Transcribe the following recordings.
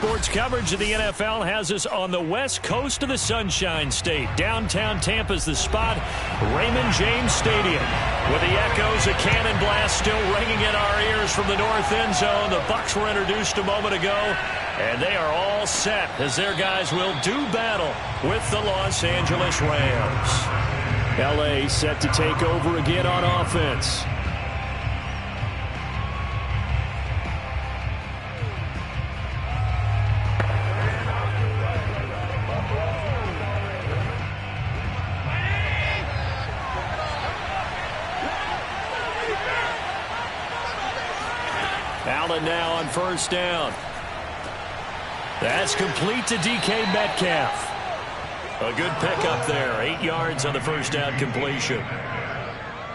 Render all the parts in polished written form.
sports coverage of the NFL has us on the west coast of the Sunshine State. Downtown Tampa's the spot, Raymond James Stadium. With the echoes of cannon blast still ringing in our ears from the north end zone. The Bucs were introduced a moment ago, and they are all set as their guys will do battle with the Los Angeles Rams. L.A. set to take over again on offense. Allen now on first down. That's complete to DK Metcalf. A good pickup there. 8 yards on the first down completion.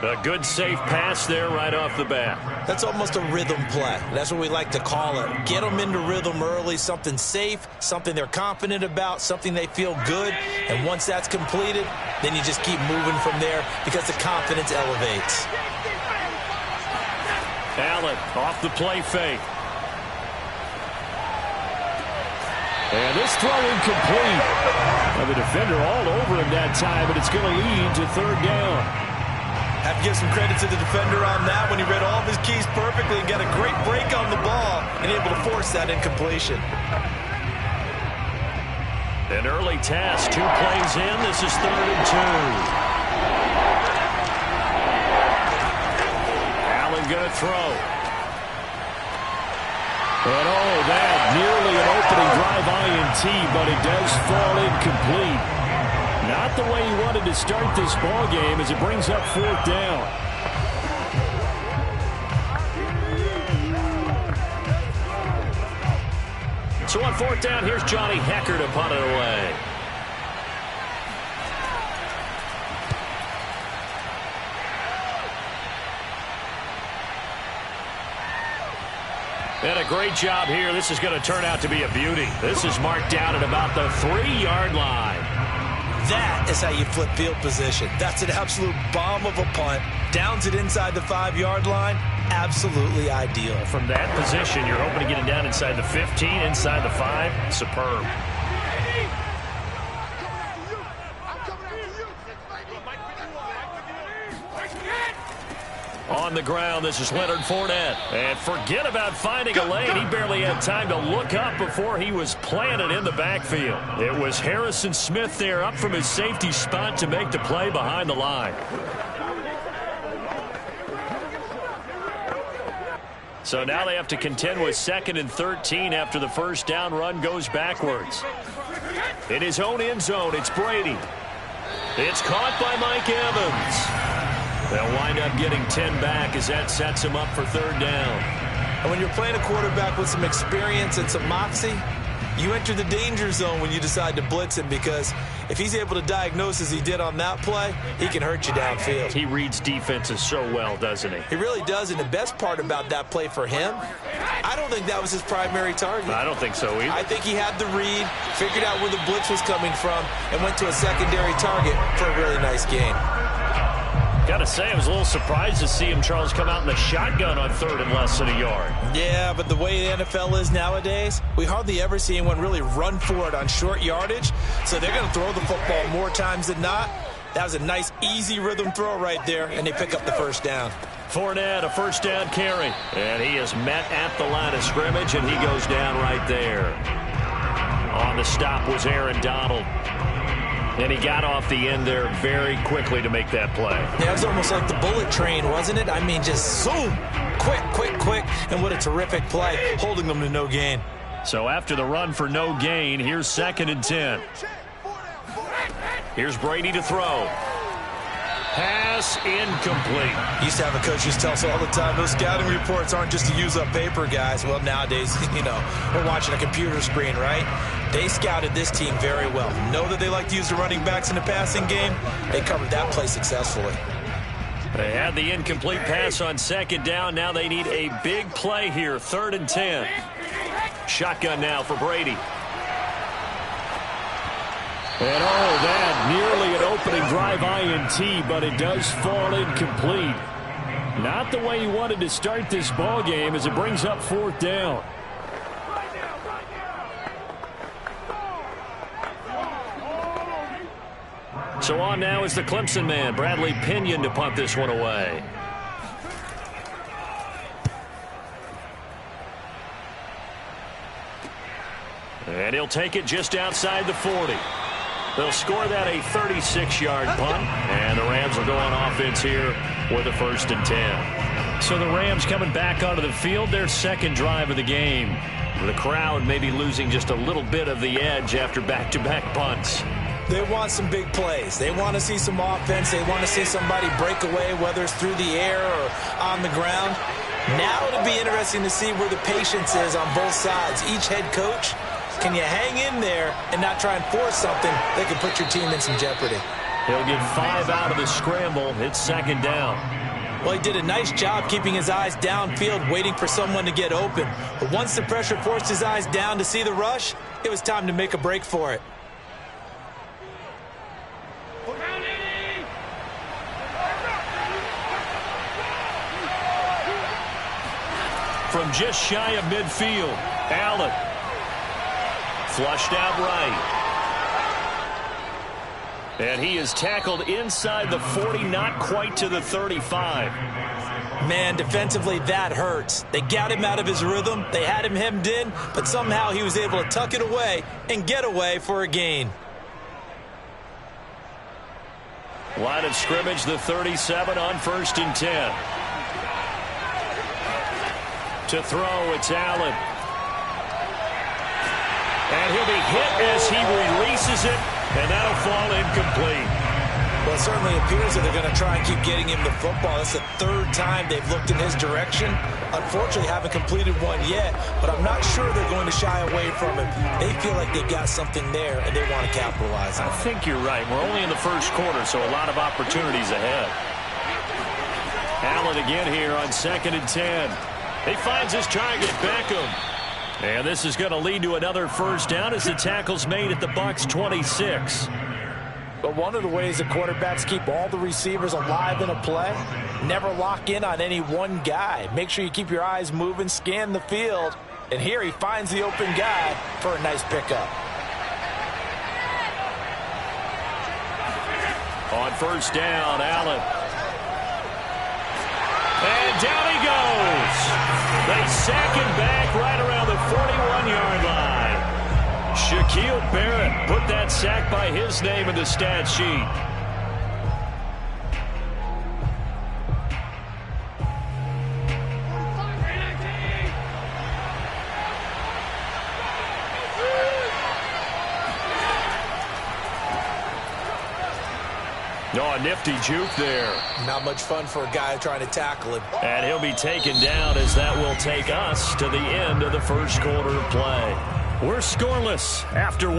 A good safe pass there right off the bat. That's almost a rhythm play. That's what we like to call it. Get them into rhythm early, something safe, something they're confident about, something they feel good. And once that's completed, then you just keep moving from there because the confidence elevates. Allen off the play fake. And this throw incomplete. And the defender all over him that time, but it's going to lead to third down. Have to give some credit to the defender on that when he read all of his keys perfectly and got a great break on the ball and able to force that incompletion. An early task, 2 plays in. This is 3rd and 2. Going to throw. And that nearly an opening drive INT, but it does fall incomplete. Not the way he wanted to start this ball game as it brings up 4th down. So on 4th down, here's Johnny Hecker to punt it away. And a great job here. This is going to turn out to be a beauty. This is marked down at about the 3-yard line. That is how you flip field position. That's an absolute bomb of a punt. Downs it inside the 5-yard line. Absolutely ideal. From that position, you're hoping to get it down inside the 15, inside the 5. Superb. On the ground, this is Leonard Fournette. And forget about finding a lane. He barely had time to look up before he was planted in the backfield. It was Harrison Smith there up from his safety spot to make the play behind the line. So now they have to contend with 2nd and 13 after the first down run goes backwards. In his own end zone, it's Brady. It's caught by Mike Evans. They'll wind up getting 10 back as that sets him up for 3rd down. And when you're playing a quarterback with some experience and some moxie, you enter the danger zone when you decide to blitz him, because if he's able to diagnose as he did on that play, he can hurt you downfield. He reads defenses so well, doesn't he? He really does, and the best part about that play for him, I don't think that was his primary target. I don't think so either. I think he had the read, figured out where the blitz was coming from, and went to a secondary target for a really nice gain. Got to say, I was a little surprised to see him, Charles, come out in the shotgun on 3rd and less than a yard. Yeah, but the way the NFL is nowadays, we hardly ever see anyone really run for it on short yardage. So they're going to throw the football more times than not. That was a nice, easy rhythm throw right there, and they pick up the first down. Fournette, a first down carry. And he is met at the line of scrimmage, and he goes down right there. On the stop was Aaron Donald. And he got off the end there very quickly to make that play. Yeah, it was almost like the bullet train, wasn't it? I mean, just zoom, quick, quick, quick. And what a terrific play, holding them to no gain. So after the run for no gain, here's 2nd and 10. Here's Brady to throw. Pass incomplete. Used to have a coach who tell us all the time, those scouting reports aren't just to use up paper, guys. Well, nowadays, we're watching a computer screen, right? They scouted this team very well. Know that they like to use the running backs in the passing game. They covered that play successfully. They had the incomplete pass on 2nd down. Now they need a big play here. 3rd and 10. Shotgun now for Brady. And that nearly an opening drive INT, but it does fall incomplete. Not the way he wanted to start this ball game as it brings up 4th down. So on now is the Clemson man, Bradley Pinion, to punt this one away. And he'll take it just outside the 40. They'll score that a 36-yard punt, and the Rams will go on offense here with a 1st and 10. So the Rams coming back onto the field, their second drive of the game. The crowd maybe losing just a little bit of the edge after back-to-back punts. They want some big plays. They want to see some offense. They want to see somebody break away, whether it's through the air or on the ground. Now it'll be interesting to see where the patience is on both sides. Each head coach, can you hang in there and not try and force something that could put your team in some jeopardy? He'll get 5 out of the scramble. It's 2nd down. Well, he did a nice job keeping his eyes downfield, waiting for someone to get open. But once the pressure forced his eyes down to see the rush, it was time to make a break for it. From just shy of midfield, Allen. Flushed out right. And he is tackled inside the 40, not quite to the 35. Man, defensively, that hurts. They got him out of his rhythm. They had him hemmed in, but somehow he was able to tuck it away and get away for a gain. Line of scrimmage, the 37 on 1st and 10. To throw, it's Allen. And he'll be hit as he releases it, and that'll fall incomplete. Well, it certainly appears that they're going to try and keep getting him the football. That's the 3rd time they've looked in his direction. Unfortunately, haven't completed one yet, but I'm not sure they're going to shy away from him. They feel like they've got something there, and they want to capitalize on it. I think you're right. We're only in the 1st quarter, so a lot of opportunities ahead. Allen again here on 2nd and 10. He finds his target, Beckham. And this is going to lead to another 1st down as the tackle's made at the Bucs 26. But one of the ways the quarterbacks keep all the receivers alive in a play, never lock in on any one guy. Make sure you keep your eyes moving, scan the field. And here he finds the open guy for a nice pickup. On 1st down, Allen. And down he goes. They sack him back right around the 41-yard line. Shaquille Barrett put that sack by his name in the stat sheet. Oh, a nifty juke there. Not much fun for a guy trying to tackle him. And he'll be taken down as that will take us to the end of the 1st quarter of play. We're scoreless after 1.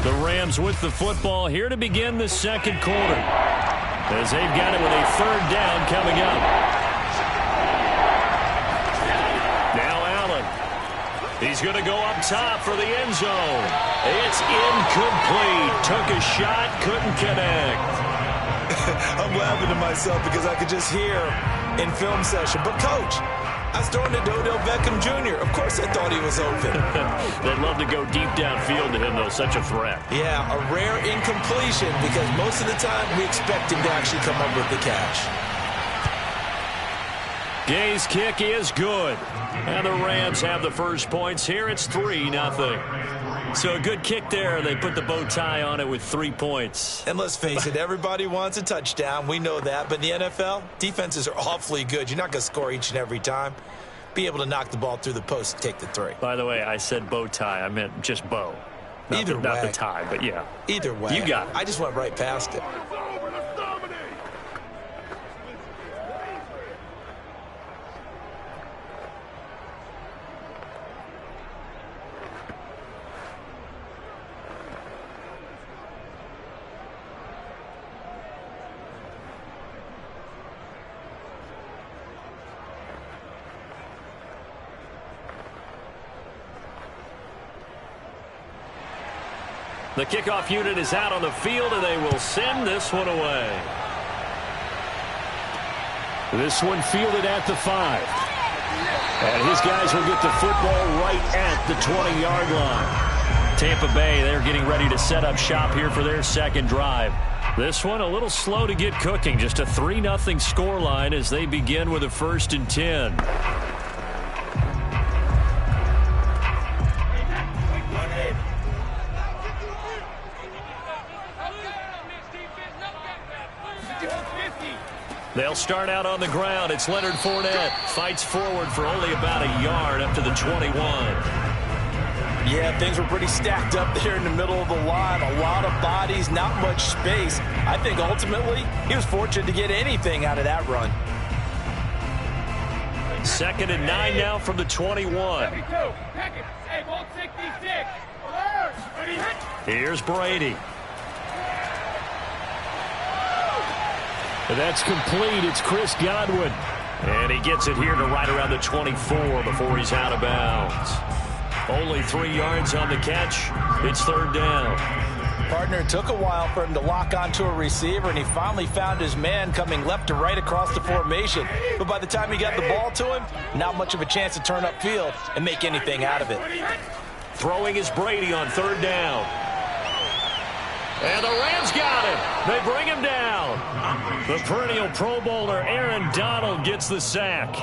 The Rams with the football here to begin the 2nd quarter, as they've got it with a 3rd down coming up. Now Allen. He's going to go up top for the end zone. It's incomplete. Took a shot, couldn't connect. I'm laughing to myself because I could just hear in film session. But, Coach, I was throwing to Odell Beckham Jr. Of course I thought he was open. They'd love to go deep downfield to him, though. Such a threat. Yeah, a rare incompletion because most of the time we expect him to actually come up with the catch. Gay's kick is good. And the Rams have the 1st points here. It's 3-0. So a good kick there. They put the bow tie on it with 3 points. And let's face it, everybody wants a touchdown. We know that. But in the NFL, defenses are awfully good. You're not going to score each and every time. Be able to knock the ball through the post and take the 3. By the way, I said bow tie. I meant just bow. Not the tie, but yeah. Either way. You got it. I just went right past it. The kickoff unit is out on the field, and they will send this one away. This one fielded at the 5. And his guys will get the football right at the 20-yard line. Tampa Bay, they're getting ready to set up shop here for their second drive. This one a little slow to get cooking. Just a 3-0 scoreline as they begin with a 1st and 10. They'll start out on the ground. It's Leonard Fournette. Fights forward for only about a yard up to the 21. Yeah, things were pretty stacked up there in the middle of the line. A lot of bodies, not much space. I think ultimately he was fortunate to get anything out of that run. 2nd and 9 now from the 21. Here's Brady. That's complete. It's Chris Godwin. And he gets it here to right around the 24 before he's out of bounds. Only 3 yards on the catch. It's 3rd down. Partner, it took a while for him to lock onto a receiver, and he finally found his man coming left to right across the formation. But by the time he got the ball to him, not much of a chance to turn upfield and make anything out of it. Throwing is Brady on 3rd down. And the Rams got him. They bring him down. The perennial Pro Bowler Aaron Donald gets the sack.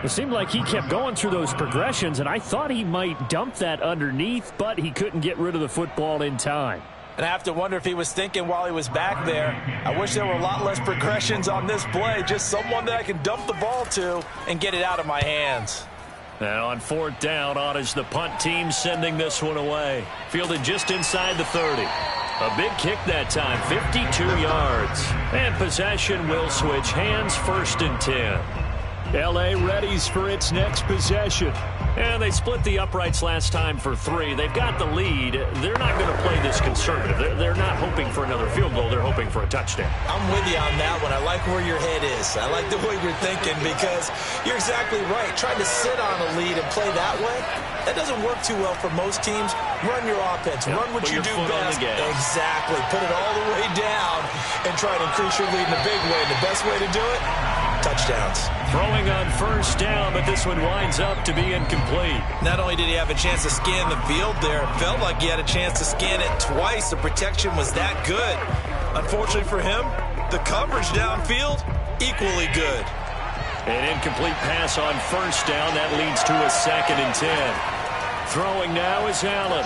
It seemed like he kept going through those progressions, and I thought he might dump that underneath, but he couldn't get rid of the football in time. And I have to wonder if he was thinking while he was back there, I wish there were a lot less progressions on this play, just someone that I can dump the ball to and get it out of my hands. And on 4th down, on is the punt team sending this one away. Fielded just inside the 30. A big kick that time, 52 yards. And possession will switch hands, 1st and 10. L.A. readies for its next possession. And they split the uprights last time for 3. They've got the lead. They're not going to play this conservative. They're not hoping for another field goal. They're hoping for a touchdown. I'm with you on that one. I like where your head is. I like the way you're thinking because you're exactly right. Trying to sit on a lead and play that way, that doesn't work too well for most teams. Run your offense. Run what you do best. Exactly. Put it all the way down and try to increase your lead in a big way. And the best way to do it, touchdowns. Throwing on 1st down, but this one winds up to be incomplete. Not only did he have a chance to scan the field there, it felt like he had a chance to scan it twice. The protection was that good. Unfortunately for him, the coverage downfield, equally good. An incomplete pass on 1st down. That leads to a 2nd and 10. Throwing now is Allen.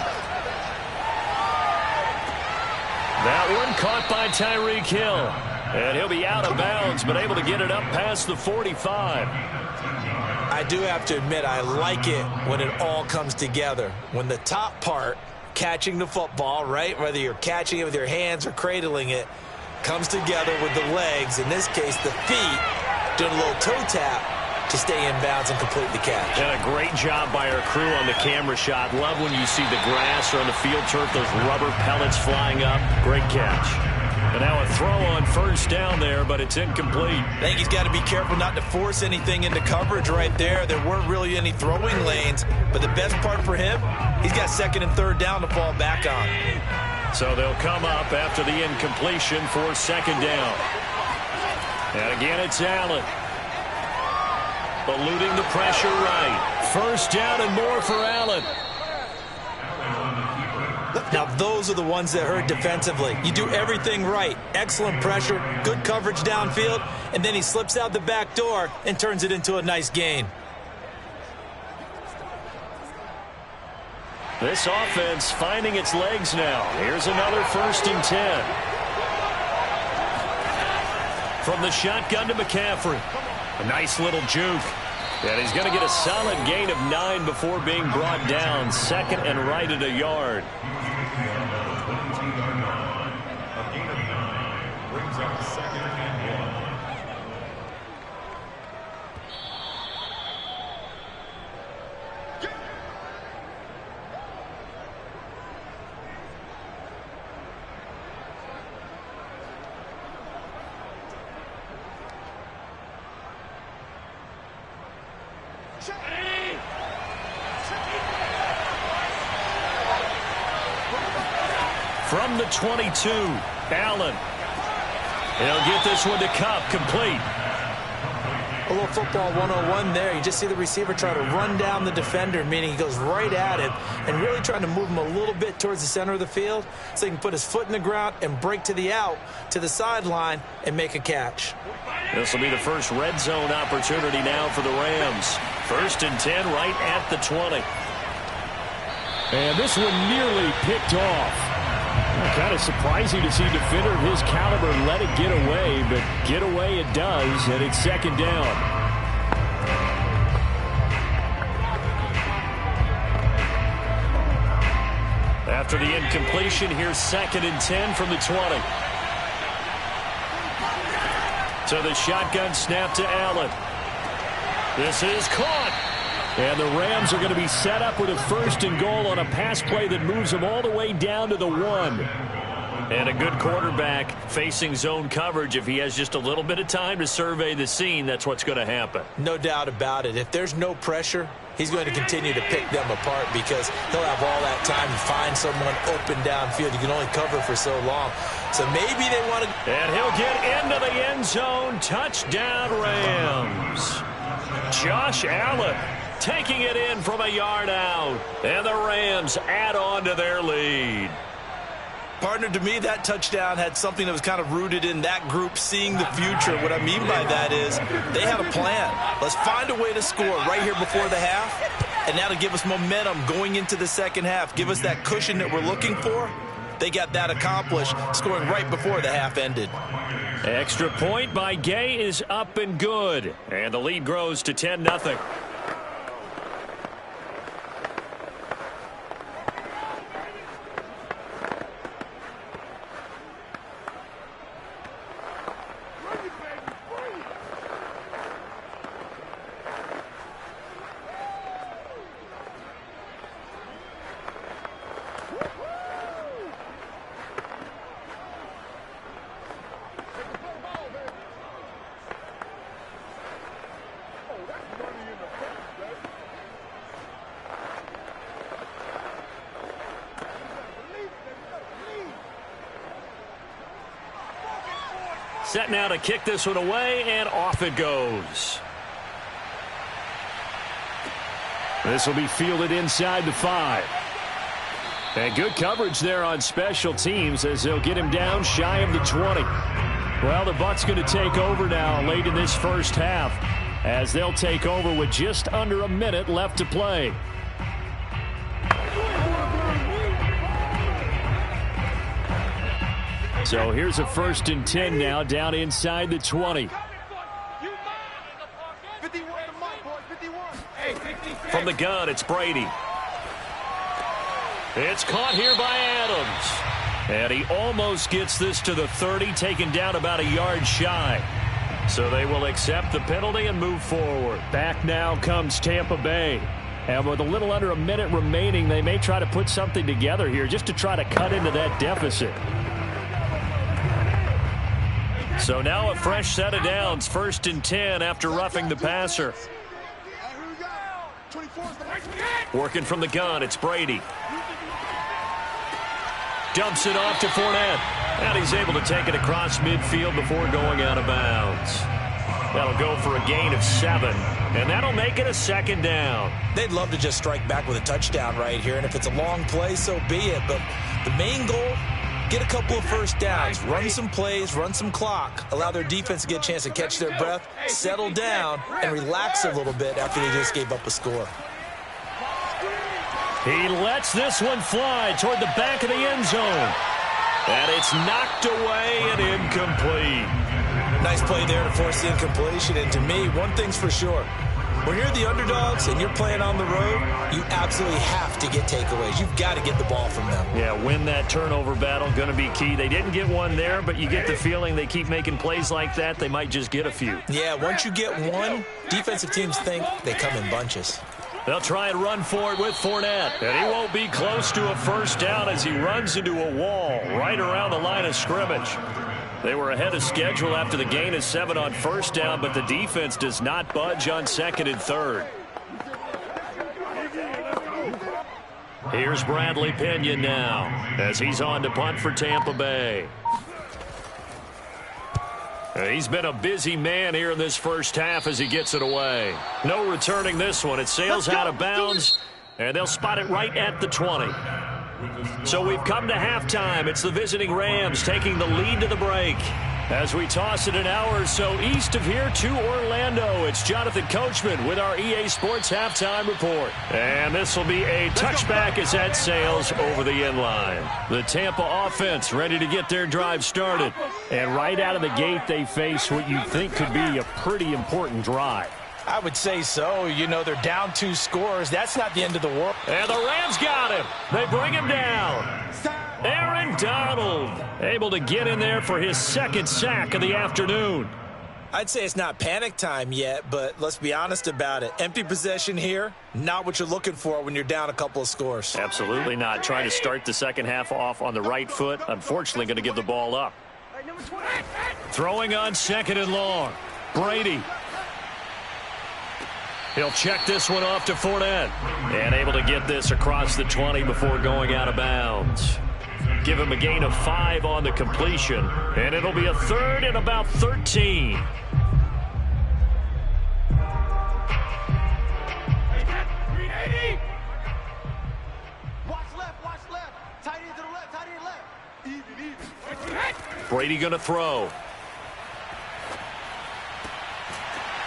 That one caught by Tyreek Hill. And he'll be out of bounds, but able to get it up past the 45. I do have to admit, I like it when it all comes together. When the top part, catching the football, right, whether you're catching it with your hands or cradling it, comes together with the legs, in this case the feet, doing a little toe tap to stay in bounds and complete the catch. And a great job by our crew on the camera shot. Love when you see the grass or on the field turf, those rubber pellets flying up. Great catch. And now a throw on 1st down there, but it's incomplete. I think he's got to be careful not to force anything into coverage right there. There weren't really any throwing lanes, but the best part for him, he's got 2nd and 3rd down to fall back on. So they'll come up after the incompletion for 2nd down. And again, it's Allen. Eluding the pressure right. 1st down and more for Allen. Now, those are the ones that hurt defensively. You do everything right. Excellent pressure, good coverage downfield, and then he slips out the back door and turns it into a nice gain. This offense finding its legs now. Here's another 1st and 10. From the shotgun to McCaffrey. A nice little juke. And he's going to get a solid gain of 9 before being brought down. 2nd and right at a yard. From the 22, Allen. He'll get this one to Kupp, complete. A little football 101 there. You just see the receiver try to run down the defender, meaning he goes right at him and really trying to move him a little bit towards the center of the field so he can put his foot in the ground and break to the out, to the sideline, and make a catch. This will be the first red zone opportunity now for the Rams. 1st and 10 right at the 20. And this one nearly picked off. Kind of surprising to see a defender of his caliber let it get away, but get away it does, and it's 2nd down. After the incompletion, here's 2nd and 10 from the 20. So the shotgun snap to Allen. This is caught. And the Rams are going to be set up with a 1st and goal on a pass play that moves them all the way down to the 1. And a good quarterback facing zone coverage. If he has just a little bit of time to survey the scene, that's what's going to happen. No doubt about it. If there's no pressure, he's going to continue to pick them apart because he'll have all that time to find someone open downfield. You can only cover for so long. So maybe they want to... And he'll get into the end zone. Touchdown, Rams. Josh Allen taking it in from a yard out. And the Rams add on to their lead. Partner, to me, that touchdown had something that was kind of rooted in that group seeing the future. What I mean by that is they had a plan. Let's find a way to score right here before the half, and that'll give us momentum going into the second half. Give us that cushion that we're looking for. They got that accomplished, scoring right before the half ended. Extra point by Gay is up and good, and the lead grows to 10-0. Set now to kick this one away, and off it goes. This will be fielded inside the 5. And good coverage there on special teams as they'll get him down shy of the 20. Well, the Bucs going to take over now late in this first half as they'll take over with just under a minute left to play. So here's a 1st and 10 now down inside the 20. From the gun, it's Brady. It's caught here by Adams. And he almost gets this to the 30, taken down about a yard shy. So they will accept the penalty and move forward. Back now comes Tampa Bay. And with a little under a minute remaining, they may try to put something together here just to try to cut into that deficit. So now a fresh set of downs, 1st and 10 after roughing the passer. Working from the gun, it's Brady. Dumps it off to Fournette. And he's able to take it across midfield before going out of bounds. That'll go for a gain of 7. And that'll make it a 2nd down. They'd love to just strike back with a touchdown right here. And if it's a long play, so be it. But the main goal, get a couple of first downs, run some plays, run some clock, allow their defense to get a chance to catch their breath, settle down, and relax a little bit after they just gave up a score. He lets this one fly toward the back of the end zone. And it's knocked away and incomplete. Nice play there to force the incompletion. And to me, one thing's for sure. When you're the underdogs and you're playing on the road, you absolutely have to get takeaways. You've got to get the ball from them. Yeah, win that turnover battle, going to be key. They didn't get one there, but you get the feeling they keep making plays like that, they might just get a few. Yeah, once you get one, defensive teams think they come in bunches. They'll try and run for it with Fournette. And he won't be close to a first down as he runs into a wall right around the line of scrimmage. They were ahead of schedule after the gain of 7 on first down, but the defense does not budge on 2nd and 3rd. Here's Bradley Pena now as he's on to punt for Tampa Bay. He's been a busy man here in this first half as he gets it away. No returning this one. It sails out of bounds, and they'll spot it right at the 20. So we've come to halftime. It's the visiting Rams taking the lead to the break. As we toss it an hour or so east of here to Orlando, it's Jonathan Coachman with our EA Sports Halftime Report. And this will be a touchback as that sails over the end line. The Tampa offense ready to get their drive started. And right out of the gate, they face what you think could be a pretty important drive. I would say so. You know, they're down 2 scores. That's not the end of the world. And the Rams got him. They bring him down. Aaron Donald able to get in there for his second sack of the afternoon. I'd say it's not panic time yet, but let's be honest about it. Empty possession here, not what you're looking for when you're down a couple of scores. Absolutely not. Trying to start the second half off on the right foot. Unfortunately, going to give the ball up. Throwing on second and long. Brady. He'll check this one off to Fournette. And able to get this across the 20 before going out of bounds. Give him a gain of 5 on the completion. And it'll be a third and about 13. Brady going to throw.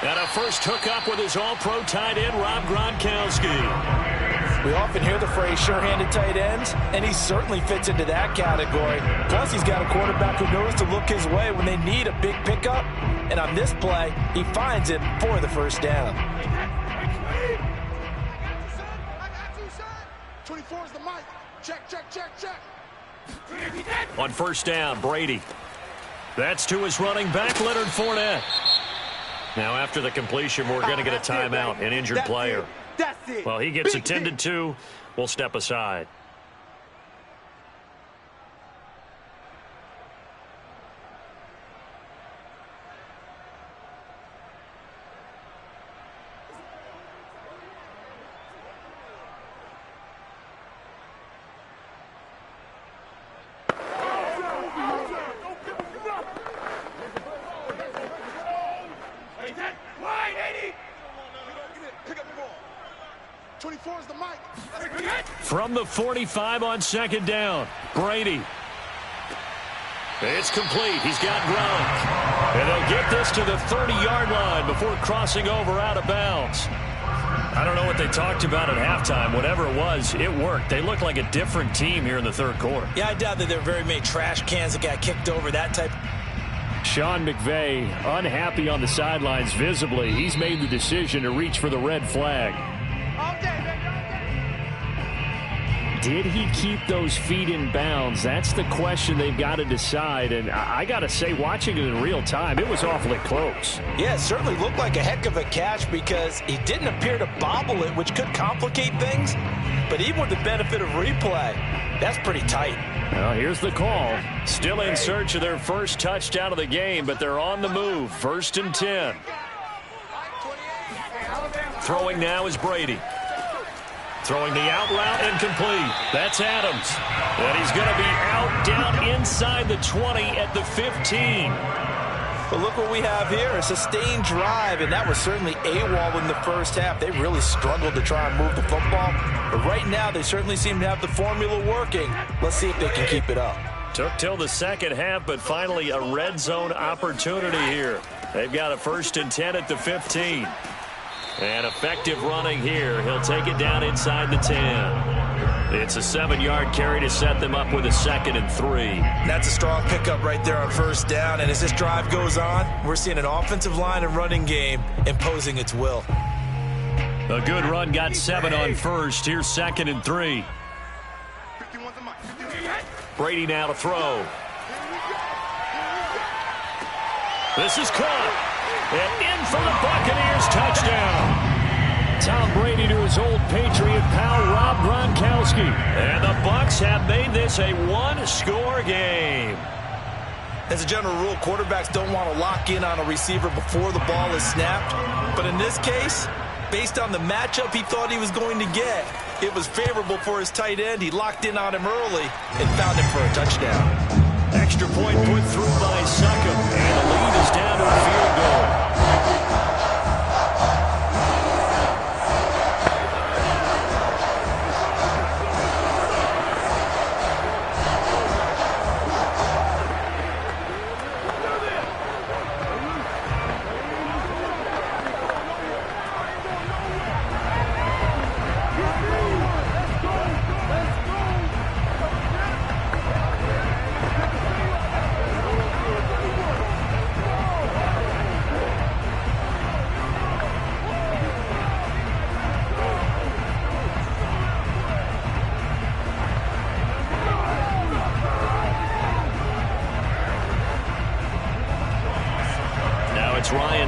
And a first hookup with his all-pro tight end, Rob Gronkowski. We often hear the phrase sure-handed tight ends, and he certainly fits into that category. Plus, he's got a quarterback who knows to look his way when they need a big pickup. And on this play, he finds it for the first down. 24 is the mic. Check, check, check, check. On first down, Brady. That's to his running back, Leonard Fournette. Now, after the completion, we're going to get a timeout, an injured player. That's it. Well, he gets attended to. We'll step aside. From the 45 on second down, Brady. It's complete. He's got Gronk. And they'll get this to the 30-yard line before crossing over out of bounds. I don't know what they talked about at halftime. Whatever it was, it worked. They look like a different team here in the third quarter. Yeah, I doubt that there are very many trash cans that got kicked over, that type. Sean McVay unhappy on the sidelines visibly. He's made the decision to reach for the red flag. Did he keep those feet in bounds? That's the question they've got to decide. And I got to say, watching it in real time, it was awfully close. Yeah, it certainly looked like a heck of a catch because he didn't appear to bobble it, which could complicate things. But even with the benefit of replay, that's pretty tight. Well, here's the call. Still in search of their first touchdown of the game, but they're on the move. 1st and 10. Throwing now is Brady. Throwing the out route incomplete. That's Adams. And he's going to be out down inside the 20 at the 15. But look what we have here, a sustained drive, and that was certainly AWOL in the first half. They really struggled to try and move the football. But right now, they certainly seem to have the formula working. Let's see if they can keep it up. Took till the second half, but finally a red zone opportunity here. They've got a 1st and 10 at the 15. And effective running here. He'll take it down inside the 10. It's a 7-yard carry to set them up with a 2nd and 3. That's a strong pickup right there on first down. And as this drive goes on, we're seeing an offensive line and running game imposing its will. A good run got 7 on first. Here's 2nd and 3. Brady now to throw. This is caught. And in for the Buccaneers, touchdown. Tom Brady to his old Patriot pal, Rob Gronkowski. And the Bucs have made this a one-score game. As a general rule, quarterbacks don't want to lock in on a receiver before the ball is snapped. But in this case, based on the matchup he thought he was going to get, it was favorable for his tight end. He locked in on him early and found him for a touchdown. Extra point put through by Succop, and the lead is down to a field goal.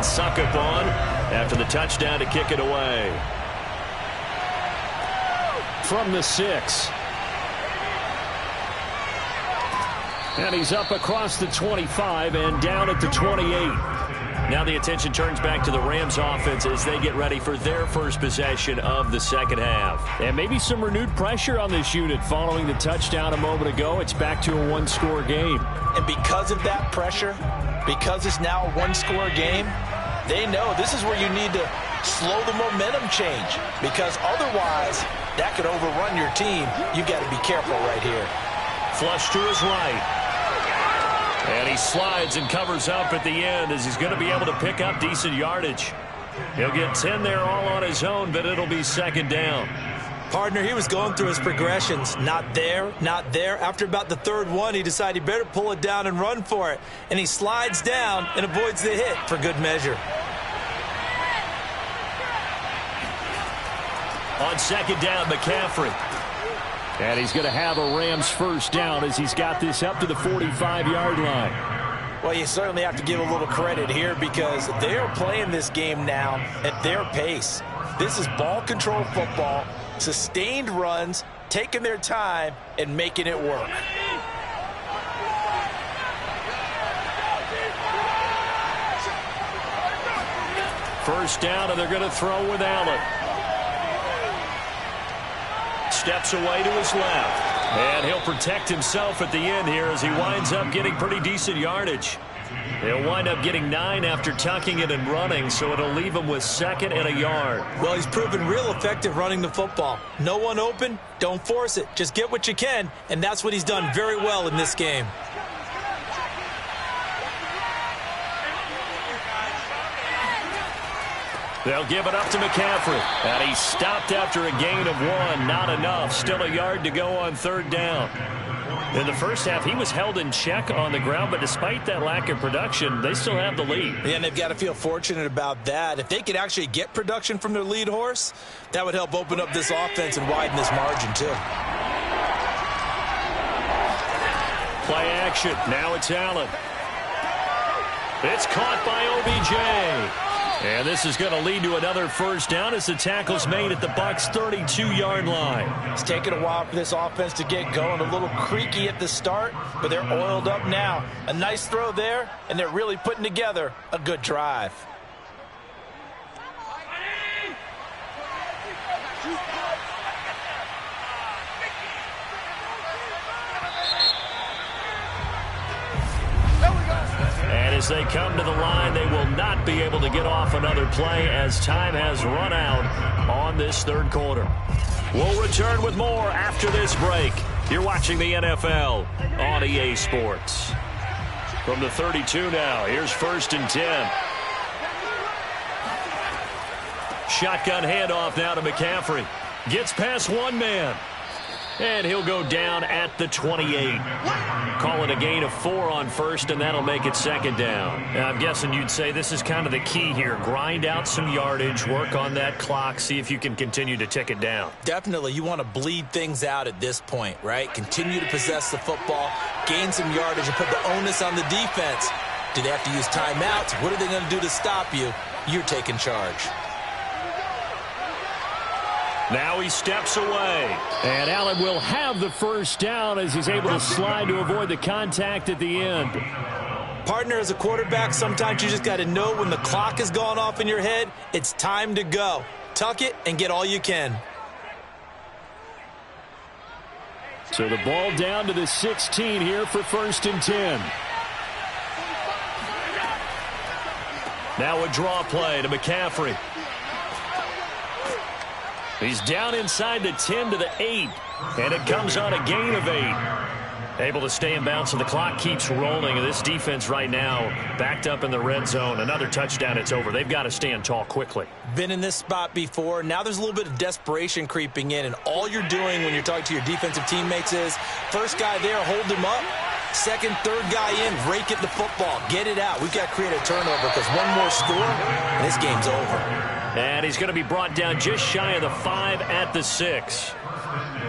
Succop on after the touchdown to kick it away. From the 6. And he's up across the 25 and down at the 28. Now the attention turns back to the Rams offense as they get ready for their first possession of the second half. And maybe some renewed pressure on this unit following the touchdown a moment ago. It's back to a one-score game. And because of that pressure, because it's now a one-score game, they know this is where you need to slow the momentum change, because otherwise that could overrun your team. You've got to be careful right here. Flush to his right. And he slides and covers up at the end as he's going to be able to pick up decent yardage. He'll get 10 there all on his own, but it'll be second down. Partner, he was going through his progressions. Not there, not there. After about the third one, he decided he better pull it down and run for it. And he slides down and avoids the hit for good measure. On second down, McCaffrey. And he's going to have a Rams first down as he's got this up to the 45-yard line. Well, you certainly have to give a little credit here because they're playing this game now at their pace. This is ball control football, sustained runs, taking their time and making it work. First down, and they're going to throw with Allen. Steps away to his left. And he'll protect himself at the end here as he winds up getting pretty decent yardage. He'll wind up getting 9 after tucking it and running, so it'll leave him with second and a yard. Well, he's proven real effective running the football. No one open, don't force it. Just get what you can, and that's what he's done very well in this game. They'll give it up to McCaffrey. And he stopped after a gain of 1. Not enough. Still a yard to go on third down. In the first half, he was held in check on the ground, but despite that lack of production, they still have the lead. Yeah, and they've got to feel fortunate about that. If they could actually get production from their lead horse, that would help open up this offense and widen this margin, too. Play action. Now it's Allen. It's caught by OBJ. And this is going to lead to another first down as the tackle's made at the Bucs' 32-yard line. It's taken a while for this offense to get going. A little creaky at the start, but they're oiled up now. A nice throw there, and they're really putting together a good drive. And as they come to the line, they will not be able to get off another play as time has run out on this third quarter. We'll return with more after this break. You're watching the NFL on EA Sports. From the 32 now, here's 1st and 10. Shotgun handoff now to McCaffrey. Gets past one man. And he'll go down at the 28. Call it a gain of 4 on first, and that'll make it second down. Now, I'm guessing you'd say this is kind of the key here. Grind out some yardage, work on that clock, see if you can continue to tick it down. Definitely. You want to bleed things out at this point, right? Continue to possess the football, gain some yardage, and put the onus on the defense. Do they have to use timeouts? What are they going to do to stop you? You're taking charge. Now he steps away. And Allen will have the first down as he's able to slide to avoid the contact at the end. Partner, as a quarterback, sometimes you just got to know when the clock has gone off in your head, it's time to go. Tuck it and get all you can. So the ball down to the 16 here for 1st and 10. Now a draw play to McCaffrey. He's down inside the 10 to the 8. And it comes on a gain of 8. Able to stay in bounds, and the clock keeps rolling. And this defense right now backed up in the red zone. Another touchdown, it's over. They've got to stand tall quickly. Been in this spot before. Now there's a little bit of desperation creeping in, and all you're doing when you're talking to your defensive teammates is first guy there, hold him up. Second, third guy in, rake it the football. Get it out. We've got to create a turnover because one more score, and this game's over. And he's going to be brought down just shy of the 5 at the 6.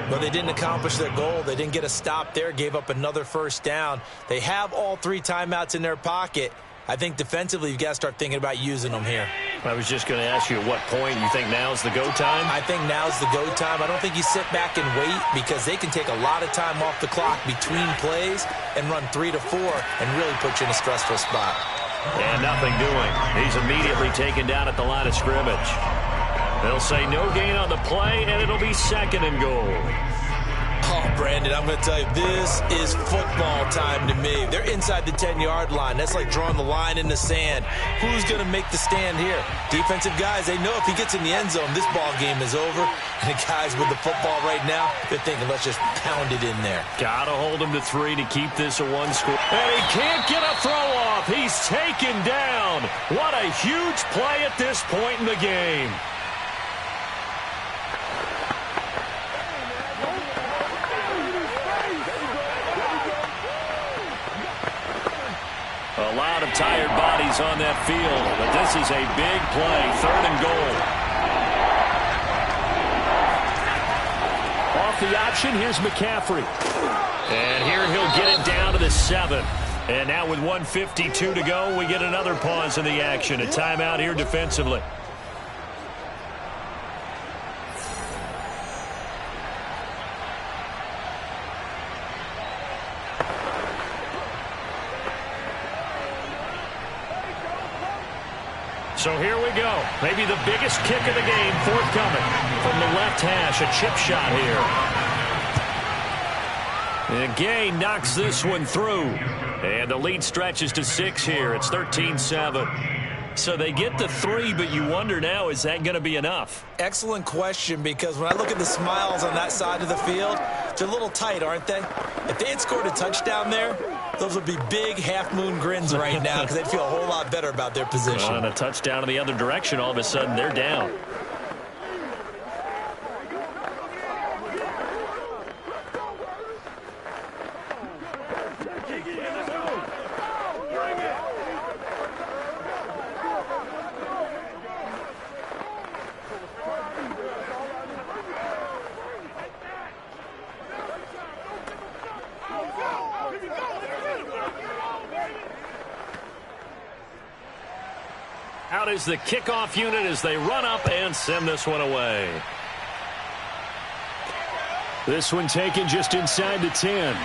But they didn't accomplish their goal. They didn't get a stop there, gave up another first down. They have all 3 timeouts in their pocket. I think defensively you've got to start thinking about using them here. I was just going to ask you at what point you think now's the go time? I think now's the go time. I don't think you sit back and wait because they can take a lot of time off the clock between plays and run 3 to 4 and really put you in a stressful spot. And nothing doing. He's immediately taken down at the line of scrimmage. They'll say no gain on the play, and it'll be 2nd and goal. Oh, Brandon, I'm going to tell you, this is football time to me. They're inside the 10-yard line. That's like drawing the line in the sand. Who's going to make the stand here? Defensive guys, they know if he gets in the end zone, this ball game is over. And the guys with the football right now, they're thinking, let's just pound it in there. Got to hold him to 3 to keep this a 1 score. And he can't get a throw off. He's taken down. What a huge play at this point in the game. A lot of tired bodies on that field, but this is a big play, 3rd and goal. Off the option, here's McCaffrey. And here he'll get it down to the 7. And now with 1:52 to go, we get another pause in the action. A timeout here defensively. So here we go. Maybe the biggest kick of the game forthcoming from the left hash. A chip shot here. And Gay knocks this one through. And the lead stretches to 6 here. It's 13-7. So they get the 3, but you wonder now, is that going to be enough? Excellent question, because when I look at the smiles on that side of the field, they're a little tight, aren't they? If they had scored a touchdown there, those would be big half-moon grins right now because they'd feel a whole lot better about their position. On a touchdown in the other direction, all of a sudden they're down. Out is the kickoff unit as they run up and send this one away. This one taken just inside the 10.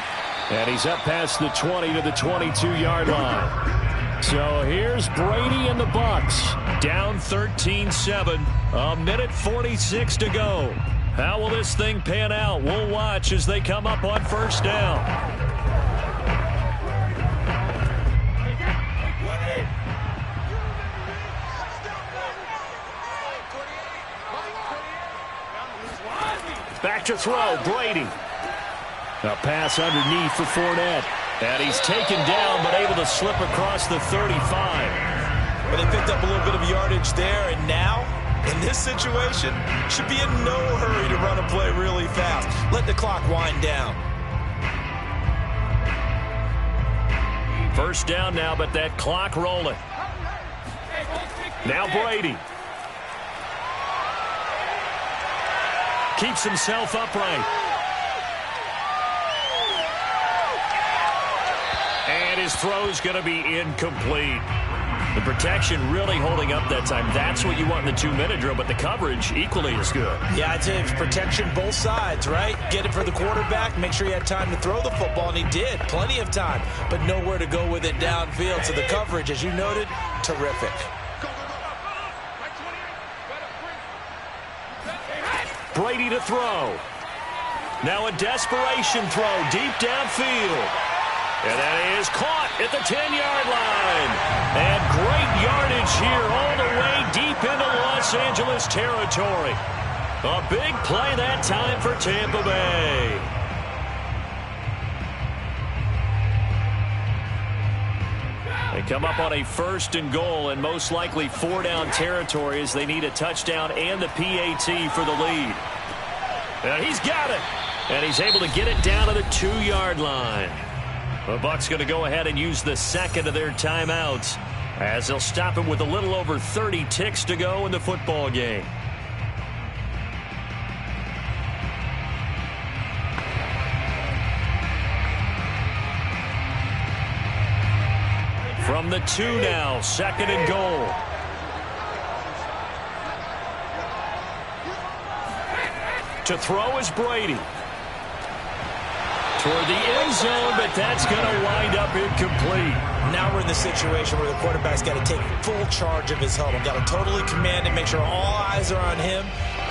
And he's up past the 20 to the 22-yard line. So here's Brady and the Bucks. Down 13-7. A minute 46 to go. How will this thing pan out? We'll watch as they come up on 1st down. Back to throw, Brady. A pass underneath for Fournette. And he's taken down, but able to slip across the 35. But they picked up a little bit of yardage there, and now, in this situation, should be in no hurry to run a play really fast. Let the clock wind down. 1st down now, but that clock rolling. Now Brady. Keeps himself upright. And his throw's going to be incomplete. The protection really holding up that time. That's what you want in the 2-minute drill, but the coverage equally as good. Yeah, I'd say it's protection both sides, right? Get it for the quarterback, make sure he had time to throw the football, and he did. Plenty of time, but nowhere to go with it downfield. So the coverage, as you noted, terrific. Brady to throw. Now a desperation throw deep downfield. And that is caught at the 10-yard line. And great yardage here all the way deep into Los Angeles territory. A big play that time for Tampa Bay. They come up on a 1st and goal and most likely 4-down territory as they need a touchdown and the PAT for the lead. And he's got it. And he's able to get it down to the 2-yard line. The Bucs going to go ahead and use the second of their timeouts as they'll stop him with a little over 30 ticks to go in the football game. From the 2 now, 2nd and goal. To throw is Brady. Toward the end zone, but that's going to wind up incomplete. Now we're in the situation where the quarterback's got to take full charge of his huddle. Got to totally command it, make sure all eyes are on him.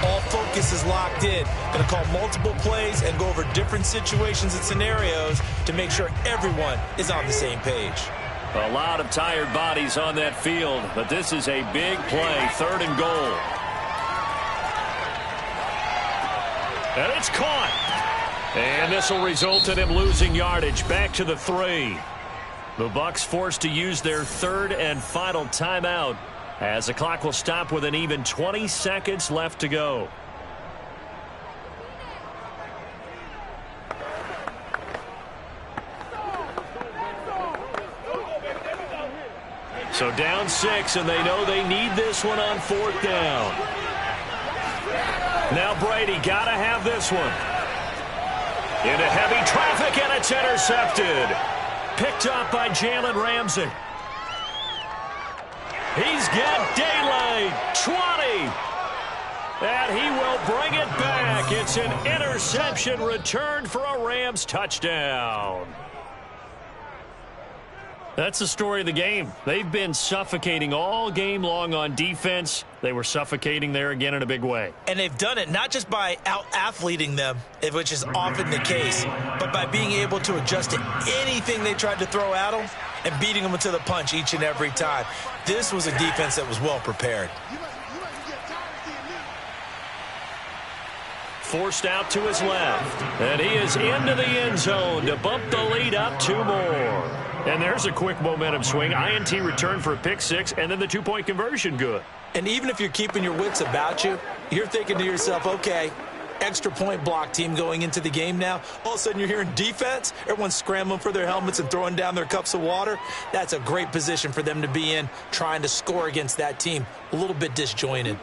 All focus is locked in. Going to call multiple plays and go over different situations and scenarios to make sure everyone is on the same page. A lot of tired bodies on that field, but this is a big play, 3rd and goal. And it's caught. And this will result in him losing yardage back to the 3. The Bucs forced to use their 3rd and final timeout as the clock will stop with an even 20 seconds left to go. So down 6, and they know they need this one on 4th down. Now Brady got to have this one. Into heavy traffic, and it's intercepted. Picked up by Jalen Ramsey. He's got daylight. 20. And he will bring it back. It's an interception returned for a Rams touchdown. That's the story of the game. They've been suffocating all game long on defense. They were suffocating there again in a big way. And they've done it not just by out-athleting them, which is often the case, but by being able to adjust to anything they tried to throw at them and beating them to the punch each and every time. This was a defense that was well prepared. Forced out to his left. And he is into the end zone to bump the lead up 2 more. And there's a quick momentum swing. INT return for a pick 6, and then the 2-point conversion good. And even if you're keeping your wits about you, you're thinking to yourself, okay, extra point block team going into the game now. All of a sudden you're hearing defense. Everyone's scrambling for their helmets and throwing down their cups of water. That's a great position for them to be in, trying to score against that team. A little bit disjointed.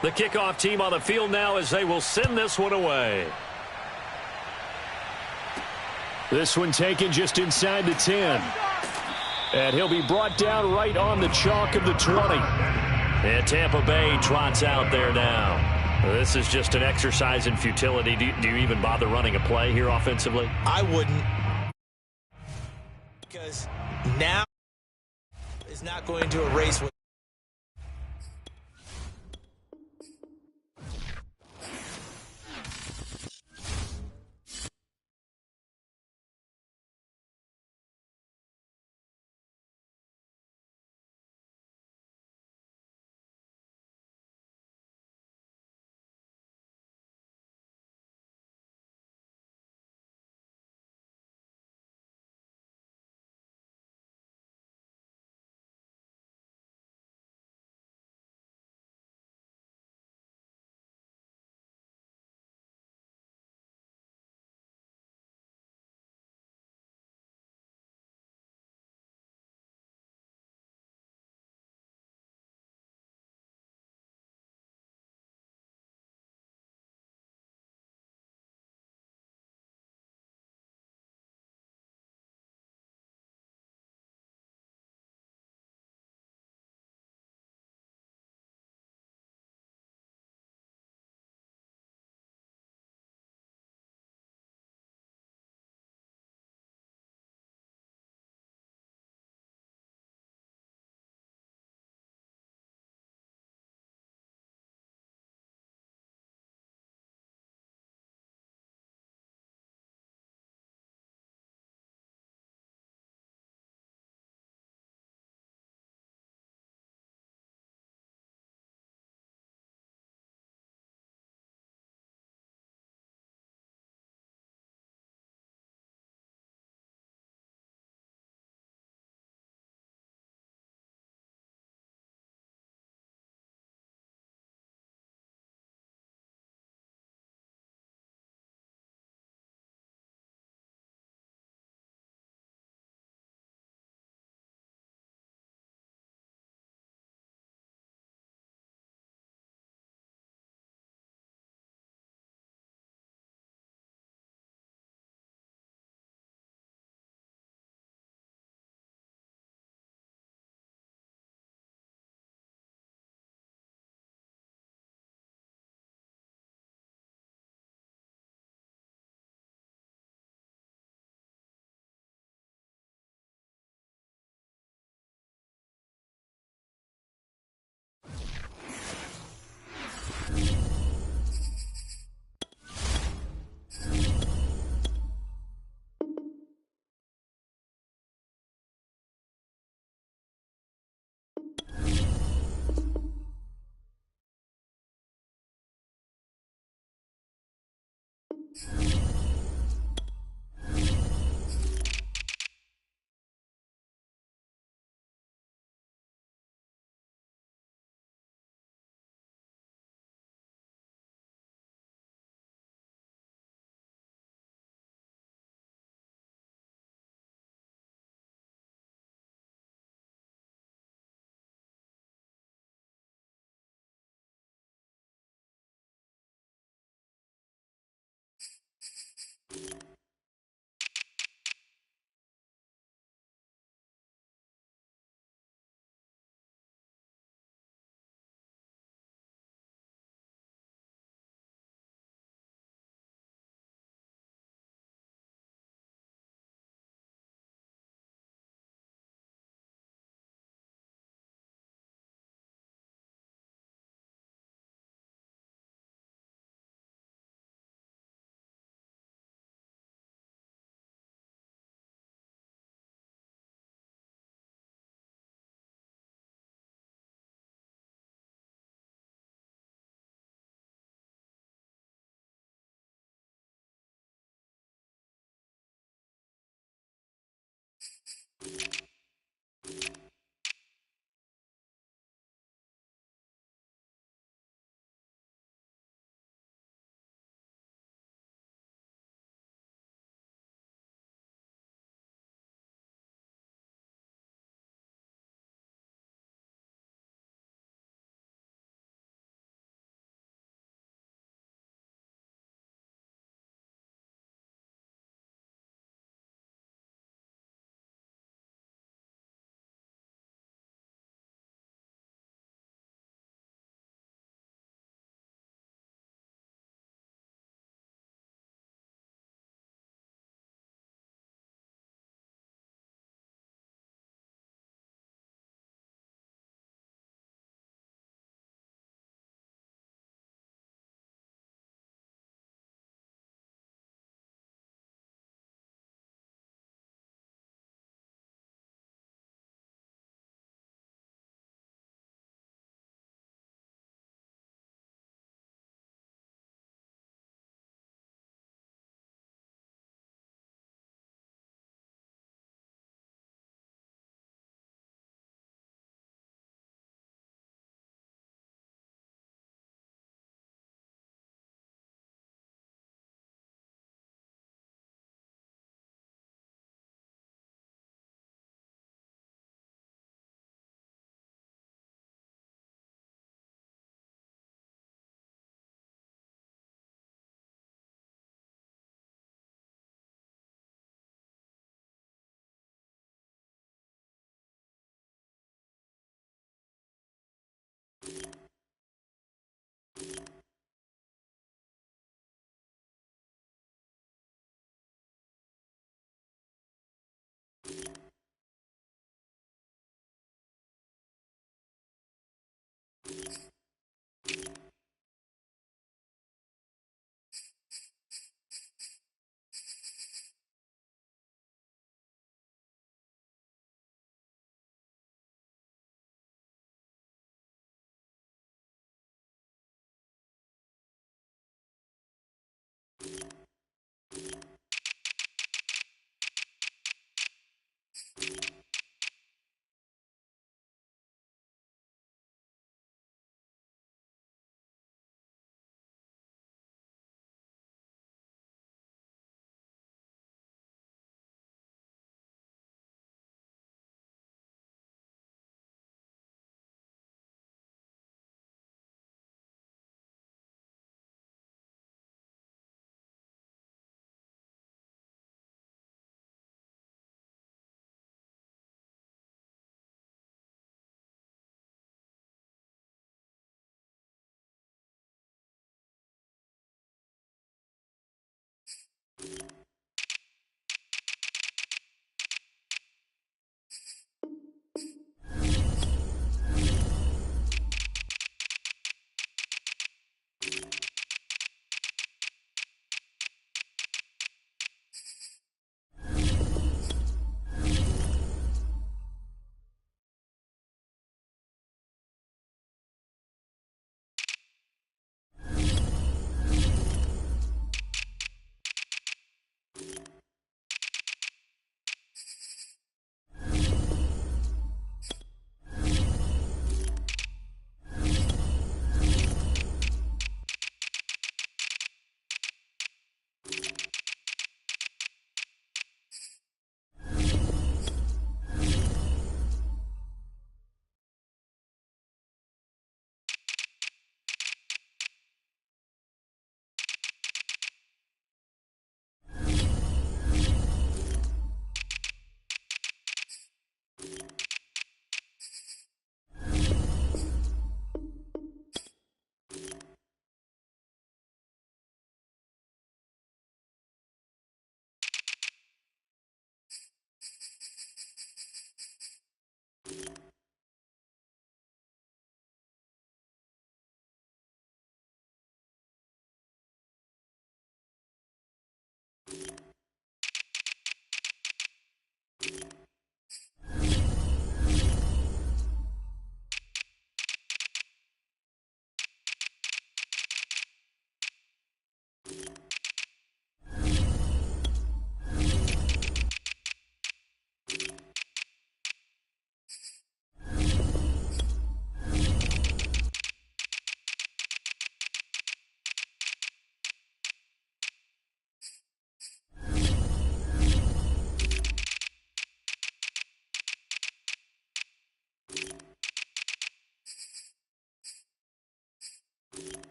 The kickoff team on the field now as they will send this one away. This one taken just inside the 10. And he'll be brought down right on the chalk of the 20. And Tampa Bay trots out there now. This is just an exercise in futility. Do you even bother running a play here offensively? I wouldn't. Because now is not going to erase what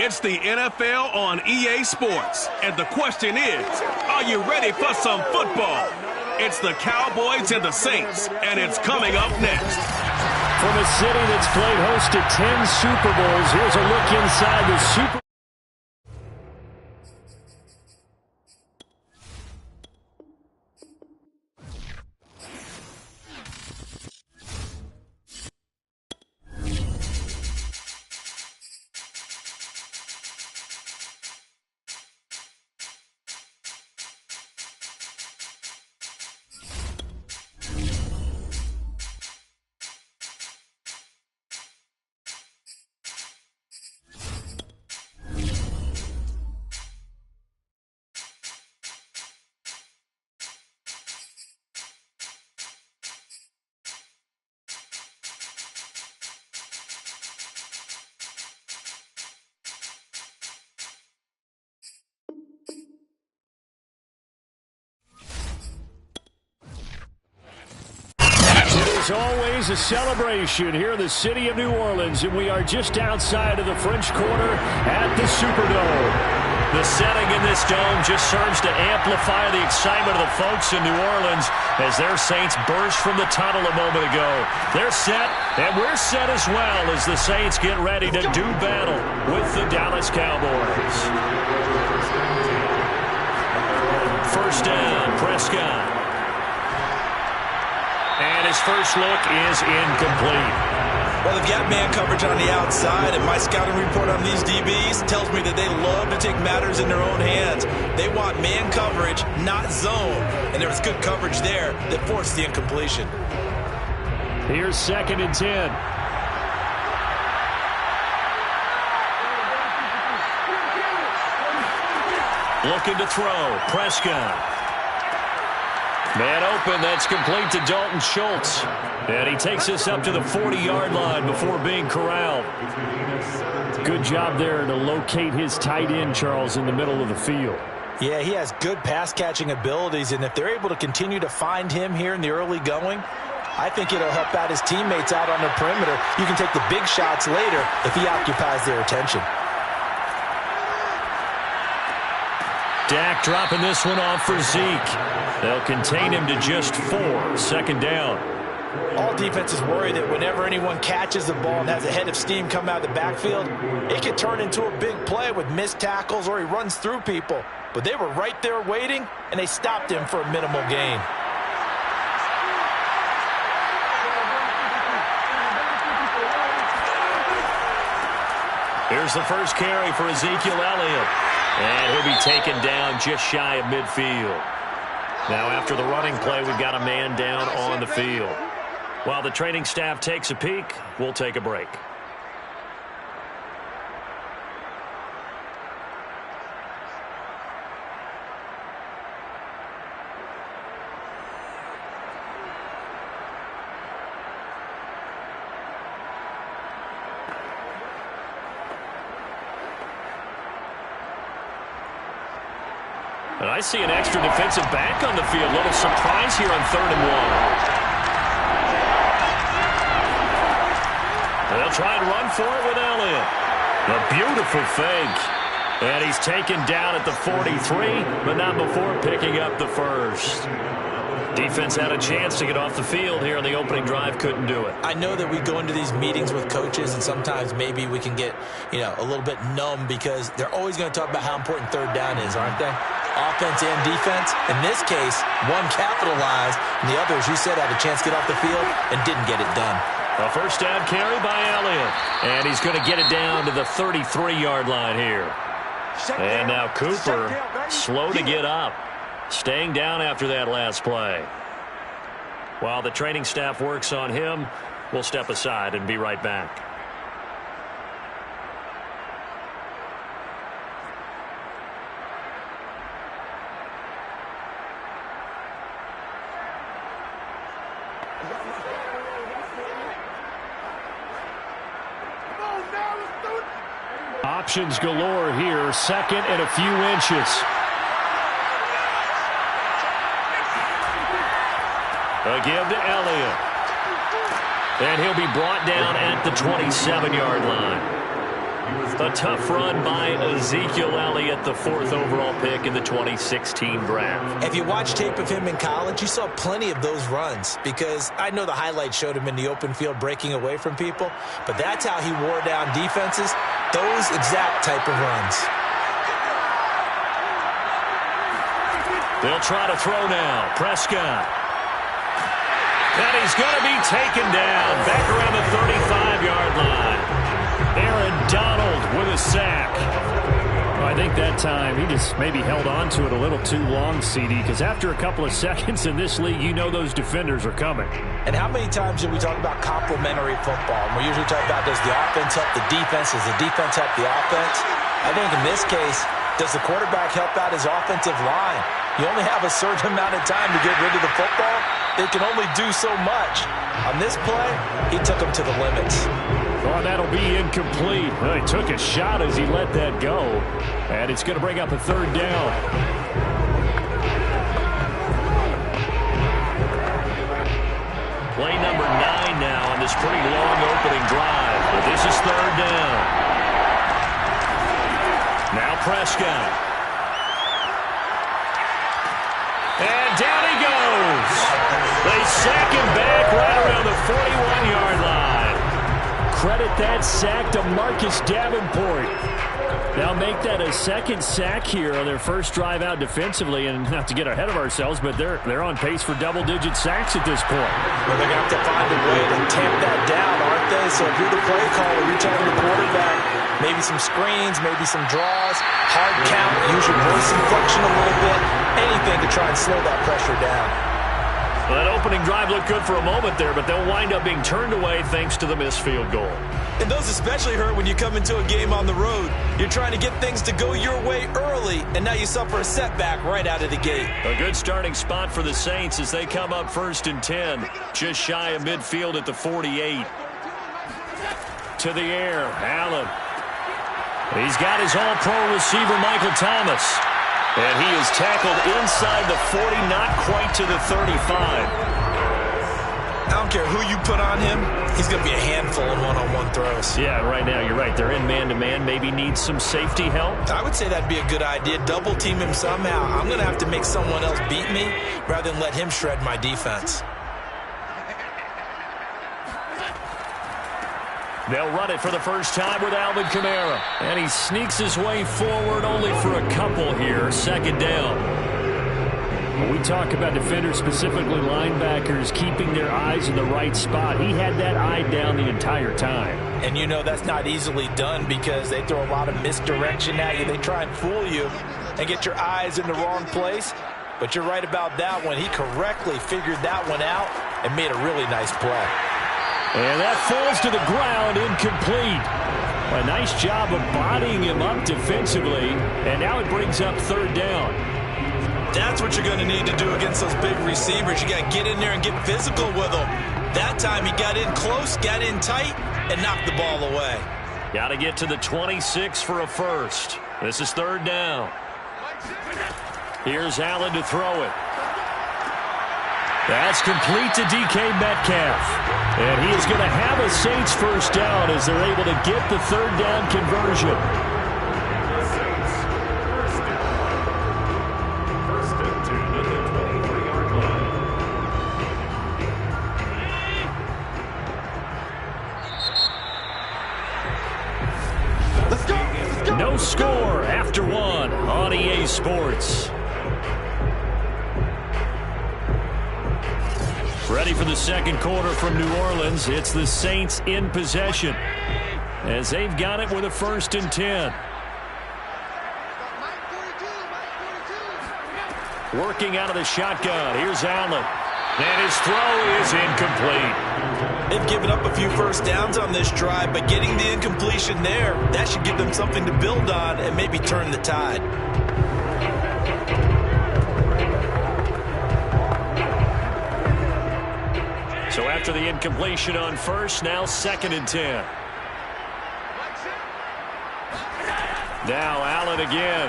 It's the NFL on EA Sports. And the question is, are you ready for some football? It's the Cowboys and the Saints, and it's coming up next. From a city that's played host to 10 Super Bowls, here's a look inside the Super As always, a celebration here in the city of New Orleans, and we are just outside of the French Quarter at the Superdome. The setting in this dome just serves to amplify the excitement of the folks in New Orleans as their Saints burst from the tunnel a moment ago. They're set, and we're set as well as the Saints get ready to do battle with the Dallas Cowboys. First down, Prescott. And his first look is incomplete. Well, they've got man coverage on the outside, and my scouting report on these DBs tells me that they love to take matters in their own hands. They want man coverage, not zone. And there was good coverage there that forced the incompletion. Here's 2nd and 10. Looking to throw, Prescott. Man open, that's complete to Dalton Schultz. And he takes us up to the 40-yard line before being corralled. Good job there to locate his tight end, Charles, in the middle of the field. Yeah, he has good pass-catching abilities, and if they're able to continue to find him here in the early going, I think it'll help out his teammates out on the perimeter. You can take the big shots later if he occupies their attention. Dak dropping this one off for Zeke. They'll contain him to just 4. 2nd down. All defenses worry that whenever anyone catches the ball and has a head of steam come out of the backfield, it can turn into a big play with missed tackles or he runs through people. But they were right there waiting, and they stopped him for a minimal gain. Here's the first carry for Ezekiel Elliott. And he'll be taken down just shy of midfield. Now after the running play, we've got a man down on the field. While the training staff takes a peek, we'll take a break. And I see an extra defensive back on the field. Little surprise here on 3rd and 1. They'll try and run for it with Elliott. A beautiful fake. And he's taken down at the 43, but not before picking up the first. Defense had a chance to get off the field here on the opening drive, couldn't do it. I know that we go into these meetings with coaches, and sometimes maybe we can get, a little bit numb because they're always going to talk about how important 3rd down is, aren't they? Offense and defense. In this case, one capitalized, and the other, as you said, had a chance to get off the field and didn't get it done. A first down carry by Elliott, and he's going to get it down to the 33-yard line here. And now Cooper, slow to get up. Staying down after that last play. While the training staff works on him, we'll step aside and be right back. Options galore here. 2nd and a few inches. A give to Elliott. And he'll be brought down at the 27-yard line. A tough run by Ezekiel Elliott, the 4th overall pick in the 2016 draft. If you watch tape of him in college, you saw plenty of those runs, because I know the highlights showed him in the open field breaking away from people, but that's how he wore down defenses, those exact type of runs. They'll try to throw now. Prescott. And he's going to be taken down back around the 35-yard line. Aaron Donald with a sack. Well, I think that time he just maybe held on to it a little too long, CD, because after a couple of seconds in this league, you know those defenders are coming. And how many times do we talk about complementary football? And we usually talk about, does the offense help the defense? Does the defense help the offense? I think in this case, does the quarterback help out his offensive line? You only have a certain amount of time to get rid of the football. They can only do so much. On this play, he took him to the limits. Oh, that'll be incomplete. Well, he took a shot as he let that go. And it's going to bring up a 3rd down. Play number 9 now on this pretty long opening drive. But this is 3rd down. Now Prescott. And down he goes. They sack him back right around the 41-yard line. Credit that sack to Marcus Davenport. They'll make that a 2nd sack here on their first drive out defensively, and not to get ahead of ourselves, but they're on pace for double-digit sacks at this point. Well, they're going to have to find a way to tamp that down, aren't they? So if you're the play caller, you're telling the quarterback maybe some screens, maybe some draws, hard count, use your voice inflection a little bit, anything to try and slow that pressure down. Well, that opening drive looked good for a moment there, but they'll wind up being turned away thanks to the missed field goal. And those especially hurt when you come into a game on the road. You're trying to get things to go your way early, and now you suffer a setback right out of the gate. A good starting spot for the Saints as they come up 1st and 10, just shy of midfield at the 48. To the air, Allen. He's got his all-pro receiver, Michael Thomas. And he is tackled inside the 40, not quite to the 35. I don't care who you put on him, he's going to be a handful in one-on-one throws. Yeah, right now you're right. They're in man-to-man. Maybe need some safety help. I would say that'd be a good idea. Double team him somehow. I'm going to have to make someone else beat me rather than let him shred my defense. They'll run it for the first time with Alvin Kamara. And he sneaks his way forward only for a couple here. 2nd down. When we talk about defenders, specifically linebackers, keeping their eyes in the right spot, he had that eye down the entire time. And you know that's not easily done because they throw a lot of misdirection at you. They try and fool you and get your eyes in the wrong place. But you're right about that one. He correctly figured that one out and made a really nice play. And that falls to the ground, incomplete. A nice job of bodying him up defensively, and now it brings up 3rd down. That's what you're going to need to do against those big receivers. You got to get in there and get physical with them. That time he got in close, got in tight, and knocked the ball away. Got to get to the 26 for a first. This is 3rd down. Here's Allen to throw it. That's complete to DK Metcalf. And he is going to have a Saints first down as they're able to get the 3rd down conversion. No score after 1 on EA Sports. Ready for the 2nd quarter from New Orleans. It's the Saints in possession as they've got it with a 1st and 10. Working out of the shotgun. Here's Allen. And his throw is incomplete. They've given up a few first downs on this drive, but getting the incompletion there, that should give them something to build on and maybe turn the tide. So after the incompletion on first, now 2nd and 10. Now Allen again.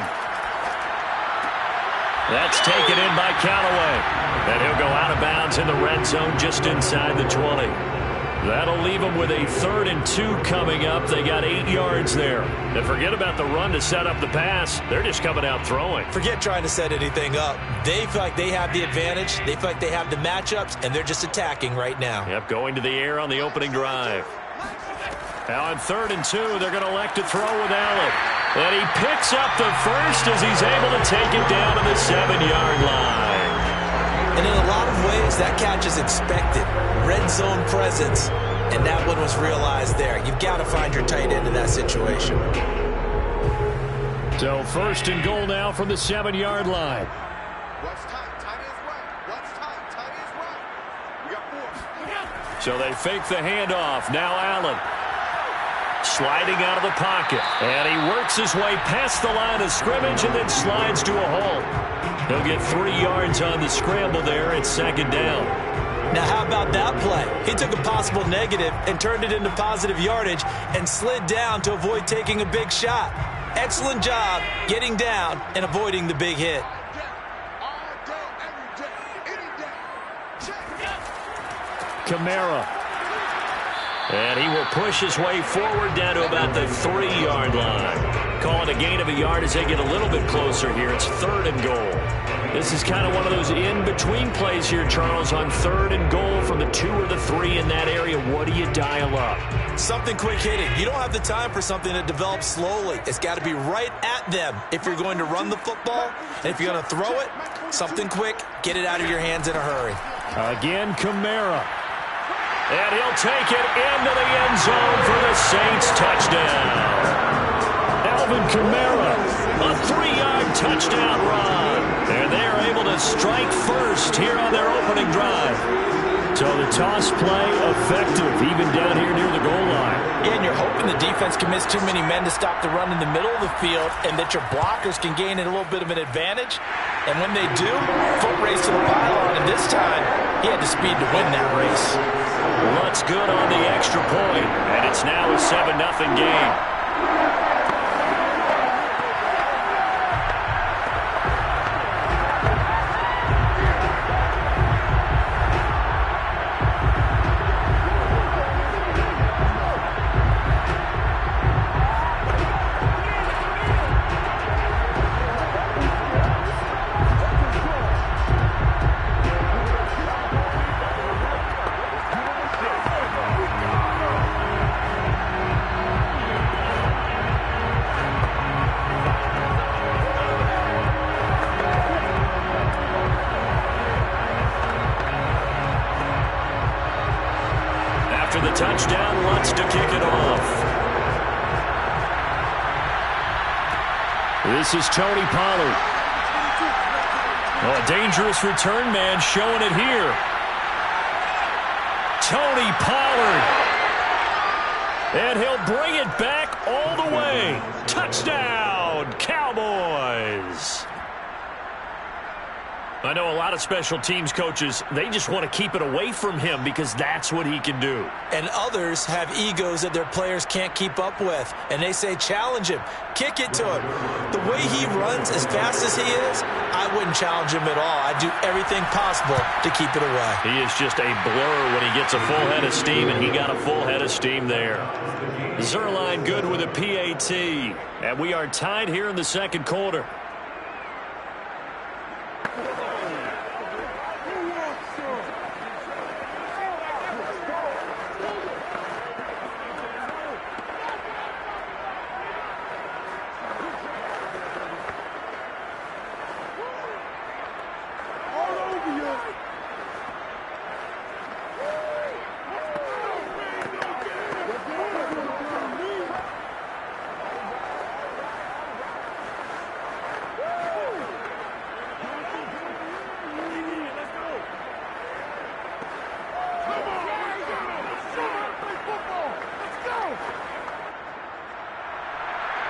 That's taken in by Callaway. And he'll go out of bounds in the red zone just inside the 20. That'll leave them with a 3rd and 2 coming up. They got 8 yards there. And forget about the run to set up the pass. They're just coming out throwing. Forget trying to set anything up. They feel like they have the advantage. They feel like they have the matchups, and they're just attacking right now. Yep, going to the air on the opening drive. Now on 3rd and 2, they're going to elect to throw with Allen. And he picks up the first as he's able to take it down to the 7-yard line. And in a lot of ways, that catch is expected. Red zone presence, and that one was realized there. You've got to find your tight end in that situation. So 1st and goal now from the 7-yard line. What's tight? Tight is right. What's tight? Tight is right. We got 4. So they fake the handoff. Now Allen. Sliding out of the pocket. And he works his way past the line of scrimmage and then slides to a halt. He'll get 3 yards on the scramble there. It's 2nd down. Now, how about that play? He took a possible negative and turned it into positive yardage and slid down to avoid taking a big shot. Excellent job getting down and avoiding the big hit. Kamara. And he will push his way forward down to about the 3-yard line. Call it a gain of a yard as they get a little bit closer here. It's 3rd and goal. This is kind of one of those in-between plays here, Charles, on 3rd and goal from the 2 or the 3 in that area. What do you dial up? Something quick hitting. You don't have the time for something that develops slowly. It's got to be right at them if you're going to run the football. And if you're going to throw it, something quick, get it out of your hands in a hurry. Again, Kamara. And he'll take it into the end zone for the Saints touchdown. Alvin Kamara, a 3-yard touchdown run. And they're able to strike first here on their opening drive. So the toss play effective, even down here near the goal line. Yeah, and you're hoping the defense can miss too many men to stop the run in the middle of the field and that your blockers can gain a little bit of an advantage. And when they do, foot race to the pylon. And this time, he had the speed to win that race. Lutz good on the extra point, and it's now a 7-0 game. After the touchdown, Lutz to kick it off. This is Tony Pollard. Oh, a dangerous return man showing it here. Tony Pollard. And he'll bring it back all the way. Touchdown, Cowboys. I know a lot of special teams coaches, they just want to keep it away from him because that's what he can do. And others have egos that their players can't keep up with. And they say, challenge him. Kick it to him. The way he runs as fast as he is, I wouldn't challenge him at all. I'd do everything possible to keep it away. He is just a blur when he gets a full head of steam, and he got a full head of steam there. Zerline good with a PAT. And we are tied here in the second quarter.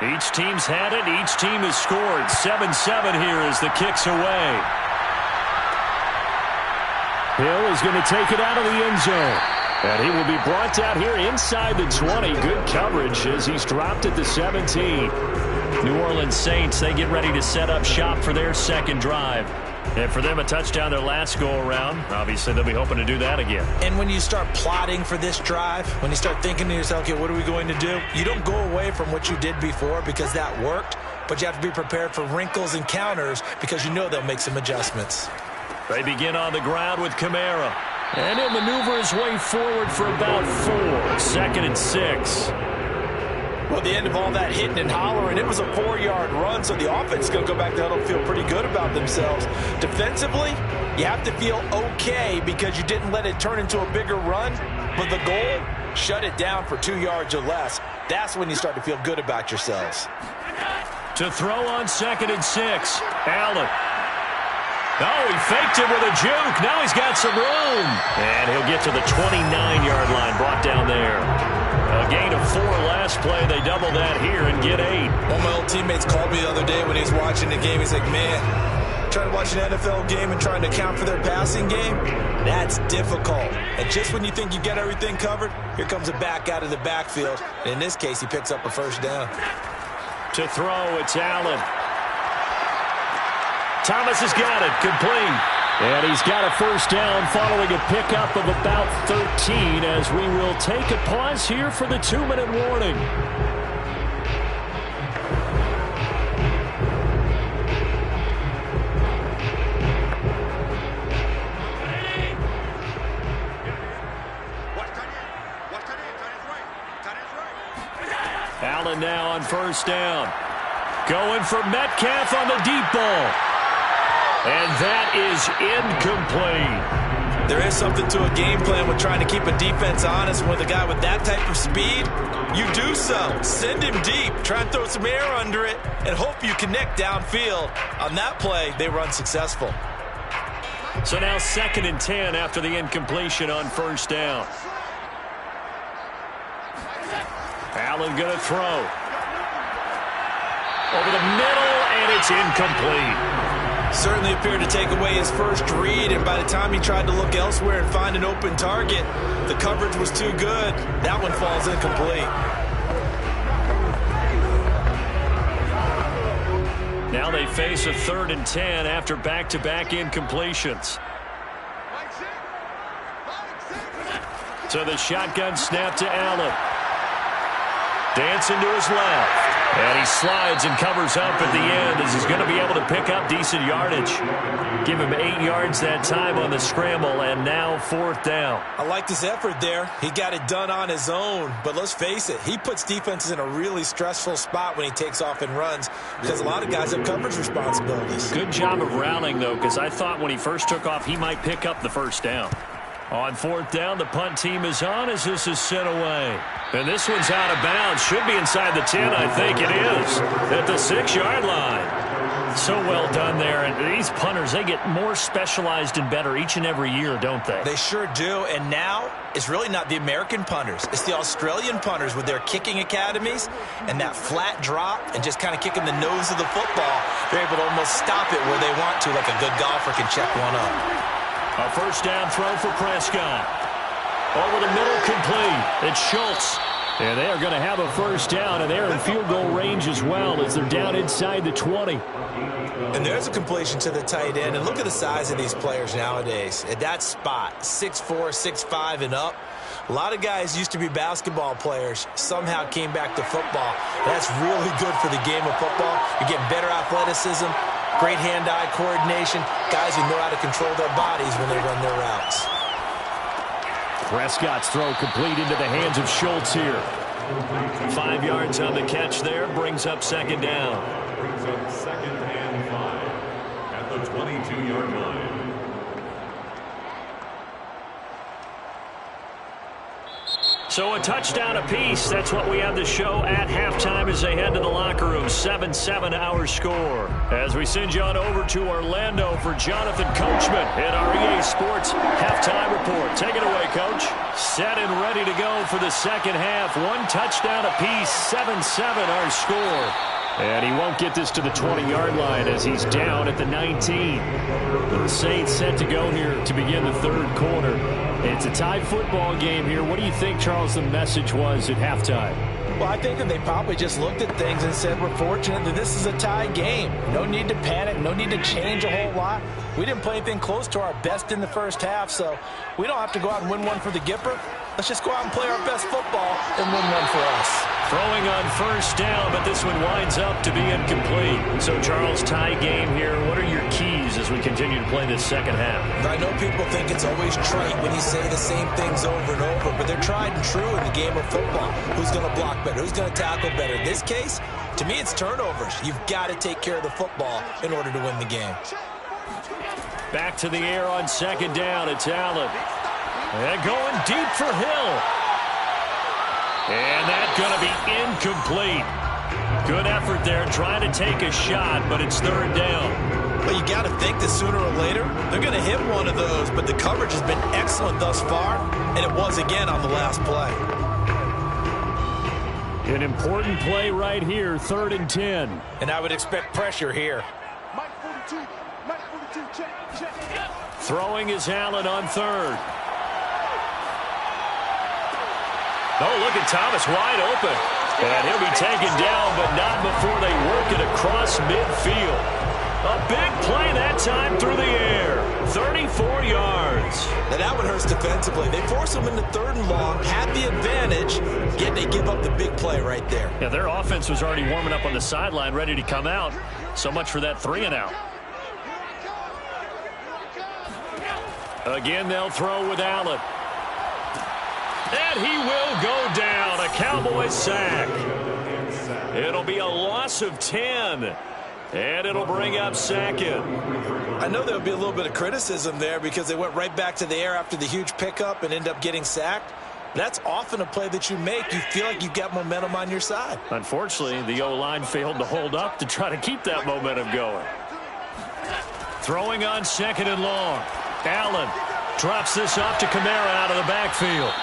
Each team's had it. Each team has scored. 7-7 here as the kick's away. Hill is going to take it out of the end zone. And he will be brought down here inside the 20. Good coverage as he's dropped at the 17. New Orleans Saints, they get ready to set up shop for their second drive. And for them, a touchdown their last go-around. Obviously, they'll be hoping to do that again. And when you start plotting for this drive, when you start thinking to yourself, okay, what are we going to do? You don't go away from what you did before because that worked, but you have to be prepared for wrinkles and counters because you know they'll make some adjustments. They begin on the ground with Kamara. And he'll maneuver his way forward for about 4. 2nd and 6. Well, the end of all that hitting and hollering, it was a 4-yard run, so the offense is going to go back to huddle and feel pretty good about themselves. Defensively, you have to feel okay because you didn't let it turn into a bigger run, but the goal, shut it down for 2 yards or less. That's when you start to feel good about yourselves. To throw on 2nd and 6, Allen. Oh, he faked it with a juke. Now he's got some room. And he'll get to the 29-yard line, brought down there. A gain of 4 last play. They double that here and get 8. One of my old teammates called me the other day when he was watching the game. He's like, man, trying to watch an NFL game and trying to account for their passing game, that's difficult. And just when you think you get everything covered, here comes a back out of the backfield. And in this case, he picks up a first down. To throw, it's Allen. Thomas has got it, complete. And he's got a first down following a pickup of about 13 as we will take a pause here for the 2-minute warning. Allen now on first down. Going for Metcalf on the deep ball. And that is incomplete. There is something to a game plan with trying to keep a defense honest. With a guy with that type of speed, you do so. Send him deep. Try and throw some air under it and hope you connect downfield. On that play, they were unsuccessful. So now 2nd and 10 after the incompletion on first down. Allen going to throw. Over the middle, and it's incomplete. Certainly appeared to take away his first read, and by the time he tried to look elsewhere and find an open target, the coverage was too good. That one falls incomplete. Now they face a 3rd and 10 after back-to-back incompletions. So the shotgun snap to Allen. Dancing to his left. And he slides and covers up at the end as he's going to be able to pick up decent yardage. Give him 8 yards that time on the scramble, and now 4th down. I liked his effort there. He got it done on his own. But let's face it, he puts defenses in a really stressful spot when he takes off and runs because a lot of guys have coverage responsibilities. Good job of rallying, though, because I thought when he first took off, he might pick up the first down. On 4th down, the punt team is on as this is sent away. And this one's out of bounds. Should be inside the 10, I think it is. At the 6-yard line. So well done there. And these punters, they get more specialized and better each and every year, don't they? They sure do. And now it's really not the American punters. It's the Australian punters with their kicking academies and that flat drop and just kind of kicking the nose of the football. They're able to almost stop it where they want to, like a good golfer can check one up. A first down throw for Prescott. Over the middle, complete. It's Schultz. And they are going to have a first down, and they're in field goal range as well as they're down inside the 20. And there's a completion to the tight end. And look at the size of these players nowadays. At that spot, 6'4", 6'5", and up. A lot of guys used to be basketball players, somehow came back to football. That's really good for the game of football. You're getting better athleticism, great hand-eye coordination, guys who know how to control their bodies when they run their routes. Prescott's throw complete into the hands of Schultz here. 5 yards on the catch there, brings up 2nd down. Brings up 2nd and 5 at the 22-yard line. So a touchdown apiece. That's what we have to show at halftime as they head to the locker room. 7-7 our score. As we send you on over to Orlando for Jonathan Coachman at our EA Sports Halftime Report. Take it away, Coach. Set and ready to go for the second half. 1 touchdown apiece. 7-7 our score. And he won't get this to the 20-yard line as he's down at the 19. The Saints set to go here to begin the 3rd quarter. It's a tie football game here. What do you think, Charles, the message was at halftime? Well, I think that they probably just looked at things and said, we're fortunate that this is a tie game. No need to panic, no need to change a whole lot. We didn't play anything close to our best in the first half, so we don't have to go out and win one for the Gipper. Let's just go out and play our best football and win one for us. Throwing on first down, but this one winds up to be incomplete. So, Charles, tie game here. What are your keys as we continue to play this second half? I know people think it's always trite when you say the same things over and over, but they're tried and true in the game of football. Who's going to block better? Who's going to tackle better? In this case, to me, it's turnovers. You've got to take care of the football in order to win the game. Back to the air on second down. It's Allen. And going deep for Hill. And that's going to be incomplete. Good effort there trying to take a shot, but it's third down. Well, you got to think that sooner or later they're going to hit one of those, but the coverage has been excellent thus far, and it was again on the last play. An important play right here, 3rd and 10. And I would expect pressure here. Throwing is Allen on 3rd. Oh, look at Thomas wide open. And he'll be taken down, but not before they work it across midfield. A big play that time through the air. 34 yards. Now that one hurts defensively. They force them into 3rd and long, had the advantage, yet they give up the big play right there. Yeah, their offense was already warming up on the sideline, ready to come out. So much for that 3 and out. Again, they'll throw with Allen. And he will go down. A Cowboys sack. It'll be a loss of 10. And it'll bring up 2nd. I know there'll be a little bit of criticism there because they went right back to the air after the huge pickup and end up getting sacked. That's often a play that you make. You feel like you've got momentum on your side. Unfortunately, the O-line failed to hold up to try to keep that momentum going. Throwing on 2nd and long. Allen drops this off to Kamara out of the backfield.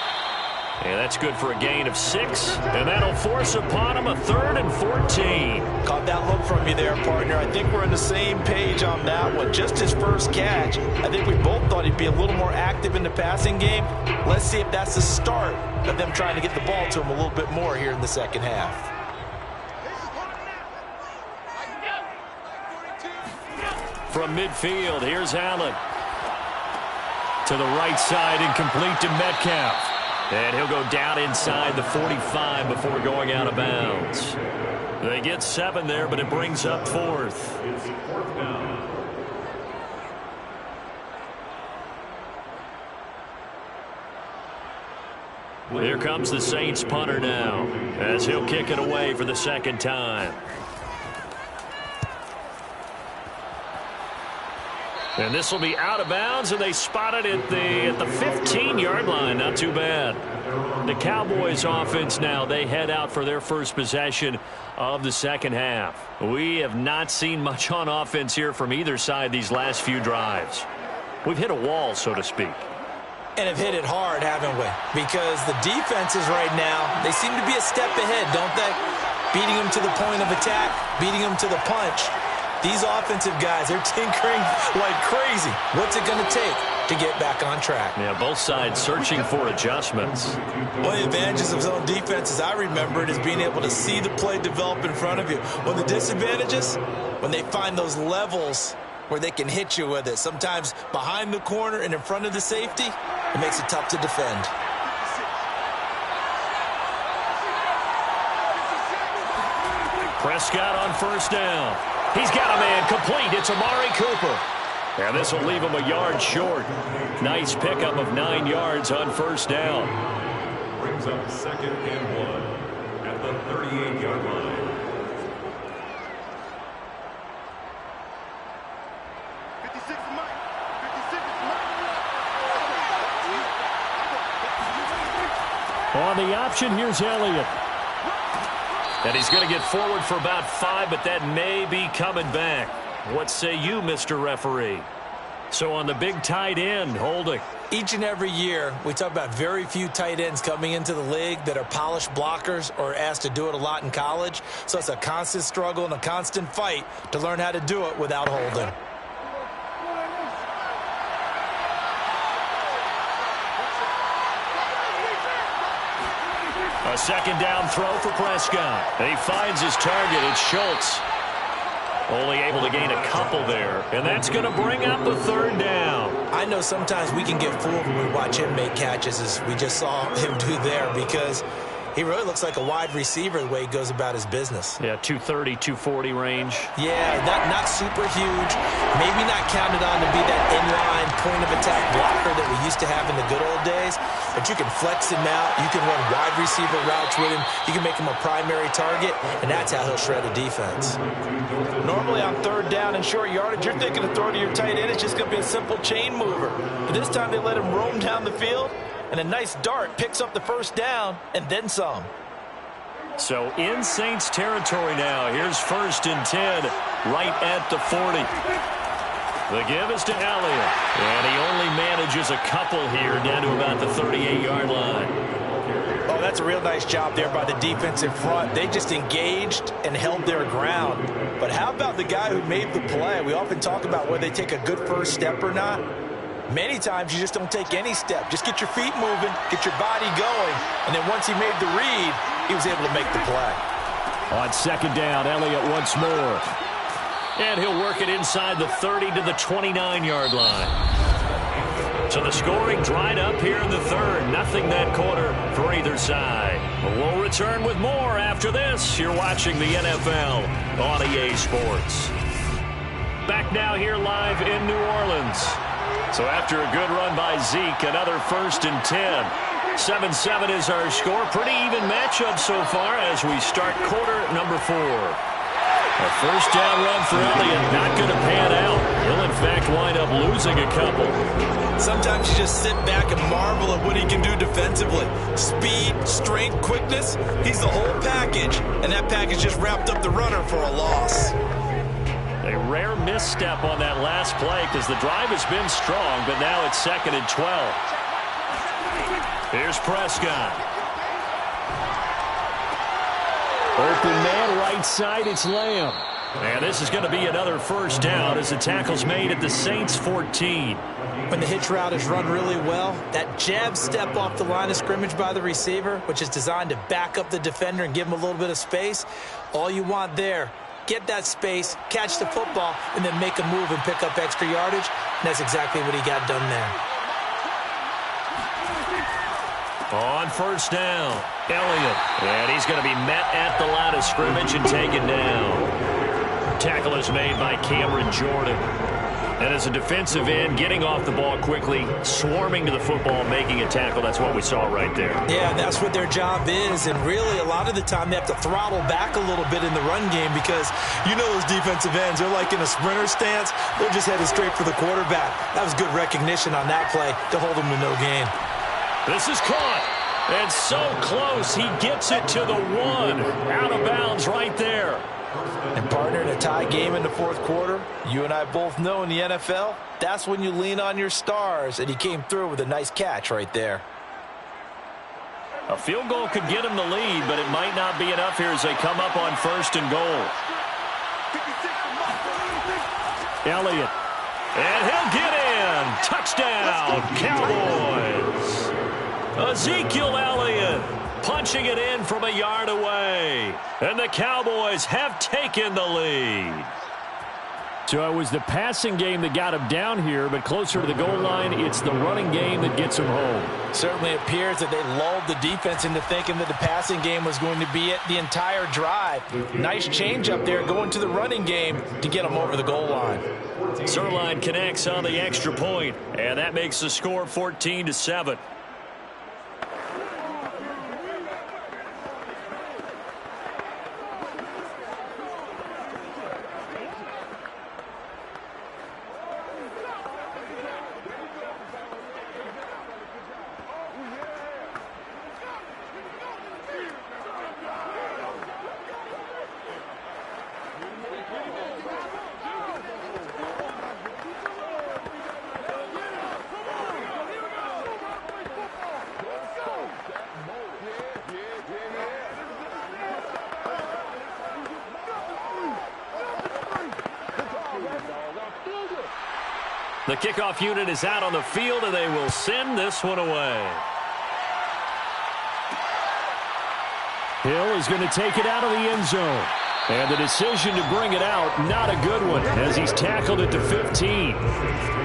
And that's good for a gain of 6. And that'll force upon him a 3rd and 14. Caught that look from you there, partner. I think we're on the same page on that one. Just his first catch. I think we both thought he'd be a little more active in the passing game. Let's see if that's the start of them trying to get the ball to him a little bit more here in the second half. From midfield, here's Allen. To the right side, incomplete to Metcalf. And he'll go down inside the 45 before going out of bounds. They get 7 there, but it brings up 4th. It's 4th down. Here comes the Saints punter now, as he'll kick it away for the 2nd time. And this will be out of bounds, and they spot it at the 15-yard line. Not too bad. The Cowboys offense now, they head out for their first possession of the second half. We have not seen much on offense here from either side these last few drives. We've hit a wall, so to speak. And have hit it hard, haven't we? Because the defenses right now, they seem to be a step ahead, don't they? Beating them to the point of attack, beating them to the punch. These offensive guys, they're tinkering like crazy. What's it going to take to get back on track? Yeah, both sides searching for adjustments. One of the advantages of zone defense, as I remember it, is being able to see the play develop in front of you. One of the disadvantages, when they find those levels where they can hit you with it, sometimes behind the corner and in front of the safety, it makes it tough to defend. Prescott on first down. He's got a man complete. It's Amari Cooper. And this will leave him a yard short. Nice pickup of 9 yards on first down. Brings up 2nd and 1 at the 38-yard line. On the option, here's Elliott. And he's going to get forward for about 5, but that may be coming back. What say you, Mr. Referee? So on the big tight end, holding. Each and every year, we talk about very few tight ends coming into the league that are polished blockers or asked to do it a lot in college. So it's a constant struggle and a constant fight to learn how to do it without holding. A second down throw for Prescott. He finds his target. It's Schultz. Only able to gain a couple there. And that's going to bring up a third down. I know sometimes we can get fooled when we watch him make catches, as we just saw him do there, because he really looks like a wide receiver the way he goes about his business. Yeah, 230, 240 range. Yeah, not super huge. Maybe not counted on to be that inline point-of-attack blocker that we used to have in the good old days. But you can flex him out. You can run wide receiver routes with him. You can make him a primary target, and that's how he'll shred a defense. Normally on third down and short yardage, you're thinking to throw to your tight end. It's just going to be a simple chain mover. But this time they let him roam down the field, and a nice dart picks up the first down and then some. So in Saints territory now. Here's 1st and 10 right at the 40. The give is to Elliott. And he only manages a couple here down to about the 38-yard line. Oh, that's a real nice job there by the defense in front. They just engaged and held their ground. But how about the guy who made the play? We often talk about whether they take a good first step or not. Many times you just don't take any step. Just get your feet moving, get your body going, and then once he made the read, he was able to make the play. On second down, Elliott once more. And he'll work it inside the 30 to the 29-yard line. So the scoring dried up here in the third. Nothing that quarter for either side. We'll return with more after this. You're watching the NFL on EA Sports. Back now here live in New Orleans. So after a good run by Zeke, another 1st and 10. 7-7 is our score. Pretty even matchup so far as we start quarter number 4. A first down run for Elliott, not going to pan out. He'll, in fact, wind up losing a couple. Sometimes you just sit back and marvel at what he can do defensively. Speed, strength, quickness, he's the whole package. And that package just wrapped up the runner for a loss. A rare misstep on that last play because the drive has been strong, but now it's 2nd and 12. Here's Prescott. Open man right side, it's Lamb. And this is going to be another first down as the tackle's made at the Saints 14. When the hitch route is run really well, that jab step off the line of scrimmage by the receiver, which is designed to back up the defender and give him a little bit of space, all you want there, get that space, catch the football, and then make a move and pick up extra yardage. And that's exactly what he got done there. On first down, Elliott. And he's going to be met at the line of scrimmage and taken down. Tackle is made by Cameron Jordan. And as a defensive end, getting off the ball quickly, swarming to the football, making a tackle, that's what we saw right there. Yeah, that's what their job is. And really, a lot of the time, they have to throttle back a little bit in the run game because you know those defensive ends, they're like in a sprinter stance. They're just headed straight for the quarterback. That was good recognition on that play to hold them to no gain. This is caught. And so close, he gets it to the 1. Out of bounds right there. And partner, in a tie game in the fourth quarter, you and I both know in the NFL, that's when you lean on your stars, and he came through with a nice catch right there. A field goal could get him the lead, but it might not be enough here as they come up on 1st and goal. Elliott. And he'll get in. Touchdown, Cowboys. Ezekiel Elliott punching it in from a yard away. And the Cowboys have taken the lead. So it was the passing game that got him down here, but closer to the goal line, it's the running game that gets him home. Certainly appears that they lulled the defense into thinking that the passing game was going to be it the entire drive. Nice change up there going to the running game to get them over the goal line. Zerline connects on the extra point, and that makes the score 14-7. The kickoff unit is out on the field, and they will send this one away. Hill is going to take it out of the end zone. And the decision to bring it out, not a good one, as he's tackled at the 15.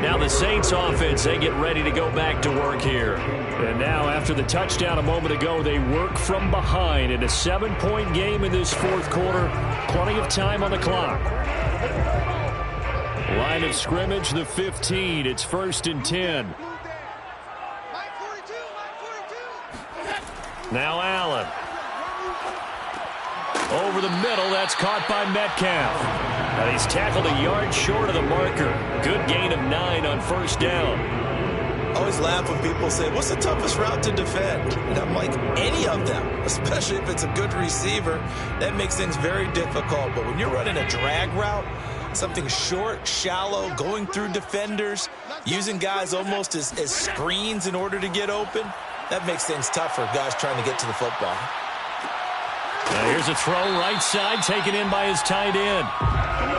Now the Saints offense, they get ready to go back to work here. And now after the touchdown a moment ago, they work from behind in a 7-point game in this fourth quarter. Plenty of time on the clock. Line of scrimmage, the 15. It's 1st and 10. Now Allen. Over the middle, that's caught by Metcalf. And he's tackled a yard short of the marker. Good gain of 9 on 1st down. I always laugh when people say, what's the toughest route to defend? And I'm like, any of them, especially if it's a good receiver. That makes things very difficult. But when you're running a drag route, something short, shallow, going through defenders, using guys almost as screens in order to get open, that makes things tough for guys trying to get to the football. Now here's a throw right side, taken in by his tight end.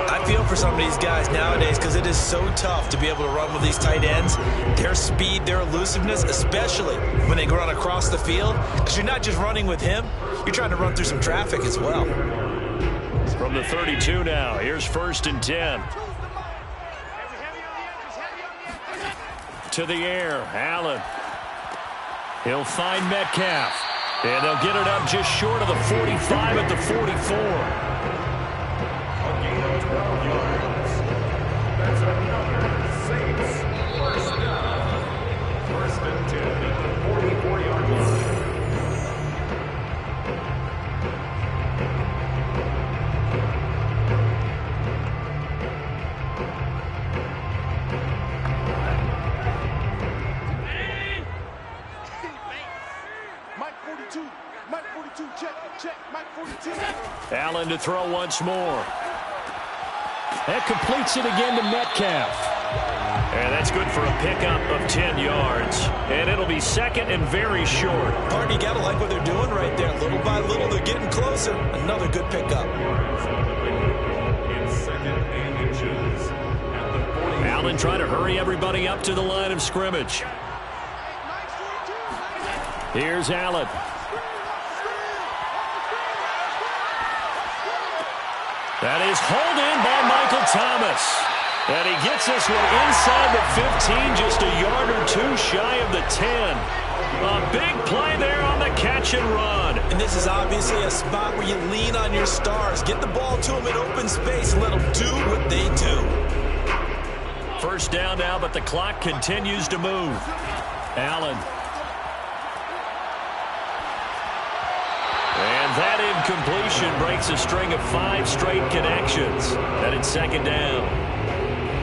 I feel for some of these guys nowadays because it is so tough to be able to run with these tight ends. Their speed, their elusiveness, especially when they run across the field. Because you're not just running with him, you're trying to run through some traffic as well. From the 32 now, here's 1st and 10. To the air, Allen. He'll find Metcalf. And they'll get it up just short of the 45 at the 44. A gain of 12 yards. That's another Saints first down. 1st and 10 at the 44-yard line. Allen to throw once more. That completes it again to Metcalf. And that's good for a pickup of 10 yards. And it'll be 2nd and very short. Partner, you got to like what they're doing right there. Little by little, they're getting closer. Another good pickup. In 2nd and inches at the 40. Allen trying to hurry everybody up to the line of scrimmage. Here's Allen. That is hauled in by Michael Thomas. And he gets this one inside the 15, just a yard or two shy of the 10. A big play there on the catch and run. And this is obviously a spot where you lean on your stars. Get the ball to them in open space and let them do what they do. 1st down now, but the clock continues to move. Allen. And that incompletion breaks a string of 5 straight connections. And it's 2nd down.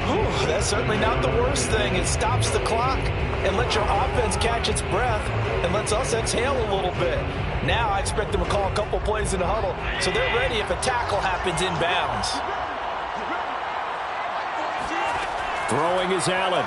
Whew, that's certainly not the worst thing. It stops the clock and lets your offense catch its breath and lets us exhale a little bit. Now I expect them to call a couple plays in the huddle so they're ready if a tackle happens inbounds. Throwing is Allen.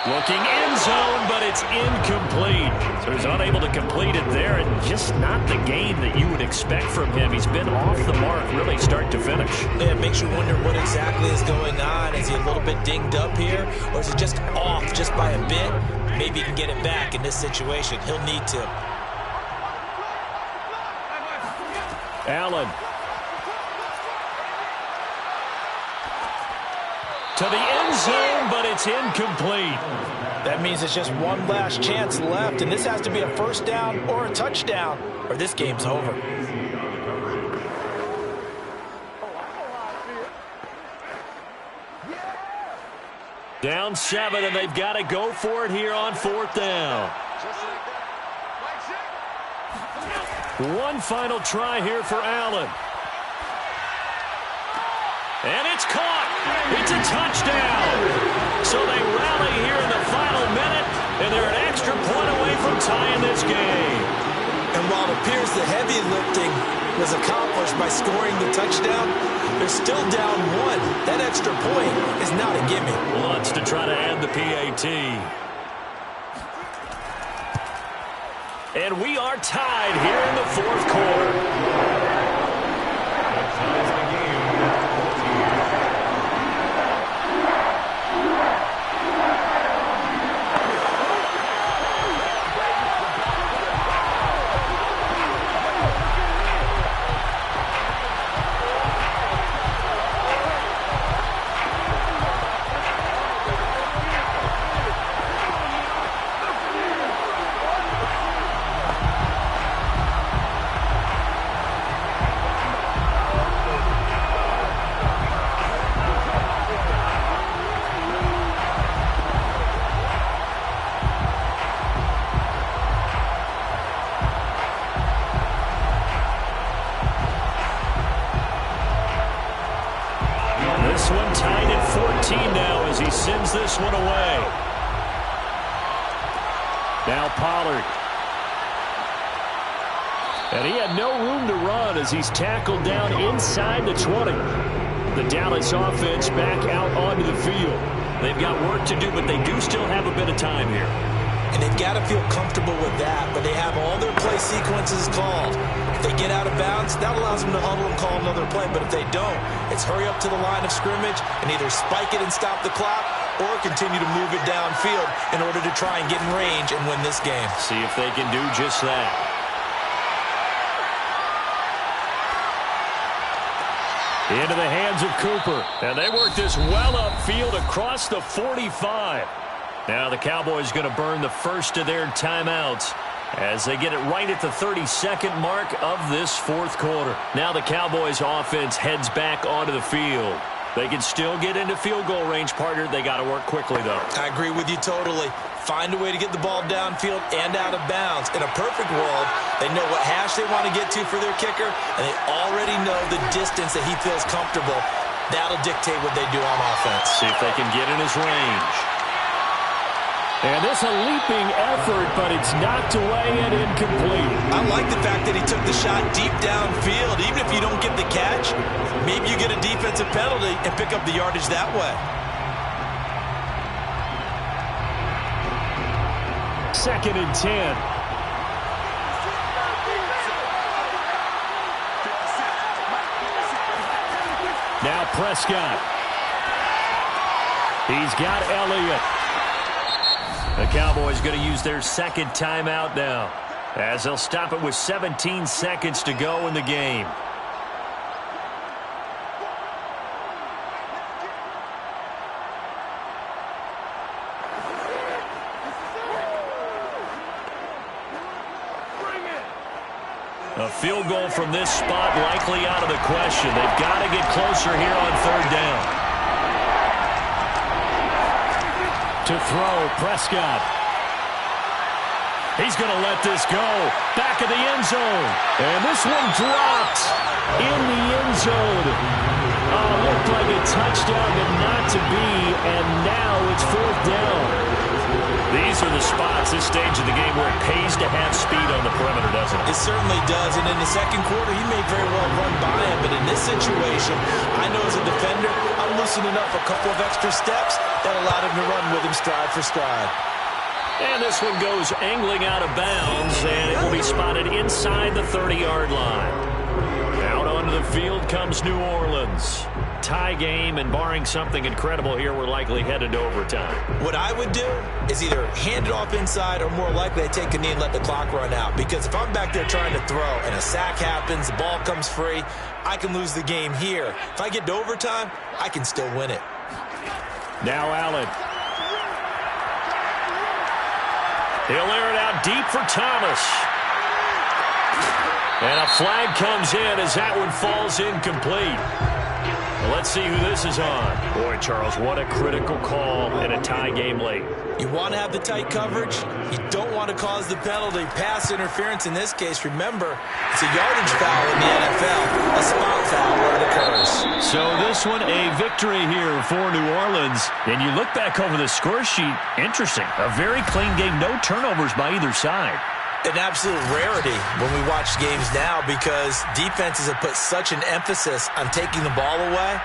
Looking end zone, but it's incomplete. So he's unable to complete it there, and just not the game that you would expect from him. He's been off the mark, really start to finish. Yeah, it makes you wonder what exactly is going on. Is he a little bit dinged up here, or is it just off just by a bit? Maybe he can get it back in this situation. He'll need to. Allen. To the end zone, but it's incomplete. That means it's just one last chance left, and this has to be a 1st down or a touchdown, or this game's over. Down 7, and they've got to go for it here on 4th down. One final try here for Allen. And it's caught. It's a touchdown. So they rally here in the final minute, and they're an extra point away from tying this game. And while it appears the heavy lifting was accomplished by scoring the touchdown, they're still down 1. That extra point is not a gimme. Wants to try to add the PAT. And we are tied here in the 4th quarter. this one tied at 14 now as he sends this one away. Now Pollard. And he had no room to run as he's tackled down inside the 20. The Dallas offense back out onto the field. They've got work to do, but they do still have a bit of time here. And they've got to feel comfortable with that, but they have all their play sequences called. If they get out of bounds, that allows them to huddle and call another play. But if they don't, it's hurry up to the line of scrimmage and either spike it and stop the clock or continue to move it downfield in order to try and get in range and win this game. See if they can do just that. Into the hands of Cooper. And they work this well upfield across the 45. Now the Cowboys going to burn the first of their timeouts as they get it right at the 32nd mark of this fourth quarter. Now the Cowboys offense heads back onto the field. They can still get into field goal range, partner. They got to work quickly, though. I agree with you totally. Find a way to get the ball downfield and out of bounds. In a perfect world, they know what hash they want to get to for their kicker, and they already know the distance that he feels comfortable. That'll dictate what they do on offense. See if they can get in his range. And this a leaping effort, but it's knocked away and incomplete. I like the fact that he took the shot deep downfield. Even if you don't get the catch, maybe you get a defensive penalty and pick up the yardage that way. Second and 10. Now Prescott. He's got Elliott. The Cowboys going to use their second timeout now as they'll stop it with 17 seconds to go in the game. A field goal from this spot likely out of the question. They've got to get closer here on third down. To throw, Prescott. He's going to let this go. Back of the end zone. And this one dropped in the end zone. Looked like a touchdown, but not to be. And now it's fourth down. These are the spots, this stage of the game, where it pays to have speed on the perimeter, doesn't it? It certainly does. And in the second quarter, he may very well run by him. But in this situation, I know as a defender, I'm loosening up a couple of extra steps that allowed him to run with him stride for stride. And this one goes angling out of bounds, and it will be spotted inside the 30-yard line. Out onto the field comes New Orleans. Tie game, and barring something incredible here, we're likely headed to overtime. What I would do is either hand it off inside or more likely I take a knee and let the clock run out. Because if I'm back there trying to throw and a sack happens, the ball comes free, I can lose the game here. If I get to overtime, I can still win it. Now Allen. He'll air it out deep for Thomas. And a flag comes in as that one falls incomplete. Well, let's see who this is on. Boy, Charles, what a critical call in a tie game late. You want to have the tight coverage. You don't want to cause the penalty. Pass interference in this case. Remember, it's a yardage foul in the NFL, a spot foul where it occurs. So this one, a victory here for New Orleans. And you look back over the score sheet, interesting. A very clean game, no turnovers by either side. An absolute rarity when we watch games now because defenses have put such an emphasis on taking the ball away.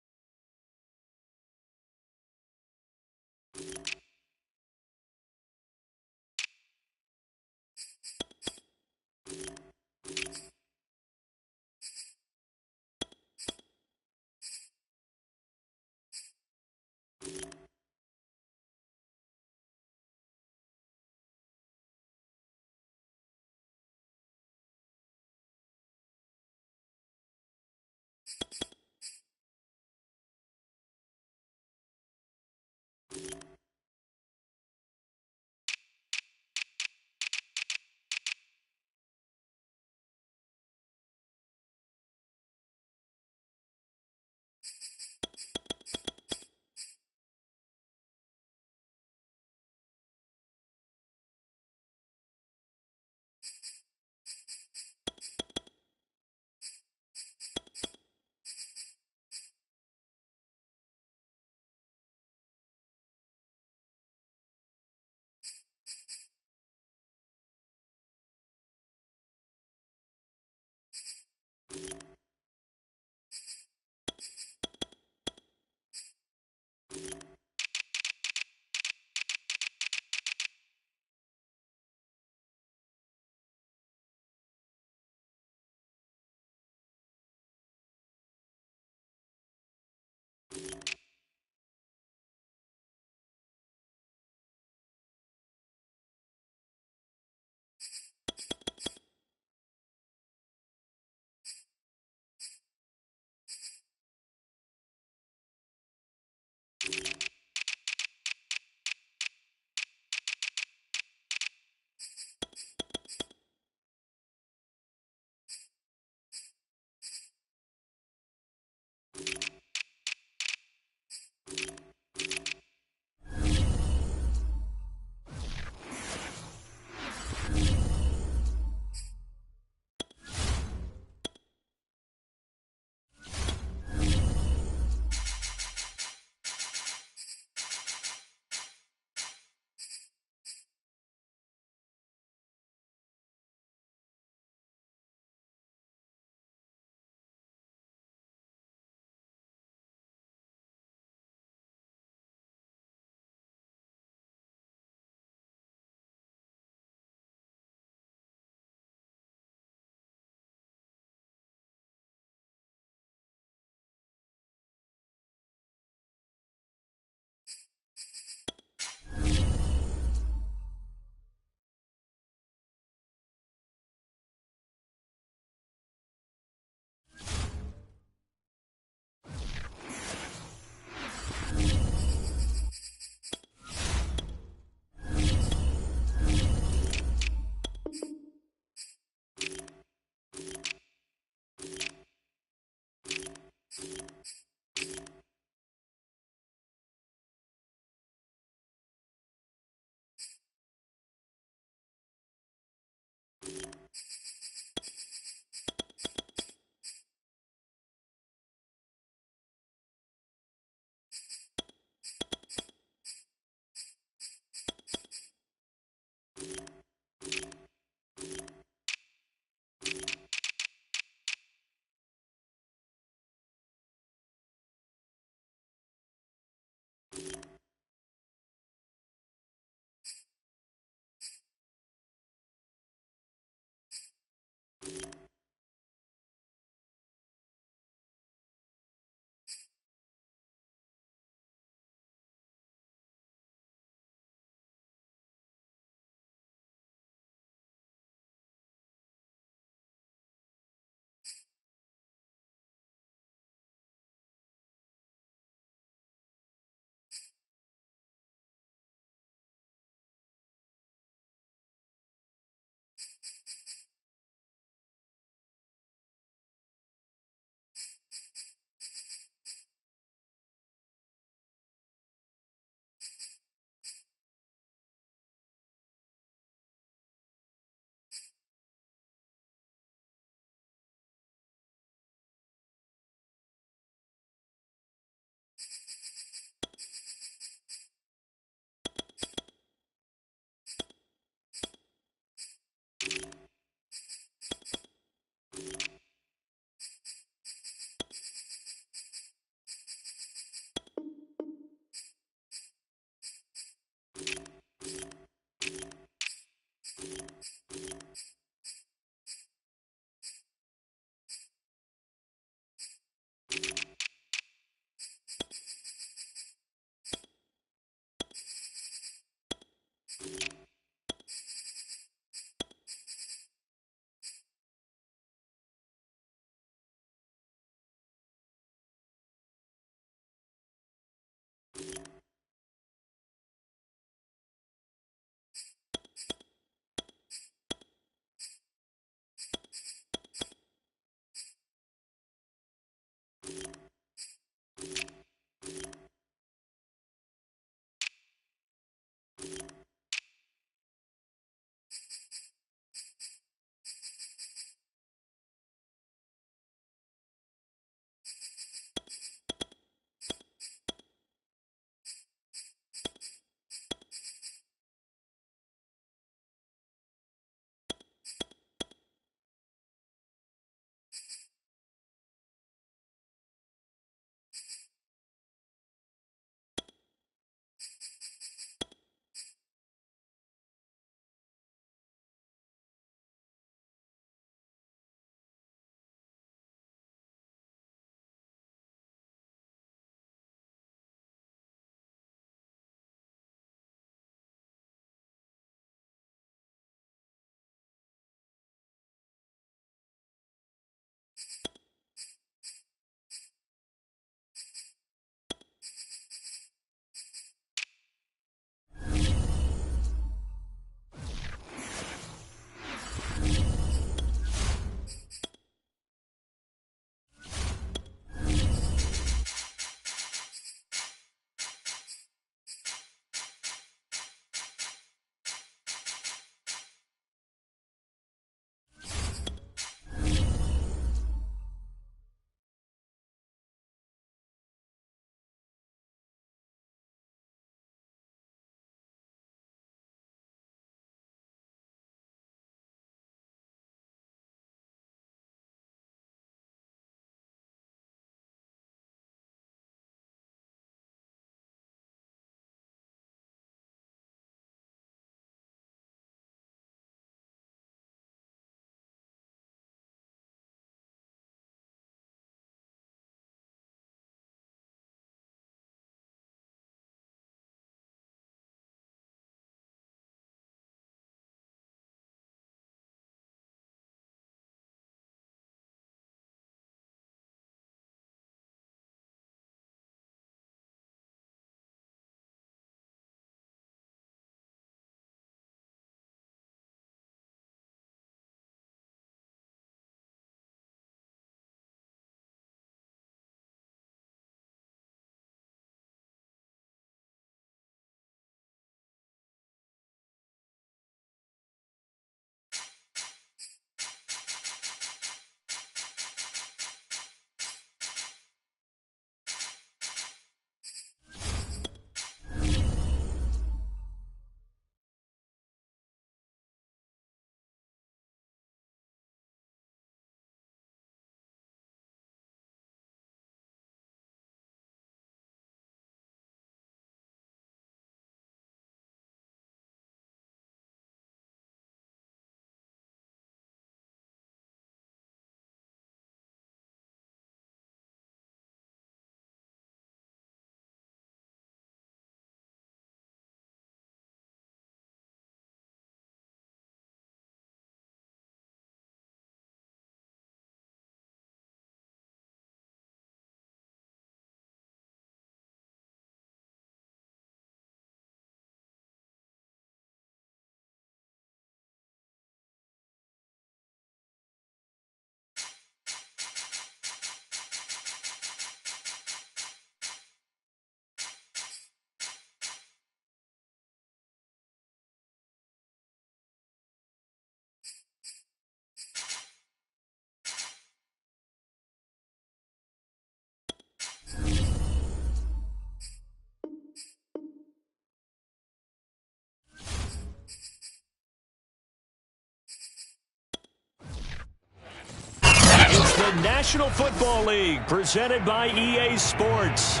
National Football League, presented by EA Sports.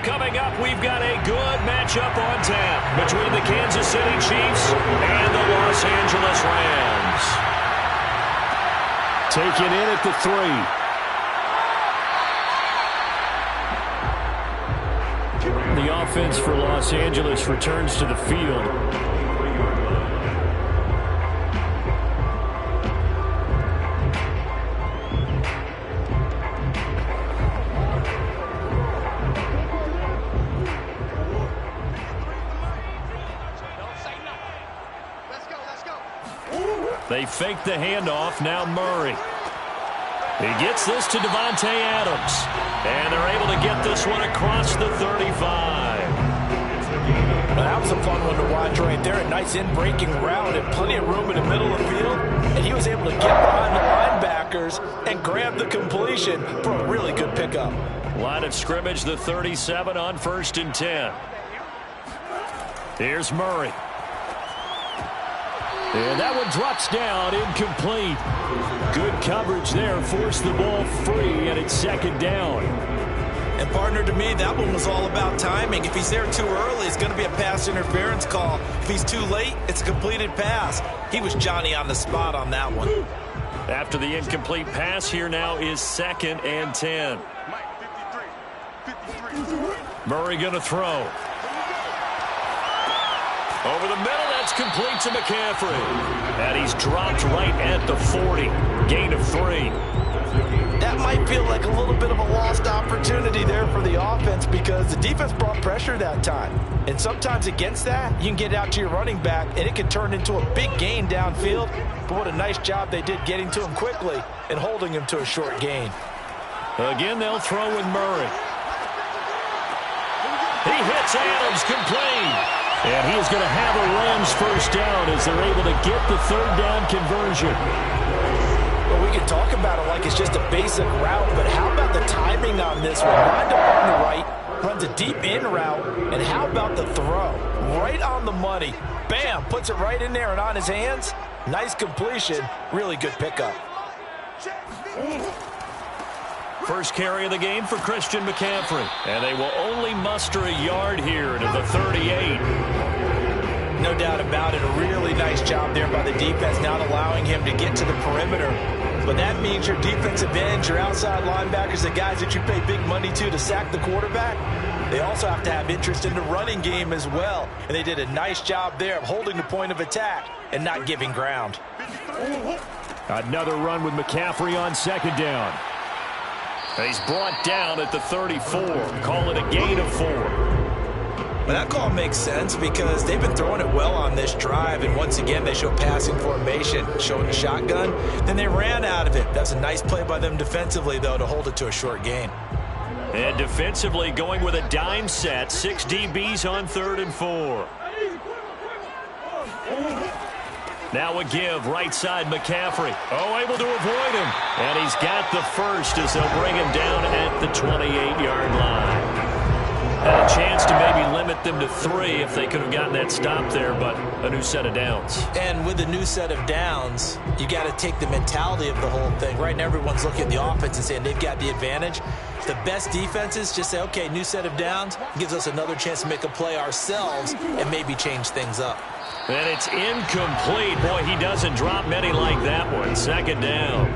Coming up, we've got a good matchup on tap between the Kansas City Chiefs and the Los Angeles Rams. Taken in at the 3. The offense for Los Angeles returns to the field. They fake the handoff. Now Murray. He gets this to Davante Adams. And they're able to get this one across the 35. Well, that was a fun one to watch right there. A nice in-breaking route and plenty of room in the middle of the field. And he was able to get behind the linebackers and grab the completion for a really good pickup. Line of scrimmage, the 37 on 1st and 10. Here's Murray. And that one drops down, incomplete. Good coverage there, forced the ball free, and it's 2nd down. And partner, to me, that one was all about timing. If he's there too early, it's going to be a pass interference call. If he's too late, it's a completed pass. He was Johnny on the spot on that one. After the incomplete pass, here now is 2nd and 10. Murray going to throw. Over the middle, that's complete to McCaffrey. And he's dropped right at the 40. Gain of 3. That might feel like a little bit of a lost opportunity there for the offense because the defense brought pressure that time. And sometimes against that, you can get out to your running back, and it can turn into a big gain downfield. But what a nice job they did getting to him quickly and holding him to a short gain. Again, they'll throw with Murray. He hits Adams, complete. And he is going to have a Rams first down as they're able to get the 3rd down conversion. Well, we can talk about it like it's just a basic route, but how about the timing on this one? Lined up on the right, runs a deep in route, and how about the throw? Right on the money. Bam, puts it right in there and on his hands. Nice completion, really good pickup. First carry of the game for Christian McCaffrey. And they will only muster a yard here to the 38. No doubt about it. A really nice job there by the defense, not allowing him to get to the perimeter. But that means your defensive ends, your outside linebackers, the guys that you pay big money to sack the quarterback, they also have to have interest in the running game as well. And they did a nice job there of holding the point of attack and not giving ground. Another run with McCaffrey on 2nd down. He's brought down at the 34. Call it a gain of 4. But that call makes sense because they've been throwing it well on this drive. And once again, they show passing formation, showing the shotgun. Then they ran out of it. That's a nice play by them defensively, though, to hold it to a short gain. And defensively going with a dime set. 6 DBs on 3rd and 4. Now a give, right side McCaffrey. Oh, able to avoid him. And he's got the first as they'll bring him down at the 28-yard line. Had a chance to maybe limit them to 3 if they could have gotten that stop there, but a new set of downs. And with a new set of downs, you got to take the mentality of the whole thing. Right now, everyone's looking at the offense and saying they've got the advantage. The best defenses just say, okay, new set of downs, gives us another chance to make a play ourselves and maybe change things up. And it's incomplete. Boy, he doesn't drop many like that one. 2nd down.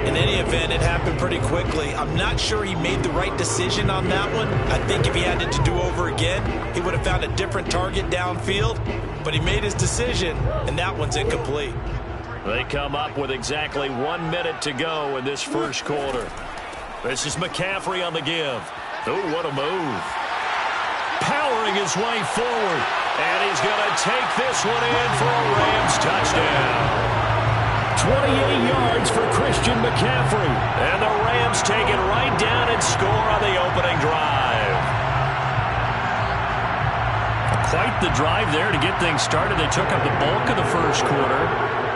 In any event, it happened pretty quickly. I'm not sure he made the right decision on that one. I think if he had it to do over again, he would have found a different target downfield. But he made his decision, and that one's incomplete. They come up with exactly 1 minute to go in this first quarter. This is McCaffrey on the give. Oh, what a move. Powering his way forward. And he's going to take this one in for a Rams touchdown. 28 yards for Christian McCaffrey. And the Rams take it right down and score on the opening drive. Quite the drive there to get things started. They took up the bulk of the first quarter,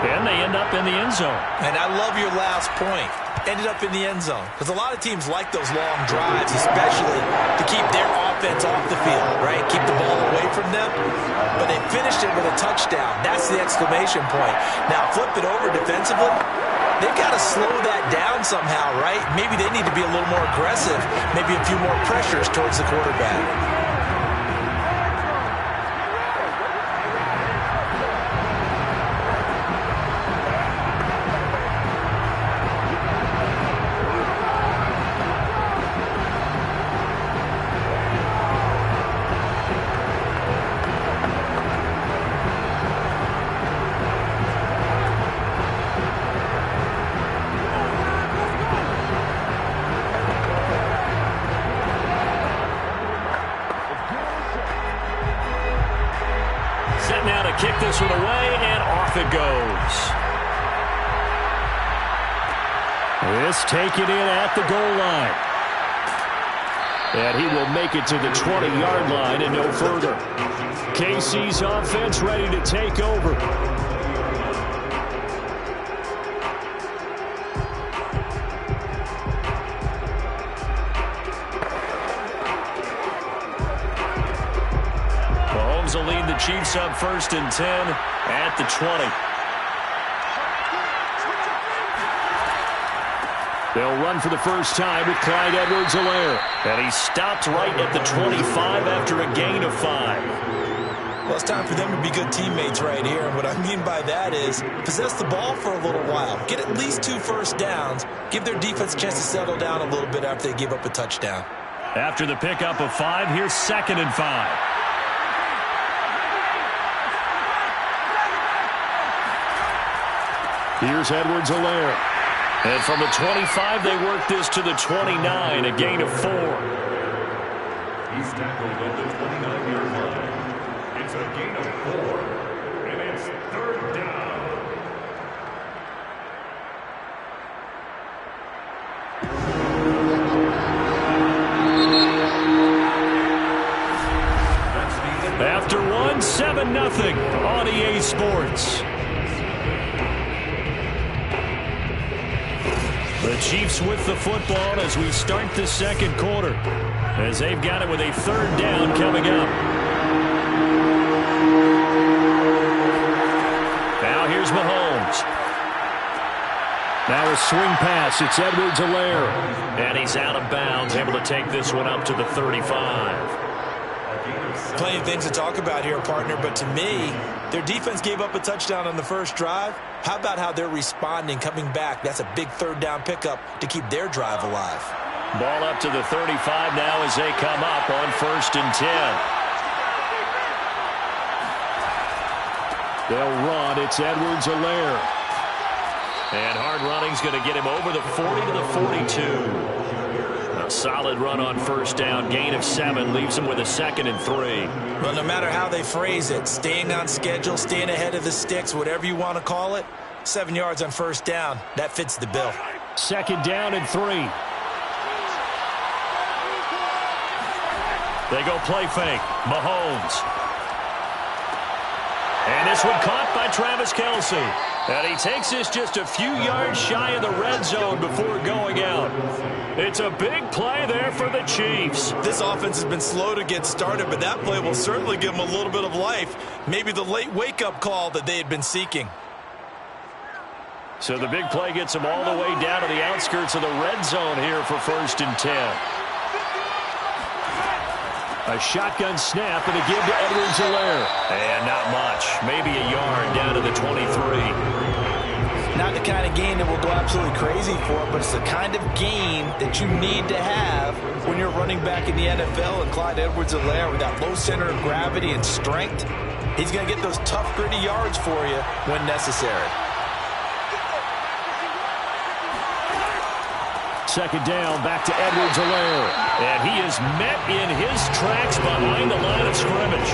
and they end up in the end zone. And I love your last point. Ended up in the end zone. Because a lot of teams like those long drives, especially to keep their offense off the field, right? Keep the ball away from them. But they finished it with a touchdown. That's the exclamation point. Now flip it over defensively. they've got to slow that down somehow, right? Maybe they need to be a little more aggressive, maybe a few more pressures towards the quarterback. Now to kick this one away, and off it goes. This taken in at the goal line. And he will make it to the 20-yard line and no further. KC's offense ready to take over. Will lead the Chiefs up 1st and 10 at the 20. They'll run for the first time with Clyde Edwards-Helaire. And he stopped right at the 25 after a gain of 5. Well, it's time for them to be good teammates right here. And what I mean by that is possess the ball for a little while. Get at least 2 first downs. Give their defense a chance to settle down a little bit after they give up a touchdown. After the pickup of 5, here's 2nd and 5. Here's Edwards-Helaire. And from the 25, they work this to the 29, a gain of 4. He's tackled at the 29-yard line. It's a gain of 4, and it's 3rd down. After 1, 7-0 on EA Sports. The Chiefs with the football as we start the 2nd quarter, as they've got it with a 3rd down coming up. Now here's Mahomes. Now a swing pass. It's Edwards-Helaire. And he's out of bounds, able to take this one up to the 35. Plenty of things to talk about here, partner, but to me, their defense gave up a touchdown on the first drive. How about how they're responding, coming back? That's a big 3rd down pickup to keep their drive alive. Ball up to the 35 now as they come up on 1st and 10. They'll run. It's Edwards-Helaire. And hard running's going to get him over the 40 to the 42. A solid run on 1st down, gain of 7, leaves him with a 2nd and 3. Well, no matter how they phrase it, staying on schedule, staying ahead of the sticks, whatever you want to call it, 7 yards on 1st down, that fits the bill. 2nd down and 3. They go play fake. Mahomes. And this one caught by Travis Kelce. And he takes this just a few yards shy of the red zone before going out. It's a big play there for the Chiefs. This offense has been slow to get started, but that play will certainly give them a little bit of life. Maybe the late wake-up call that they had been seeking. So the big play gets them all the way down to the outskirts of the red zone here for 1st and 10. A shotgun snap and a give to Edwards-Helaire. And not much. Maybe a yard down to the 23. Not the kind of game that will go absolutely crazy for, but it's the kind of game that you need to have when you're running back in the NFL. And Clyde Edwards-Helaire, with that low center of gravity and strength, he's going to get those tough, gritty yards for you when necessary. 2nd down, back to Edwards-Helaire. And he is met in his tracks behind the line of scrimmage.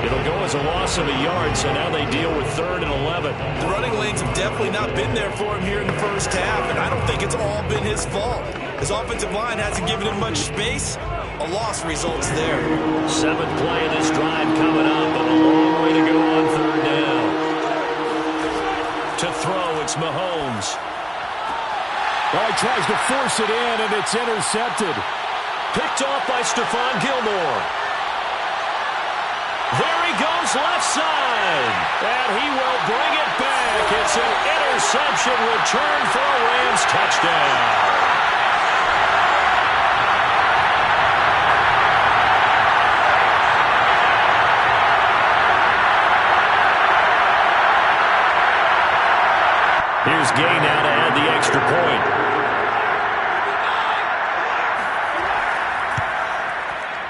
It'll go as a loss of a yard, so now they deal with 3rd and 11. The running lanes have definitely not been there for him here in the first half, and I don't think it's all been his fault. His offensive line hasn't given him much space. A loss results there. 7th play of this drive coming up, but a long way to go on 3rd down. To throw, it's Mahomes. Oh, he tries to force it in, and it's intercepted. Picked off by Stephon Gilmore. There he goes goes left side. And he will bring it back. It's an interception return for a Rams touchdown. Here's Gay now to add the extra point.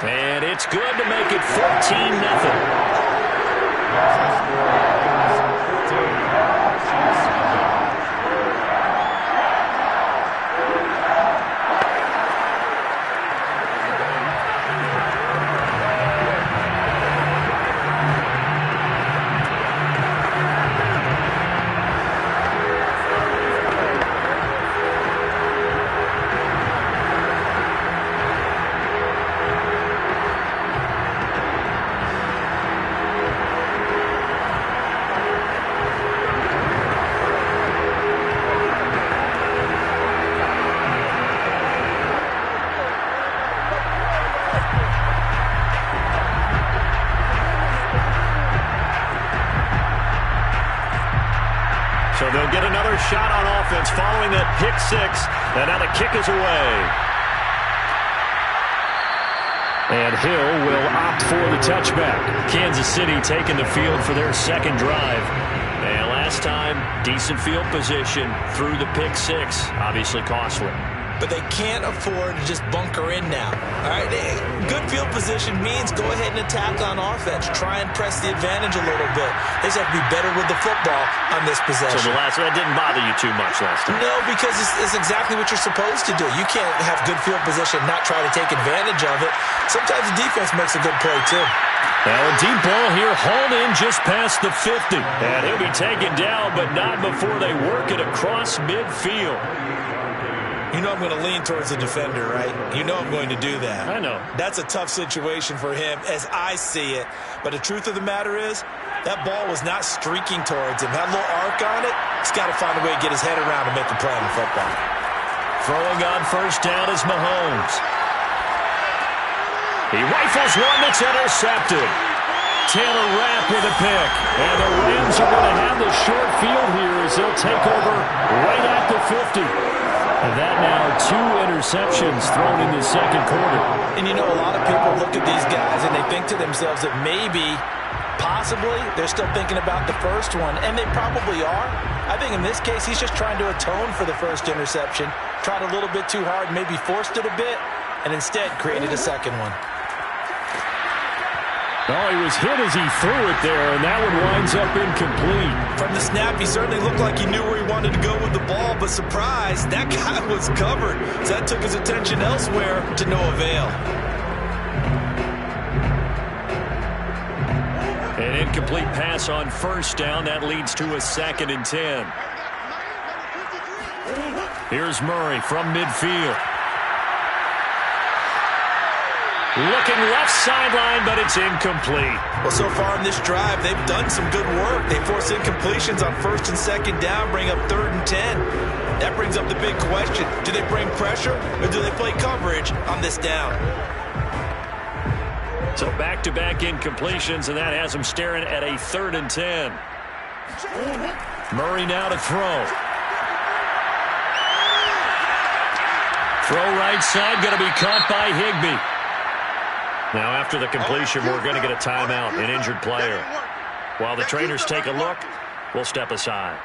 And it's good to make it 14-0. So they'll get another shot on offense following that pick six. And now the kick is away. And Hill will opt for the touchback. Kansas City taking the field for their second drive. And last time, decent field position through the pick six. Obviously costly. But they can't afford to just bunker in now. All right, good field position means go ahead and attack on offense. Try and press the advantage a little bit. They just have to be better with the football on this possession. So that didn't bother you too much last time? No, because it's exactly what you're supposed to do. You can't have good field position and not try to take advantage of it. Sometimes the defense makes a good play, too. Now a deep ball here, hauled in just past the 50. And he'll be taken down, but not before they work it across midfield. You know I'm going to lean towards the defender, right? You know I'm going to do that. I know. That's a tough situation for him as I see it. But the truth of the matter is, that ball was not streaking towards him. Had a little arc on it. He's got to find a way to get his head around and make a play on the football. Throwing on first down is Mahomes. He rifles one that's intercepted. Taylor Rapp with a pick. And the Rams are going to have the short field here as they'll take over right at the 50. And that now 2 interceptions thrown in the second quarter. And you know, a lot of people look at these guys and they think to themselves that maybe, possibly, they're still thinking about the first one. And they probably are. I think in this case, he's just trying to atone for the first interception. Tried a little bit too hard, maybe forced it a bit, and instead created a second one. Oh, he was hit as he threw it there, and that one winds up incomplete. From the snap, he certainly looked like he knew where he wanted to go with the ball, but surprise, that guy was covered. So that took his attention elsewhere to no avail. An incomplete pass on first down. That leads to a 2nd and 10. Here's Murray from midfield. Looking left sideline, but it's incomplete. Well, so far in this drive, they've done some good work. They force incompletions on first and second down, bring up 3rd and 10. That brings up the big question. Do they bring pressure, or do they play coverage on this down? So back-to-back incompletions, and that has them staring at a 3rd and 10. Murray now to throw. Throw right side, going to be caught by Higbee. Now, after the completion, we're going to get a timeout, an injured player. While the trainers take a look, we'll step aside.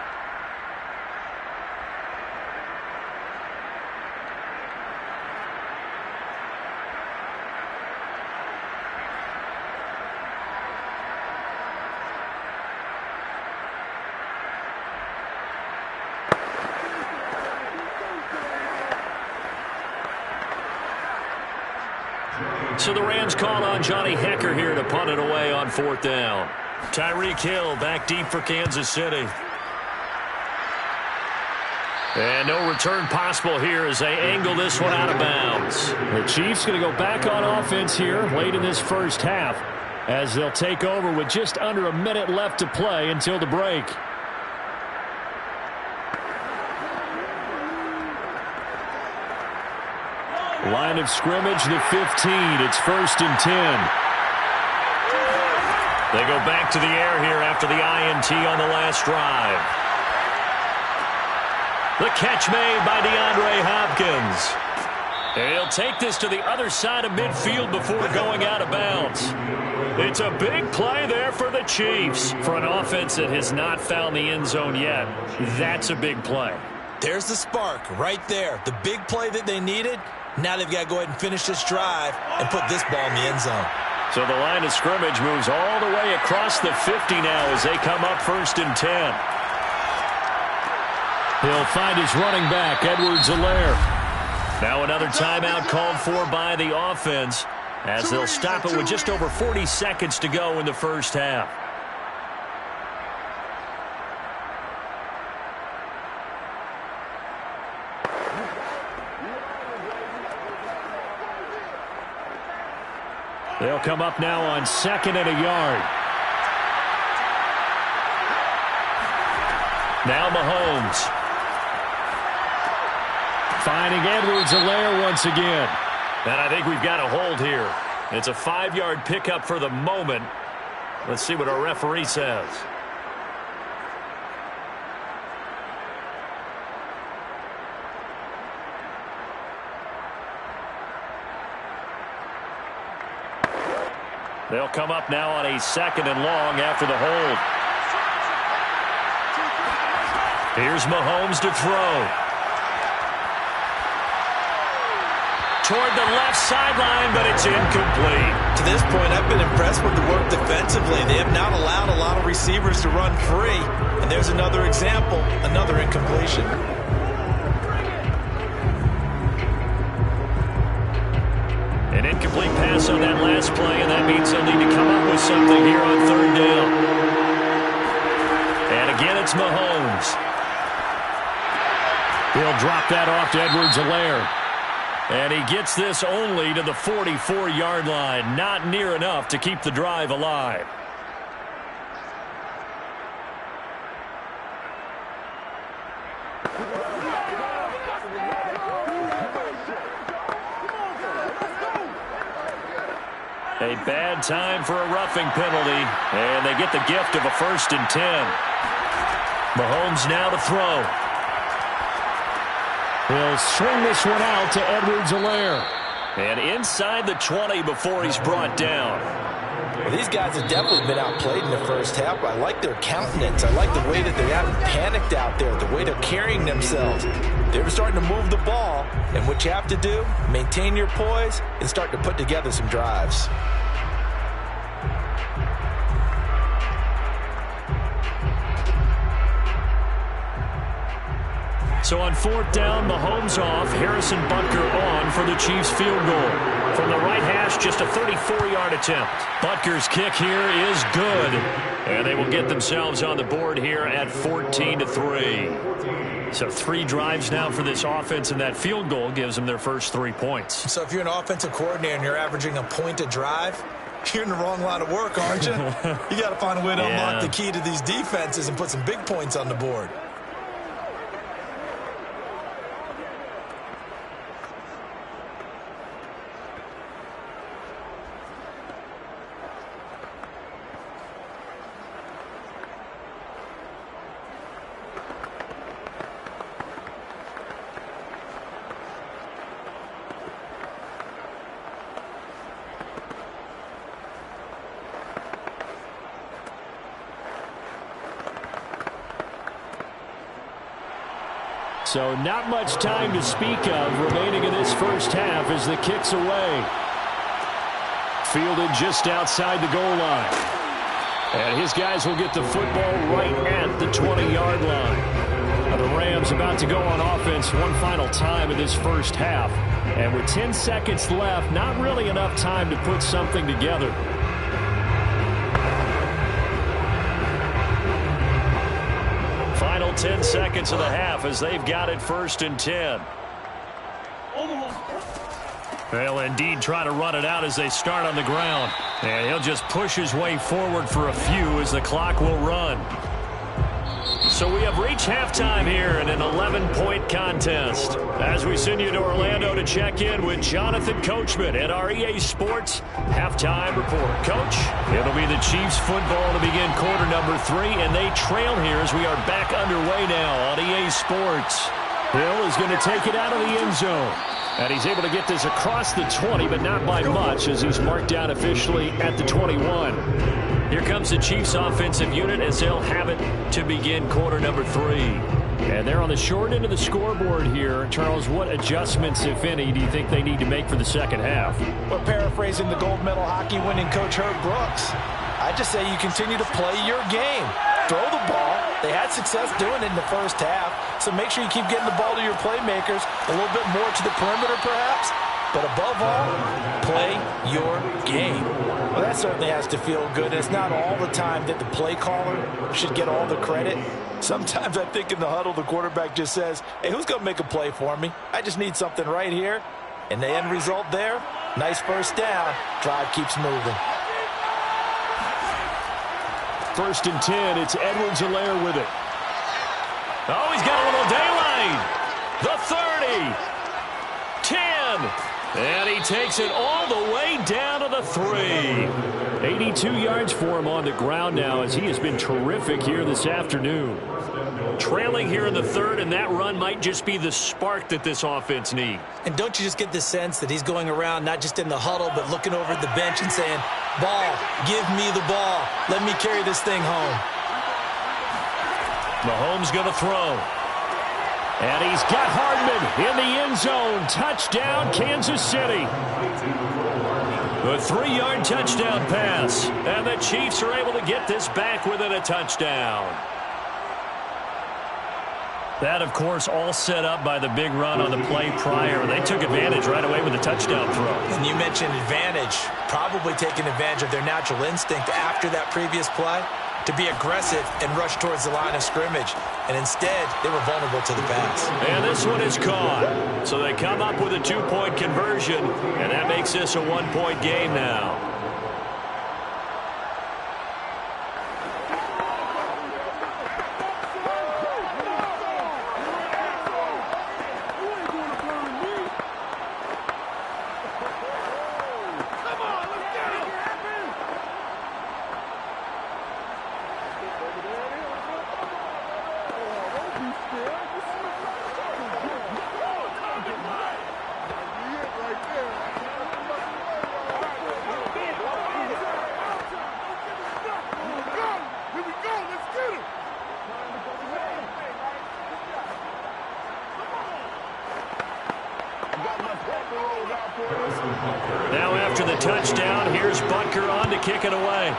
So the Rams call on Johnny Hecker here to punt it away on 4th down. Tyreek Hill back deep for Kansas City. And no return possible here as they angle this one out of bounds. The Chiefs going to go back on offense here late in this first half as they'll take over with just under a minute left to play until the break. Line of scrimmage, the 15. It's 1st and 10. They go back to the air here after the INT on the last drive. The catch made by DeAndre Hopkins. And he'll take this to the other side of midfield before going out of bounds. It's a big play there for the Chiefs. For an offense that has not found the end zone yet, that's a big play. There's the spark right there. The big play that they needed. Now they've got to go ahead and finish this drive and put this ball in the end zone. So the line of scrimmage moves all the way across the 50 now as they come up 1st and 10. He'll find his running back, Edwards-Helaire. Now another timeout called for by the offense as they'll stop it with just over 40 seconds to go in the first half. They'll come up now on 2nd and a yard. Now Mahomes. Finding Edwards-Helaire once again. And I think we've got a hold here. It's a 5-yard pickup for the moment. Let's see what our referee says. They'll come up now on a 2nd and long after the hold. Here's Mahomes to throw. Toward the left sideline, but it's incomplete. To this point, I've been impressed with the work defensively. They have not allowed a lot of receivers to run free. And there's another example, another incompletion. An incomplete pass on that last play, and that means they'll need to come up with something here on 3rd down. And again, it's Mahomes. He'll drop that off to Edwards-Helaire. And he gets this only to the 44-yard line. Not near enough to keep the drive alive. A bad time for a roughing penalty. And they get the gift of a 1st and 10. Mahomes now to throw. He'll swing this one out to Edwards-Helaire. And inside the 20 before he's brought down. Well, these guys have definitely been outplayed in the first half. I like their countenance. I like the way that they haven't panicked out there, the way they're carrying themselves. They're starting to move the ball, and what you have to do, maintain your poise and start to put together some drives. So on 4th down, Mahomes off, Harrison Butker on for the Chiefs field goal. From the right hash, just a 34-yard attempt. Butker's kick here is good. And they will get themselves on the board here at 14-3. So 3 drives now for this offense, and that field goal gives them their first 3 points. So if you're an offensive coordinator and you're averaging a point a drive, you're in the wrong line of work, aren't you? You got to find a way to unlock the key to these defenses and put some big points on the board. So not much time to speak of remaining in this first half as the kick's away. Fielded just outside the goal line. And his guys will get the football right at the 20-yard line. Now the Rams about to go on offense one final time in this first half. And with 10 seconds left, not really enough time to put something together. Final 10 seconds of the half as they've got it 1st and 10. They'll indeed try to run it out as they start on the ground. And he'll just push his way forward for a few as the clock will run. So we have reached halftime here in an 11-point contest. As we send you to Orlando to check in with Jonathan Coachman at our EA Sports Halftime Report. Coach, it'll be the Chiefs football to begin quarter number 3, and they trail here as we are back underway now on EA Sports. Hill is going to take it out of the end zone. And he's able to get this across the 20, but not by much as he's marked down officially at the 21. Here comes the Chiefs offensive unit as they'll have it to begin quarter number 3. And they're on the short end of the scoreboard here. Charles, what adjustments, if any, do you think they need to make for the second half? Well, paraphrasing the gold medal hockey winning coach Herb Brooks, I just say you continue to play your game. Throw the ball. They had success doing it in the first half, so make sure you keep getting the ball to your playmakers, a little bit more to the perimeter perhaps, but above all, play your game. Well, that certainly has to feel good. It's not all the time that the play caller should get all the credit. Sometimes I think in the huddle, the quarterback just says, hey, who's going to make a play for me? I just need something right here. And the end result there, nice first down. Drive keeps moving. 1st and 10, it's Edwards-Helaire with it. Oh, he's got a little daylight. The 30. 10. And he takes it all the way down to the 3. 82 yards for him on the ground now as he has been terrific here this afternoon. Trailing here in the 3rd, and that run might just be the spark that this offense needs. And don't you just get the sense that he's going around not just in the huddle, but looking over at the bench and saying, ball, give me the ball. Let me carry this thing home. Mahomes going to throw. And he's got Hardman in the end zone. Touchdown, Kansas City. A 3-yard touchdown pass. And the Chiefs are able to get this back within a touchdown. That, of course, all set up by the big run on the play prior. They took advantage right away with the touchdown throw. And you mentioned advantage. Probably taking advantage of their natural instinct after that previous play to be aggressive and rush towards the line of scrimmage. And instead, they were vulnerable to the pass. And this one is caught. So they come up with a 2-point conversion, and that makes this a 1-point game now. Now after the touchdown, here's Butker on to kick it away.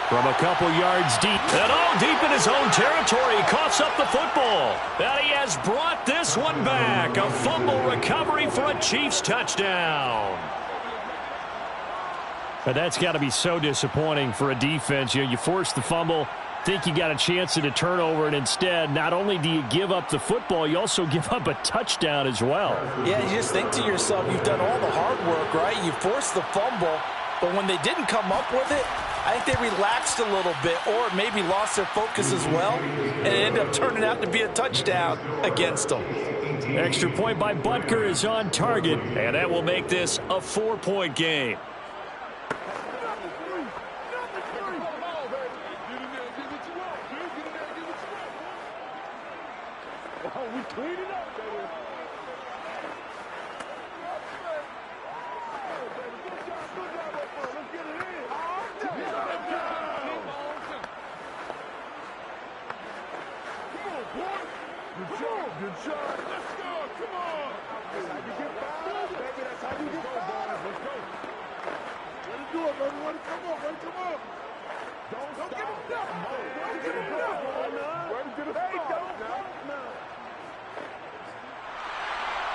From a couple yards deep. And all deep in his own territory, he coughs up the football. And he has brought this one back. A fumble recovery for a Chiefs touchdown. But that's got to be so disappointing for a defense. You force the fumble, think you got a chance at a turnover, and instead, not only do you give up the football, you also give up a touchdown as well. Yeah, you just think to yourself, you've done all the hard work, right? You forced the fumble, but when they didn't come up with it, I think they relaxed a little bit or maybe lost their focus as well, and it ended up turning out to be a touchdown against them. Extra point by Butker is on target, and that will make this a 4-point game.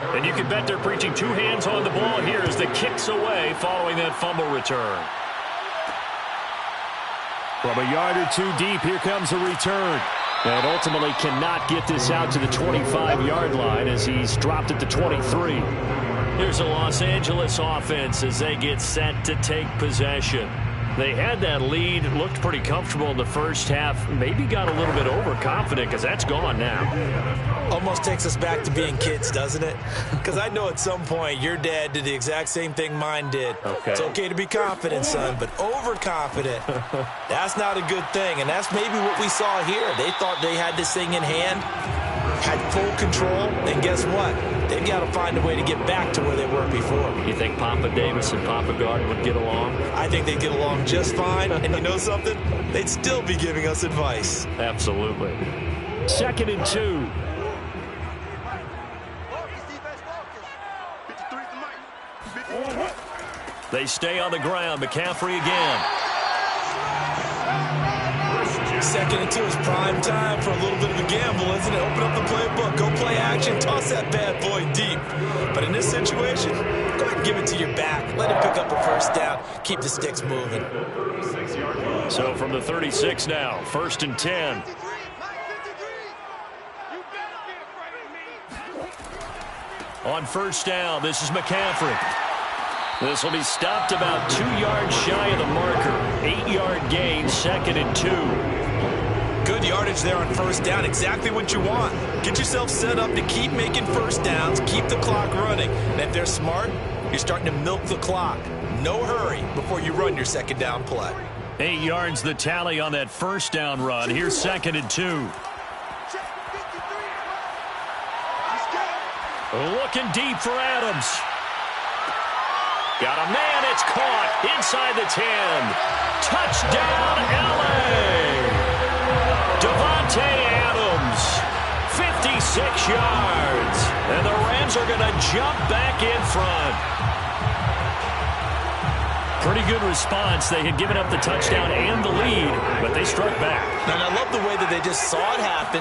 And you can bet they're preaching 2 hands on the ball here as the kick's away following that fumble return. From a yard or 2 deep, here comes a return. And ultimately cannot get this out to the 25-yard line as he's dropped at the 23. Here's a Los Angeles offense as they get set to take possession. They had that lead, looked pretty comfortable in the first half, maybe got a little bit overconfident because that's gone now. Almost takes us back to being kids, doesn't it? Because I know at some point your dad did the exact same thing mine did. Okay. It's okay to be confident, son, but overconfident, that's not a good thing. And that's maybe what we saw here. They thought they had this thing in hand, had full control, and guess what? They've got to find a way to get back to where they were before. You think Papa Davis and Papa Garden would get along? I think they'd get along just fine. And you know something? They'd still be giving us advice. Absolutely. 2nd and 2. They stay on the ground. McCaffrey again. 2nd and 2 is prime time for a little bit of a gamble, isn't it? Open up the playbook, go play action, toss that bad boy deep. But in this situation, go ahead and give it to your back. Let him pick up a first down. Keep the sticks moving. So from the 36 now, 1st and 10. On 1st down, this is McCaffrey. This will be stopped about 2 yards shy of the marker. 8-yard gain, 2nd and 2. Good yardage there on 1st down. Exactly what you want. Get yourself set up to keep making first downs, keep the clock running. And if they're smart, you're starting to milk the clock. No hurry before you run your 2nd down play. 8 yards the tally on that 1st down run. Here's 2nd and 2. Looking deep for Adams. Got a man, it's caught inside the 10. Touchdown, L.A. Devontae Adams, 56 yards. And the Rams are going to jump back in front. Pretty good response. They had given up the touchdown and the lead, but they struck back. And I love the way that they just saw it happen.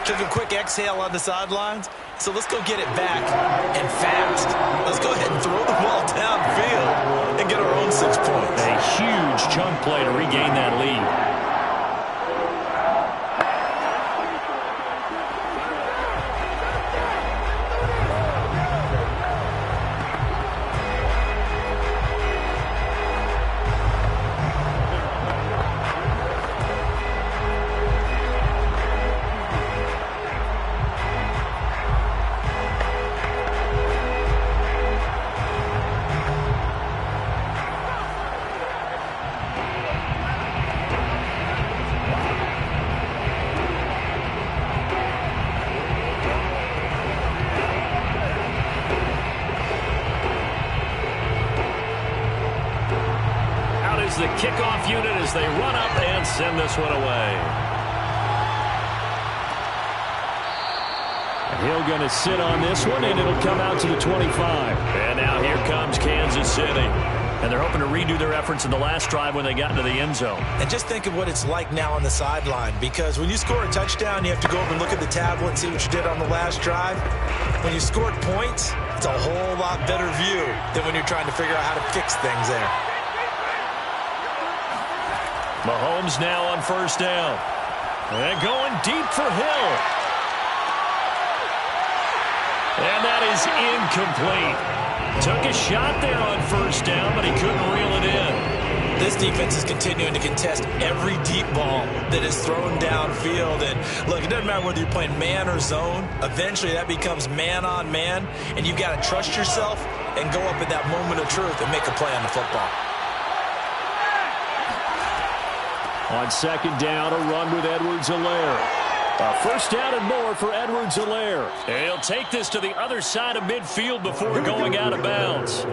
Took a quick exhale on the sidelines. So let's go get it back and fast. Let's go ahead and throw the ball downfield and get our own 6 points. A huge chunk play to regain that lead. The kickoff unit as they run up and send this one away. Hill going to sit on this one, and it'll come out to the 25. And now here comes Kansas City. And they're hoping to redo their efforts in the last drive when they got into the end zone. And just think of what it's like now on the sideline, because when you score a touchdown, you have to go over and look at the tablet and see what you did on the last drive. When you scored points, it's a whole lot better view than when you're trying to figure out how to fix things there. Mahomes now on 1st down. And going deep for Hill. And that is incomplete. Took a shot there on 1st down, but he couldn't reel it in. This defense is continuing to contest every deep ball that is thrown downfield. And look, it doesn't matter whether you're playing man or zone. Eventually that becomes man on man, and you've got to trust yourself and go up at that moment of truth and make a play on the football. On 2nd down, a run with Edwards-Helaire. A 1st down and more for Edwards-Helaire. He'll take this to the other side of midfield before going out of bounds.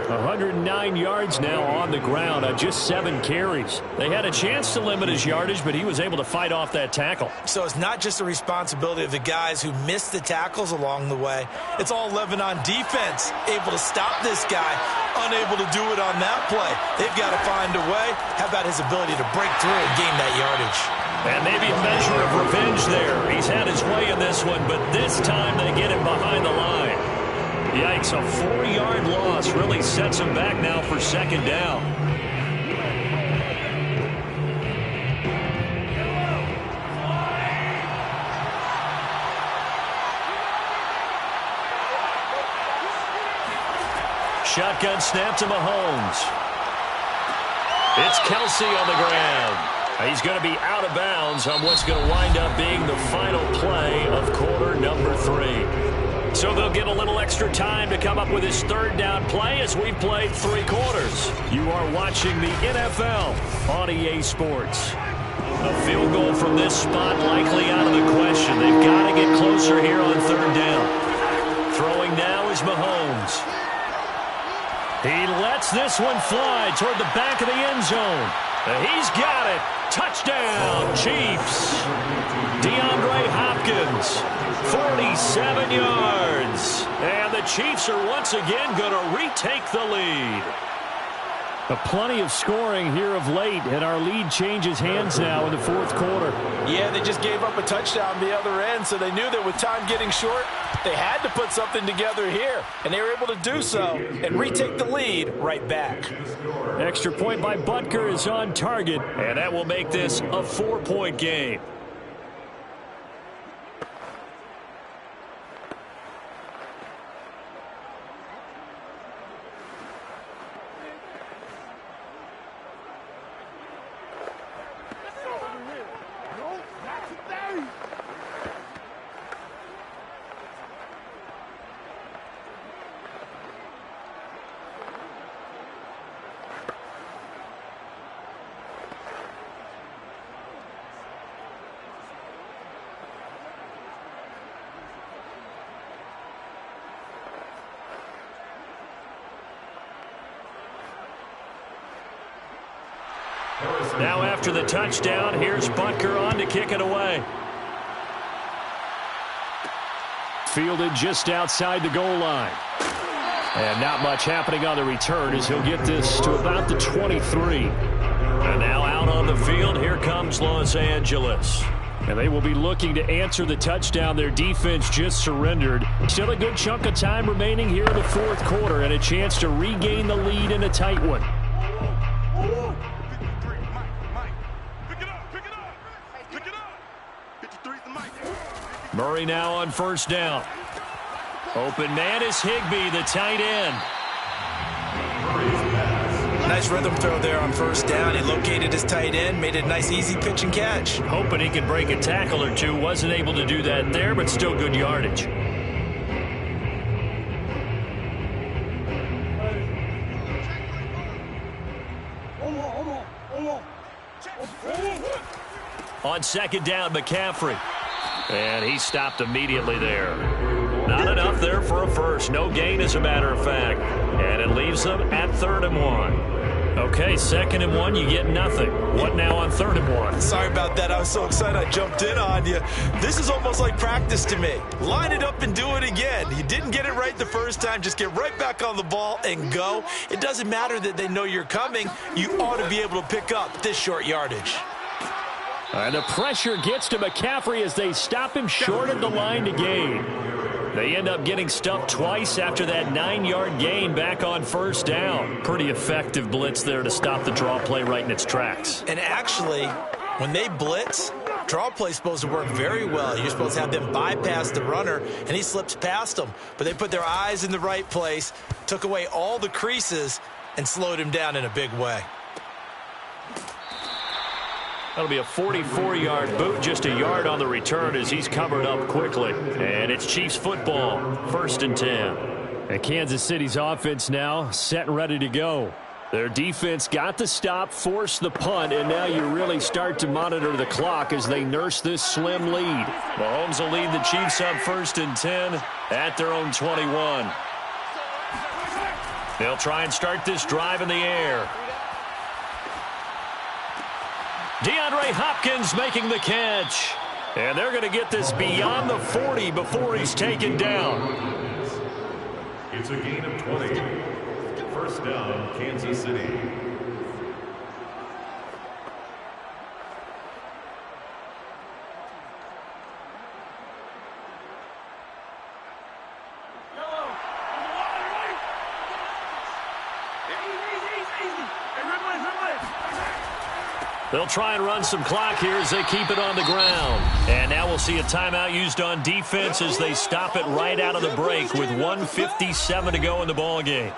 109 yards now on the ground on just 7 carries. They had a chance to limit his yardage, but he was able to fight off that tackle. So it's not just the responsibility of the guys who missed the tackles along the way. It's all living on defense, able to stop this guy, unable to do it on that play. They've got to find a way. How about his ability to break through and gain that yardage? And maybe a measure of revenge there. He's had his way in this one, but this time they get him behind the line. Yikes, a 4-yard loss really sets him back now for 2nd down. Shotgun snap to Mahomes. It's Kelsey on the ground. He's going to be out of bounds on what's going to wind up being the final play of quarter number 3. So they'll get a little extra time to come up with his third down play as we've played 3 quarters. You are watching the NFL on EA Sports. A field goal from this spot likely out of the question. They've got to get closer here on third down. Throwing now is Mahomes. He lets this one fly toward the back of the end zone. He's got it. Touchdown, Chiefs. DeAndre Hopkins, 47 yards. And the Chiefs are once again going to retake the lead. Plenty of scoring here of late, and our lead changes hands now in the fourth quarter. Yeah, they just gave up a touchdown the other end, so they knew that with time getting short, they had to put something together here, and they were able to do so and retake the lead right back. Extra point by Butker is on target, and that will make this a 4-point game. Now after the touchdown, here's Butker on to kick it away. Fielded just outside the goal line. And not much happening on the return as he'll get this to about the 23. And now out on the field, here comes Los Angeles. And they will be looking to answer the touchdown their defense just surrendered. Still a good chunk of time remaining here in the fourth quarter and a chance to regain the lead in a tight one. Murray now on first down. Open man is Higbee, the tight end. Nice rhythm throw there on first down. He located his tight end, made a nice easy pitch and catch. Hoping he could break a tackle or two. Wasn't able to do that there, but still good yardage. On second down, McCaffrey. And he stopped immediately there. Not enough there for a first. No gain, as a matter of fact. And it leaves them at 3rd and 1. Okay, 2nd and 1, you get nothing. What now on 3rd and 1? Sorry about that. I was so excited I jumped in on you. This is almost like practice to me. Line it up and do it again. You didn't get it right the first time. Just get right back on the ball and go. It doesn't matter that they know you're coming. You ought to be able to pick up this short yardage. And the pressure gets to McCaffrey as they stop him short of the line to gain. They end up getting stuffed twice after that 9-yard gain back on first down. Pretty effective blitz there to stop the draw play right in its tracks. And actually, when they blitz, draw play's supposed to work very well. You're supposed to have them bypass the runner, and he slips past them. But they put their eyes in the right place, took away all the creases, and slowed him down in a big way. That'll be a 44-yard boot, just a yard on the return as he's covered up quickly. And it's Chiefs football, 1st and 10. And Kansas City's offense now set and ready to go. Their defense got the stop, forced the punt, and now you really start to monitor the clock as they nurse this slim lead. Mahomes will lead the Chiefs up 1st and 10 at their own 21. They'll try and start this drive in the air. DeAndre Hopkins making the catch. And they're going to get this beyond the 40 before he's taken down. It's a gain of 20. First down, Kansas City. They'll try and run some clock here as they keep it on the ground. And now we'll see a timeout used on defense as they stop it right out of the break with 1:57 to go in the ball game.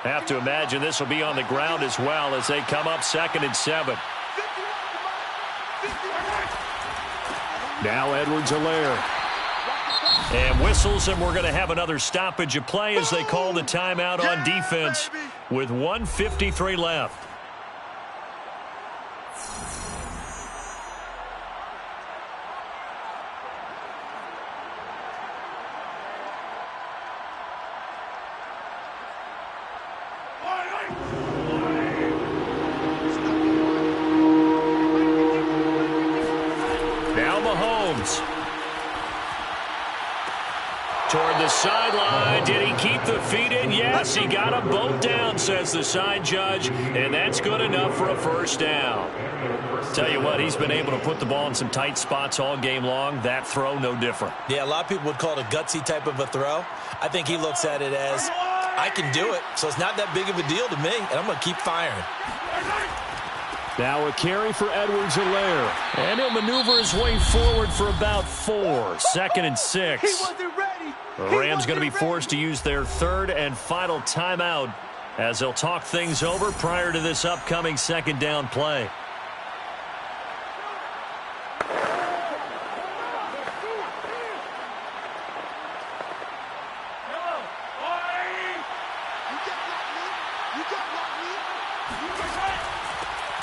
Have to imagine this will be on the ground as well as they come up 2nd and 7. Now Edwards-Helaire. And whistles, and we're going to have another stoppage of play as they call the timeout on defense with 1:53 left. Now Mahomes. Toward the sideline. Did he keep the feet in? Yes, he got them both down, says the side judge, and that's good enough for a first down. Tell you what, he's been able to put the ball in some tight spots all game long. That throw, no different. Yeah, a lot of people would call it a gutsy type of a throw. I think he looks at it as, I can do it, so it's not that big of a deal to me, and I'm going to keep firing. Now a carry for Edwards-Helaire. And he'll maneuver his way forward for about 4. 2nd and 6. He wasn't ready. The Rams going to be forced to use their 3rd and final timeout as they'll talk things over prior to this upcoming 2nd down play.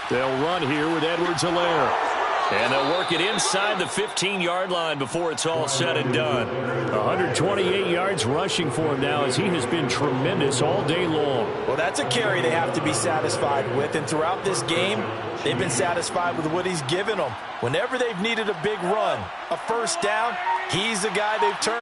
They'll run here with Edwards-Helaire. And they'll work it inside the 15-yard line before it's all said and done. 128 yards rushing for him now as he has been tremendous all day long. Well, that's a carry they have to be satisfied with, and throughout this game, they've been satisfied with what he's given them. Whenever they've needed a big run, a first down, he's the guy they've turned.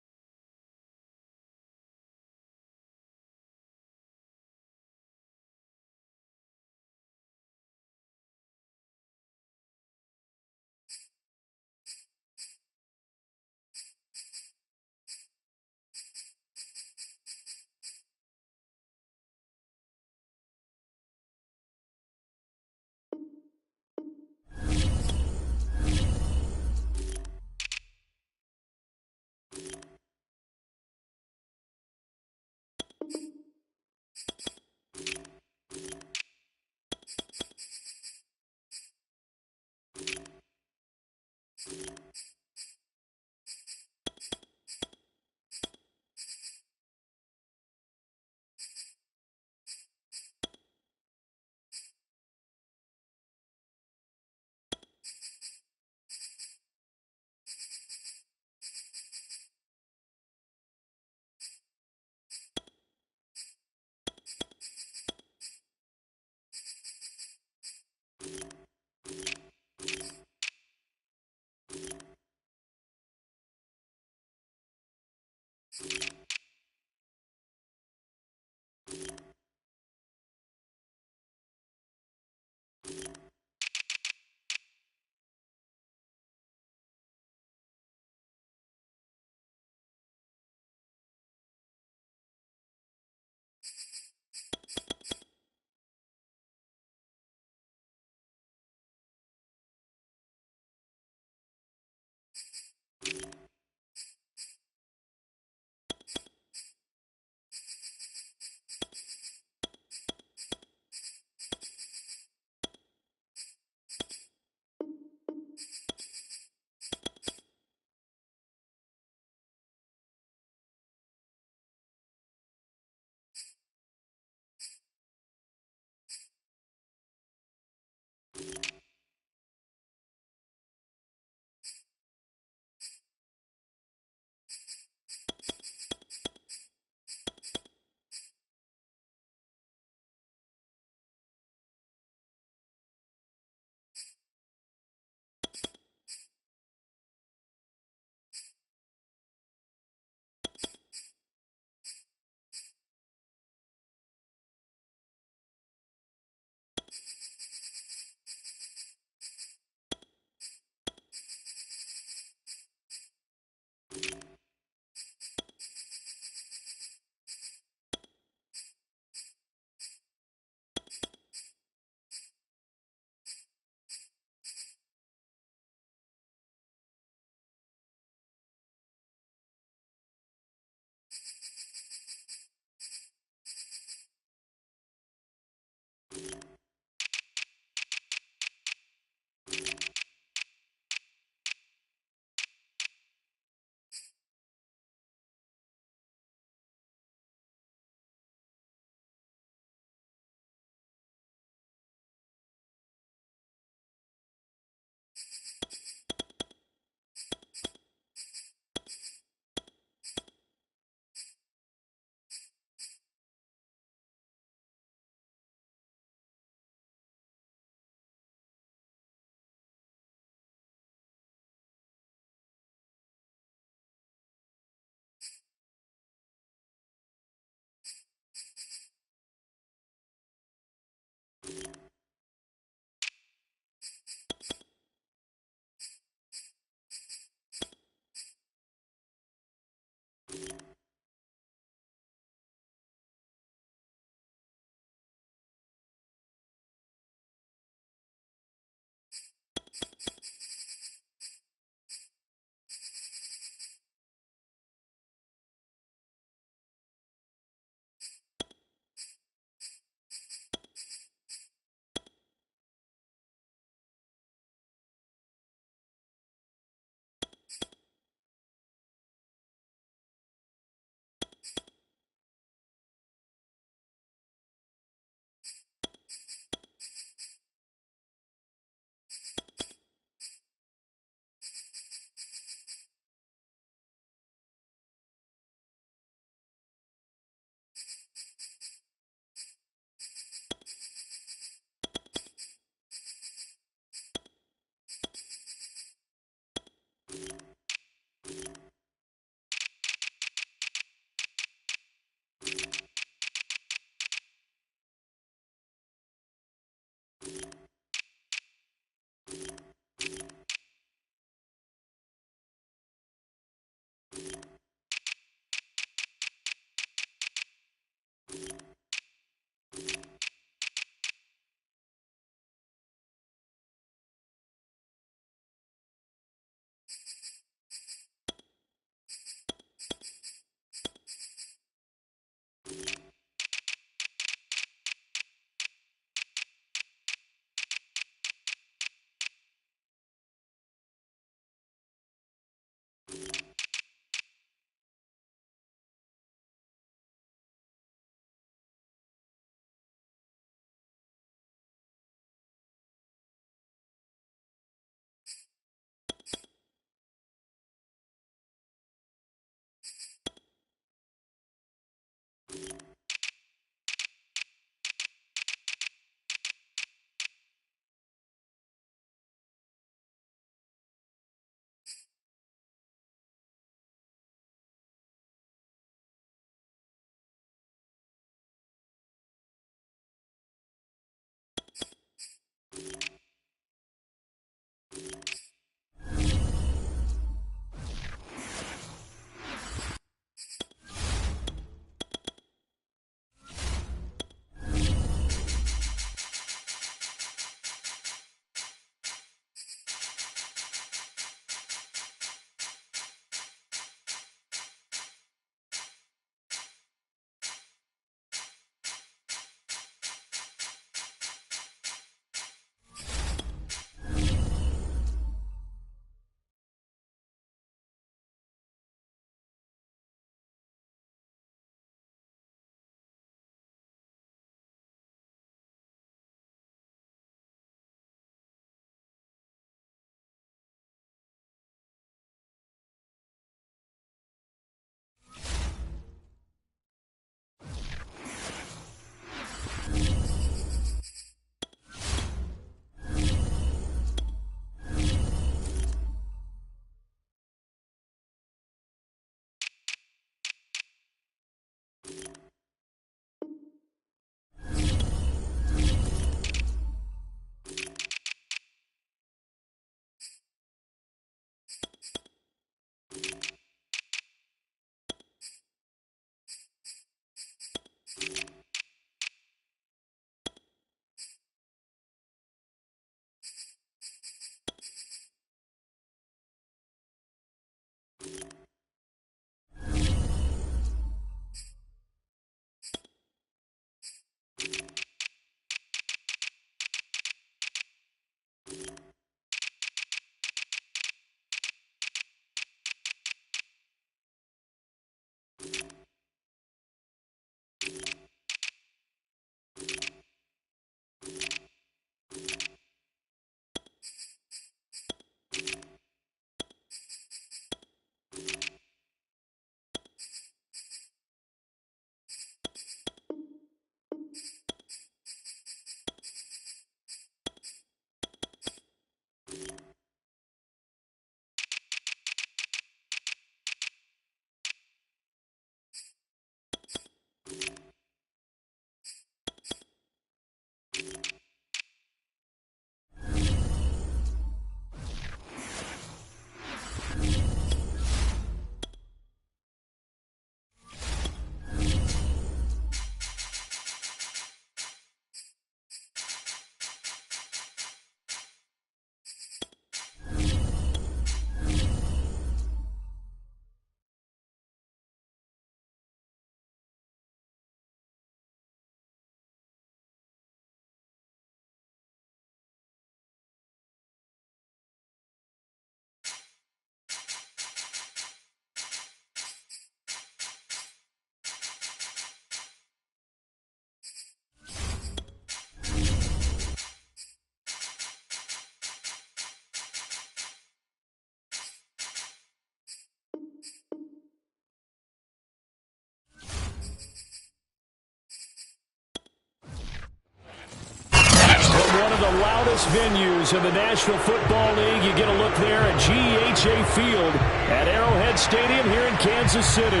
famous venues in the National Football League. You get a look there at GEHA Field at Arrowhead Stadium here in Kansas City.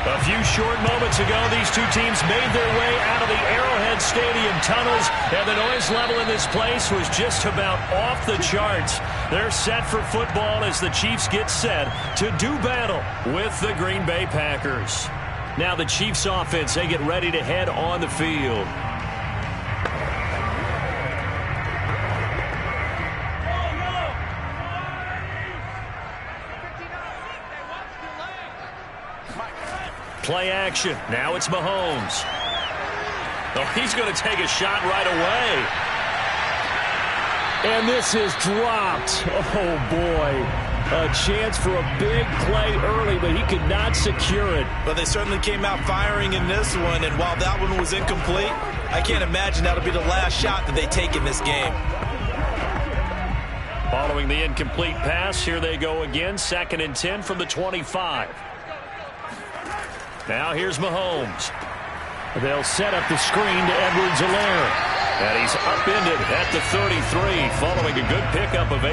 A few short moments ago, these two teams made their way out of the Arrowhead Stadium tunnels, and the noise level in this place was just about off the charts. They're set for football as the Chiefs get set to do battle with the Green Bay Packers. Now the Chiefs offense, they get ready to head on the field. Play action. Now it's Mahomes. Oh, he's going to take a shot right away. And this is dropped. Oh, boy. A chance for a big play early, but he could not secure it. But they certainly came out firing in this one, and while that one was incomplete, I can't imagine that'll be the last shot that they take in this game. Following the incomplete pass, here they go again. 2nd and 10 from the 25. Now here's Mahomes. They'll set up the screen to Edwards-Helaire. And he's upended at the 33, following a good pickup of 8.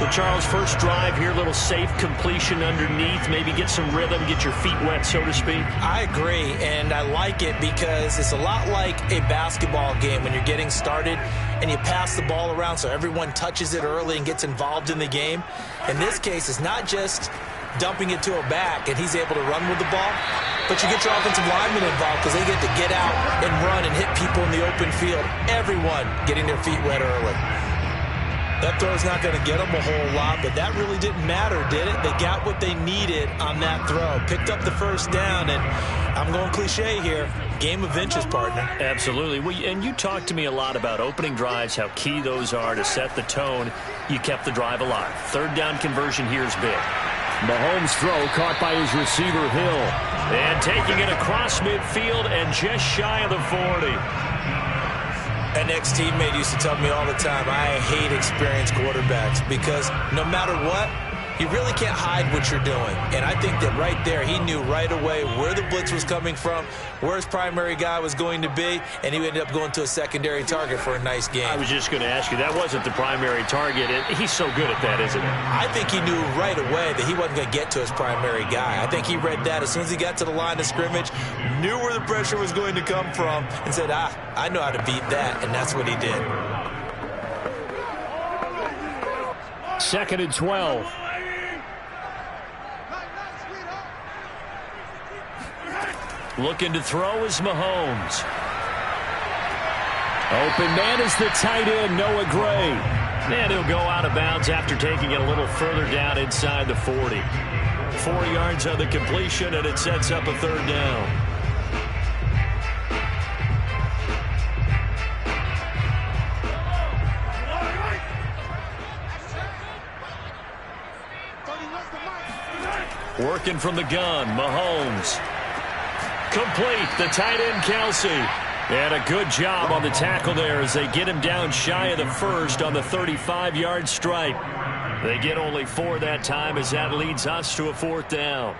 So, Charles, first drive here, little safe completion underneath, maybe get some rhythm, get your feet wet, so to speak. I agree, and I like it because it's a lot like a basketball game when you're getting started and you pass the ball around so everyone touches it early and gets involved in the game. In this case, it's not just dumping it to a back and he's able to run with the ball, but you get your offensive linemen involved because they get to get out and run and hit people in the open field. Everyone getting their feet wet early. That throw's not going to get them a whole lot, but that really didn't matter, did it? They got what they needed on that throw. Picked up the first down, and I'm going cliche here. Game of inches, partner. Absolutely. Well, and you talked to me a lot about opening drives, how key those are to set the tone. You kept the drive alive. 3rd down conversion here is big. Mahomes' throw caught by his receiver, Hill. And taking it across midfield and just shy of the 40. An ex-teammate used to tell me all the time, I hate experienced quarterbacks because no matter what, you really can't hide what you're doing. And I think that right there, he knew right away where the blitz was coming from, where his primary guy was going to be, and he ended up going to a secondary target for a nice game. I was just going to ask you, that wasn't the primary target. He's so good at that, isn't he? I think he knew right away that he wasn't going to get to his primary guy. I think he read that as soon as he got to the line of scrimmage, knew where the pressure was going to come from, and said, I know how to beat that, and that's what he did. 2nd and 12. Looking to throw is Mahomes. Open man is the tight end, Noah Gray. And he'll go out of bounds after taking it a little further down inside the 40. 4 yards on the completion, and it sets up a 3rd down. Working from the gun, Mahomes. Complete, the tight end, Kelsey. And a good job on the tackle there as they get him down shy of the 1st on the 35-yard stripe. They get only 4 that time as that leads us to a 4th down.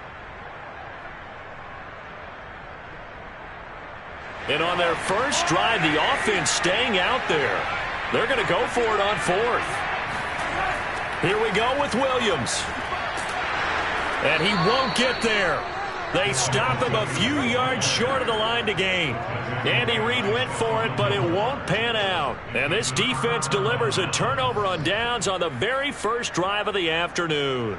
And on their first drive, the offense staying out there. They're going to go for it on 4th. Here we go with Williams. And he won't get there. They stop him a few yards short of the line to gain. Andy Reid went for it, but it won't pan out. And this defense delivers a turnover on downs on the very first drive of the afternoon.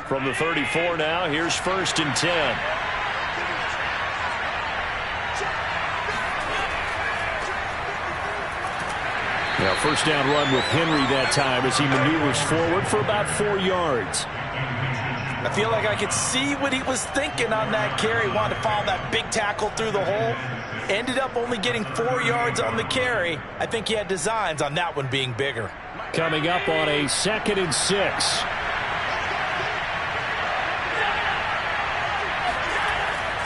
From the 34 now, here's 1st and 10. Now, 1st down run with Henry that time as he maneuvers forward for about 4 yards. I feel like I could see what he was thinking on that carry. Wanted to follow that big tackle through the hole. Ended up only getting 4 yards on the carry. I think he had designs on that one being bigger. Coming up on a 2nd and 6.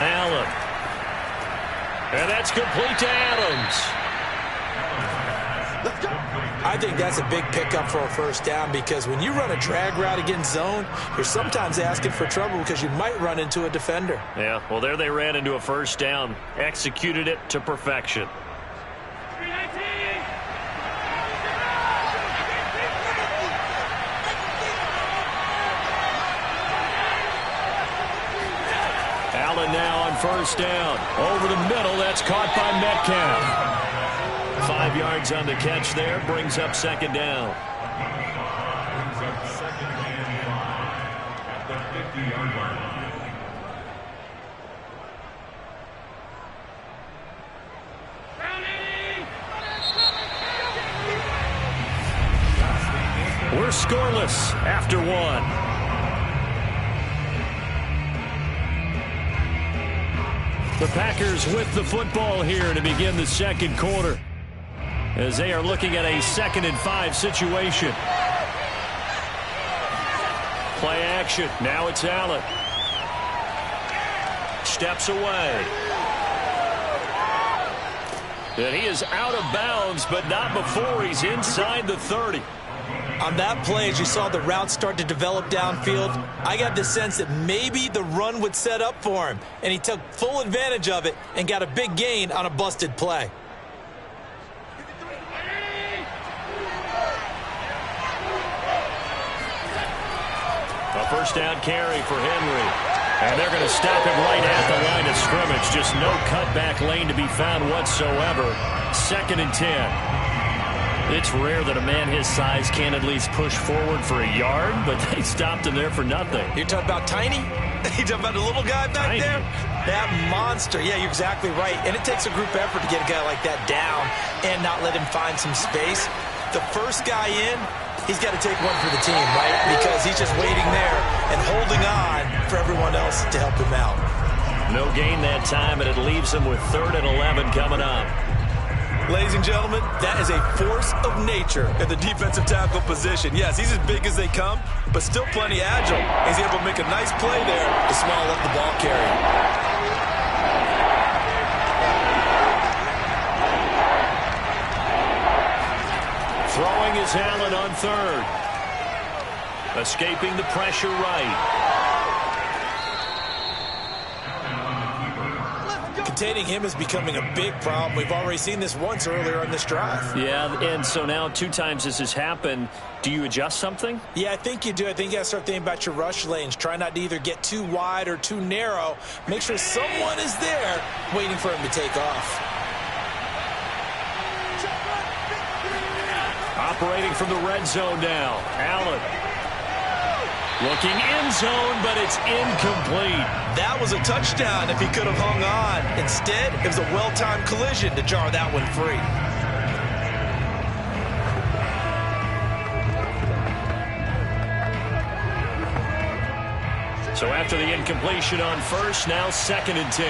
Allen. And that's complete to Adams. I think that's a big pickup for a first down because when you run a drag route against zone, you're sometimes asking for trouble because you might run into a defender. Yeah, well, there they ran into a first down, executed it to perfection. Allen now on first down. Over the middle, that's caught by Metcalf. 5 yards on the catch there, brings up second down. Brings up second and 5 at the 50-yard line. We're scoreless after one. The Packers with the football here to begin the second quarter as they are looking at a 2nd and 5 situation. Play action. Now it's Allen. Steps away. And he is out of bounds, but not before he's inside the 30. On that play, as you saw the route start to develop downfield, I got the sense that maybe the run would set up for him, and he took full advantage of it and got a big gain on a busted play. A first down carry for Henry. And they're going to stop him right at the line of scrimmage. Just no cutback lane to be found whatsoever. 2nd and 10. It's rare that a man his size can't at least push forward for a yard, but they stopped him there for nothing. You're talking about Tiny? You're talking about the little guy back Tiny. there? That monster. Yeah, you're exactly right. And it takes a group effort to get a guy like that down and not let him find some space. The first guy in, he's got to take one for the team, right? Because he's just waiting there and holding on for everyone else to help him out. No gain that time, and it leaves them with 3rd and 11 coming up. Ladies and gentlemen, that is a force of nature in the defensive tackle position. Yes, he's as big as they come, but still plenty agile. He's able to make a nice play there to swallow up the ball carrier. Throwing is Allen on 3rd. Escaping the pressure right. Containing him is becoming a big problem. We've already seen this once earlier on this drive. Yeah, and so now 2 times this has happened. Do you adjust something? Yeah, I think you do. I think you got to start thinking about your rush lanes. Try not to either get too wide or too narrow. Make sure someone is there waiting for him to take off. Operating from the red zone now. Allen. Looking in zone, but it's incomplete. That was a touchdown if he could have hung on. Instead, it was a well-timed collision to jar that one free. So after the incompletion on first, now 2nd and 10.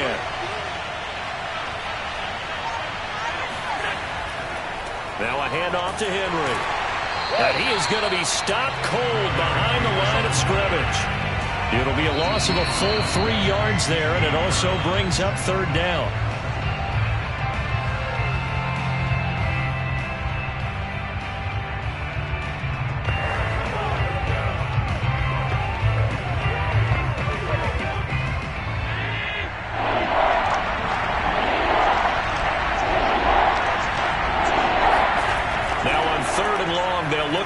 Now a handoff to Henry. And he is going to be stopped cold behind the line of scrimmage. It'll be a loss of a full 3 yards there, and it also brings up 3rd down.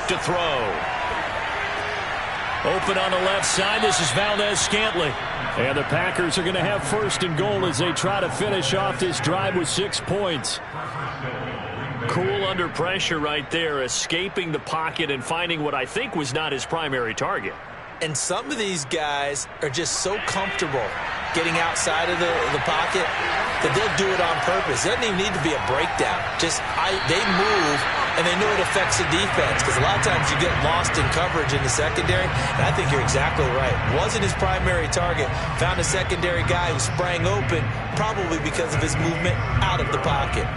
To throw. Open on the left side. This is Valdez-Scantling. And the Packers are going to have 1st and goal as they try to finish off this drive with 6 points. Cool under pressure right there, escaping the pocket and finding what I think was not his primary target. And some of these guys are just so comfortable getting outside of the pocket that they'll do it on purpose. It doesn't even need to be a breakdown. They move, and they know it affects the defense because a lot of times you get lost in coverage in the secondary, and I think you're exactly right. Wasn't his primary target. Found a secondary guy who sprang open, probably because of his movement out of the pocket.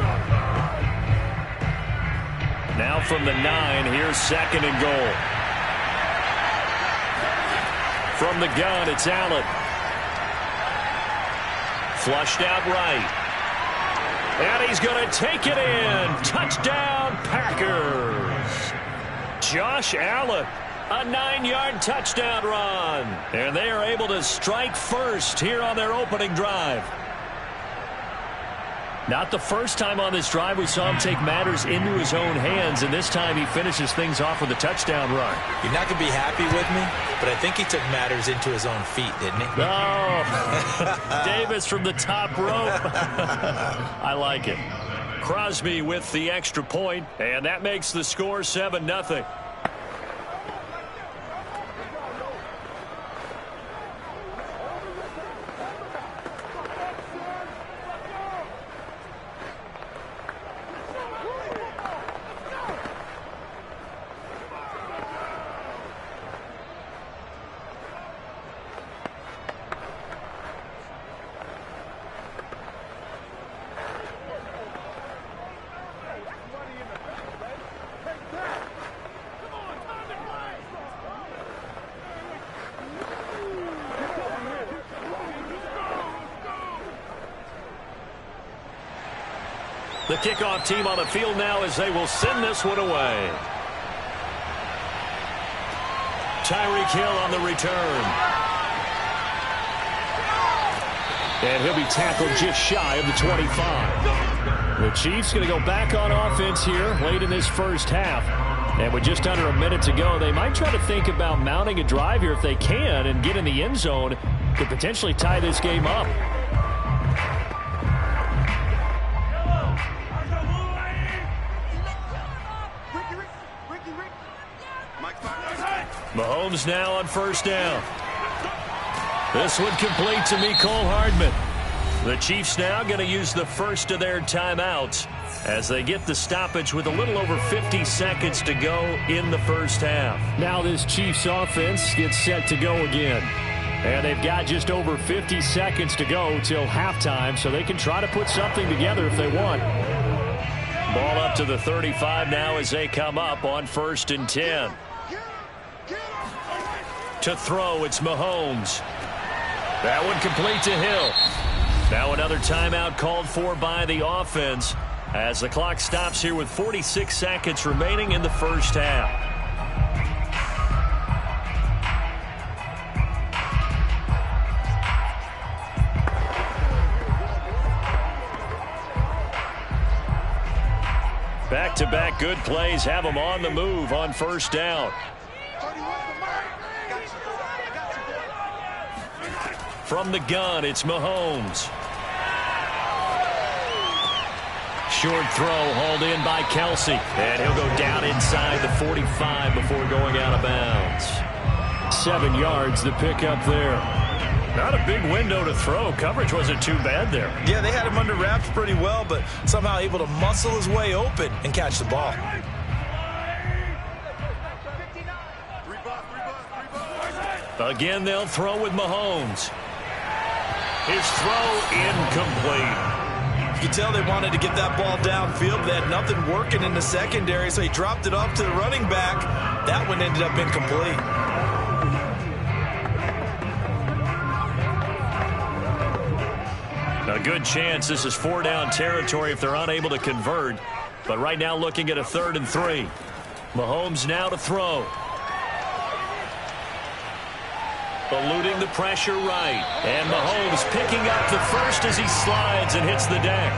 Now from the 9, here's 2nd and goal. From the gun, it's Allen. Flushed out right. And he's going to take it in. Touchdown, Packers. Josh Allen. A 9-yard touchdown run. And they are able to strike first here on their opening drive. Not the first time on this drive we saw him take matters into his own hands, and this time he finishes things off with a touchdown run. You're not going to be happy with me, but I think he took matters into his own feet, didn't he? Oh, Davis from the top rope. I like it. Crosby with the extra point, and that makes the score 7-0. The kickoff team on the field now as they will send this one away. Tyreek Hill on the return. And he'll be tackled just shy of the 25. The Chiefs going to go back on offense here late in this first half. And with just under a minute to go, they might try to think about mounting a drive here if they can and get in the end zone to potentially tie this game up. Mahomes now on first down. This one complete to Mecole Hardman. The Chiefs now going to use the first of their timeouts as they get the stoppage with a little over 50 seconds to go in the first half. Now this Chiefs offense gets set to go again. And they've got just over 50 seconds to go till halftime, so they can try to put something together if they want. Ball up to the 35 now as they come up on 1st and 10. To throw, it's Mahomes. That one complete to Hill. Now another timeout called for by the offense as the clock stops here with 46 seconds remaining in the first half. Back-to-back good plays have them on the move on first down. From the gun, it's Mahomes. Short throw hauled in by Kelsey. And he'll go down inside the 45 before going out of bounds. 7 yards, the pickup there. Not a big window to throw. Coverage wasn't too bad there. Yeah, they had him under wraps pretty well, but somehow able to muscle his way open and catch the ball. Again, they'll throw with Mahomes. His throw incomplete. You can tell they wanted to get that ball downfield. They had nothing working in the secondary, so he dropped it off to the running back. That one ended up incomplete. A good chance this is 4-down territory if they're unable to convert. But right now looking at a 3rd and 3. Mahomes now to throw. Eluding the pressure right. And Mahomes picking up the first as he slides and hits the deck.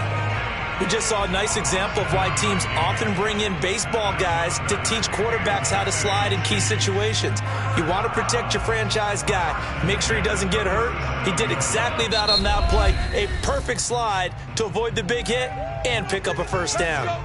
We just saw a nice example of why teams often bring in baseball guys to teach quarterbacks how to slide in key situations. You want to protect your franchise guy. Make sure he doesn't get hurt. He did exactly that on that play. A perfect slide to avoid the big hit and pick up a first down.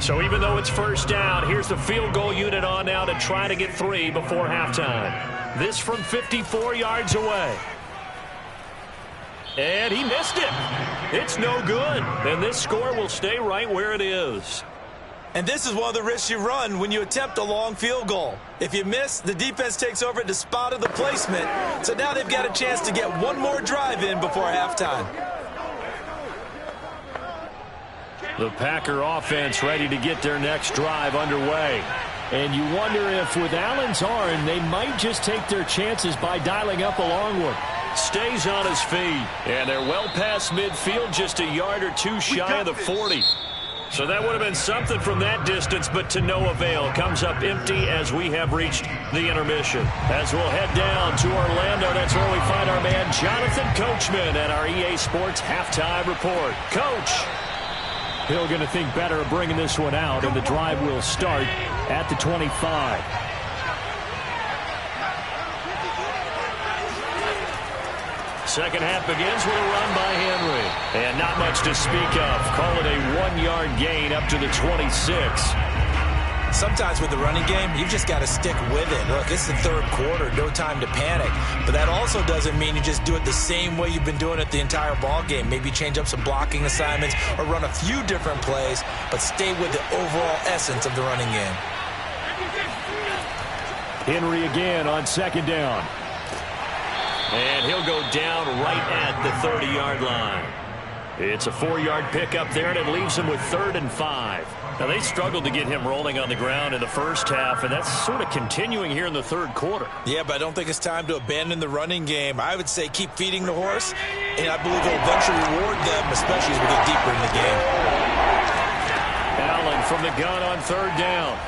So even though it's first down, here's the field goal unit on now to try to get 3 before halftime. This from 54 yards away. And he missed it. It's no good. And this score will stay right where it is. And this is one of the risks you run when you attempt a long field goal. If you miss, the defense takes over at the spot of the placement. So now they've got a chance to get one more drive in before halftime. The Packer offense ready to get their next drive underway. And you wonder if with Allen's arm, they might just take their chances by dialing up a long one. Stays on his feet. And they're well past midfield, just a yard or two shy of the 40. So that would have been something from that distance, but to no avail. Comes up empty as we have reached the intermission. As we'll head down to Orlando, that's where we find our man Jonathan Coachman at our EA Sports Halftime Report. Coach. Hill going to think better of bringing this one out, and the drive will start at the 25. Second half begins with a run by Henry. And not much to speak of. Call it a 1-yard gain up to the 26. Sometimes with the running game, you've just got to stick with it. Look, it's the third quarter, no time to panic. But that also doesn't mean you just do it the same way you've been doing it the entire ball game. Maybe change up some blocking assignments or run a few different plays, but stay with the overall essence of the running game. Henry again on second down. And he'll go down right at the 30-yard line. It's a 4-yard pickup there, and it leaves him with 3rd and 5. Now, they struggled to get him rolling on the ground in the first half, and that's sort of continuing here in the third quarter. Yeah, but I don't think it's time to abandon the running game. I would say keep feeding the horse, and I believe it'll eventually reward them, especially as we get deeper in the game. Allen from the gun on 3rd down.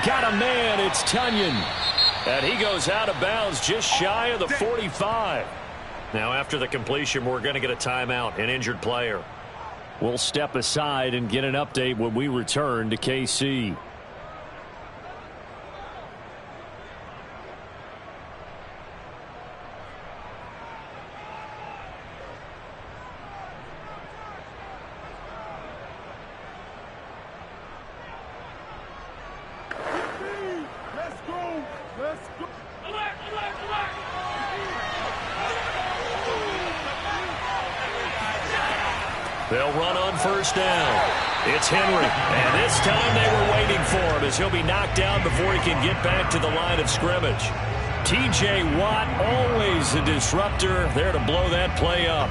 Got a man, it's Tunyon. And he goes out of bounds just shy of the 45. Now, after the completion, we're going to get a timeout, an injured player. We'll step aside and get an update when we return to KC. They'll run on 1st down. It's Henry, and this time they were waiting for him as he'll be knocked down before he can get back to the line of scrimmage. T.J. Watt, always a disruptor, there to blow that play up.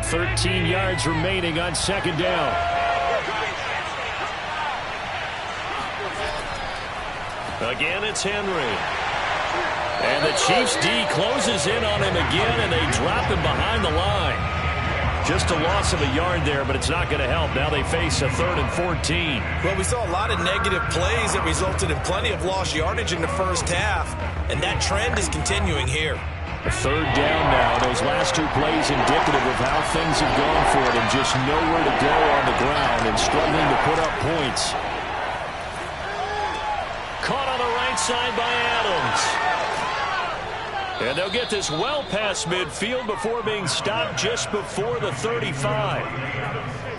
$13 yards remaining on 2nd down. Again, it's Henry. And the Chiefs D closes in on him again, and they drop him behind the line. Just a loss of a yard there, but it's not going to help. Now they face a 3rd and 14. Well, we saw a lot of negative plays that resulted in plenty of lost yardage in the first half, and that trend is continuing here. A 3rd down now. Those last 2 plays indicative of how things have gone for them. Just nowhere to go on the ground and struggling to put up points. Caught on the right side by Adams. And they'll get this well past midfield before being stopped just before the 35.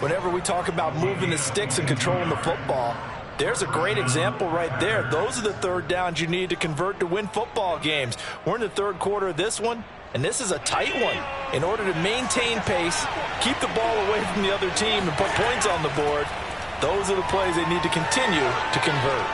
Whenever we talk about moving the sticks and controlling the football, there's a great example right there. Those are the 3rd downs you need to convert to win football games. We're in the 3rd quarter of this one, and this is a tight one. In order to maintain pace, keep the ball away from the other team, and put points on the board, those are the plays they need to continue to convert.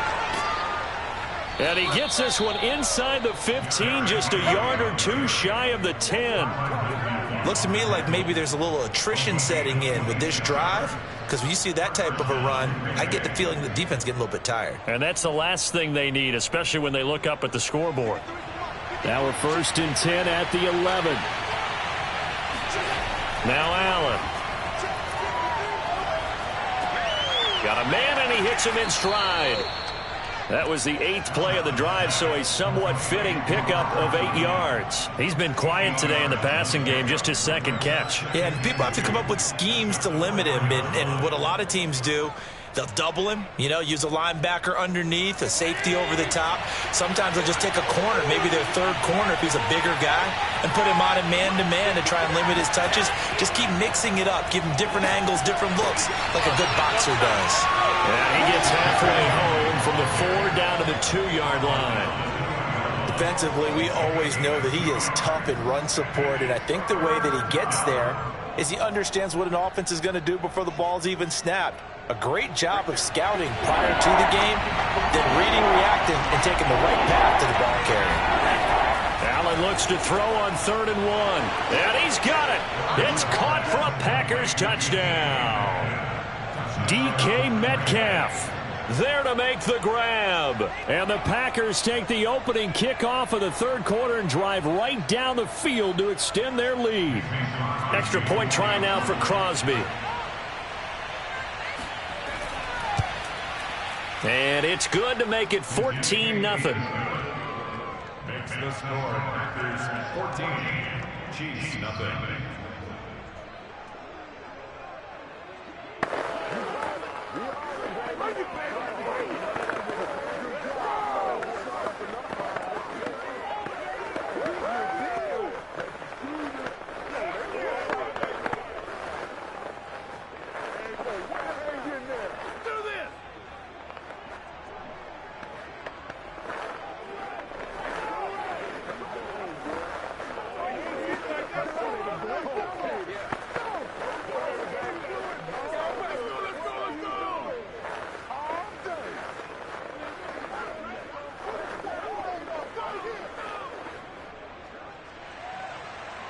And he gets this one inside the 15, just a yard or 2 shy of the 10. Looks to me like maybe there's a little attrition setting in with this drive, because when you see that type of a run, I get the feeling the defense getting a little bit tired. And that's the last thing they need, especially when they look up at the scoreboard. Now we're 1st and 10 at the 11. Now Allen. Got a man, and he hits him in stride. That was the 8th play of the drive, so a somewhat fitting pickup of 8 yards. He's been quiet today in the passing game, just his 2nd catch. Yeah, and people have to come up with schemes to limit him, and what a lot of teams do, they'll double him, use a linebacker underneath, a safety over the top. Sometimes they'll just take a corner, maybe their 3rd corner if he's a bigger guy, and put him on a man-to-man to try and limit his touches. Just keep mixing it up, give him different angles, different looks, like a good boxer does. And he gets halfway home from the 4 down to the 2-yard line. Defensively, we always know that he is tough in run support, and I think the way that he gets there is he understands what an offense is going to do before the ball's even snapped. A great job of scouting prior to the game, then reading, reacting, and taking the right path to the ball carrier. Allen looks to throw on 3rd and 1. And he's got it. It's caught for a Packers touchdown. DK Metcalf there to make the grab. And the Packers take the opening kickoff of the 3rd quarter and drive right down the field to extend their lead. Extra point try now for Crosby. And it's good to make it 14-0. Makes the score Packers 14, Chiefs nothing.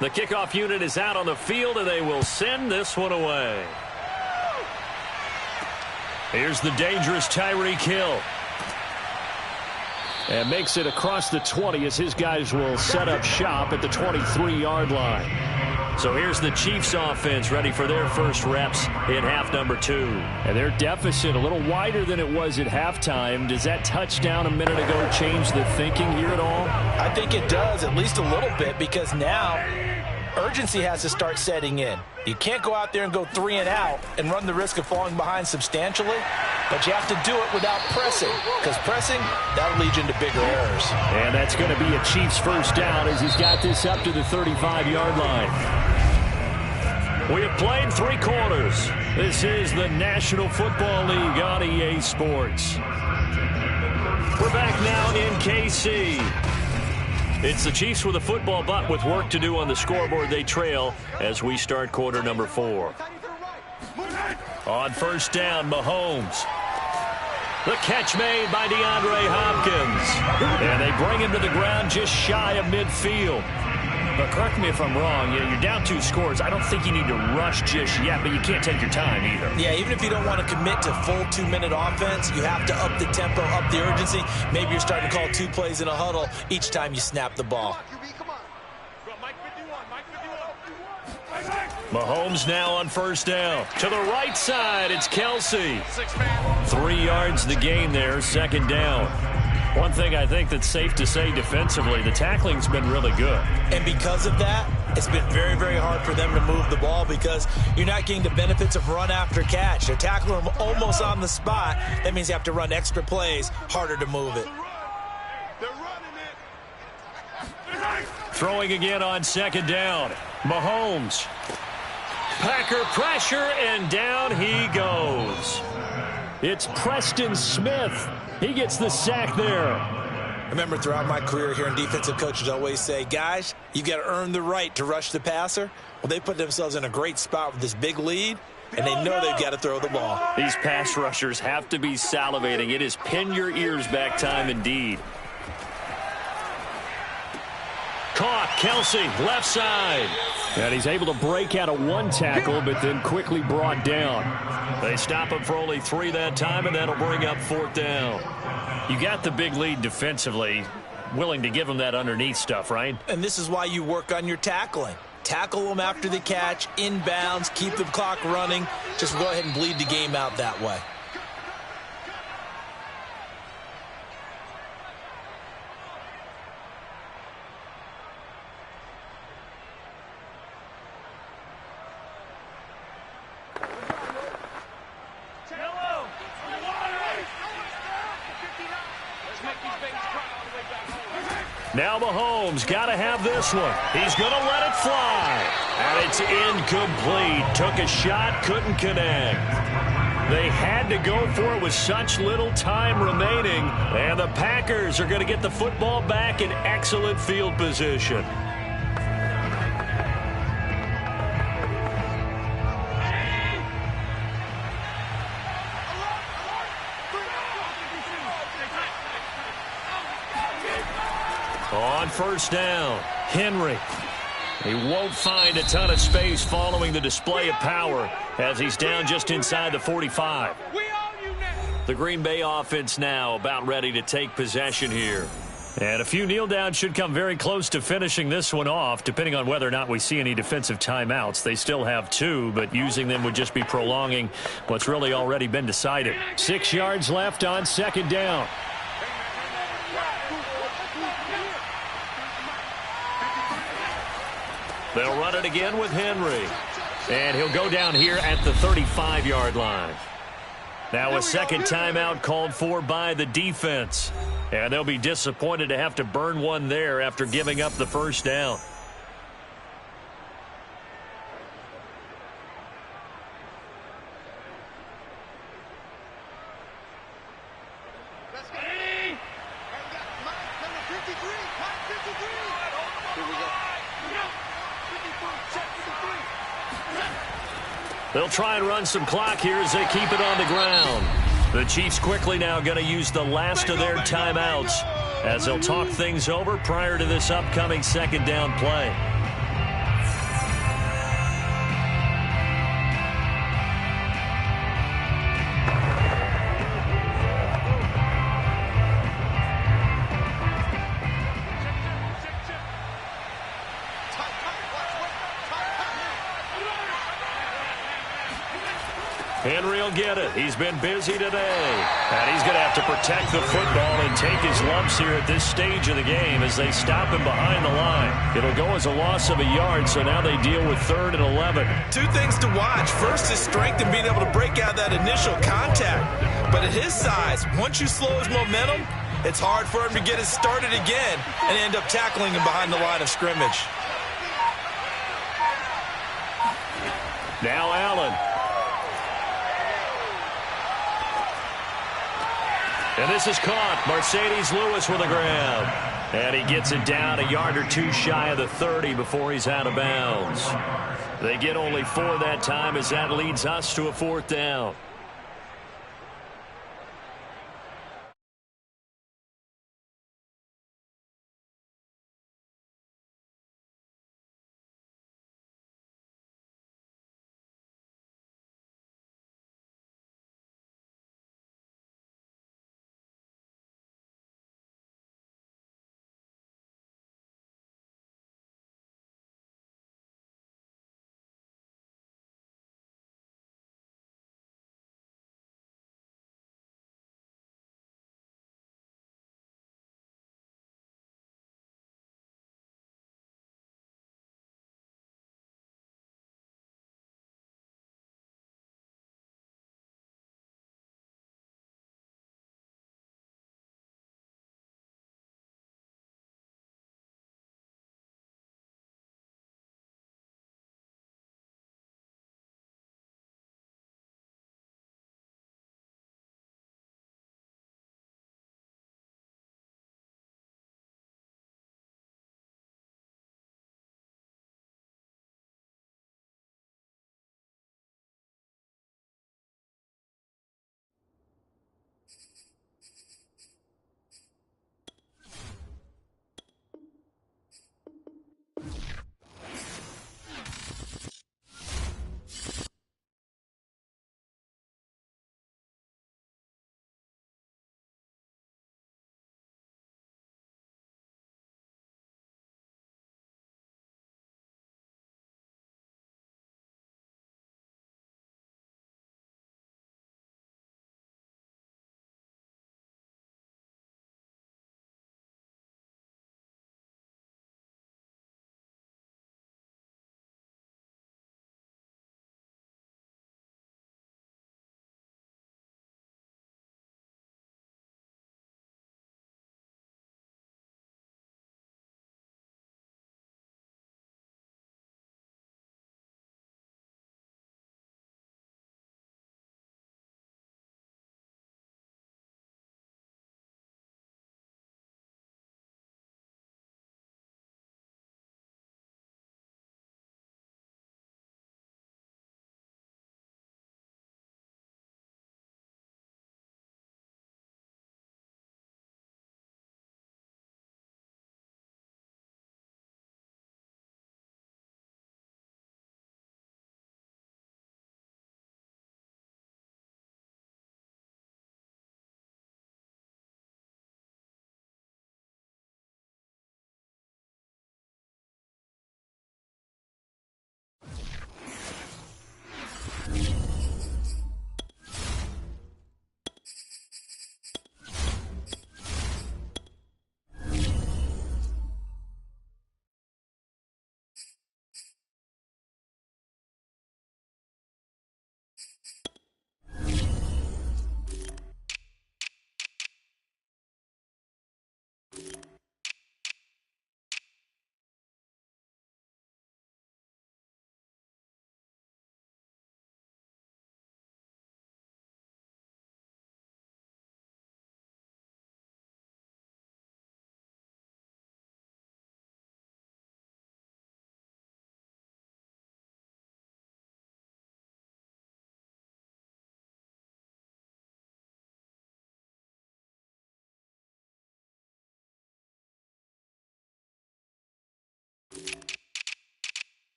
The kickoff unit is out on the field, and they will send this one away. Here's the dangerous Tyreek Hill. And makes it across the 20 as his guys will set up shop at the 23-yard line. So here's the Chiefs offense ready for their first reps in half number 2. And their deficit a little wider than it was at halftime. Does that touchdown a minute ago change the thinking here at all? I think it does, at least a little bit, because now urgency has to start setting in. You can't go out there and go 3 and out and run the risk of falling behind substantially, but you have to do it without pressing, because pressing, that'll lead you into bigger errors. And that's going to be a Chiefs first down as he's got this up to the 35-yard line. We have played 3 quarters. This is the National Football League on EA Sports. We're back now in KC. It's the Chiefs with a football, but with work to do on the scoreboard. They trail as we start quarter number 4. On first down, Mahomes. The catch made by DeAndre Hopkins. And they bring him to the ground just shy of midfield. But correct me if I'm wrong, you're down 2 scores. I don't think you need to rush just yet, but you can't take your time either. Yeah, even if you don't want to commit to full 2-minute offense, you have to up the tempo, up the urgency. Maybe you're starting to call 2 plays in a huddle each time you snap the ball. Mahomes now on first down. To the right side, it's Kelsey. 3 yards the gain there, second down. One thing I think that's safe to say defensively, the tackling's been really good. And because of that, it's been very, very hard for them to move the ball because you're not getting the benefits of run after catch. They're tackling them almost on the spot. That means you have to run extra plays, harder to move it. Throwing again on second down. Mahomes. Packer pressure, and down he goes. It's Preston Smith. He gets the sack there. I remember throughout my career hearing defensive coaches always say, guys, you got to earn the right to rush the passer. Well, they put themselves in a great spot with this big lead, and they know they've got to throw the ball. These pass rushers have to be salivating. It is pin your ears back time indeed. Caught, Kelsey, left side. And he's able to break out of 1 tackle, but then quickly brought down. They stop him for only 3 that time, and that'll bring up 4th down. You got the big lead defensively, willing to give them that underneath stuff, right? And this is why you work on your tackling. Tackle them after the catch, inbounds, keep the clock running. Just go ahead and bleed the game out that way. Now Mahomes got to have this one. He's going to let it fly. And it's incomplete. Took a shot, couldn't connect. They had to go for it with such little time remaining. And the Packers are going to get the football back in excellent field position. On first down, Henry. He won't find a ton of space following the display of power as he's down just inside the 45. The Green Bay offense now about ready to take possession here. And a few kneel downs should come very close to finishing this one off, depending on whether or not we see any defensive timeouts. They still have 2, but using them would just be prolonging what's really already been decided. 6 yards left on second down. They'll run it again with Henry. And he'll go down here at the 35-yard line. Now a second timeout called for by the defense. And they'll be disappointed to have to burn one there after giving up the first down. They'll try and run some clock here as they keep it on the ground. The Chiefs quickly now going to use the last of their timeouts as they'll talk things over prior to this upcoming second down play. Henry will get it. He's been busy today. And he's going to have to protect the football and take his lumps here at this stage of the game as they stop him behind the line. It'll go as a loss of a yard, so now they deal with 3rd and 11. 2 things to watch. First, his strength in being able to break out that initial contact. But at his size, once you slow his momentum, it's hard for him to get it started again and end up tackling him behind the line of scrimmage. Now Allen. And this is caught. Mercedes Lewis with a grab. And he gets it down a yard or 2 shy of the 30 before he's out of bounds. They get only 4 that time as that leads us to a 4th down.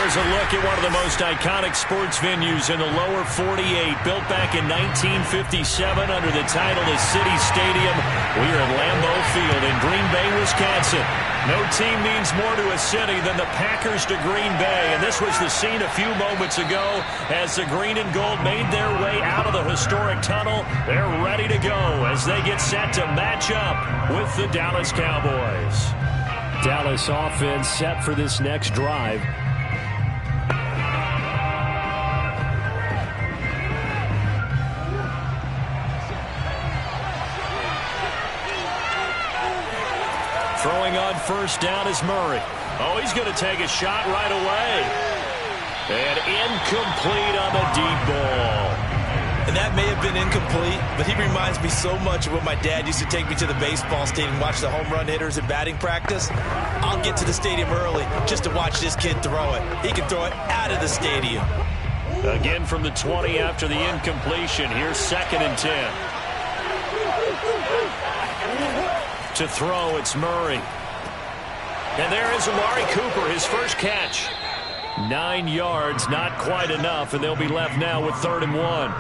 Here's a look at one of the most iconic sports venues in the lower 48, built back in 1957 under the title of City Stadium. We are at Lambeau Field in Green Bay, Wisconsin. No team means more to a city than the Packers to Green Bay, and this was the scene a few moments ago as the green and gold made their way out of the historic tunnel. They're ready to go as they get set to match up with the Dallas Cowboys. Dallas offense set for this next drive. Throwing on first down is Murray. Oh, he's going to take a shot right away. And incomplete on the deep ball. And that may have been incomplete, but he reminds me so much of when my dad used to take me to the baseball stadium and watch the home run hitters in batting practice. I'll get to the stadium early just to watch this kid throw it. He can throw it out of the stadium. Again from the 20 after the incompletion. Here's 2nd and 10. To throw, it's Murray. And there is Amari Cooper, his first catch. 9 yards, not quite enough, and they'll be left now with 3rd and 1.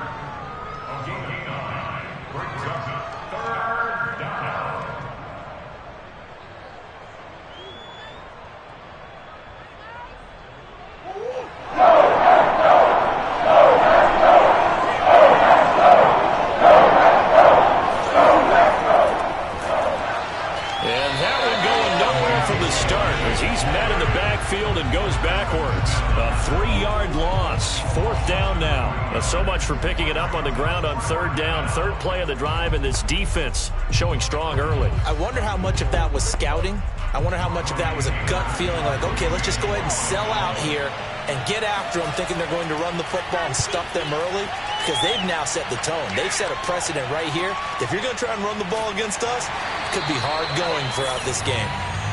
He's met in the backfield and goes backwards. A 3-yard loss. 4th down now. So much for picking it up on the ground on 3rd down. 3rd play of the drive, and this defense showing strong early. I wonder how much of that was scouting. I wonder how much of that was a gut feeling like, okay, let's just go ahead and sell out here and get after them, thinking they're going to run the football and stuff them early, because they've now set the tone. They've set a precedent right here. If you're going to try and run the ball against us, it could be hard going throughout this game.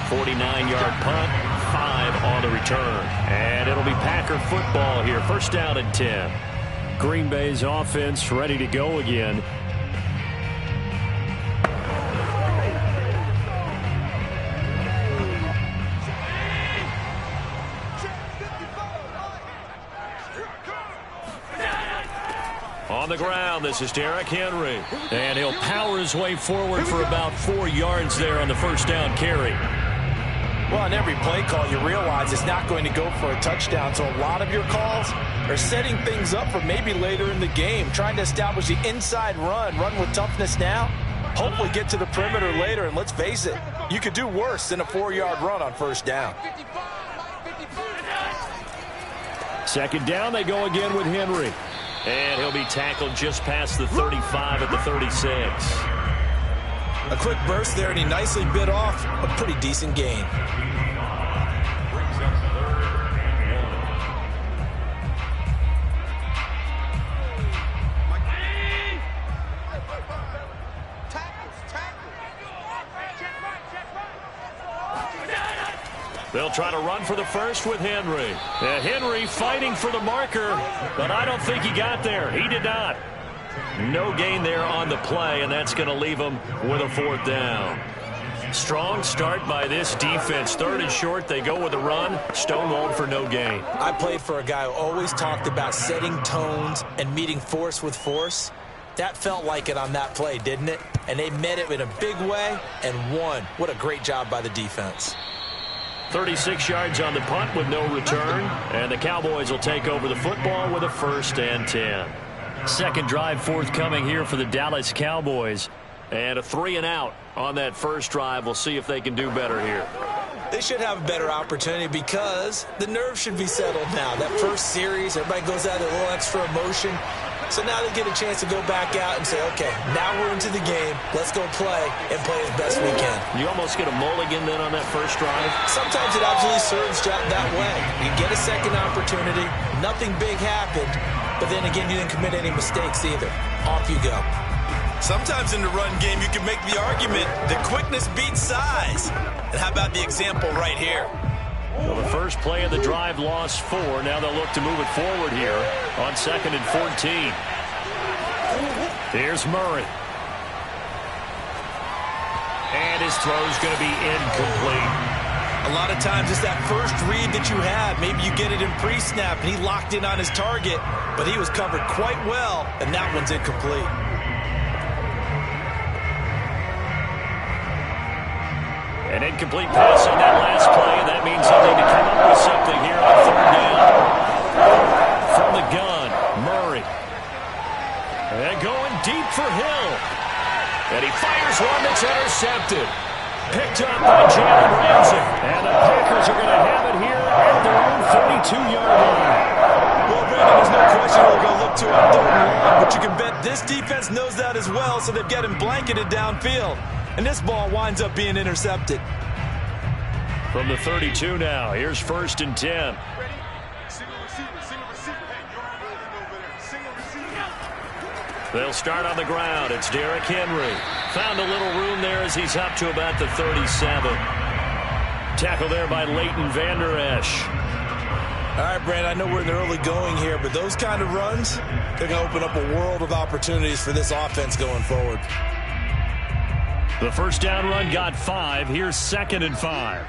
49-yard punt, 5 on the return. And it'll be Packer football here. 1st down and 10. Green Bay's offense ready to go again. On the ground, this is Derrick Henry. And he'll power his way forward for about 4 yards there on the 1st down carry. Well, on every play call, you realize it's not going to go for a touchdown. So a lot of your calls are setting things up for maybe later in the game, trying to establish the inside run with toughness now, hopefully get to the perimeter later. And let's face it, you could do worse than a 4-yard run on 1st down. 2nd down, they go again with Henry. And he'll be tackled just past the 35 at the 36. A quick burst there, and he nicely bit off a pretty decent gain. They'll try to run for the first with Henry. Henry fighting for the marker, but I don't think he got there. He did not. No gain there on the play, and that's going to leave him with a 4th down. Strong start by this defense. 3rd and short, they go with a run. Stonewalled for no gain. I played for a guy who always talked about setting tones and meeting force with force. That felt like it on that play, didn't it? And they met it in a big way and won. What a great job by the defense. 36 yards on the punt with no return. And the Cowboys will take over the football with a 1st and 10. 2nd drive forthcoming here for the Dallas Cowboys. And a 3-and-out on that 1st drive. We'll see if they can do better here. They should have a better opportunity because the nerves should be settled now. That first series, everybody goes out with a little extra emotion. So now they get a chance to go back out and say, okay, now we're into the game. Let's go play and play as best we can. You almost get a mulligan then on that 1st drive? Sometimes it absolutely serves that way. You get a 2nd opportunity. Nothing big happened. But then again, you didn't commit any mistakes either. Off you go. Sometimes in the run game, you can make the argument that quickness beats size. And how about the example right here? Well, the first play of the drive lost 4. Now they'll look to move it forward here on 2nd and 14. Here's Murray. And his throw's going to be incomplete. A lot of times it's that first read that you have. Maybe you get it in pre-snap, and he locked in on his target, but he was covered quite well, and that one's incomplete. An incomplete pass on that last play. That means they'll need to come up with something here on third down. From the gun, Murray. And going deep for Hill. And he fires one that's intercepted. Picked up by Jalen Ramsey. And the Packers are going to have it here at their own 32-yard line. Well, Brandon, there's no question they're going to look to it third and long, but you can bet this defense knows that as well, so they've got him blanketed downfield. And this ball winds up being intercepted. From the 32 now, here's 1st and 10. Ready? Single receiver, single receiver. Hey, you're on holding over there. Single receiver. They'll start on the ground. It's Derrick Henry. Found a little room there as he's up to about the 37. Tackle there by Leighton Vander Esch. All right, Brandon, I know we're in the early going here, but those kind of runs, they're going to open up a world of opportunities for this offense going forward. The first down run got 5. Here's 2nd and 5.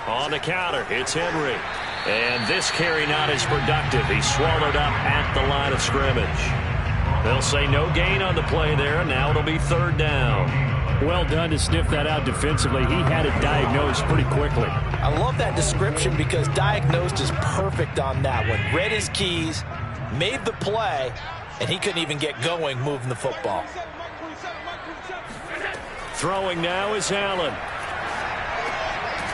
On the counter, it's Henry. And this carry not as productive. He's swallowed up at the line of scrimmage. They'll say no gain on the play there. Now it'll be 3rd down. Well done to sniff that out defensively. He had it diagnosed pretty quickly. I love that description because diagnosed is perfect on that one. Read his keys, made the play, and he couldn't even get going moving the football. Throwing now is Allen.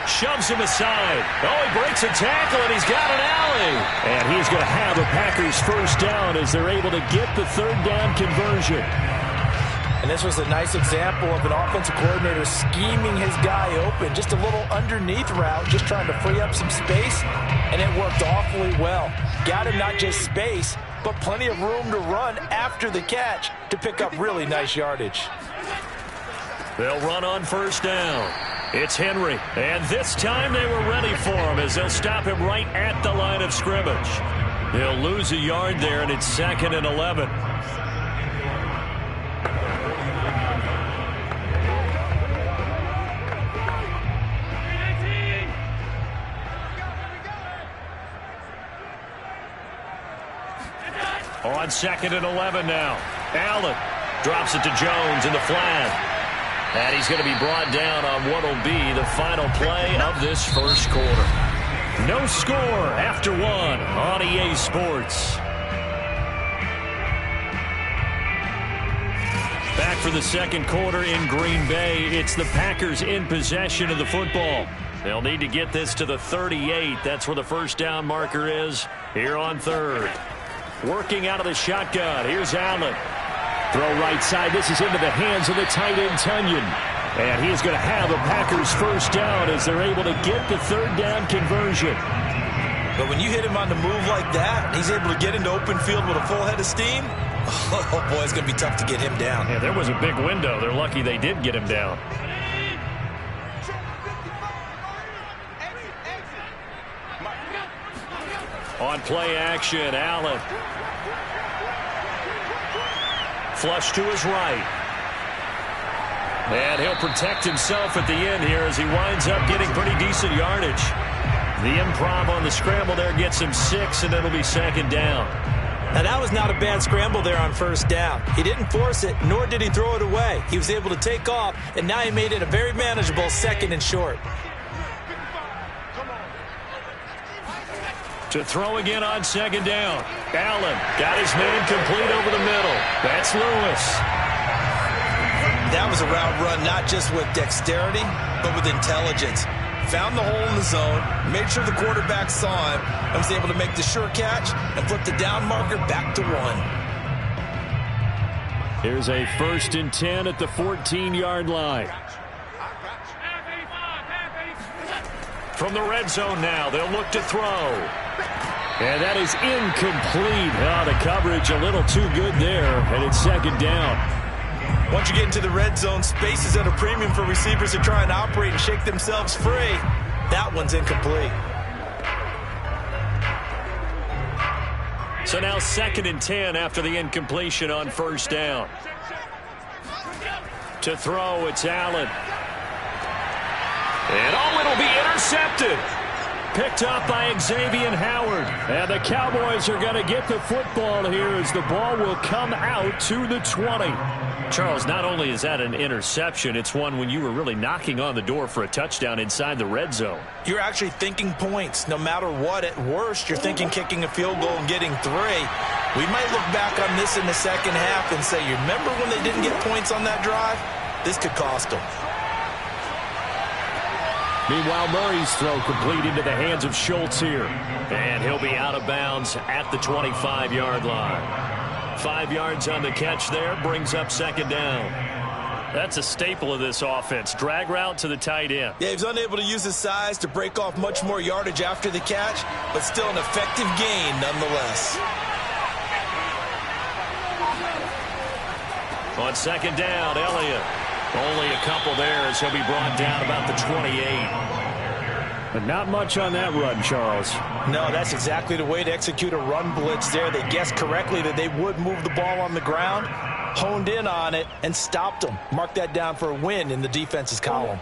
Shoves him aside. Oh, he breaks a tackle, and he's got an alley. And he's going to have a Packers first down as they're able to get the 3rd down conversion. And this was a nice example of an offensive coordinator scheming his guy open. Just a little underneath route, just trying to free up some space, and it worked awfully well. Got him not just space, but plenty of room to run after the catch to pick up really nice yardage. They'll run on 1st down. It's Henry, and this time they were ready for him as they'll stop him right at the line of scrimmage. They'll lose a yard there, and it's 2nd and 11. On 2nd and 11 now. Allen drops it to Jones in the flat. And he's going to be brought down on what will be the final play of this first quarter. No score after 1 on EA Sports. Back for the second quarter in Green Bay. It's the Packers in possession of the football. They'll need to get this to the 38. That's where the first down marker is here on 3rd. Working out of the shotgun. Here's Allen. Throw right side. This is into the hands of the tight end, Tunyon. And he is going to have a Packers first down as they're able to get the 3rd down conversion. But when you hit him on the move like that, he's able to get into open field with a full head of steam. Oh, boy, it's going to be tough to get him down. Yeah, there was a big window. They're lucky they did get him down. On play action, Allen. Flush to his right. And he'll protect himself at the end here as he winds up getting pretty decent yardage. The improv on the scramble there gets him 6, and it'll be 2nd down. Now, that was not a bad scramble there on 1st down. He didn't force it, nor did he throw it away. He was able to take off, and now he made it a very manageable 2nd and short. To throw again on 2nd down. Allen got his man complete over the middle. That's Lewis. That was a route run not just with dexterity, but with intelligence. Found the hole in the zone, made sure the quarterback saw him, and was able to make the sure catch and flip the down marker back to 1. Here's a 1st and 10 at the 14-yard line. From the red zone now, they'll look to throw. And that is incomplete. Oh, the coverage a little too good there, and it's 2nd down. Once you get into the red zone, space is at a premium for receivers to try and operate and shake themselves free. That one's incomplete. So now 2nd and 10 after the incompletion on 1st down. To throw, it's Allen. And it'll be intercepted. Picked up by Xavier Howard. And the Cowboys are going to get the football here as the ball will come out to the 20. Charles, not only is that an interception, it's one when you were really knocking on the door for a touchdown inside the red zone. You're actually thinking points. No matter what, at worst, you're thinking kicking a field goal and getting 3. We might look back on this in the second half and say, you remember when they didn't get points on that drive? This could cost them. Meanwhile, Murray's throw complete into the hands of Schultz here. And he'll be out of bounds at the 25-yard line. 5 yards on the catch there, brings up second down. That's a staple of this offense. Drag route to the tight end. Yeah, he's unable to use his size to break off much more yardage after the catch, but still an effective gain nonetheless. On second down, Elliott. Only a couple there as he'll be brought down about the 28. But not much on that run, Charles. No, that's exactly the way to execute a run blitz there. They guessed correctly that they would move the ball on the ground, honed in on it, and stopped them. Mark that down for a win in the defense's column.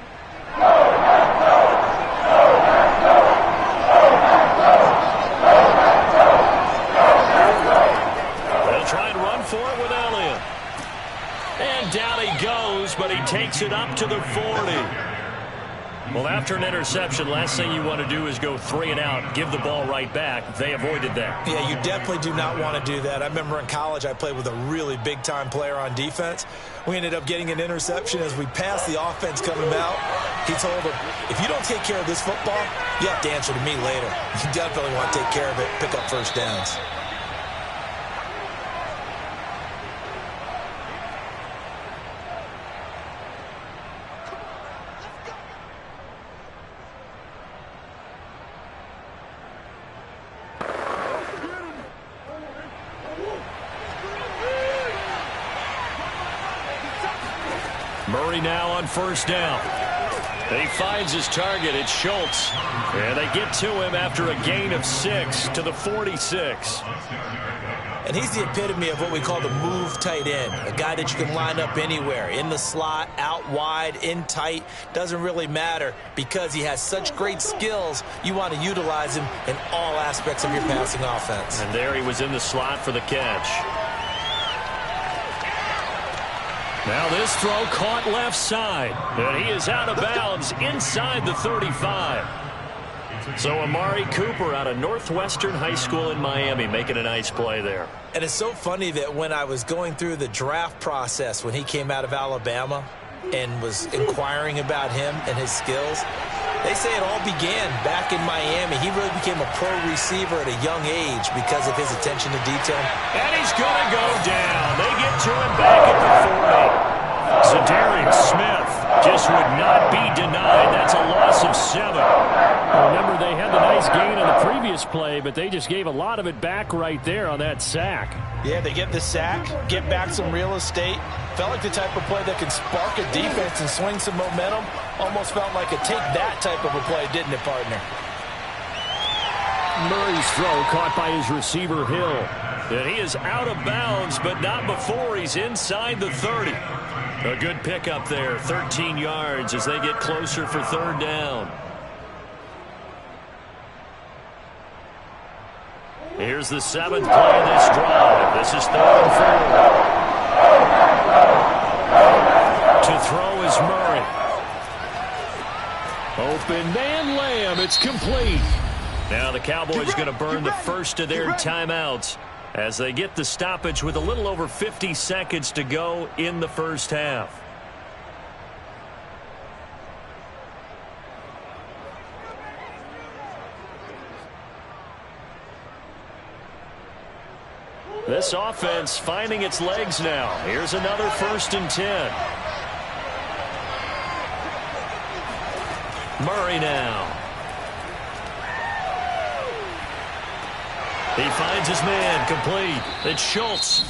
They'll try and run for it with Elliott. And down he goes, but he takes it up to the 40. Well, after an interception, last thing you want to do is go 3 and out, give the ball right back. They avoided that. Yeah, you definitely do not want to do that. I remember in college I played with a really big-time player on defense. We ended up getting an interception as we passed the offense coming out. He told him, if you don't take care of this football, you have to answer to me later. You definitely want to take care of it, pick up first downs. Murray now on first down. He finds his target. It's Schultz. And they get to him after a gain of 6 to the 46. And he's the epitome of what we call the move tight end, a guy that you can line up anywhere, in the slot, out wide, in tight, doesn't really matter because he has such great skills. You want to utilize him in all aspects of your passing offense. And there he was in the slot for the catch. Now this throw caught left side, and he is out of bounds inside the 35. So Amari Cooper out of Northwestern High School in Miami making a nice play there. And it's so funny that when I was going through the draft process when he came out of Alabama and was inquiring about him and his skills, they say it all began back in Miami. He really became a pro receiver at a young age because of his attention to detail. And he's going to go down. They get to him back at the 40. Zadarius Smith just would not be denied. That's a loss of 7. Remember, they had the nice gain on the previous play, but they just gave a lot of it back right there on that sack. Yeah, they get the sack, get back some real estate. Felt like the type of play that can spark a defense and swing some momentum. Almost felt like a take-that type of a play, didn't it, partner? Murray's throw caught by his receiver, Hill. And he is out of bounds, but not before he's inside the 30. A good pickup there, 13 yards as they get closer for third down. Here's the 7th play of this drive. This is 3rd and 4. To throw is Murray. Open man Lamb. It's complete. Now the Cowboys going to burn the first of their timeouts as they get the stoppage with a little over 50 seconds to go in the first half. This offense finding its legs now. Here's another 1st and 10. Murray now. He finds his man complete. It's Schultz.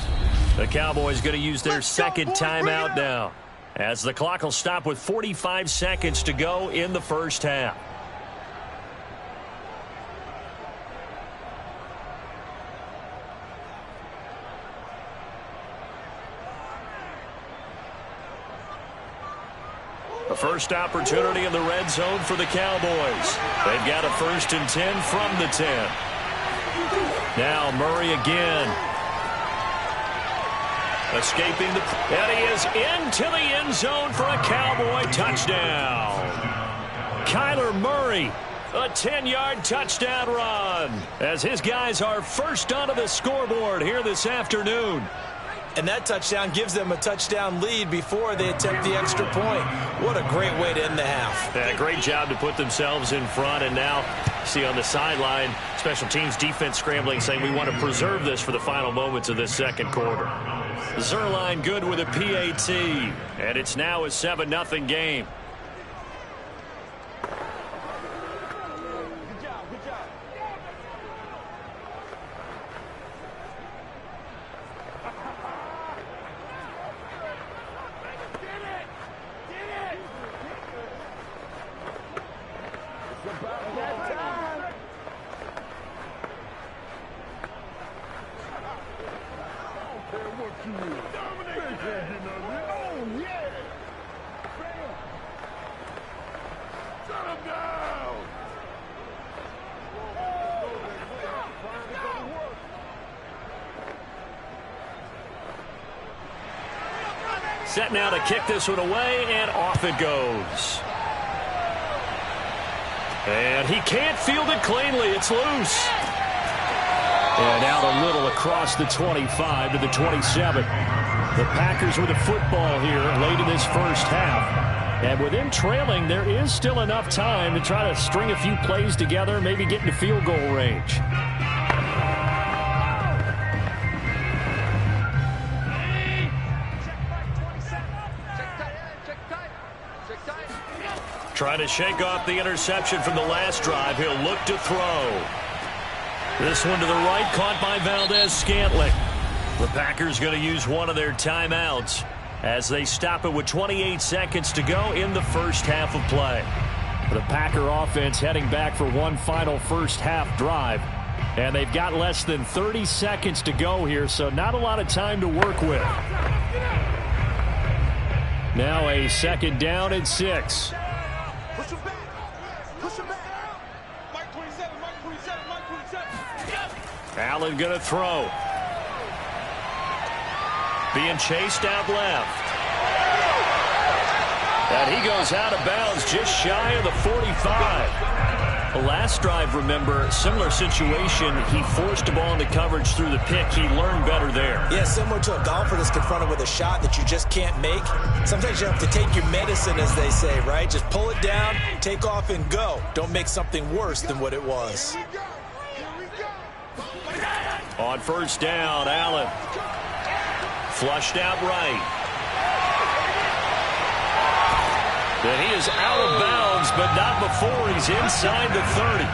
The Cowboys going to use their second timeout now as the clock will stop with 45 seconds to go in the first half. A first opportunity in the red zone for the Cowboys. They've got a 1st and 10 from the 10. Now Murray again. Escaping and he is into the end zone for a Cowboy touchdown. Kyler Murray, a 10-yard touchdown run, as his guys are first onto the scoreboard here this afternoon. And that touchdown gives them a touchdown lead before they attempt the extra point. What a great way to end the half. Yeah, great job to put themselves in front. And now, see on the sideline, special teams defense scrambling, saying we want to preserve this for the final moments of this second quarter. Zerline good with a PAT. And it's now a 7-0 game. Set now to kick this one away, and off it goes. And he can't field it cleanly. It's loose. And out a little across the 25 to the 27. The Packers with the football here late in this first half. And with them trailing, there is still enough time to try to string a few plays together, maybe get into field goal range. Trying to shake off the interception from the last drive. He'll look to throw. This one to the right, caught by Valdez-Scantling. The Packers going to use one of their timeouts as they stop it with 28 seconds to go in the first half of play. The Packer offense heading back for one final first half drive. And they've got less than 30 seconds to go here, so not a lot of time to work with. Now a 2nd down and 6. Push him back. Push him back. Mike 27, Mike 27, Mike 27. Allen going to throw. Being chased out left. And he goes out of bounds just shy of the 45. The last drive, remember, similar situation. He forced the ball into coverage through the pick. He learned better there. Yeah, similar to a golfer that's confronted with a shot that you just can't make. Sometimes you have to take your medicine, as they say, right? Just pull it down, take off, and go. Don't make something worse than what it was. On 1st down, Allen. Flushed out right. And he is out of bounds, but not before he's inside the 30.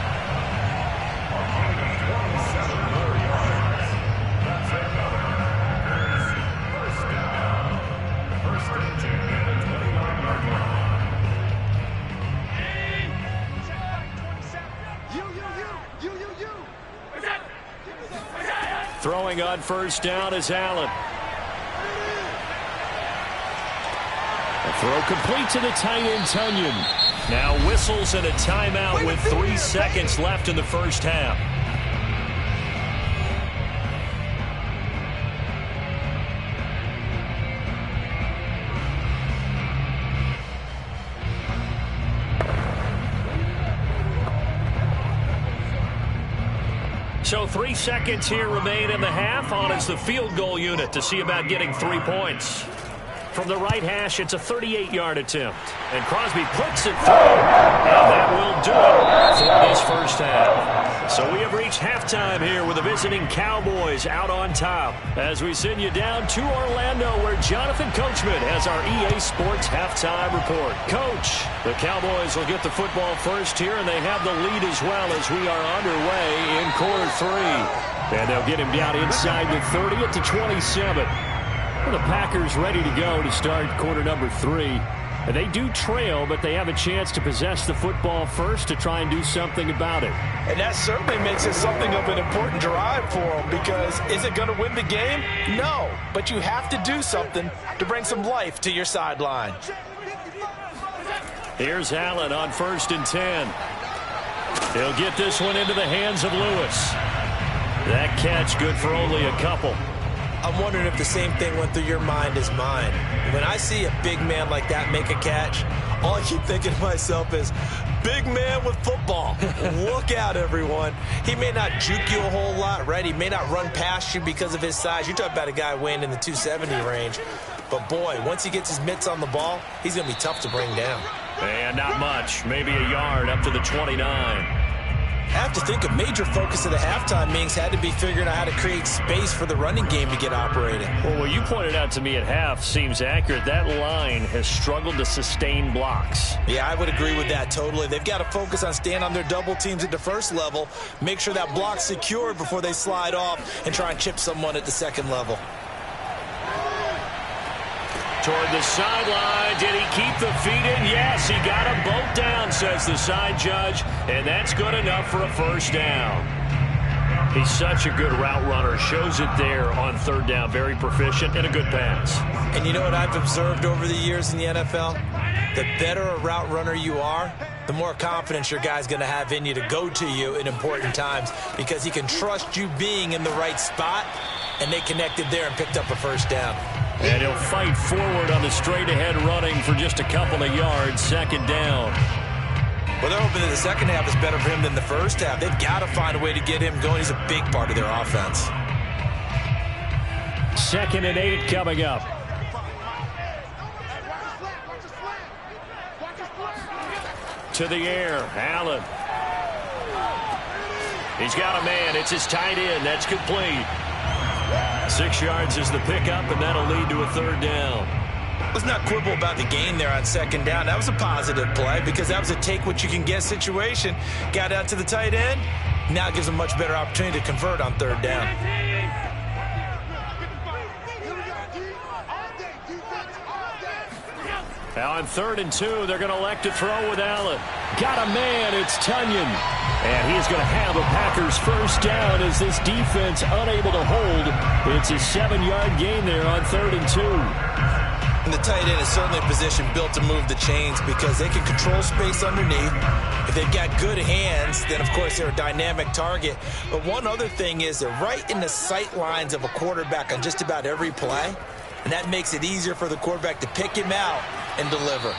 Throwing on 1st down is Allen. Throw complete to the tight end, Tunyon. Now whistles and a timeout with 3 seconds left in the first half. So 3 seconds here remain in the half. On is the field goal unit to see about getting 3 points. From the right hash, it's a 38-yard attempt. And Crosby puts it through. And that will do it for this first half. So we have reached halftime here with the visiting Cowboys out on top. As we send you down to Orlando, where Jonathan Coachman has our EA Sports halftime report. Coach, the Cowboys will get the football first here, and they have the lead as well as we are underway in quarter 3. And they'll get him down inside the 30 at the 27. The Packers ready to go to start quarter number 3. And they do trail, but they have a chance to possess the football first to try and do something about it. And that certainly makes it something of an important drive for them, because is it going to win the game? No, but you have to do something to bring some life to your sideline. Here's Allen on 1st and 10. He'll get this one into the hands of Lewis. That catch good for only a couple. I'm wondering if the same thing went through your mind as mine. When I see a big man like that make a catch, all I keep thinking to myself is, big man with football. Look out, everyone. He may not juke you a whole lot, right? He may not run past you because of his size. You're talking about a guy weighing in the 270 range. But, boy, once he gets his mitts on the ball, he's going to be tough to bring down. And not much. Maybe a yard up to the 29. I have to think a major focus of the halftime meetings had to be figuring out how to create space for the running game to get operating. Well, what you pointed out to me at half seems accurate. That line has struggled to sustain blocks. Yeah, I would agree with that totally. They've got to focus on staying on their double teams at the first level, make sure that block's secured before they slide off and try and chip someone at the second level. Toward the sideline. Did he keep the feet in? Yes, he got them both down, says the side judge. And that's good enough for a first down. He's such a good route runner. Shows it there on 3rd down. Very proficient and a good pass. And you know what I've observed over the years in the NFL? The better a route runner you are, the more confidence your guy's going to have in you to go to you in important times because he can trust you being in the right spot, and they connected there and picked up a first down. And he'll fight forward on the straight-ahead running for just a couple of yards. 2nd down. Well, they're hoping that the second half is better for him than the first half. They've got to find a way to get him going. He's a big part of their offense. 2nd and 8 coming up. To the air, Allen. He's got a man. It's his tight end. That's complete. 6 yards is the pickup, and that'll lead to a 3rd down. Let's not quibble about the gain there on 2nd down. That was a positive play because that was a take-what-you-can-get situation. Got out to the tight end. Now gives a much better opportunity to convert on 3rd down. Now on 3rd and 2, they're going to elect to throw with Allen. Got a man. It's Tunyon. And he's going to have a Packers first down as this defense unable to hold. It's a 7-yard gain there on 3rd and 2. And the tight end is certainly a position built to move the chains because they can control space underneath. If they've got good hands, then, of course, they're a dynamic target. But one other thing is they're right in the sight lines of a quarterback on just about every play. And that makes it easier for the quarterback to pick him out and deliver.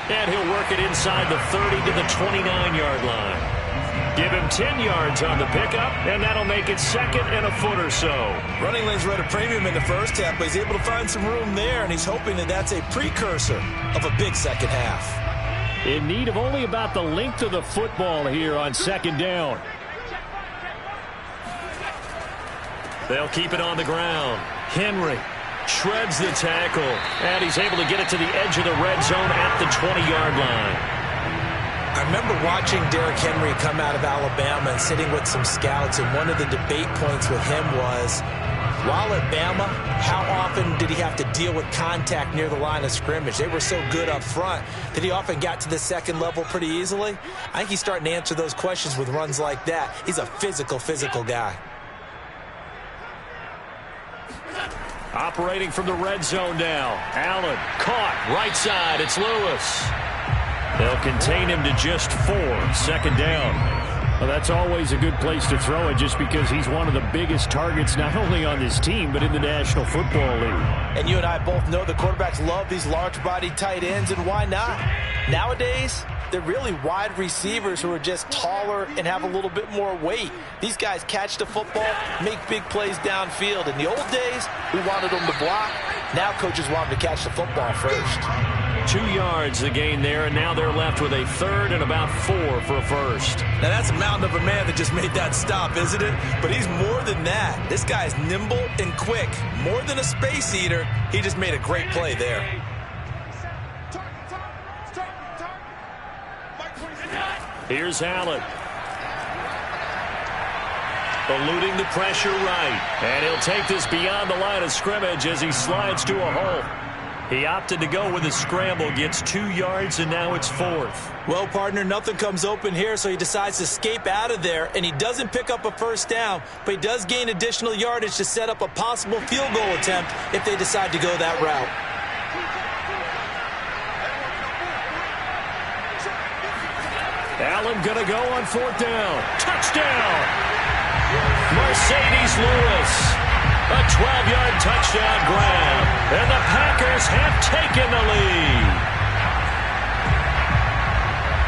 And he'll work it inside the 30 to the 29-yard line. Give him 10 yards on the pickup, and that'll make it 2nd and a foot or so. Running lanes were at a premium in the first half, but he's able to find some room there, and he's hoping that that's a precursor of a big second half. In need of only about the length of the football here on 2nd down. They'll keep it on the ground. Henry shreds the tackle, and he's able to get it to the edge of the red zone at the 20-yard line. I remember watching Derrick Henry come out of Alabama and sitting with some scouts, and one of the debate points with him was, while at Bama, how often did he have to deal with contact near the line of scrimmage? They were so good up front that he often got to the second level pretty easily. I think he's starting to answer those questions with runs like that. He's a physical guy. Operating from the red zone now. Allen caught right side. It's Lewis. They'll contain him to just 4. 2nd down. Well, that's always a good place to throw it just because he's one of the biggest targets not only on this team but in the National Football League. And you and I both know the quarterbacks love these large-bodied tight ends, and why not? Nowadays, they're really wide receivers who are just taller and have a little bit more weight. These guys catch the football, make big plays downfield. In the old days, we wanted them to block. Now coaches want them to catch the football first. 2 yards the gain there, and now they're left with a 3rd and about 4 for a first. Now that's a mountain of a man that just made that stop, isn't it? But he's more than that. This guy's nimble and quick. More than a space eater, he just made a great play there. Here's Allen. Eluding the pressure right. And he'll take this beyond the line of scrimmage as he slides to a halt. He opted to go with a scramble, gets 2 yards, and now it's 4th. Well, partner, nothing comes open here, so he decides to escape out of there, and he doesn't pick up a first down, but he does gain additional yardage to set up a possible field goal attempt if they decide to go that route. Allen going to go on 4th down. Touchdown! Mercedes Lewis. A 12-yard touchdown grab. And the Packers have taken the lead.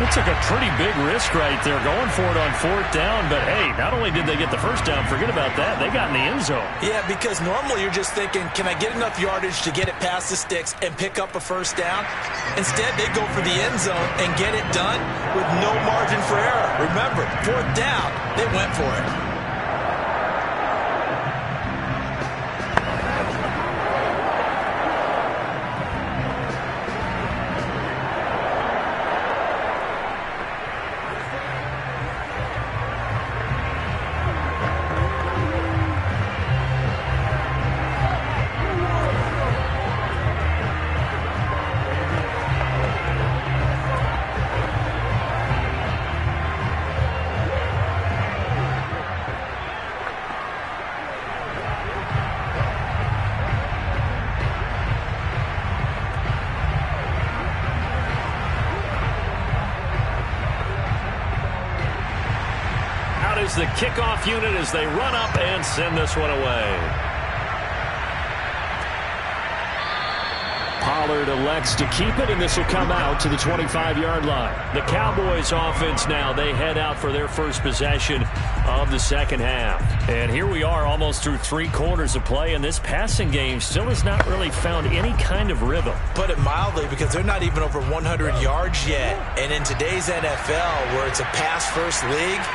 It took a pretty big risk right there going for it on 4th down. But, hey, not only did they get the first down, forget about that, they got in the end zone. Yeah, because normally you're just thinking, can I get enough yardage to get it past the sticks and pick up a first down? Instead, they go for the end zone and get it done with no margin for error. Remember, 4th down, they went for it. The kickoff unit as they run up and send this one away. Pollard elects to keep it, and this will come out to the 25-yard line. The Cowboys offense now, they head out for their first possession of the second half. And here we are almost through 3 quarters of play, and this passing game still has not really found any kind of rhythm. Put it mildly, because they're not even over 100 yards yet. And in today's NFL, where it's a pass-first league,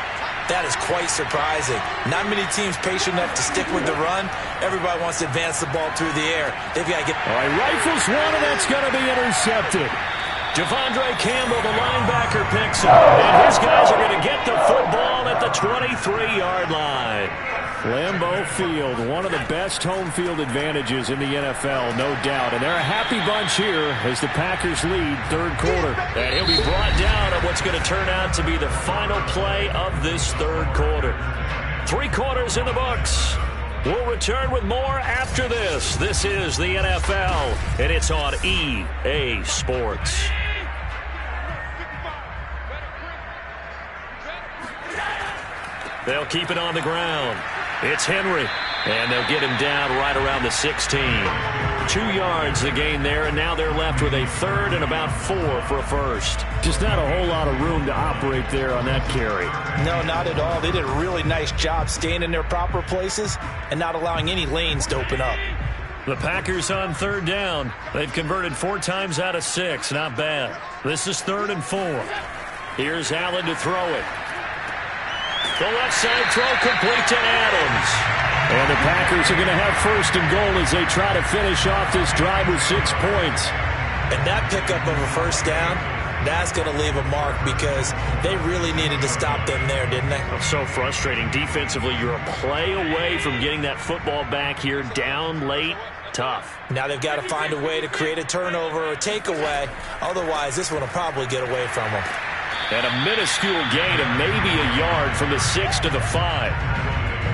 that is quite surprising. Not many teams patient enough to stick with the run. Everybody wants to advance the ball through the air. They've got to get... All right, rifles one, and that's going to be intercepted. Devondre Campbell, the linebacker, picks up. And his guys are going to get the football at the 23-yard line. Lambeau Field, one of the best home field advantages in the NFL, no doubt. And they're a happy bunch here as the Packers lead 3rd quarter. And he'll be brought down at what's going to turn out to be the final play of this 3rd quarter. 3 quarters in the books. We'll return with more after this. This is the NFL, and it's on EA Sports. They'll keep it on the ground. It's Henry, and they'll get him down right around the 16. 2 yards the gain there, and now they're left with a 3rd and about 4 for a first. Just not a whole lot of room to operate there on that carry. No, not at all. They did a really nice job staying in their proper places and not allowing any lanes to open up. The Packers on 3rd down. They've converted 4 times out of 6. Not bad. This is 3rd and 4. Here's Allen to throw it. The left side throw complete to Adams. And the Packers are going to have 1st and goal as they try to finish off this drive with 6 points. And that pickup of a first down, that's going to leave a mark because they really needed to stop them there, didn't they? So frustrating. Defensively, you're a play away from getting that football back here down late. Tough. Now they've got to find a way to create a turnover or a takeaway. Otherwise, this one will probably get away from them. And a minuscule gain of maybe a yard from the 6 to the 5.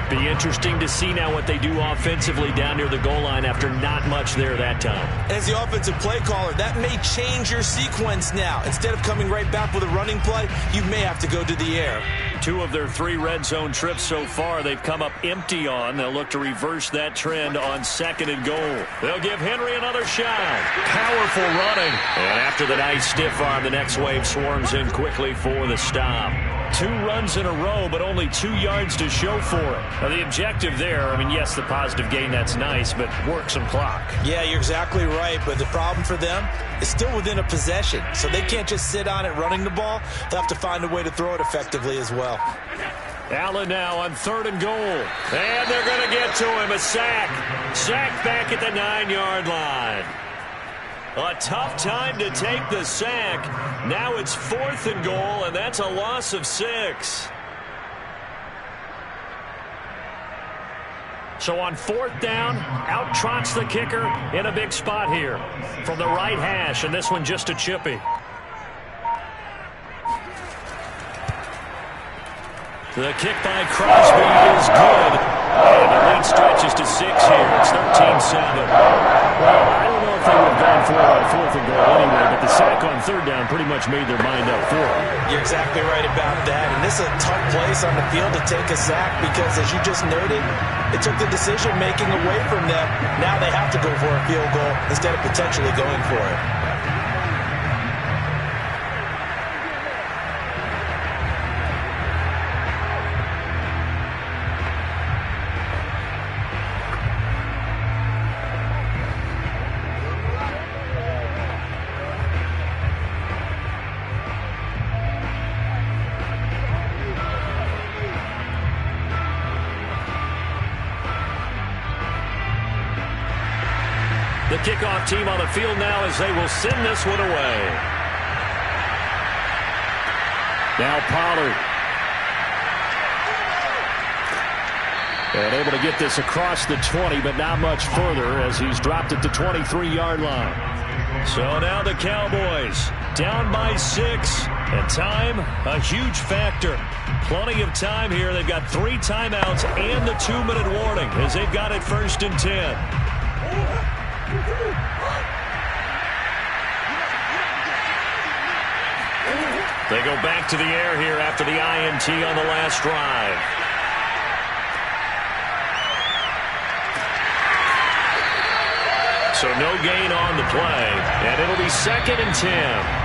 Be interesting to see now what they do offensively down near the goal line after not much there that time. As the offensive play caller, that may change your sequence now. Instead of coming right back with a running play, you may have to go to the air. 2 of their 3 red zone trips so far they've come up empty on. They'll look to reverse that trend on 2nd and goal. They'll give Henry another shot. Powerful running. And after the nice stiff arm, the next wave swarms in quickly for the stop. 2 runs in a row, but only 2 yards to show for it. Now, the objective there, I mean, yes, the positive gain, that's nice, but work some clock. Yeah, you're exactly right, but the problem for them is still within a possession, so they can't just sit on it running the ball. They'll have to find a way to throw it effectively as well. Allen now on 3rd and goal. And they're going to get to him. A sack. Sack back at the 9-yard line. A tough time to take the sack. Now it's 4th and goal, and that's a loss of 6. So on 4th down, out trots the kicker in a big spot here from the right hash, and this one just a chippy. The kick by Crosby is good. And the lead stretches to 6 here. It's 13-7. Well, I don't know if if they would have gone for it on 4th and goal anyway, but the sack on 3rd down pretty much made their mind up for it. You're exactly right about that. And this is a tough place on the field to take a sack because, as you just noted, it took the decision-making away from them. Now they have to go for a field goal instead of potentially going for it. The kickoff team on the field now as they will send this one away. Now Pollard. And able to get this across the 20, but not much further as he's dropped at the 23-yard line. So now the Cowboys down by 6. And time, a huge factor. Plenty of time here. They've got 3 timeouts and the 2-minute warning as they've got it 1st and 10. They go back to the air here after the INT on the last drive. So no gain on the play, and it'll be 2nd and 10.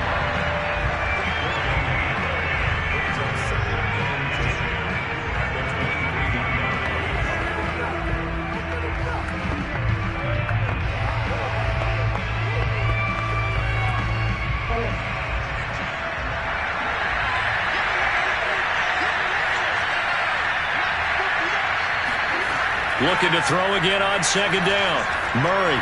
Looking to throw again on 2nd down. Murray.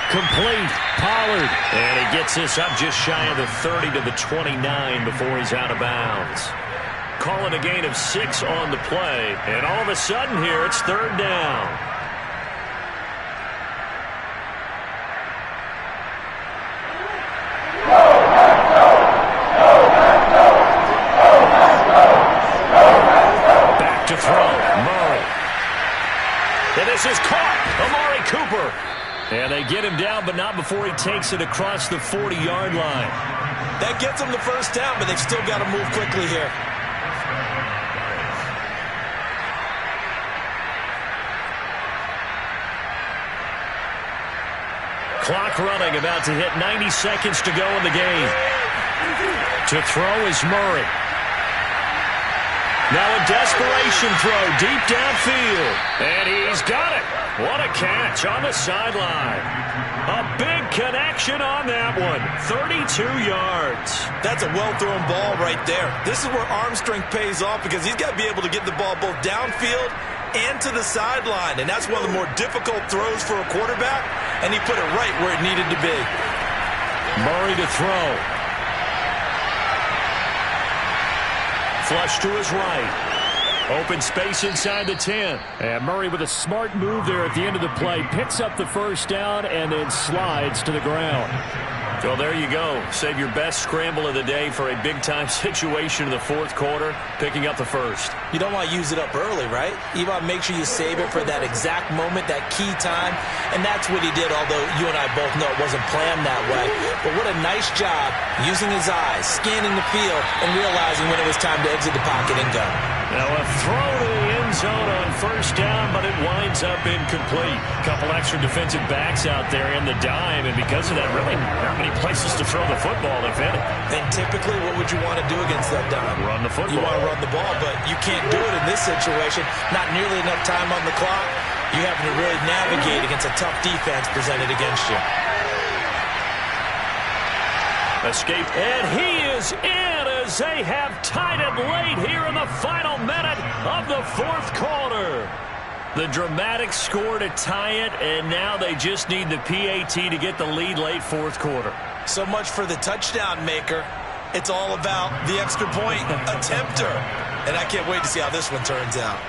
Complete. Pollard. And he gets this up just shy of the 30 to the 29 before he's out of bounds. Calling a gain of 6 on the play. And all of a sudden here, it's 3rd down. Back to throw. Murray. And this is caught. Amari Cooper. And they get him down, but not before he takes it across the 40-yard line. That gets them the 1st down, but they've still got to move quickly here. Clock running, about to hit 90 seconds to go in the game. To throw is Murray. Now a desperation throw deep downfield. And he's got it. What a catch on the sideline. A big connection on that one. 32 yards. That's a well-thrown ball right there. This is where arm strength pays off because he's got to be able to get the ball both downfield and to the sideline. And that's one of the more difficult throws for a quarterback. And he put it right where it needed to be. Murray to throw. Flush to his right. Open space inside the 10. And Murray with a smart move there at the end of the play. Picks up the 1st down and then slides to the ground. Well, there you go. Save your best scramble of the day for a big-time situation in the 4th quarter, picking up the 1st. You don't want to use it up early, right? You want to make sure you save it for that exact moment, that key time. And that's what he did, although you and I both know it wasn't planned that way. But what a nice job using his eyes, scanning the field, and realizing when it was time to exit the pocket and go. Now a throw to the end zone on 1st down, but it winds up incomplete. Couple extra defensive backs out there in the dime, and because of that, really not many places to throw the football, if any. And typically, what would you want to do against that dime? Run the football. You want to run the ball, but you can't do it in this situation. Not nearly enough time on the clock. You having to really navigate against a tough defense presented against you. Escape, and he is in as they have tied it late here in the final minute of the 4th quarter. The dramatic score to tie it, and now they just need the PAT to get the lead late 4th quarter. So much for the touchdown maker. It's all about the extra point attempter. And I can't wait to see how this one turns out.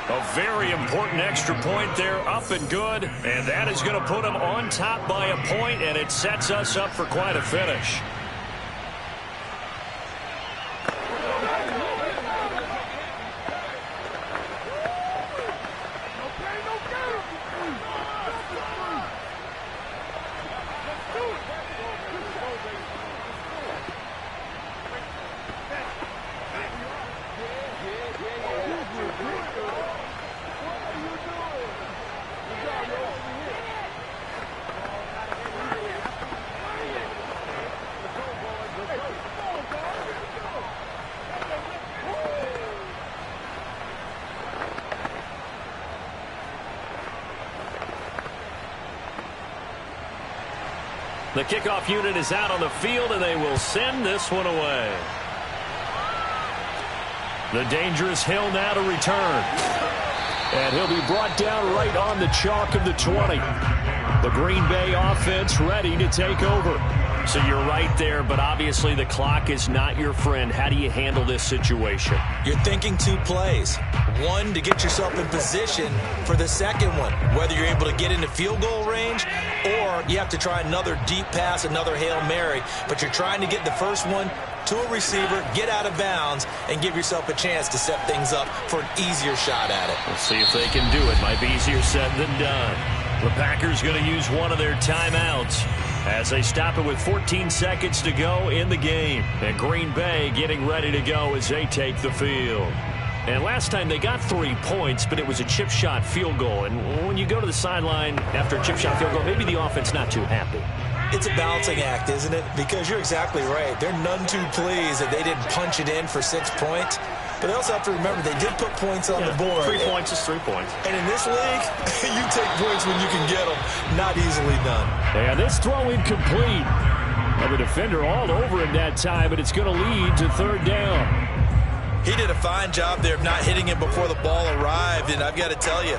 A very important extra point there, up and good. And that is going to put them on top by a point, and it sets us up for quite a finish. The kickoff unit is out on the field, and they will send this one away. The dangerous Hill now to return. And he'll be brought down right on the chalk of the 20. The Green Bay offense ready to take over. So you're right there, but obviously the clock is not your friend. How do you handle this situation? You're thinking 2 plays. One, to get yourself in position for the second one, whether you're able to get into field goal range or you have to try another deep pass, another Hail Mary, but you're trying to get the first one to a receiver, get out of bounds, and give yourself a chance to set things up for an easier shot at it. We'll see if they can do it. Might be easier said than done. The Packers going to use one of their timeouts as they stop it with 14 seconds to go in the game. And Green Bay getting ready to go as they take the field. And last time they got 3 points, but it was a chip shot field goal. And when you go to the sideline after a chip shot field goal, maybe the offense not too happy. It's a balancing act, isn't it? Because you're exactly right. They're none too pleased that they didn't punch it in for 6 points. But they also have to remember they did put points on the board. 3 points is 3 points. And in this league, you take points when you can get them. Not easily done. And this throw incomplete. And the defender all over him that time, but it's going to lead to 3rd down. He did a fine job there of not hitting him before the ball arrived. And I've got to tell you,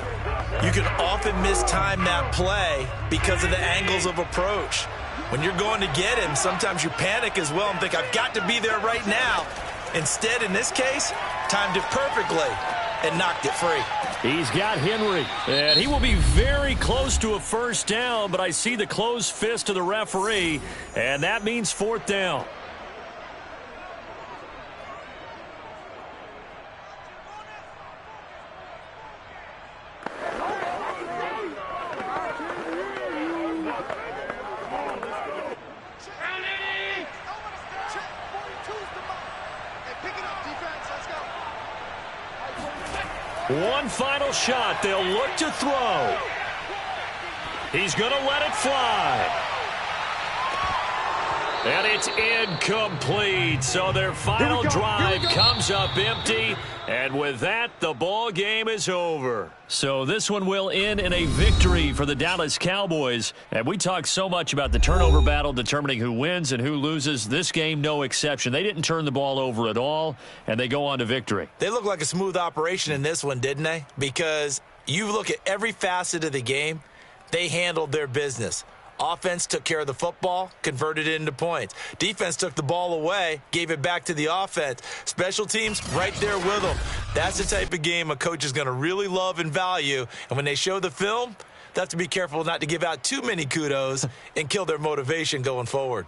you can often mistime that play because of the angles of approach. When you're going to get him, sometimes you panic as well and think, I've got to be there right now. Instead, in this case, timed it perfectly and knocked it free. He's got Henry, and he will be very close to a 1st down, but I see the closed fist of the referee, and that means 4th down. One final shot. They'll look to throw. He's going to let it fly. And it's incomplete. So their final drive comes up empty. And with that, the ball game is over. So this one will end in a victory for the Dallas Cowboys. And we talk so much about the turnover battle determining who wins and who loses. This game, no exception. They didn't turn the ball over at all, and they go on to victory. They look like a smooth operation in this one, didn't they? Because you look at every facet of the game, they handled their business. Offense took care of the football, converted it into points. Defense took the ball away, gave it back to the offense. Special teams right there with them. That's the type of game a coach is going to really love and value. And when they show the film, they have to be careful not to give out too many kudos and kill their motivation going forward.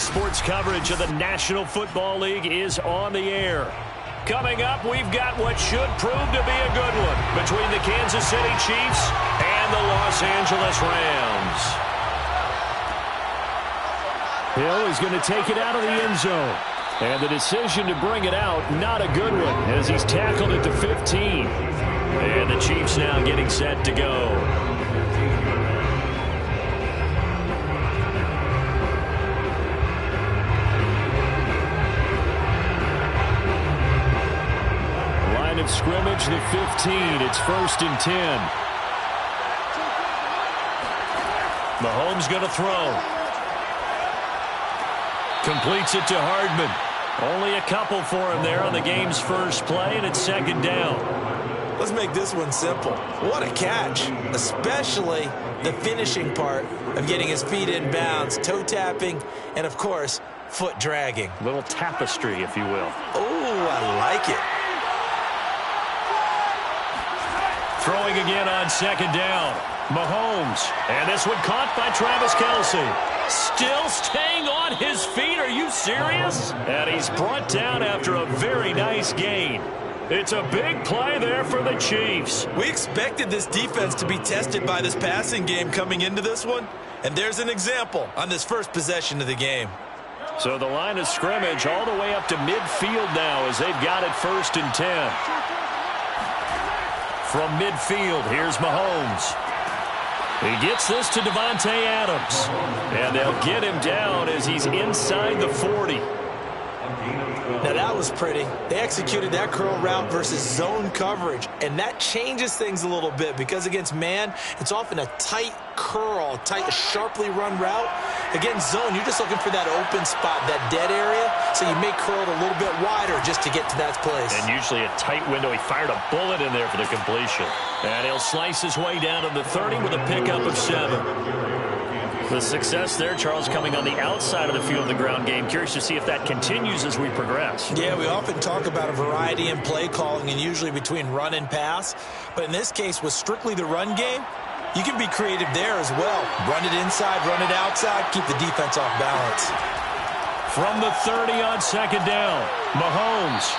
sports coverage of the National Football League is on the air. Coming up, we've got what should prove to be a good one between the Kansas City Chiefs and the Los Angeles Rams. Hill is going to take it out of the end zone. And the decision to bring it out, not a good one, as he's tackled at the 15. And the Chiefs now getting set to go. Line of scrimmage, the 15. It's 1st and 10. Mahomes going to throw. Completes it to Hardman. Only a couple for him there on the game's first play, and it's 2nd down. Let's make this one simple. What a catch, especially the finishing part of getting his feet in bounds, toe tapping, and, of course, foot dragging. A little tapestry, if you will. Oh, I like it. Throwing again on 2nd down. Mahomes. And this one caught by Travis Kelce. Still staying on his feet. Are you serious? And he's brought down after a very nice gain. It's a big play there for the Chiefs. We expected this defense to be tested by this passing game coming into this one. And there's an example on this first possession of the game. So the line of scrimmage all the way up to midfield now as they've got it 1st and 10. From midfield, here's Mahomes. He gets this to Devontae Adams. And they'll get him down as he's inside the 40. Now that was pretty. They executed that curl route versus zone coverage, and that changes things a little bit because against man, it's often a tight curl, tight, sharply run route. Against zone, you're just looking for that open spot, that dead area, so you may curl it a little bit wider just to get to that place. And usually a tight window. He fired a bullet in there for the completion. And he'll slice his way down to the 30 with a pickup of 7. The success there, Charles, coming on the outside of the field of the ground game. Curious to see if that continues as we progress. Yeah, we often talk about a variety in play calling and usually between run and pass. But in this case, with strictly the run game, you can be creative there as well. Run it inside, run it outside, keep the defense off balance. From the 30 on 2nd down, Mahomes.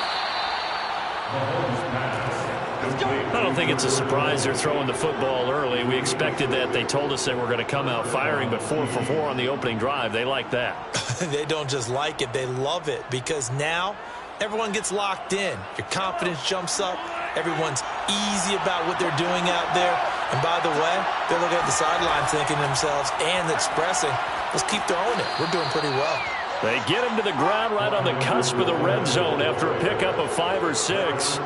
I don't think it's a surprise they're throwing the football early. We expected that. They told us they were going to come out firing, but 4 for 4 on the opening drive. They like that. They don't just like it, they love it, because now everyone gets locked in. Your confidence jumps up. Everyone's easy about what they're doing out there. And by the way, they're looking at the sideline thinking to themselves and expressing, let's keep throwing it. We're doing pretty well. They get him to the ground right on the cusp of the red zone after a pickup of 5 or 6.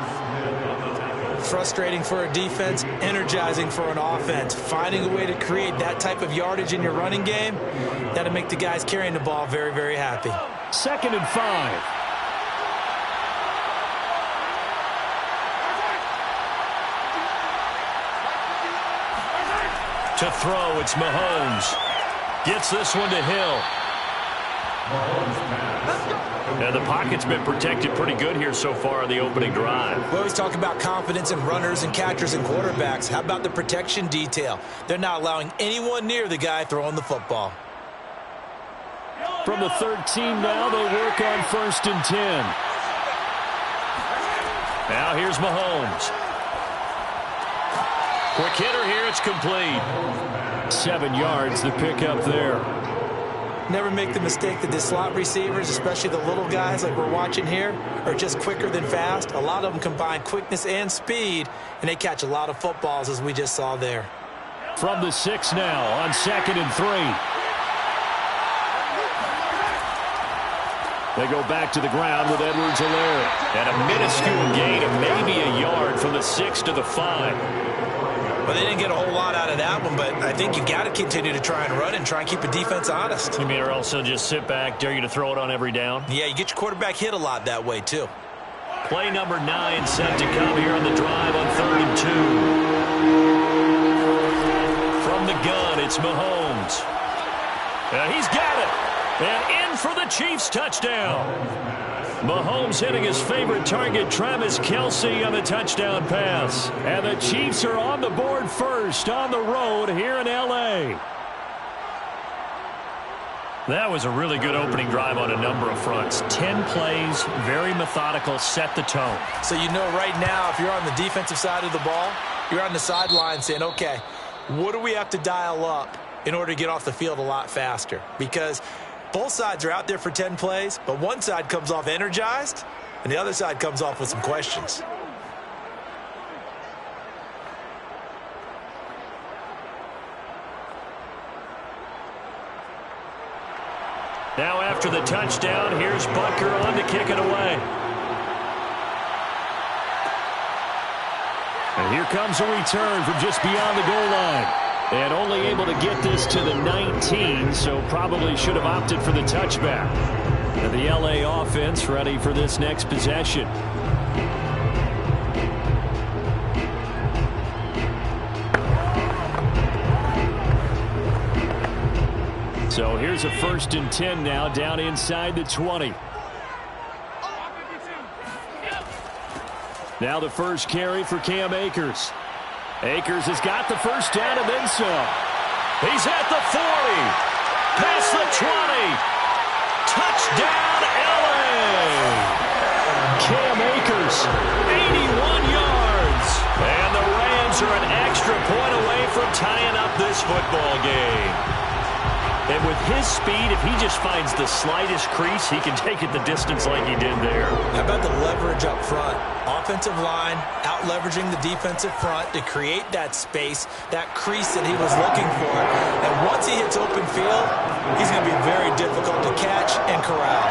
Frustrating for a defense, energizing for an offense. Finding a way to create that type of yardage in your running game, that'll make the guys carrying the ball very, very happy. 2nd and 5. To throw, it's Mahomes. Gets this one to Hill. And the pocket's been protected pretty good here so far on the opening drive. We always talk about confidence in runners and catchers and quarterbacks. How about the protection detail? They're not allowing anyone near the guy throwing the football. From the 13 now, they work on 1st and 10. Now here's Mahomes. Quick hitter here, it's complete. 7 yards, the pickup there. Never make the mistake that the slot receivers, especially the little guys like we're watching here, are just quicker than fast. A lot of them combine quickness and speed, and they catch a lot of footballs, as we just saw there. From the 6 now on 2nd and 3. They go back to the ground with Edwards-Helaire. And a minuscule gain of maybe a yard from the 6 to the 5. Well, they didn't get a whole lot out of that one, but I think you got to continue to try and run and try and keep a defense honest. You mean or else they'll just sit back, dare you to throw it on every down? Yeah, you get your quarterback hit a lot that way, too. Play number 9 set to come here on the drive on 3rd and 2. From the gun, it's Mahomes. And he's got it. And in for the Chiefs touchdown. Mahomes hitting his favorite target, Travis Kelce, on the touchdown pass. And the Chiefs are on the board first on the road here in L.A. That was a really good opening drive on a number of fronts. 10 plays, very methodical, set the tone. So you know right now, if you're on the defensive side of the ball, you're on the sideline saying, okay, what do we have to dial up in order to get off the field a lot faster? Because both sides are out there for 10 plays, but one side comes off energized, and the other side comes off with some questions. Now after the touchdown, here's Butker on to kick it away. And here comes a return from just beyond the goal line. And only able to get this to the 19, so probably should have opted for the touchback. And the LA offense ready for this next possession. So here's a 1st and 10 now, down inside the 20. Now the first carry for Cam Akers. Akers has got the first down and then some. He's at the 40. Past the 20. Touchdown, LA. Cam Akers, 81 yards. And the Rams are an extra point away from tying up this football game. And with his speed, if he just finds the slightest crease, he can take it the distance like he did there. How about the leverage up front? Offensive line out-leveraging the defensive front to create that space, that crease that he was looking for. And once he hits open field, he's going to be very difficult to catch and corral.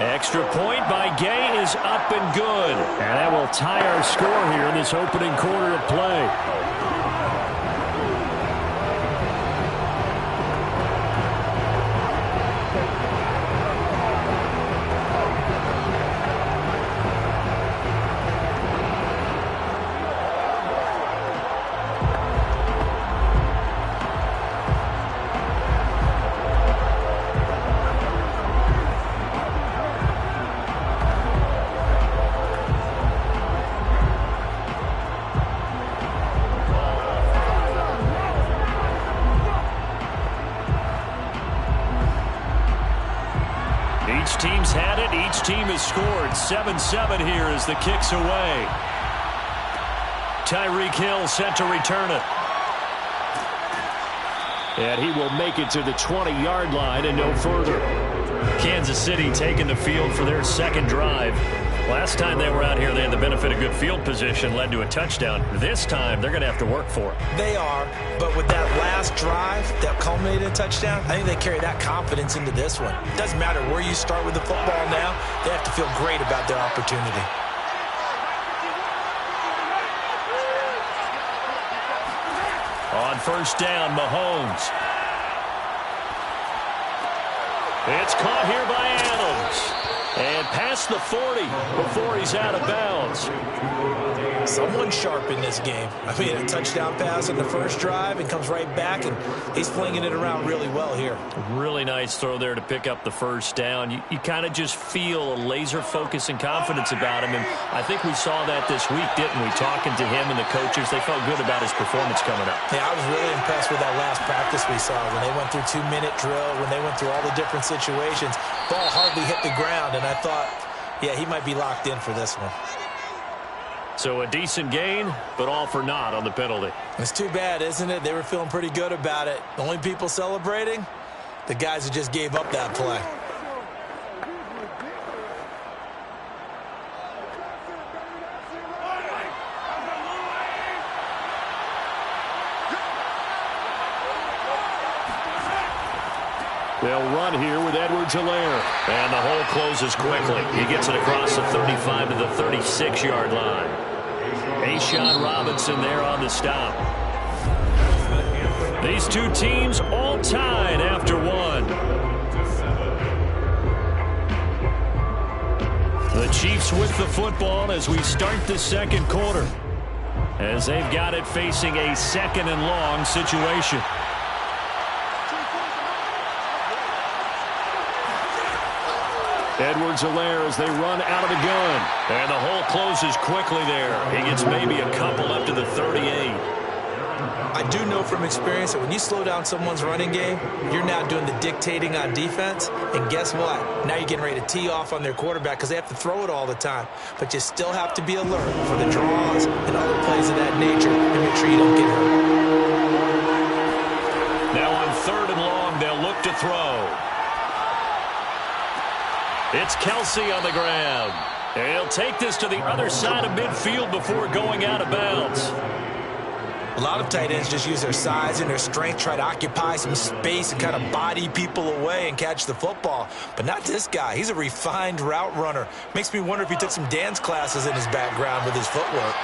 Extra point by Gay is up and good. And that will tie our score here in this opening quarter of play. Each team's had it. Each team has scored. 7-7 here as the kick's away. Tyreek Hill set to return it. And he will make it to the 20-yard line and no further. Kansas City taking the field for their second drive. Last time they were out here, they had the benefit of good field position, led to a touchdown. This time, they're going to have to work for it. They are, but with that last drive that culminated in a touchdown, I think they carry that confidence into this one. It doesn't matter where you start with the football now. They have to feel great about their opportunity. On first down, Mahomes. It's caught here by Adams. And past the 40 before he's out of bounds. Someone sharp in this game. I mean, a touchdown pass on the first drive and comes right back, and he's flinging it around really well here. Really nice throw there to pick up the first down. You kind of just feel a laser focus and confidence about him, and I think we saw that this week, didn't we? Talking to him and the coaches, they felt good about his performance coming up. Yeah, I was really impressed with that last practice we saw when they went through 2-minute drill, when they went through all the different situations. Ball hardly hit the ground, and I thought, yeah, he might be locked in for this one. So a decent gain, but all for naught on the penalty. It's too bad, isn't it? They were feeling pretty good about it. The only people celebrating, the guys who just gave up that play. They'll run here with Edwards-Helaire. And the hole closes quickly. He gets it across the 35 to the 36-yard line. A'Shawn Robinson there on the stop. These two teams all tied after one. The Chiefs with the football as we start the second quarter, as they've got it facing a second and long situation. Edwards-Helaire as they run out of the gun. And the hole closes quickly there. He gets maybe a couple up to the 38. I do know from experience that when you slow down someone's running game, you're now doing the dictating on defense. And guess what? Now you're getting ready to tee off on their quarterback because they have to throw it all the time. But you still have to be alert for the draws and other plays of that nature and make sure you don't get hurt. Now on 3rd and long, they'll look to throw. It's Kelsey on the ground. He'll take this to the other side of midfield before going out of bounds. A lot of tight ends just use their size and their strength, try to occupy some space and kind of body people away and catch the football. But not this guy. He's a refined route runner. Makes me wonder if he took some dance classes in his background with his footwork.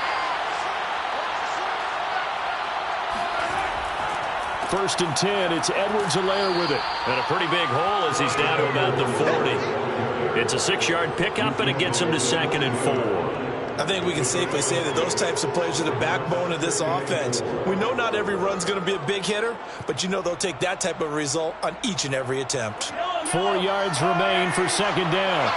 1st and 10, it's Edwards-Helaire with it. And a pretty big hole as he's down to about the 40. It's a 6-yard pickup, and it gets him to 2nd and 4. I think we can safely say that those types of plays are the backbone of this offense. We know not every run's going to be a big hitter, but you know they'll take that type of result on each and every attempt. 4 yards remain for 2nd down.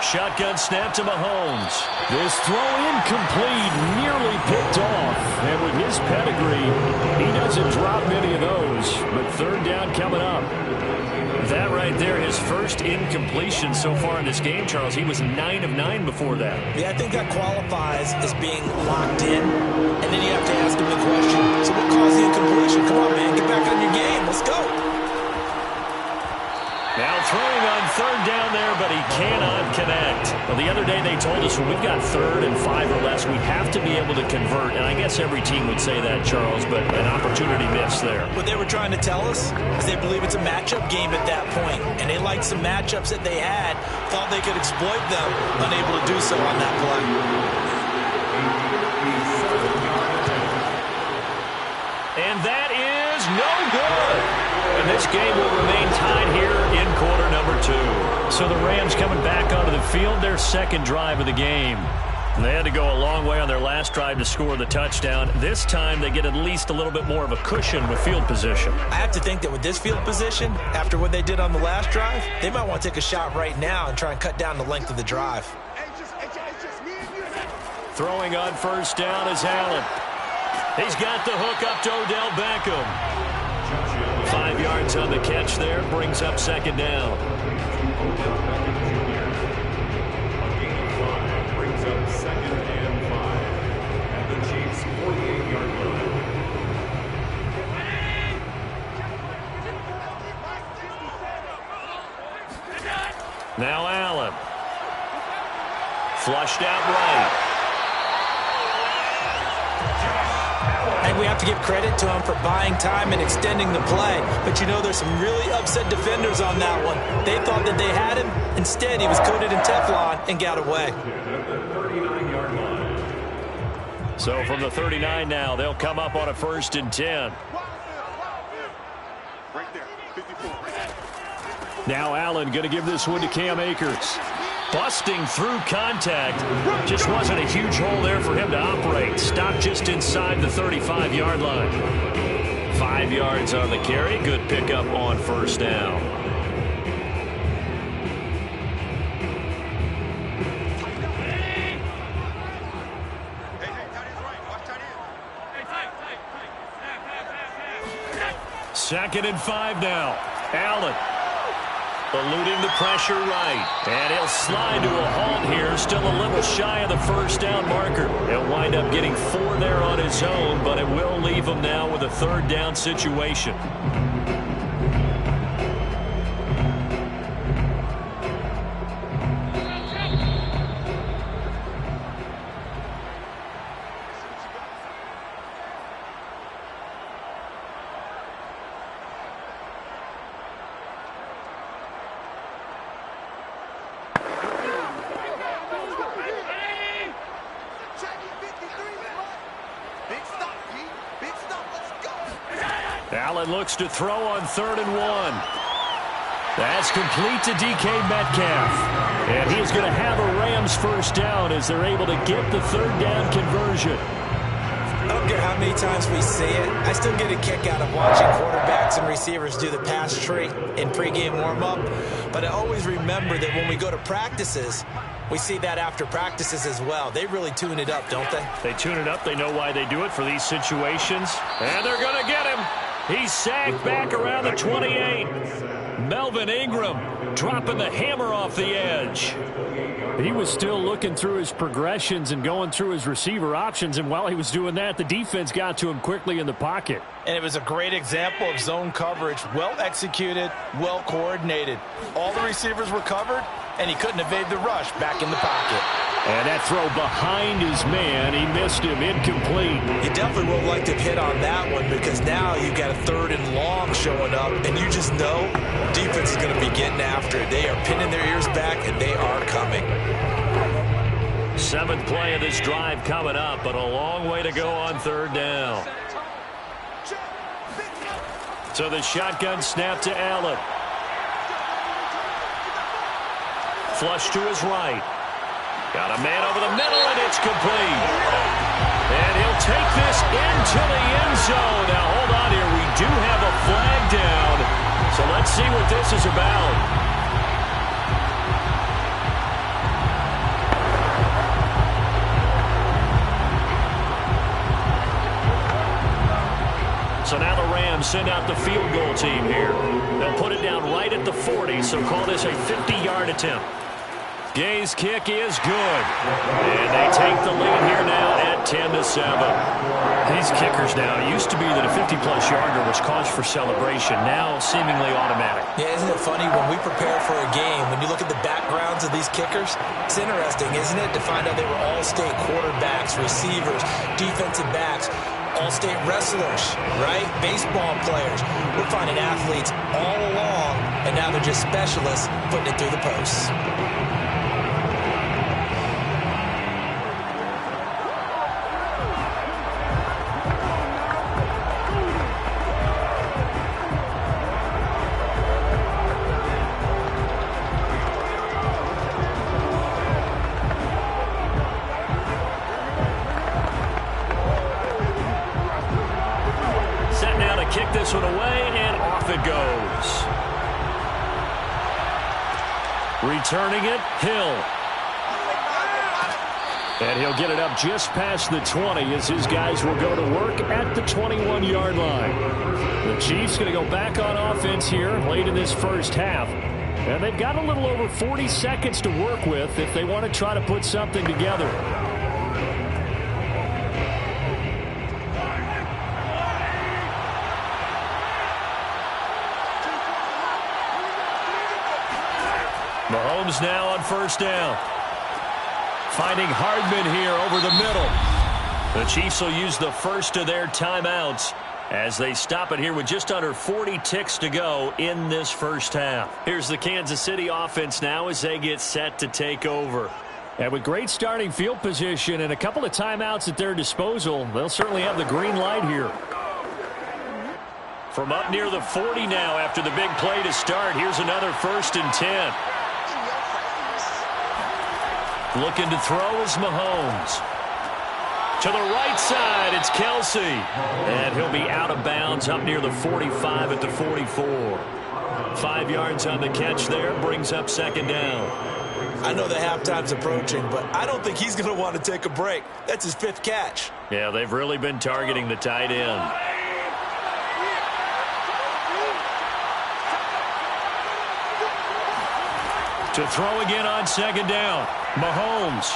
Shotgun snap to Mahomes. This throw incomplete, nearly picked off. And with his pedigree, he doesn't drop many of those. But 3rd down coming up. That right there, his first incompletion so far in this game, Charles. He was 9 of 9 before that. Yeah, I think that qualifies as being locked in. And then you have to ask him the question, so what caused the incompletion? Come on, man, get back on your game. Let's go. Now throwing on 3rd down there, but he cannot connect. Well, the other day they told us when we've got 3rd and 5 or less, we have to be able to convert. And I guess every team would say that, Charles, but an opportunity missed there. What they were trying to tell us is they believe it's a matchup game at that point. And they liked some matchups that they had, thought they could exploit them, unable to do so on that play. And that is no good. And this game will remain tied here in quarter number 2. So the Rams coming back onto the field, their 2nd drive of the game. And they had to go a long way on their last drive to score the touchdown. This time they get at least a little bit more of a cushion with field position. I have to think that with this field position, after what they did on the last drive, they might want to take a shot right now and try and cut down the length of the drive. Throwing on 1st down is Allen. He's got the hook up to Odell Beckham. 5 yards on the catch there, brings up 2nd down. Brings up 2nd and 5 at the Chiefs' 48-yard line. Now Allen. Flushed out right. And we have to give credit to him for buying time and extending the play. But you know there's some really upset defenders on that one. They thought that they had him. Instead, he was coated in Teflon and got away. So from the 39 now, they'll come up on a 1st and 10. Right there, 54. Now Allen going to give this one to Cam Akers. Busting through contact. Just wasn't a huge hole there for him to operate. Stopped just inside the 35-yard line. 5 yards on the carry. Good pickup on 1st down. Second and 5 now. Allen. Eluding the pressure right. And he'll slide to a halt here. Still a little shy of the 1st down marker. He'll wind up getting 4 there on his own, but it will leave him now with a 3rd down situation. Allen looks to throw on 3rd and 1. That's complete to DK Metcalf. And he's going to have a Rams 1st down as they're able to get the 3rd down conversion. I don't care how many times we see it. I still get a kick out of watching quarterbacks and receivers do the pass tree in pregame warm-up. But I always remember that when we go to practices, We see that after practices as well. They really tune it up, don't they? They tune it up. They know why they do it for these situations. And they're going to get him. He's sagged back around the 28. Melvin Ingram dropping the hammer off the edge. He was still looking through his progressions and going through his receiver options, and while he was doing that, the defense got to him quickly in the pocket. And it was a great example of zone coverage. Well executed, well coordinated. All the receivers were covered, and he couldn't evade the rush back in the pocket. And that throw behind his man, he missed him, incomplete. You definitely would have liked to have hit on that one, because now you've got a 3rd and long showing up, and you just know defense is going to be getting after it. They are pinning their ears back, and they are coming. 7th play of this drive coming up, but a long way to go on 3rd down. So the shotgun snap to Allen. Flush to his right. Got a man over the middle, and it's complete. And he'll take this into the end zone. Now, hold on here. We do have a flag down. So let's see what this is about. So now the Rams send out the field goal team here. They'll put it down right at the 40, so call this a 50-yard attempt. Gay's kick is good. And they take the lead here now at 10-7. These kickers now, it used to be that a 50-plus yarder was cause for celebration. Now seemingly automatic. Yeah, isn't it funny when we prepare for a game, when you look at the backgrounds of these kickers, it's interesting, isn't it, to find out they were all-state quarterbacks, receivers, defensive backs, all-state wrestlers, right? Baseball players. We're finding athletes all along, and now they're just specialists putting it through the posts. Kick this one away, and off it goes. Returning it, Hill. And he'll get it up just past the 20 as his guys will go to work at the 21-yard line. The Chiefs going to go back on offense here late in this first half. And they've got a little over 40 seconds to work with if they want to try to put something together. Mahomes now on 1st down. Finding Hardman here over the middle. The Chiefs will use the first of their timeouts as they stop it here with just under 40 ticks to go in this first half. Here's the Kansas City offense now as they get set to take over. And with great starting field position and a couple of timeouts at their disposal, they'll certainly have the green light here. From up near the 40 now after the big play to start, here's another 1st and 10. Looking to throw is Mahomes. To the right side, it's Kelsey. And he'll be out of bounds up near the 45 at the 44. 5 yards on the catch there, brings up 2nd down. I know the halftime's approaching, but I don't think he's going to want to take a break. That's his 5th catch. Yeah, they've really been targeting the tight end. To throw again on 2nd down. Mahomes.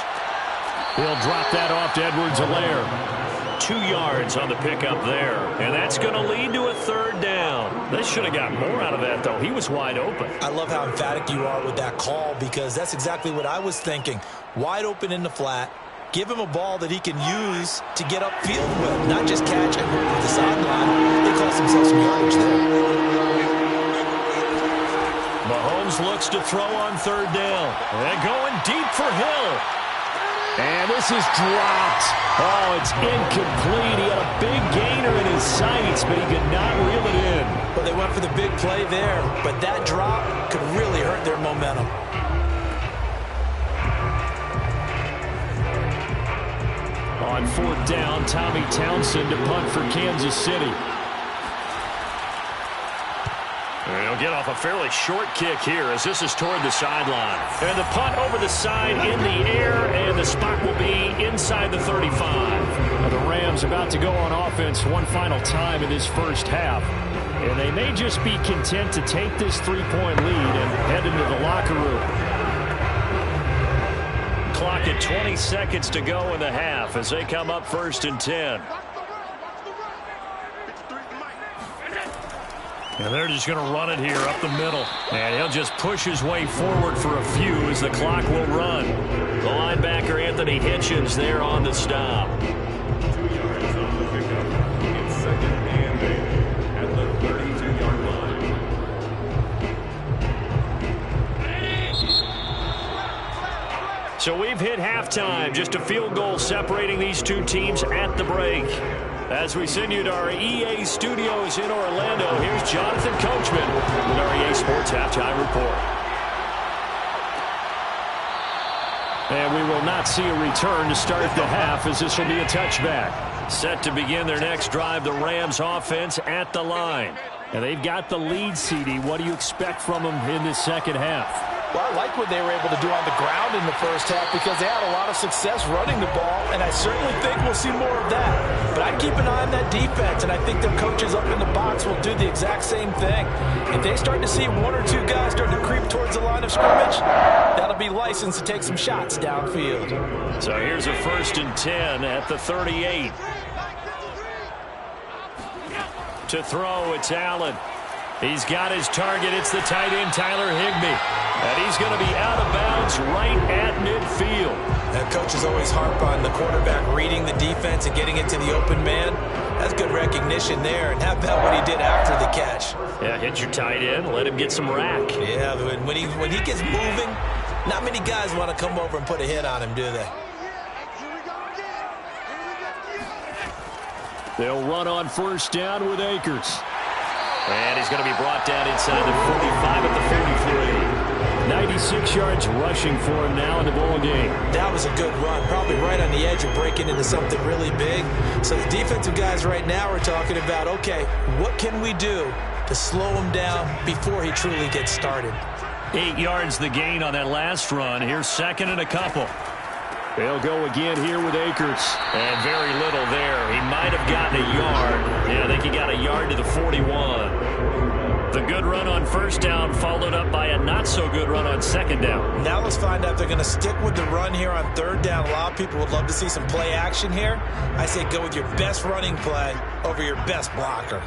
He'll drop that off to Edwards-Helaire. 2 yards on the pickup there. And that's going to lead to a 3rd down. They should have got more out of that, though. He was wide open. I love how emphatic you are with that call, because that's exactly what I was thinking. Wide open in the flat. Give him a ball that he can use to get upfield with, not just catch and move to the sideline. They cost themselves some yardage there. Mahomes looks to throw on 3rd down. And going deep for Hill. And this is dropped. Oh, it's incomplete. He had a big gainer in his sights, but he could not reel it in. Well, they went for the big play there, but that drop could really hurt their momentum. On 4th down, Tommy Townsend to punt for Kansas City. And he'll get off a fairly short kick here as this is toward the sideline. And the punt over the side in the air, and the spot will be inside the 35. Now the Rams about to go on offense one final time in this first half. And they may just be content to take this 3-point lead and head into the locker room. Clock at 20 seconds to go in the half as they come up 1st and 10. And they're just going to run it here up the middle. And he'll just push his way forward for a few as the clock will run. The linebacker, Anthony Hitchens, there on the stop. 2 yards on the pickup. It's 2nd and 8 at the 32-yard line. So we've hit halftime. Just a field goal separating these two teams at the break. As we send you to our EA studios in Orlando, here's Jonathan Coachman with our EA Sports Halftime Report. And we will not see a return to start the half as this will be a touchback. Set to begin their next drive, the Rams offense at the line. And they've got the lead, CD. What do you expect from them in this second half? Well, I like what they were able to do on the ground in the first half because they had a lot of success running the ball, and I certainly think we'll see more of that. But I'd keep an eye on that defense, and I think their coaches up in the box will do the exact same thing. If they start to see one or two guys starting to creep towards the line of scrimmage, that'll be licensed to take some shots downfield. So here's a 1st and 10 at the 38. To throw, it's Allen. He's got his target. It's the tight end, Tyler Higbee. And he's going to be out of bounds right at midfield. And coaches always harp on the quarterback reading the defense and getting it to the open man. That's good recognition there. And how about what he did after the catch? Yeah, hit your tight end. Let him get some rack. Yeah, when he gets moving, not many guys want to come over and put a hit on him, do they? They'll run on 1st down with Akers. And he's going to be brought down inside the 45 at the 43. 96 yards rushing for him now in the ball game. That was a good run, probably right on the edge of breaking into something really big. So the defensive guys right now are talking about, okay, what can we do to slow him down before he truly gets started? 8 yards the gain on that last run. Here's 2nd and a couple. They'll go again here with Akers. And very little there. He might have gotten a yard. Yeah, I think he got a yard to the 41. The good run on 1st down followed up by a not-so-good run on 2nd down. Now let's find out if they're going to stick with the run here on 3rd down. A lot of people would love to see some play action here. I say go with your best running play over your best blocker.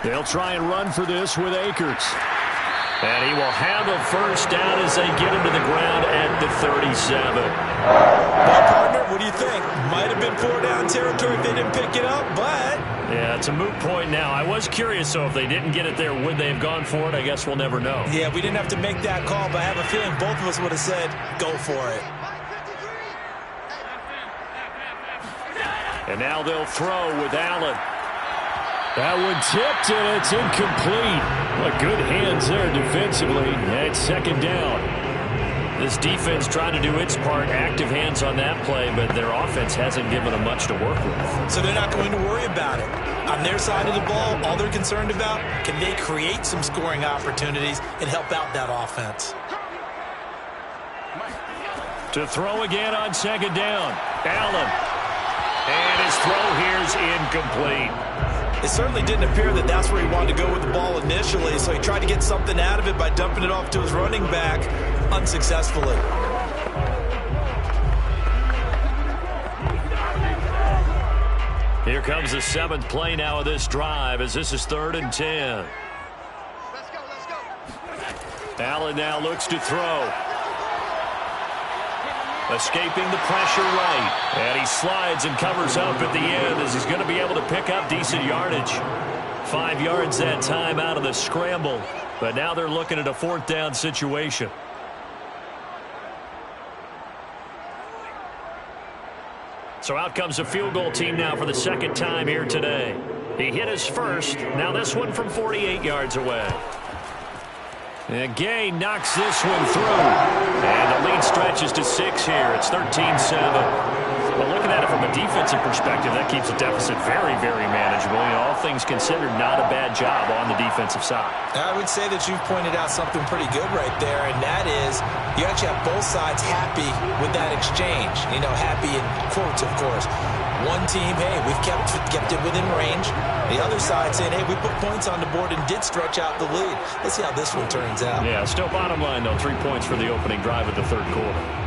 They'll try and run for this with Akers. And he will have a 1st down as they get him to the ground at the 37. Well, partner, what do you think? Might have been 4-down territory if they didn't pick it up, but... Yeah, it's a moot point now. I was curious, so if they didn't get it there, would they have gone for it? I guess we'll never know. Yeah, we didn't have to make that call, but I have a feeling both of us would have said, go for it. And now they'll throw with Allen. That one tipped, and it's incomplete. Well, good hands there defensively. And 2nd down. This defense trying to do its part, active hands on that play, but their offense hasn't given them much to work with. So they're not going to worry about it. On their side of the ball, all they're concerned about, can they create some scoring opportunities and help out that offense? To throw again on 2nd down. Allen. And his throw here's incomplete. It certainly didn't appear that that's where he wanted to go with the ball initially, so he tried to get something out of it by dumping it off to his running back unsuccessfully. Here comes the 7th play now of this drive as this is 3rd and 10. Let's go. Allen now looks to throw. Escaping the pressure right. And he slides and covers up at the end as he's going to be able to pick up decent yardage. 5 yards that time out of the scramble. But now they're looking at a 4th down situation. So out comes the field goal team now for the 2nd time here today. He hit his first. Now this one from 48 yards away. And Gay knocks this one through. And the lead stretches to 6 here. It's 13-7. But look at looking at it from a defensive perspective, that keeps the deficit very, very manageable. You know, all things considered, not a bad job on the defensive side. I would say that you've pointed out something pretty good right there, and that is you actually have both sides happy with that exchange. You know, happy in quotes, of course. One team, hey, we've kept it within range. The other side saying, hey, we put points on the board and did stretch out the lead. Let's see how this one turns out. Yeah, still bottom line, though, 3 points for the opening drive of the third quarter.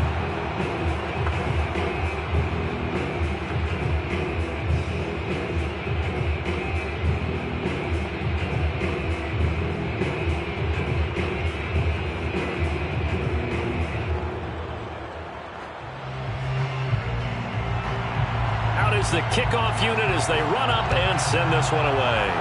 The kickoff unit as they run up and send this one away.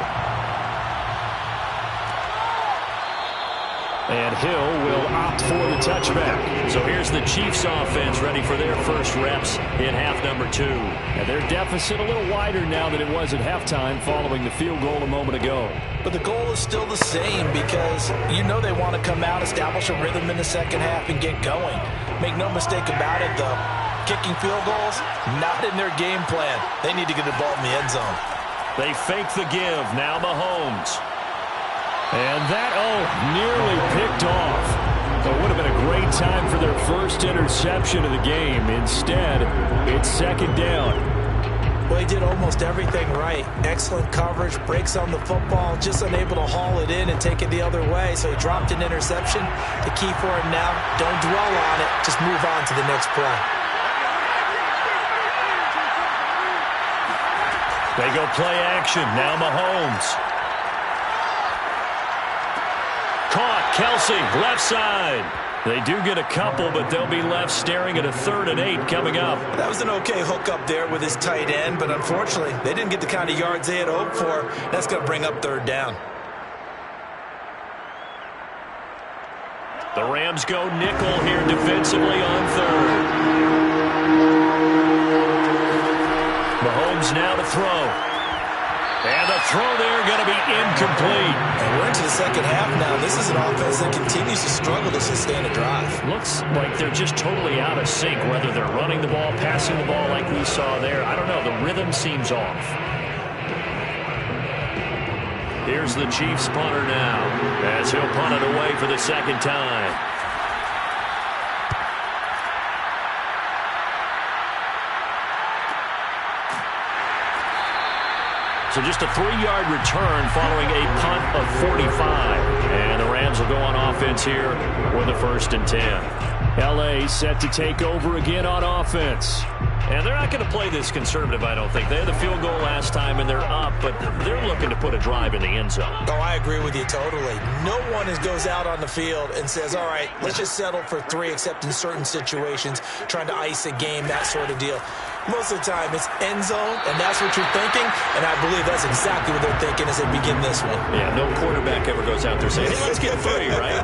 And Hill will opt for the touchback. So here's the Chiefs offense ready for their first reps in half number 2. And their deficit a little wider now than it was at halftime following the field goal a moment ago. But the goal is still the same because you know they want to come out, establish a rhythm in the second half, and get going. Make no mistake about it, though. Kicking field goals, not in their game plan. They need to get the ball in the end zone. They fake the give. Now Mahomes. And that, nearly picked off. It would have been a great time for their first interception of the game. Instead, it's second down. Well, he did almost everything right. Excellent coverage, breaks on the football, just unable to haul it in and take it the other way. So he dropped an interception. The key for him now, don't dwell on it. Just move on to the next play. They go play action. Now Mahomes. Caught. Kelsey, left side. They do get a couple, but they'll be left staring at a 3rd and 8 coming up. That was an okay hook up there with his tight end, but unfortunately, they didn't get the kind of yards they had hoped for. That's going to bring up 3rd down. The Rams go nickel here defensively on 3rd. Mahomes now to throw. And the throw there going to be incomplete. And we're into the second half now. This is an offense that continues to struggle to sustain a drive. Looks like they're just totally out of sync, whether they're running the ball, passing the ball like we saw there. I don't know. The rhythm seems off. Here's the Chiefs punter now as he'll punt it away for the second time. So just a 3-yard return following a punt of 45. And the Rams will go on offense here with a 1st and 10. L.A. set to take over again on offense. And they're not going to play this conservative, I don't think. They had the field goal last time, and they're up, but they're looking to put a drive in the end zone. Oh, I agree with you totally. No one goes out on the field and says, all right, let's just settle for 3, except in certain situations, trying to ice a game, that sort of deal. Most of the time, it's end zone, and that's what you're thinking, and I believe that's exactly what they're thinking as they begin this one. Yeah, no quarterback ever goes out there saying, hey, let's get footy, right?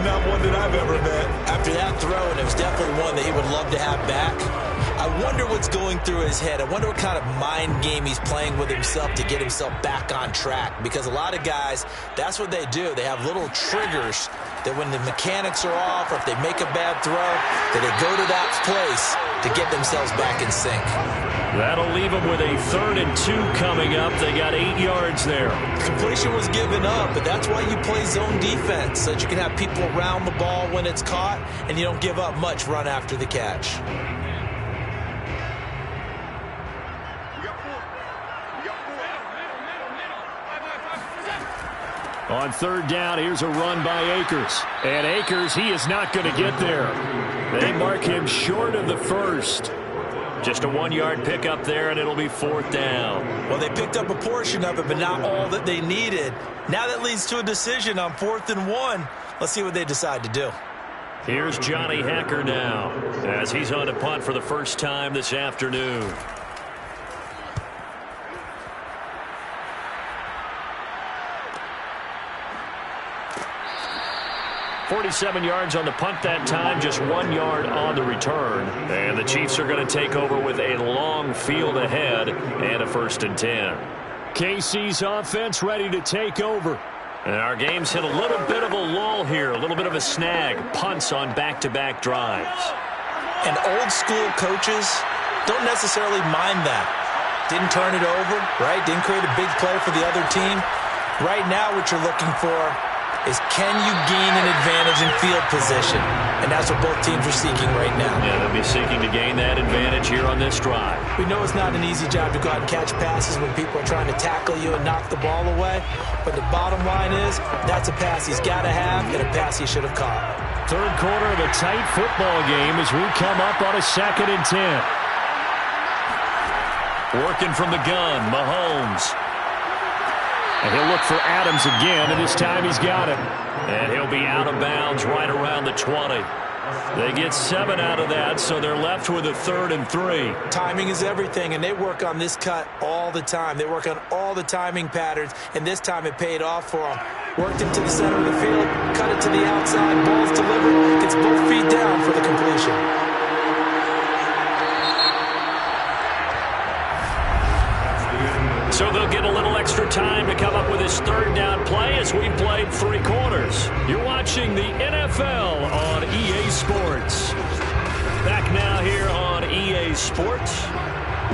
Not one that I've ever met. After that throw, and it was definitely one that he would love to have back, I wonder what's going through his head. I wonder what kind of mind game he's playing with himself to get himself back on track. Because a lot of guys, that's what they do. They have little triggers that when the mechanics are off or if they make a bad throw, that they go to that place to get themselves back in sync. That'll leave them with a 3rd and 2 coming up. They got 8 yards there. Completion was given up, but that's why you play zone defense, so that you can have people around the ball when it's caught, and you don't give up much run after the catch. On 3rd down, here's a run by Akers. And Akers, he is not going to get there. They mark him short of the 1st. Just a 1-yard pickup there, and it'll be 4th down. Well, they picked up a portion of it, but not all that they needed. Now that leads to a decision on 4th and 1. Let's see what they decide to do. Here's Johnny Hacker now as he's on to punt for the first time this afternoon. 47 yards on the punt that time, just 1 yard on the return. And the Chiefs are going to take over with a long field ahead and a 1st and 10. KC's offense ready to take over. And our game's hit a little bit of a lull here, a little bit of a snag. Punts on back-to-back drives. And old school coaches don't necessarily mind that. Didn't turn it over, right? Didn't create a big play for the other team. Right now what you're looking for is, can you gain an advantage in field position? And that's what both teams are seeking right now. Yeah, they'll be seeking to gain that advantage here on this drive. We know it's not an easy job to go out and catch passes when people are trying to tackle you and knock the ball away. But the bottom line is, that's a pass he's got to have and a pass he should have caught. Third quarter of a tight football game as we come up on a 2nd and 10. Working from the gun, Mahomes. And he'll look for Adams again, and this time he's got it. And he'll be out of bounds right around the 20. They get 7 out of that, so they're left with a 3rd and 3. Timing is everything, and they work on this cut all the time. They work on all the timing patterns, and this time it paid off for them. Worked it to the center of the field, cut it to the outside, ball's delivered, gets both feet down for the completion. So they'll get a little extra time to come up with his 3rd down play as we played 3 quarters. You're watching the NFL on EA Sports. Back now here on EA Sports.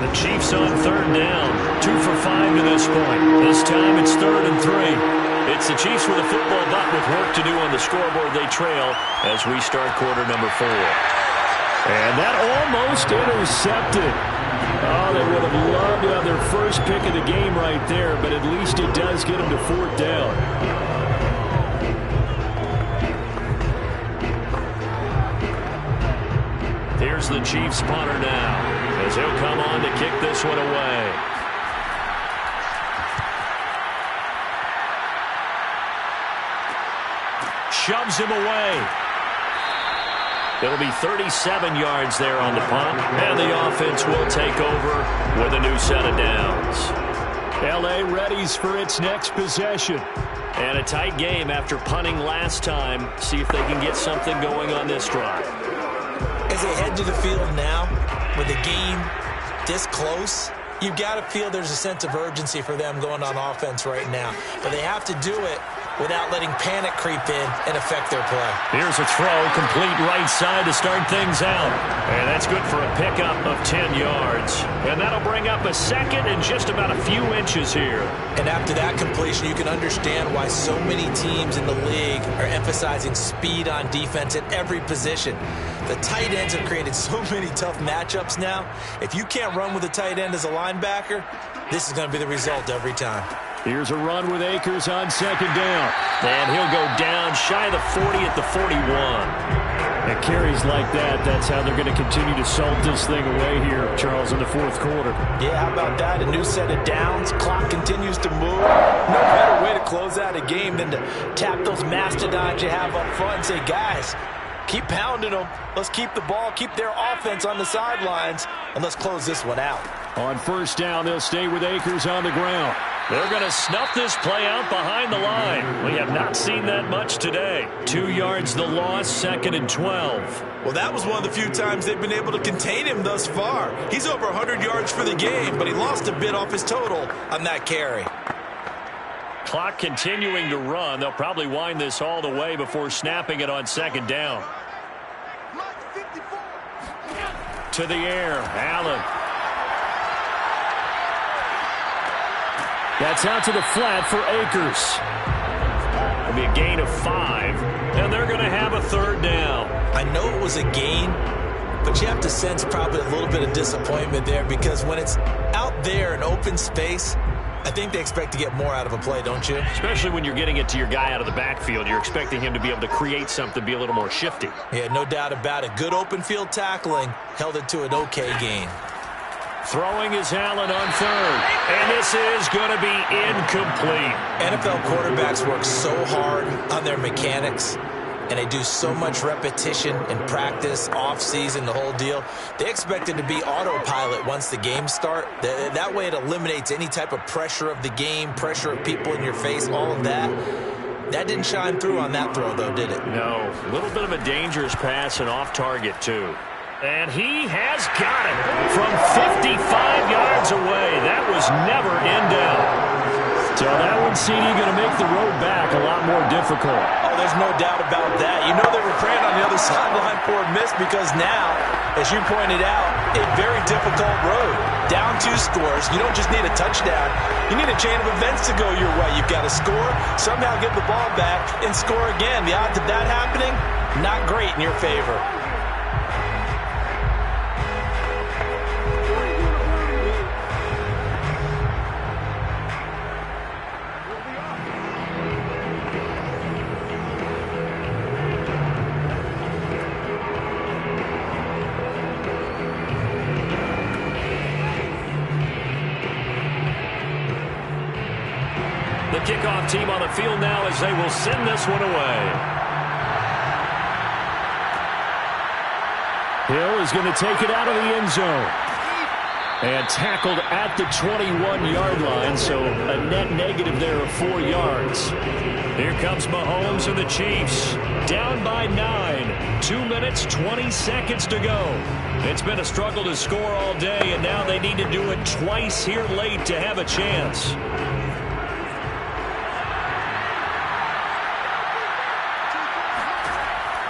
The Chiefs on 3rd down. 2 for 5 to this point. This time it's 3rd and 3. It's the Chiefs with a football, but with work to do on the scoreboard. They trail as we start quarter number 4. And that almost intercepted. Oh, they would have loved to have their first pick of the game right there, but at least it does get them to 4th down. Here's the Chiefs punter now, as he'll come on to kick this one away. Shoves him away. It'll be 37 yards there on the punt, and the offense will take over with a new set of downs. L.A. readies for its next possession. And a tight game after punting last time. See if they can get something going on this drive. As they head to the field now, with the game this close, you've got to feel there's a sense of urgency for them going on offense right now. But they have to do it without letting panic creep in and affect their play. Here's a throw, complete right side to start things out. And that's good for a pickup of 10 yards. And that'll bring up a 2nd and just about a few inches here. And after that completion, you can understand why so many teams in the league are emphasizing speed on defense at every position. The tight ends have created so many tough matchups now. If you can't run with a tight end as a linebacker, this is going to be the result every time. Here's a run with Akers on 2nd down. And he'll go down shy of the 40 at the 41. And carries like that, that's how they're going to continue to salt this thing away here, Charles, in the 4th quarter. Yeah, how about that? A new set of downs. Clock continues to move. No better way to close out a game than to tap those mastodons you have up front and say, guys, keep pounding them. Let's keep the ball, keep their offense on the sidelines, and let's close this one out. On 1st down, they'll stay with Akers on the ground. They're going to snuff this play out behind the line. We have not seen that much today. 2 yards the loss, 2nd and 12. Well, that was one of the few times they've been able to contain him thus far. He's over 100 yards for the game, but he lost a bit off his total on that carry. Clock continuing to run. They'll probably wind this all the way before snapping it on 2nd down. To the air, Allen. That's out to the flat for Akers. It'll be a gain of 5, and they're going to have a 3rd down. I know it was a gain, but you have to sense probably a little bit of disappointment there because when it's out there in open space, I think they expect to get more out of a play, don't you? Especially when you're getting it to your guy out of the backfield. You're expecting him to be able to create something, be a little more shifty. Yeah, no doubt about it. Good open field tackling held it to an okay gain. Throwing is Allen on 3rd. And this is going to be incomplete. NFL quarterbacks work so hard on their mechanics, and they do so much repetition in practice, off-season, the whole deal. They expect it to be autopilot once the games start. That way it eliminates any type of pressure of the game, pressure of people in your face, all of that. That didn't shine through on that throw, though, did it? No. A little bit of a dangerous pass and off target, too. And he has got it from 55 yards away. That was never in doubt. So that one, CD, going to make the road back a lot more difficult. Oh, there's no doubt about that. You know they were praying on the other sideline for a miss because now, as you pointed out, a very difficult road. Down 2 scores. You don't just need a touchdown. You need a chain of events to go your way. You've got to score, somehow get the ball back, and score again. The odds of that happening, not great in your favor. The kickoff team on the field now as they will send this one away. Hill is going to take it out of the end zone. And tackled at the 21-yard line, so a net negative there of 4 yards. Here comes Mahomes and the Chiefs. Down by 9. 2 minutes, 20 seconds to go. It's been a struggle to score all day, and now they need to do it twice here late to have a chance.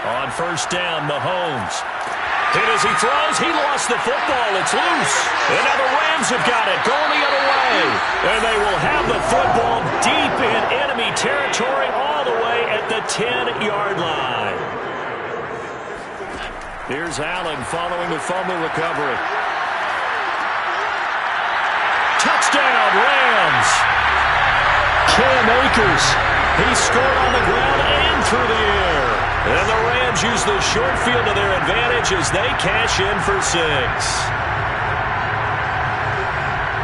On first down, Mahomes. Hit as he throws. He lost the football. It's loose. And now the Rams have got it. Going the other way. And they will have the football deep in enemy territory all the way at the 10-yard line. Here's Allen following the fumble recovery. Touchdown, Rams. Cam Akers. He scored on the ground and through the air. And the Rams use the short field to their advantage as they cash in for 6.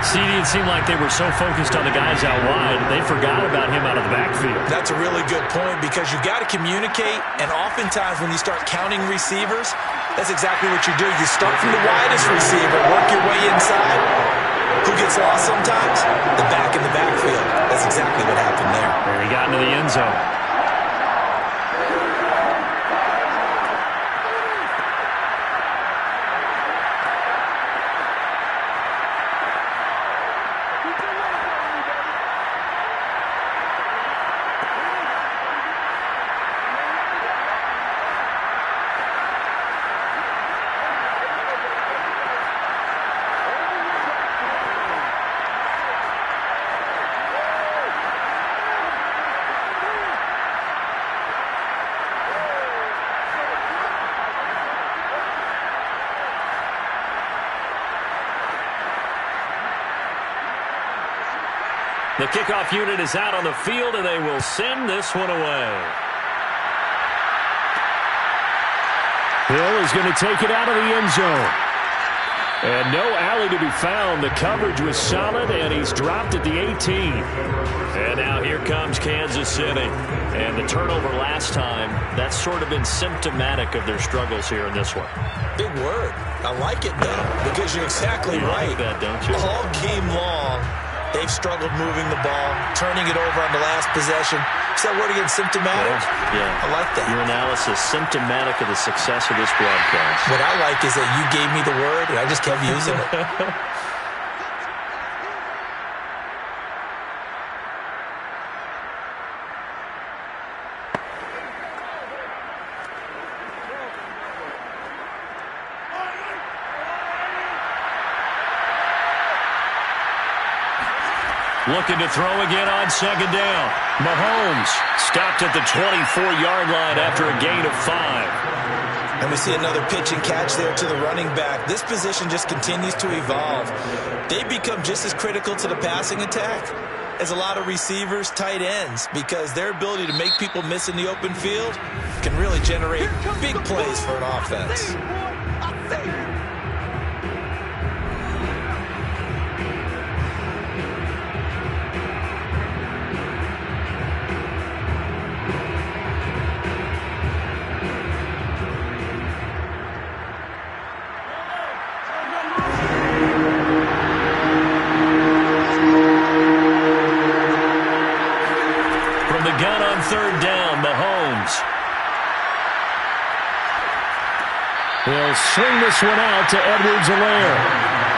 CD, it seemed like they were so focused on the guys out wide, they forgot about him out of the backfield. That's a really good point because you've got to communicate, and oftentimes when you start counting receivers, that's exactly what you do. You start from the widest receiver, work your way inside. Who gets lost sometimes? The back in the backfield. That's exactly what happened there. And he got into the end zone. The kickoff unit is out on the field, and they will send this one away. Hill is going to take it out of the end zone. And no alley to be found. The coverage was solid, and he's dropped at the 18. And now here comes Kansas City. And the turnover last time, that's sort of been symptomatic of their struggles here in this one. Big word. I like it, though, because you're exactly right. You like that, don't you? All game long, they've struggled moving the ball, turning it over on the last possession. Is that word again, symptomatic? Yeah. I like that. Your analysis, symptomatic of the success of this broadcast. What I like is that you gave me the word, and I just kept using it. Looking to throw again on second down. Mahomes stopped at the 24-yard line after a gain of 5. And we see another pitch and catch there to the running back. This position just continues to evolve. They become just as critical to the passing attack as a lot of receivers, tight ends, because their ability to make people miss in the open field can really generate big plays for an offense. Third down, Mahomes. He'll swing this one out to Edwards-Helaire.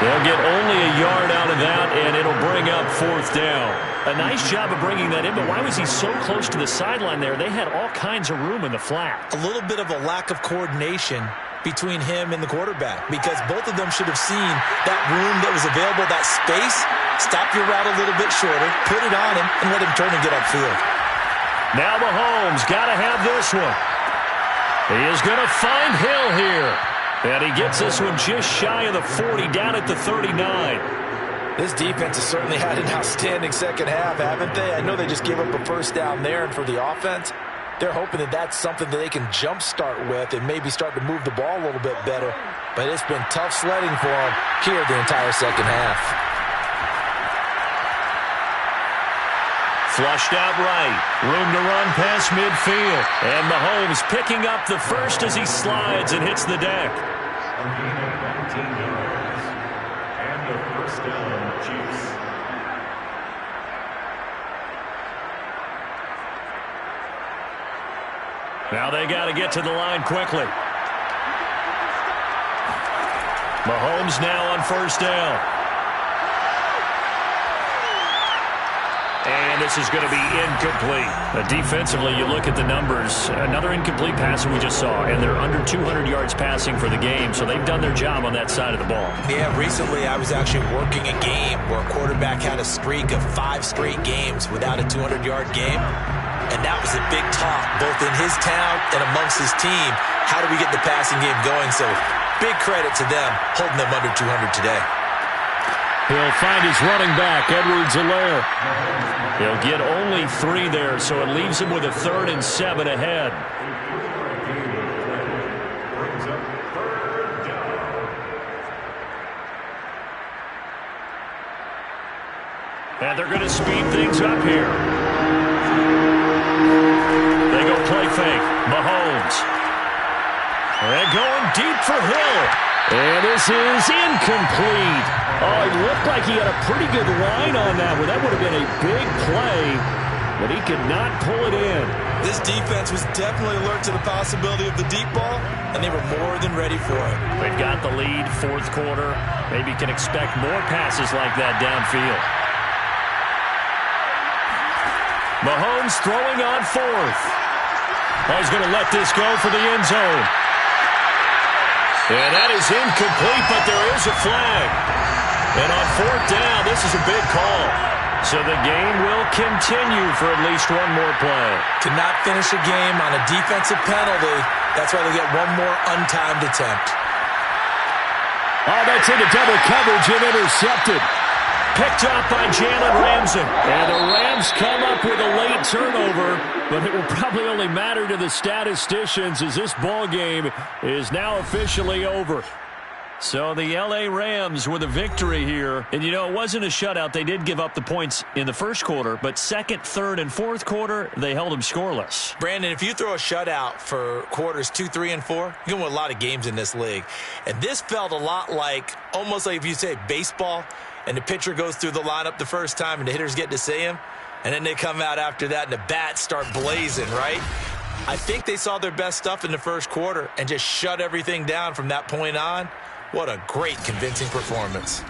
They'll get only a yard out of that, and it'll bring up 4th down. A nice job of bringing that in, but why was he so close to the sideline there? They had all kinds of room in the flat. A little bit of a lack of coordination between him and the quarterback, because both of them should have seen that room that was available, that space. Stop your route a little bit shorter, put it on him, and let him turn and get upfield. Now Mahomes got to have this one. He is going to find Hill here. And he gets this one just shy of the 40, down at the 39. This defense has certainly had an outstanding second half, haven't they? I know they just gave up a first down there, and for the offense, they're hoping that that's something that they can jumpstart with and maybe start to move the ball a little bit better. But it's been tough sledding for them here the entire second half. Flushed out right. Room to run past midfield. And Mahomes picking up the first as he slides and hits the deck. A gain of 19 yards. And the first down, Chiefs. Now they got to get to the line quickly. Mahomes now on 1st down. And this is going to be incomplete. Defensively, you look at the numbers. Another incomplete pass we just saw, and they're under 200 yards passing for the game, so they've done their job on that side of the ball. Yeah, recently I was actually working a game where a quarterback had a streak of 5 straight games without a 200-yard game, and that was a big talk, both in his town and amongst his team. How do we get the passing game going? So big credit to them holding them under 200 today. He'll find his running back, Edwards-Helaire. He'll get only 3 there, so it leaves him with a 3rd and 7 ahead. Brings up 3rd down. And they're going to speed things up here. They go play fake. Mahomes. They're going deep for Hill. And this is incomplete. Oh, it looked like he had a pretty good line on that one. That would have been a big play, but he could not pull it in. This defense was definitely alert to the possibility of the deep ball, and they were more than ready for it. They've got the lead, 4th quarter. Maybe can expect more passes like that downfield. Mahomes throwing on 4th. Oh, he's going to let this go for the end zone. And that is incomplete, but there is a flag. And on 4th down, this is a big call. So the game will continue for at least one more play. Cannot finish a game on a defensive penalty. That's why they get one more untimed attempt. Oh, that's into double coverage and intercepted. Picked up by Jalen Ramsey. And the Rams come up with a late turnover, but it will probably only matter to the statisticians as this ball game is now officially over. So the L.A. Rams with a victory here. And, you know, it wasn't a shutout. They did give up the points in the first quarter, but 2nd, 3rd, and 4th quarter, they held them scoreless. Brandon, if you throw a shutout for quarters 2, 3, and 4, you're going to win a lot of games in this league. And this felt a lot like, almost like if you say baseball, and the pitcher goes through the lineup the first time and the hitters get to see him, and then they come out after that and the bats start blazing, right? I think they saw their best stuff in the first quarter and just shut everything down from that point on. What a great, convincing performance.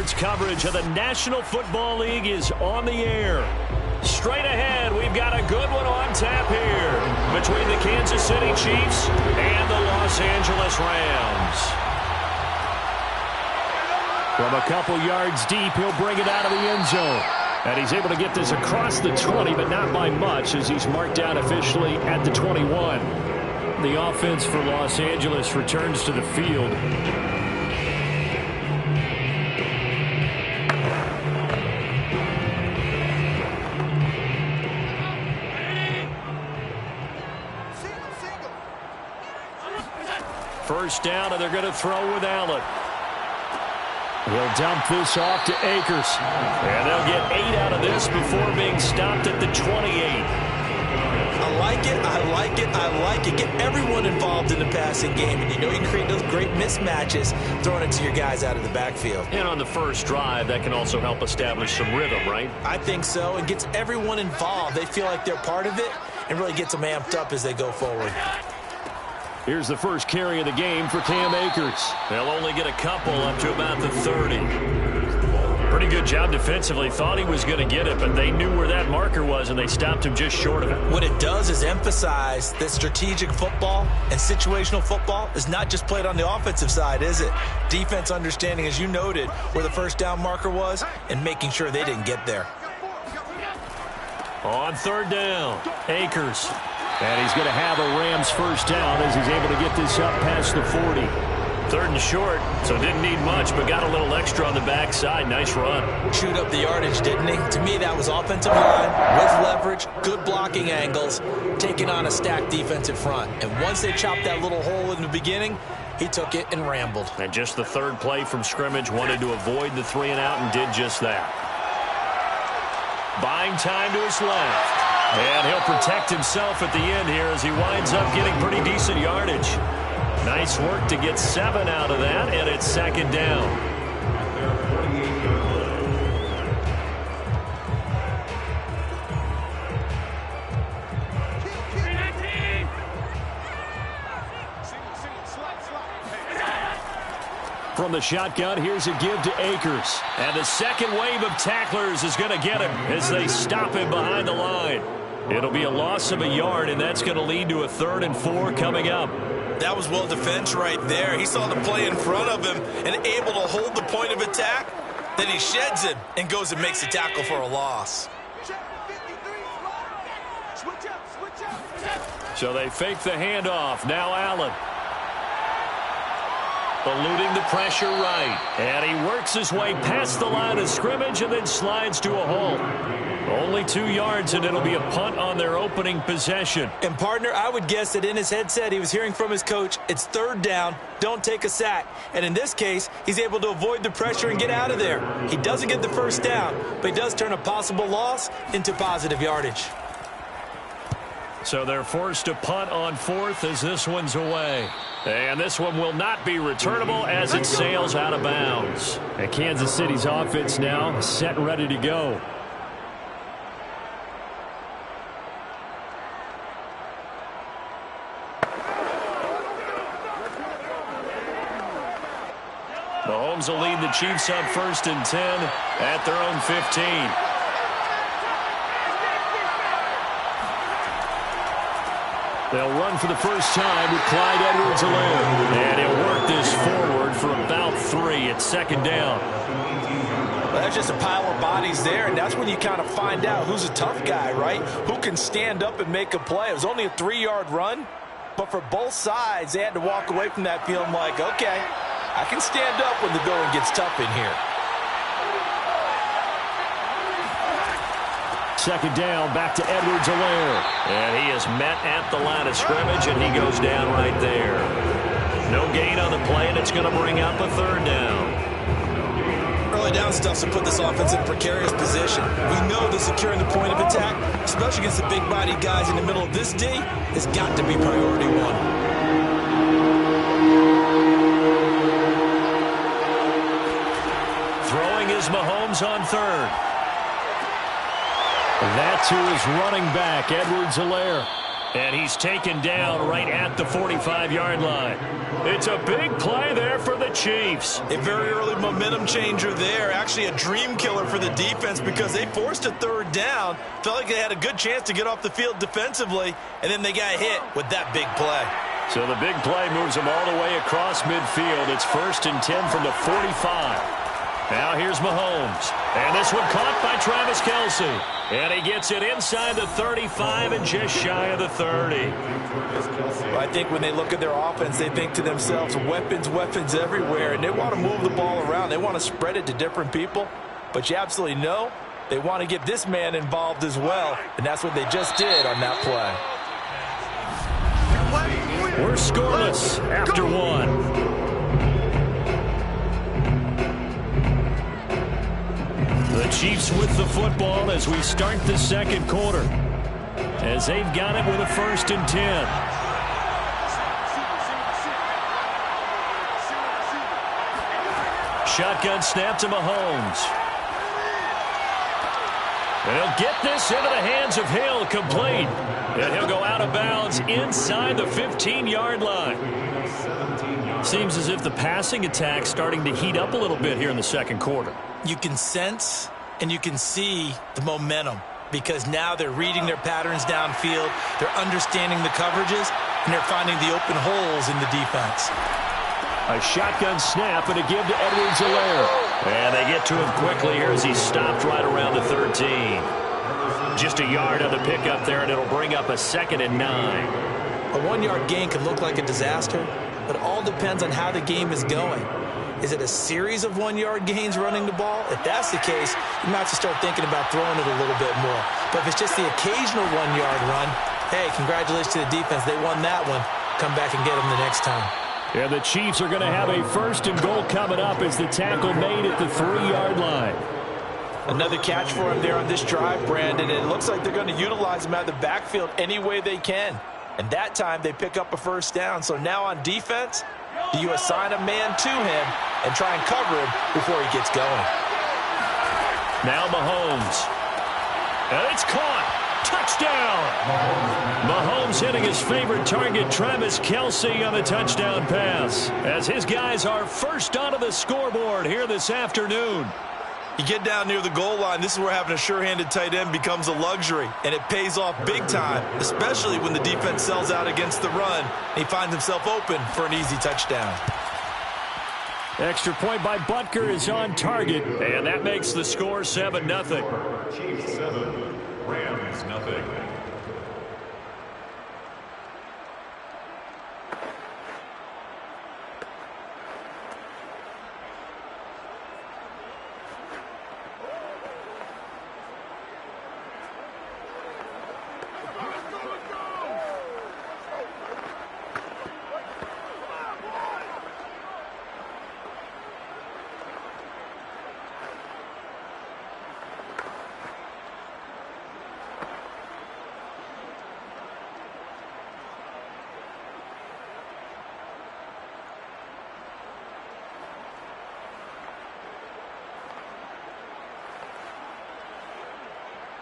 Sports coverage of the National Football League is on the air. Straight ahead, we've got a good one on tap here between the Kansas City Chiefs and the Los Angeles Rams. From a couple yards deep, he'll bring it out of the end zone. And he's able to get this across the 20, but not by much, as he's marked down officially at the 21. The offense for Los Angeles returns to the field. First down, and they're going to throw with Allen. He'll dump this off to Akers. And they'll get 8 out of this before being stopped at the 28. I like it, I like it, I like it. Get everyone involved in the passing game, and you know you can create those great mismatches throwing it to your guys out of the backfield. And on the first drive, that can also help establish some rhythm, right? I think so. It gets everyone involved. They feel like they're part of it and really gets them amped up as they go forward. Here's the first carry of the game for Cam Akers. They'll only get a couple up to about the 30. Pretty good job defensively. Thought he was going to get it, but they knew where that marker was, and they stopped him just short of it. What it does is emphasize that strategic football and situational football is not just played on the offensive side, is it? Defense understanding, as you noted, where the first down marker was and making sure they didn't get there. On third down, Akers. And he's going to have a Rams first down as he's able to get this up past the 40. Third and short, so didn't need much, but got a little extra on the backside. Nice run. Chewed up the yardage, didn't he? To me, that was offensive line with leverage, good blocking angles, taking on a stacked defensive front. And once they chopped that little hole in the beginning, he took it and rambled. And just the third play from scrimmage, wanted to avoid the 3 and out and did just that. Buying time to his left. And he'll protect himself at the end here as he winds up getting pretty decent yardage. Nice work to get 7 out of that, and it's second down. From the shotgun, here's a give to Akers. And the second wave of tacklers is going to get him as they stop him behind the line. It'll be a loss of a yard, and that's going to lead to a 3rd and 4 coming up. That was well defense right there. He saw the play in front of him and able to hold the point of attack. Then he sheds it and goes and makes a tackle for a loss. So they fake the handoff. Now Allen. Eluding the pressure right. And he works his way past the line of scrimmage and then slides to a halt. Only 2 yards, and it'll be a punt on their opening possession. And, partner, I would guess that in his headset he was hearing from his coach, it's 3rd down, don't take a sack. And in this case, he's able to avoid the pressure and get out of there. He doesn't get the first down, but he does turn a possible loss into positive yardage. So they're forced to punt on 4th as this one's away. And this one will not be returnable as it sails out of bounds. And Kansas City's offense now set and ready to go. Mahomes will lead the Chiefs up 1st and 10 at their own 15. They'll run for the first time with Clyde Edwards-Helaire. And he'll work this forward for about 3 at 2nd down. Well, that's just a pile of bodies there, and that's when you kind of find out who's a tough guy, right? Who can stand up and make a play. It was only a 3-yard run, but for both sides, they had to walk away from that feeling like, okay, I can stand up when the going gets tough in here. 2nd down, back to Edwards-Helaire. And he is met at the line of scrimmage, and he goes down right there. No gain on the play, and it's going to bring up a 3rd down. Early down stuff's to put this offense in a precarious position. We know that securing the point of attack, especially against the big-bodied guys in the middle of this D, has got to be priority 1. Throwing is Mahomes on 3rd. That to his running back, Edwards-Helaire. And he's taken down right at the 45-yard line. It's a big play there for the Chiefs. A very early momentum changer there. Actually a dream killer for the defense because they forced a third down. Felt like they had a good chance to get off the field defensively, and then they got hit with that big play. So the big play moves them all the way across midfield. It's 1st and 10 from the 45. Now here's Mahomes. And this one caught by Travis Kelce. And he gets it inside the 35 and just shy of the 30. Well, I think when they look at their offense, they think to themselves, weapons, weapons everywhere. And they want to move the ball around. They want to spread it to different people. But you absolutely know they want to get this man involved as well. And that's what they just did on that play. We're scoreless after one. The Chiefs with the football as we start the second quarter. As they've got it with a 1st and 10. Shotgun snap to Mahomes. And he'll get this into the hands of Hill, complete. And he'll go out of bounds inside the 15-yard line. Seems as if the passing attack's starting to heat up a little bit here in the second quarter. You can sense and you can see the momentum because now they're reading their patterns downfield, they're understanding the coverages, and they're finding the open holes in the defense. A shotgun snap and a give to Edwards-Helaire. And they get to him quickly here as he's stopped right around the 13. Just a yard on the pickup there, and it'll bring up a 2nd and 9. A 1-yard gain can look like a disaster, but it all depends on how the game is going. Is it a series of 1-yard gains running the ball? If that's the case, you might have to start thinking about throwing it a little bit more. But if it's just the occasional 1-yard run, hey, congratulations to the defense. They won that one. Come back and get them the next time. Yeah, the Chiefs are going to have a 1st and goal coming up as the tackle made at the 3-yard line. Another catch for him there on this drive, Brandon. And it looks like they're going to utilize him out of the backfield any way they can. And that time they pick up a 1st down. So now on defense, do you assign a man to him and try and cover him before he gets going? Now Mahomes. And it's caught. Touchdown! Mahomes hitting his favorite target, Travis Kelce, on the touchdown pass. As his guys are first onto the scoreboard here this afternoon. You get down near the goal line, this is where having a sure-handed tight end becomes a luxury, and it pays off big time, especially when the defense sells out against the run, and he finds himself open for an easy touchdown. Extra point by Butker is on target, and that makes the score 7-0. Chiefs 7, Rams nothing.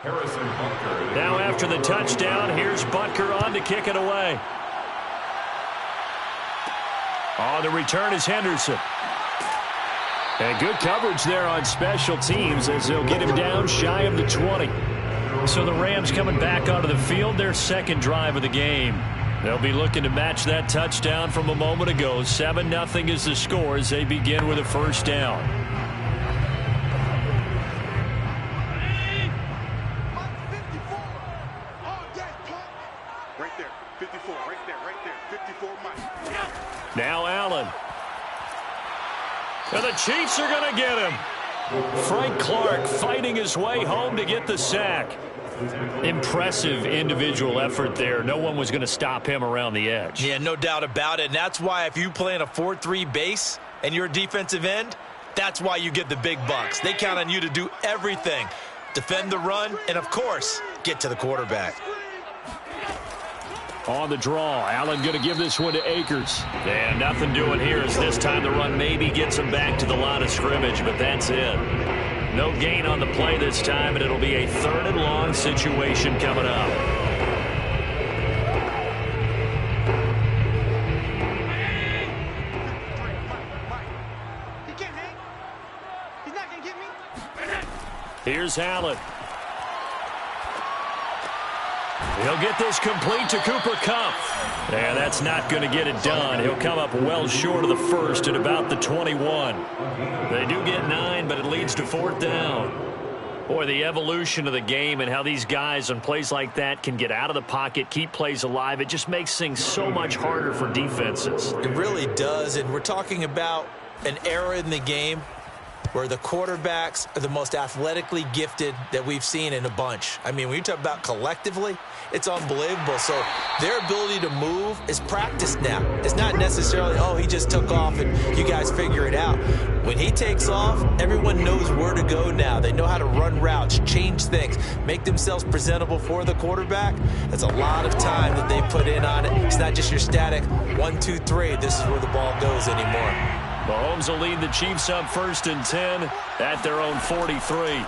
Now after the touchdown, here's Butker on to kick it away. On the return is Henderson. And good coverage there on special teams as they'll get him down shy of the 20. So the Rams coming back onto the field, their 2nd drive of the game. They'll be looking to match that touchdown from a moment ago. 7-0 is the score as they begin with a 1st down. Now Allen. And the Chiefs are going to get him. Frank Clark fighting his way home to get the sack. Impressive individual effort there. No one was going to stop him around the edge. Yeah, no doubt about it. And that's why if you play in a 4-3 base and you're a defensive end, that's why you get the big bucks. They count on you to do everything. Defend the run and, of course, get to the quarterback. On the draw, Allen going to give this one to Akers. And nothing doing here as this time the run maybe gets him back to the line of scrimmage, but that's it. No gain on the play this time, and it'll be a 3rd and long situation coming up. Here's Allen. He'll get this complete to Cooper Kupp. And that's not going to get it done. He'll come up well short of the first at about the 21. They do get 9, but it leads to 4th down. Boy, the evolution of the game and how these guys on plays like that can get out of the pocket, keep plays alive, it just makes things so much harder for defenses. It really does, and we're talking about an era in the game where the quarterbacks are the most athletically gifted that we've seen in a bunch. I mean, when you talk about collectively, it's unbelievable. So their ability to move is practiced now. It's not necessarily, oh, he just took off and you guys figure it out. When he takes off, everyone knows where to go now. They know how to run routes, change things, make themselves presentable for the quarterback. That's a lot of time that they put in on it. It's not just your static 1, 2, 3. This is where the ball goes anymore. Mahomes will lead the Chiefs up 1st and 10 at their own 43.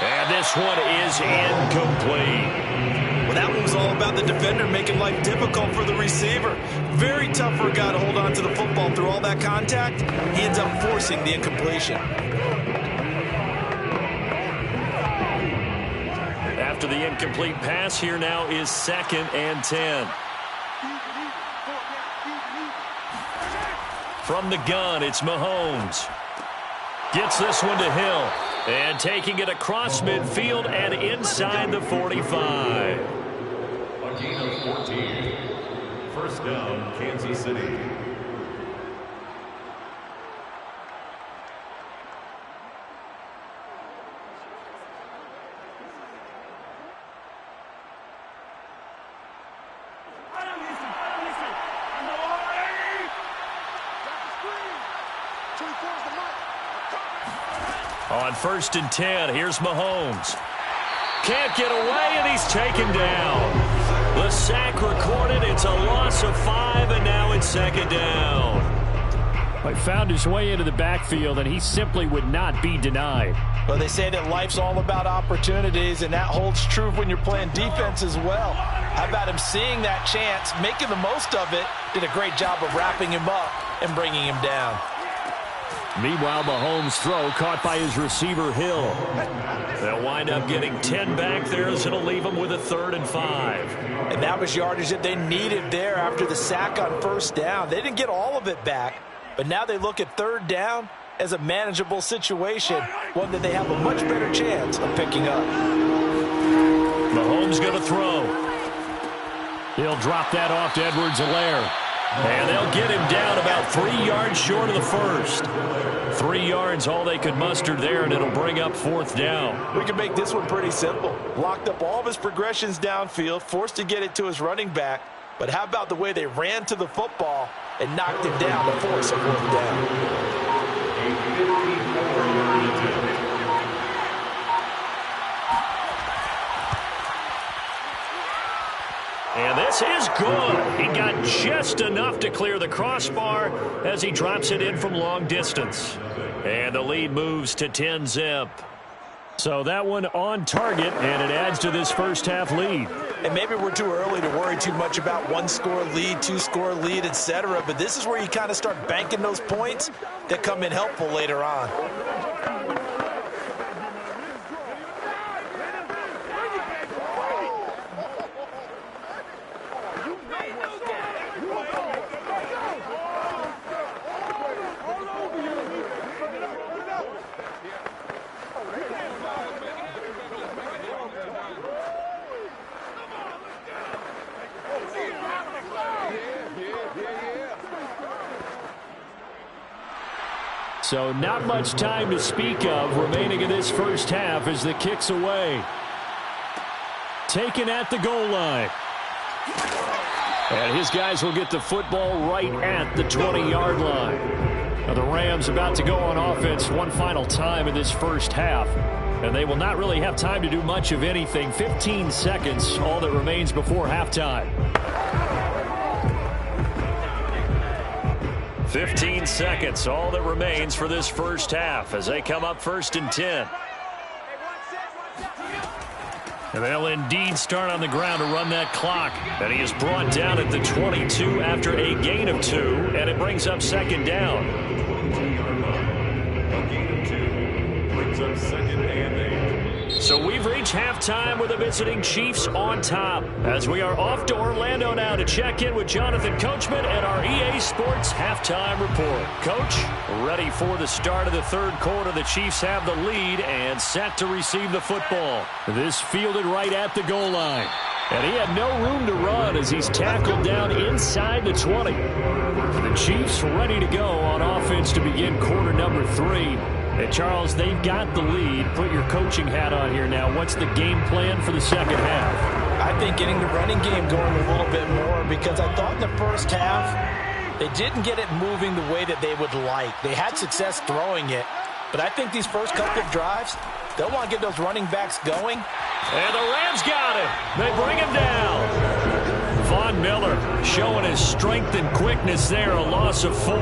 And this one is incomplete. Well, that one was all about the defender making life difficult for the receiver. Very tough for a guy to hold on to the football through all that contact. He ends up forcing the incompletion. After the incomplete pass, here now is 2nd and 10. From the gun, it's Mahomes. Gets this one to Hill. And taking it across midfield and inside the 45. A gain of 14. First down, Kansas City. On 1st and 10, here's Mahomes. Can't get away, and he's taken down. The sack recorded. It's a loss of 5, and now it's 2nd down. He found his way into the backfield, and he simply would not be denied. Well, they say that life's all about opportunities, and that holds true when you're playing defense as well. How about him seeing that chance, making the most of it, did a great job of wrapping him up and bringing him down. Meanwhile, Mahomes' throw caught by his receiver, Hill. They'll wind up getting 10 back there, as it'll leave them with a 3rd and 5. And that was yardage that they needed there after the sack on 1st down. They didn't get all of it back, but now they look at 3rd down as a manageable situation, one that they have a much better chance of picking up. Mahomes going to throw. He'll drop that off to Edwards-Helaire. And they'll get him down about 3 yards short of the first. 3 yards, all they could muster there, and it'll bring up 4th down. We can make this one pretty simple. Locked up all of his progressions downfield, forced to get it to his running back. But how about the way they ran to the football and knocked him down to force a 4th down? And this is good. He got just enough to clear the crossbar as he drops it in from long distance. And the lead moves to 10-zip. So that one on target, and it adds to this first half lead. And maybe we're too early to worry too much about 1-score lead, 2-score lead, etc. But this is where you kind of start banking those points that come in helpful later on. So not much time to speak of remaining in this first half as the kick's away. Taken at the goal line. And his guys will get the football right at the 20-yard line. Now the Rams about to go on offense one final time in this first half. And they will not really have time to do much of anything. 15 seconds, all that remains before halftime. 15 seconds, all that remains for this first half as they come up 1st and 10. And they'll indeed start on the ground to run that clock. And he is brought down at the 22 after a gain of 2, and it brings up 2nd down. halftime with the visiting Chiefs on top. As we are off to Orlando now to check in with Jonathan Coachman and our EA Sports halftime report. Coach, ready for the start of the third quarter. The Chiefs have the lead and set to receive the football. This fielded right at the goal line. And he had no room to run as he's tackled down inside the 20. The Chiefs ready to go on offense to begin quarter number 3. And, Charles, they've got the lead. Put your coaching hat on here now. What's the game plan for the second half? I think getting the running game going a little bit more, because I thought in the first half they didn't get it moving the way that they would like. They had success throwing it, but I think these first couple of drives, they'll want to get those running backs going. And the Rams got him. They bring him down. Von Miller showing his strength and quickness there, a loss of 4.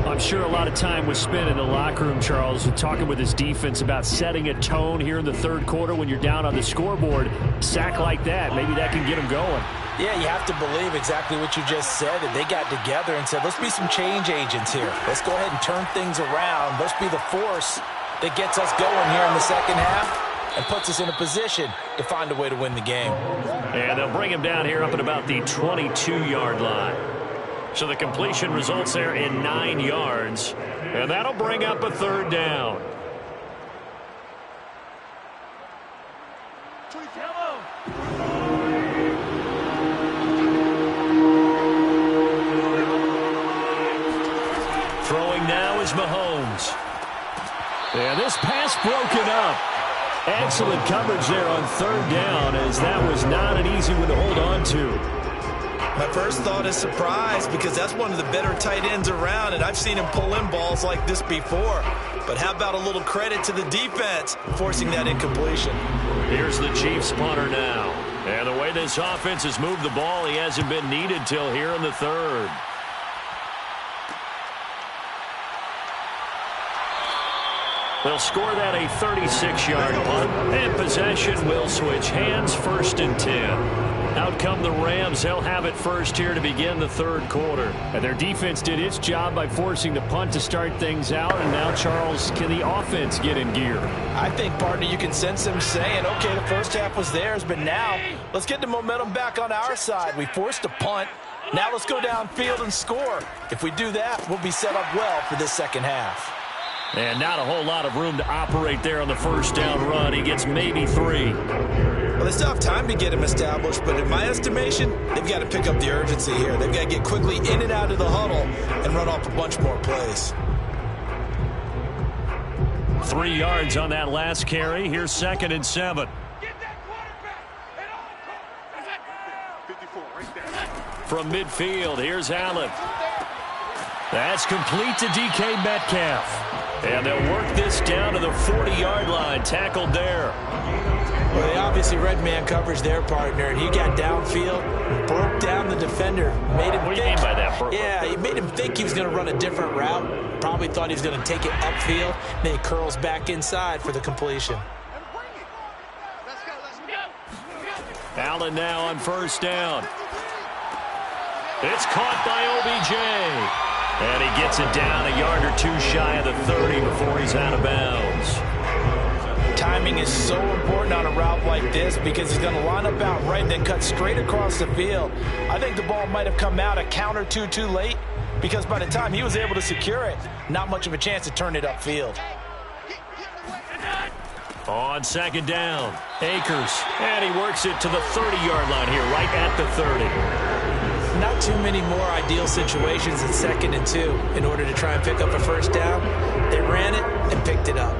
I'm sure a lot of time was spent in the locker room, Charles, talking with his defense about setting a tone here in the third quarter when you're down on the scoreboard. Sack like that, maybe that can get him going. Yeah, you have to believe exactly what you just said, that they got together and said, let's be some change agents here. Let's go ahead and turn things around. Let's be the force that gets us going here in the second half and puts us in a position to find a way to win the game. And they'll bring him down here up at about the 22-yard line. So the completion results there in 9 yards. And that'll bring up a third down. Throwing now is Mahomes. And this pass broken up. Excellent coverage there on third down, as that was not an easy one to hold on to. My first thought is surprise, because that's one of the better tight ends around, and I've seen him pull in balls like this before. But how about a little credit to the defense forcing that incompletion? Here's the Chiefs punter now. And the way this offense has moved the ball, he hasn't been needed till here in the third. They'll score that a 36-yard punt, and possession will switch hands, 1st and 10. Out come the Rams. They'll have it first here to begin the third quarter. And their defense did its job by forcing the punt to start things out. And now, Charles, can the offense get in gear? I think, partner, you can sense them saying, okay, the first half was theirs, but now let's get the momentum back on our side. We forced a punt. Now let's go downfield and score. If we do that, we'll be set up well for this second half. And not a whole lot of room to operate there on the first down run. He gets maybe 3. Well, they still have time to get him established, but in my estimation, they've got to pick up the urgency here. They've got to get quickly in and out of the huddle and run off a bunch more plays. 3 yards on that last carry. Here's 2nd and 7. From midfield, here's Allen. That's complete to DK Metcalf. And they'll work this down to the 40-yard line. Tackled there. Well, they obviously read man coverage there, partner. And he got downfield, broke down the defender. Made him what do you mean by that? Yeah, he made him think he was going to run a different route. Probably thought he was going to take it upfield. Then he curls back inside for the completion. Allen now on first down. It's caught by OBJ. And he gets it down a yard or 2 shy of the 30 before he's out of bounds. Timing is so important on a route like this, because he's going to line up out right and then cut straight across the field. I think the ball might have come out a count or two too late, because by the time he was able to secure it, not much of a chance to turn it upfield. On 2nd down, Akers. And he works it to the 30-yard line here, right at the 30. Not too many more ideal situations in 2nd and 2 in order to try and pick up a first down. They ran it and picked it up.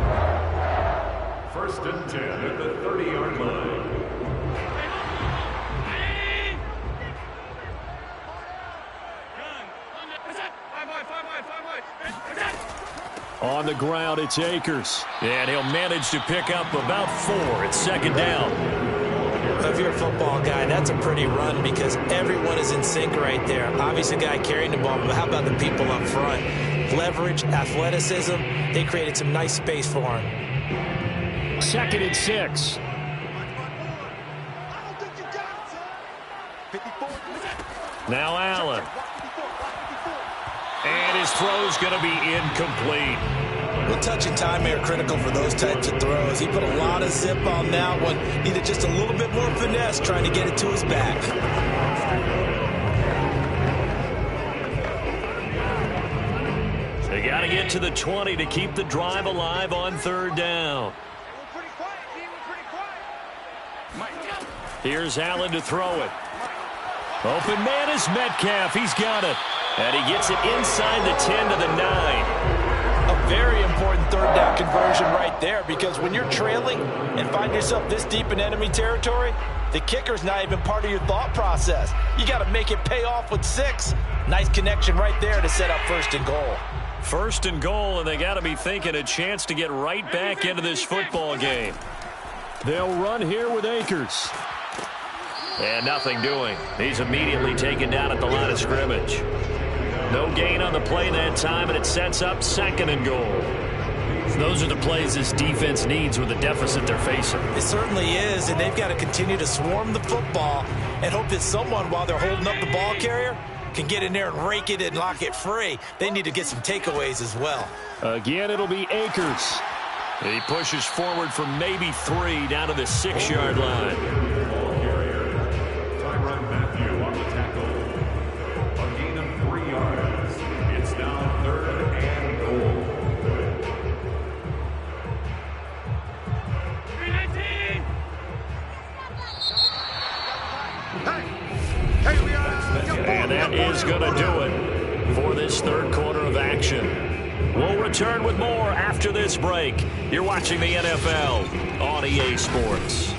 1st and 10 at the 30-yard line. On the ground, it's Akers. And he'll manage to pick up about 4. It's 2nd down. If you're a football guy, that's a pretty run, because everyone is in sync right there. Obviously, the guy carrying the ball, but how about the people up front? Leverage, athleticism, they created some nice space for him. 2nd and 6. Now Allen. And his throw's going to be incomplete. Well, touch and timing are critical for those types of throws. He put a lot of zip on that one. Needed just a little bit more finesse trying to get it to his back. They got to get to the 20 to keep the drive alive on third down. Here's Allen to throw it. Open man is Metcalf. He's got it. And he gets it inside the 10 to the 9. A very important third down conversion right there, because when you're trailing and find yourself this deep in enemy territory, the kicker's not even part of your thought process. You got to make it pay off with 6. Nice connection right there to set up first and goal. First and goal, and they got to be thinking a chance to get right back into this football game. They'll run here with Akers. And nothing doing. He's immediately taken down at the line of scrimmage. No gain on the play that time, and it sets up second and goal. Those are the plays this defense needs with the deficit they're facing. It certainly is, and they've got to continue to swarm the football and hope that someone, while they're holding up the ball carrier, can get in there and rake it and lock it free. They need to get some takeaways as well. Again, it'll be Akers. He pushes forward for maybe 3 down to the 6-yard line. And that is going to do it for this third quarter of action. We'll return with more after this break. You're watching the NFL on EA Sports.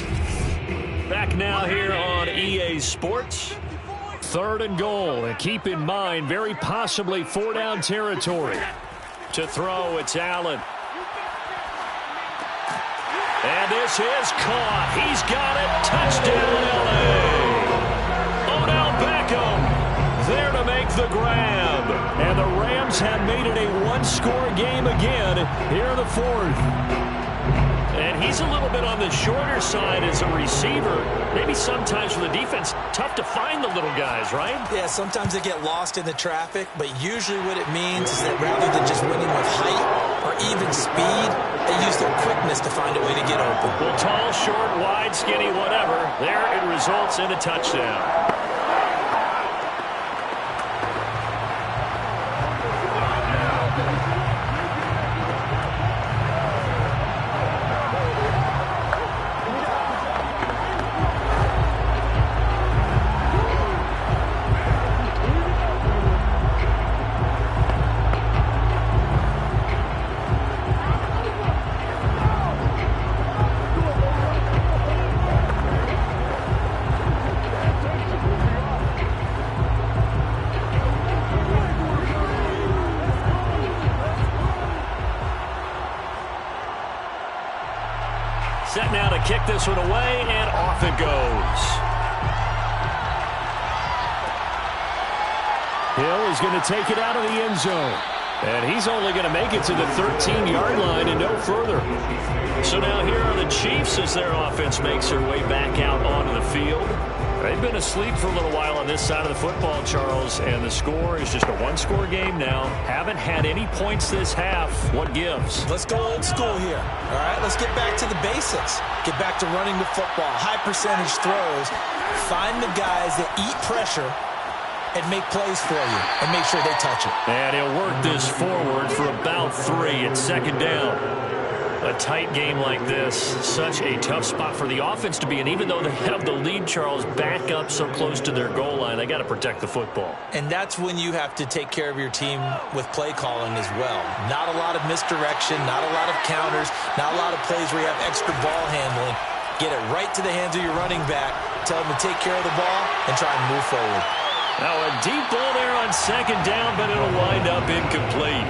Back now here on EA Sports. Third and goal, and keep in mind, very possibly 4-down territory. To throw, it's Allen. And this is caught. He's got it. Touchdown, L.A. Odell Beckham there to make the grab. And the Rams have made it a one-score game again here in the fourth. And he's a little bit on the shorter side as a receiver. Maybe sometimes for the defense, tough to find the little guys, right? Yeah, sometimes they get lost in the traffic, but usually what it means is that rather than just winning with height or even speed, they use their quickness to find a way to get open. Well, tall, short, wide, skinny, whatever. There it results in a touchdown. Set now to kick this one away, and off it goes. Hill is going to take it out of the end zone. And he's only going to make it to the 13-yard line and no further. So now here are the Chiefs as their offense makes their way back out onto the field. They've been asleep for a little while on this side of the football, Charles, and the score is just a one-score game now. Haven't had any points this half. What gives? Let's go old school here. All right, let's get back to the basics. Get back to running the football, high percentage throws. Find the guys that eat pressure and make plays for you and make sure they touch it. And he'll work this forward for about 3 at second down. A tight game like this, such a tough spot for the offense to be in. Even though they have the lead, Charles, back up so close to their goal line, they got to protect the football. And that's when you have to take care of your team with play calling as well. Not a lot of misdirection, not a lot of counters, not a lot of plays where you have extra ball handling. Get it right to the hands of your running back, tell them to take care of the ball, and try and move forward. Now a deep ball there on second down, but it'll wind up incomplete.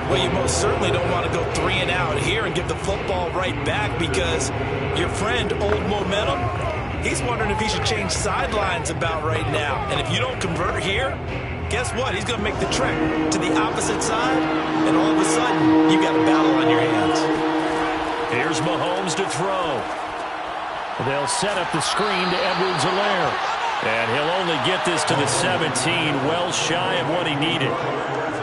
Well, you most certainly don't want to go 3 and out here and give the football right back, because your friend, Old Momentum, he's wondering if he should change sidelines about right now. And if you don't convert here, guess what? He's going to make the trek to the opposite side, and all of a sudden, you got a battle on your hands. Here's Mahomes to throw. They'll set up the screen to Edwards-Helaire. And he'll only get this to the 17, well shy of what he needed.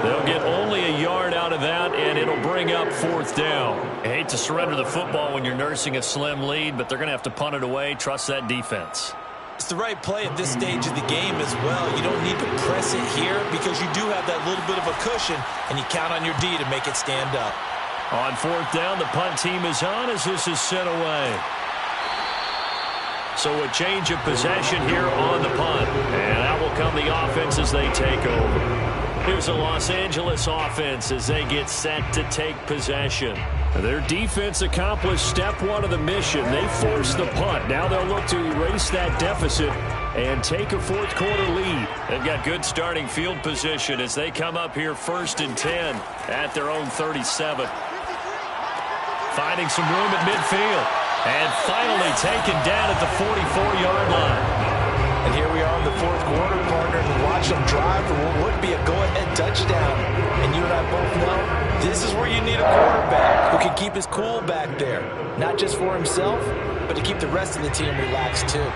They'll get only a yard out of that, and it'll bring up 4th down. I hate to surrender the football when you're nursing a slim lead, but they're going to have to punt it away. Trust that defense. It's the right play at this stage of the game as well. You don't need to press it here because you do have that little bit of a cushion, and you count on your D to make it stand up. On 4th down, the punt team is on as this is sent away. So a change of possession here on the punt. And out will come the offense as they take over. Here's the Los Angeles offense as they get set to take possession. Their defense accomplished step 1 of the mission. They forced the punt. Now they'll look to erase that deficit and take a 4th quarter lead. They've got good starting field position as they come up here 1st and 10 at their own 37. Finding some room at midfield. And finally taken down at the 44-yard line. And here we are in the 4th quarter, partner, and watch them drive for what would be a go-ahead touchdown. And you and I both know this is where you need a quarterback who can keep his cool back there. Not just for himself, but to keep the rest of the team relaxed too.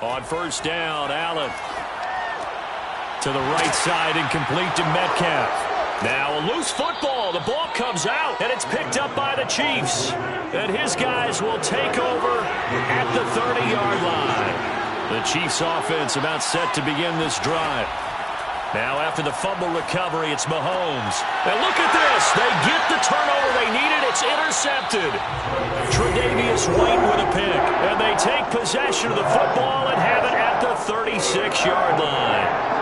On 1st down, Allen. To the right side and complete to Metcalf. Now a loose football. The ball comes out, and it's picked up by the Chiefs. And his guys will take over at the 30-yard line. The Chiefs offense about set to begin this drive. Now after the fumble recovery, it's Mahomes. And look at this. They get the turnover they needed. It's intercepted. Tre'Davious White with a pick. And they take possession of the football and have it at the 36-yard line.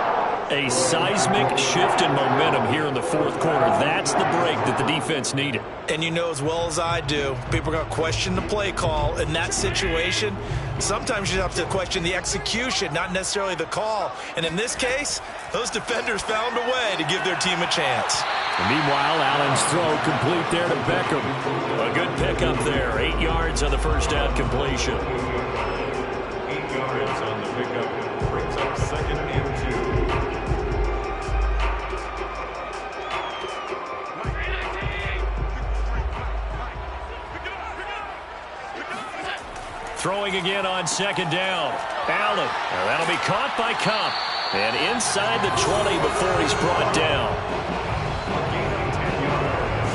A seismic shift in momentum here in the 4th quarter. That's the break that the defense needed. And you know as well as I do, people are going to question the play call in that situation. Sometimes you have to question the execution, not necessarily the call. And in this case, those defenders found a way to give their team a chance. And meanwhile, Allen's throw complete there to Beckham. A good pickup there. 8 yards on the 1st down completion. 8 yards on the pickup. Brings up 2nd and 2. Throwing again on 2nd down. Allen. Now that'll be caught by Cup. And inside the 20 before he's brought down. Gain of 10 yards.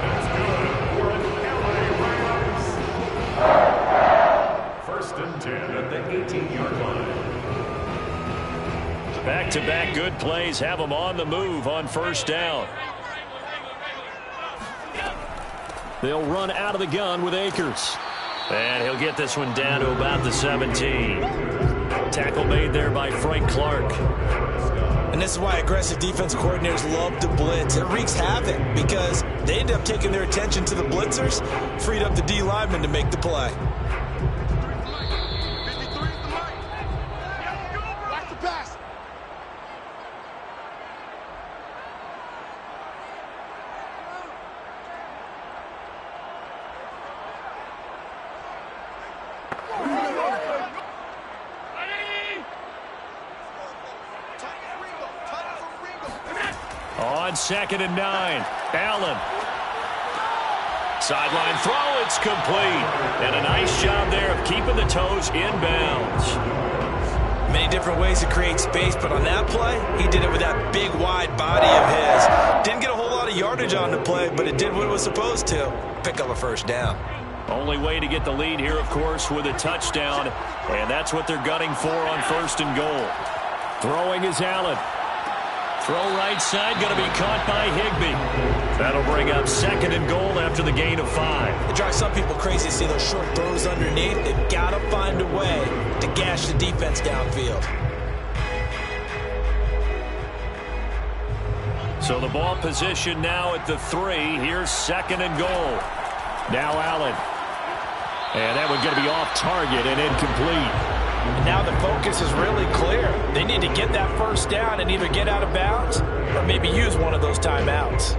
That's good for an LA Rams. 1st and 10 at the 18-yard line. Back-to-back good plays have them on the move on 1st down. They'll run out of the gun with Akers. And he'll get this one down to about the 17. Tackle made there by Frank Clark. And this is why aggressive defense coordinators love to blitz. It wreaks havoc because they end up taking their attention to the blitzers, freed up the D lineman to make the play. Watch the pass. On 2nd and 9. Allen. Sideline throw. It's complete. And a nice job there of keeping the toes inbounds. Many different ways to create space, but on that play, he did it with that big, wide body of his. Didn't get a whole lot of yardage on the play, but it did what it was supposed to. Pick up a 1st down. Only way to get the lead here, of course, with a touchdown. And that's what they're gunning for on 1st and goal. Throwing is Allen. Throw right side, going to be caught by Higbee. That'll bring up 2nd and goal after the gain of 5. It drives some people crazy to see those short throws underneath. They've got to find a way to gash the defense downfield. So the ball position now at the 3. Here's 2nd and goal. Now Allen. And that one's going to be off target and incomplete. And now the focus is really clear. They need to get that 1st down and either get out of bounds or maybe use one of those timeouts.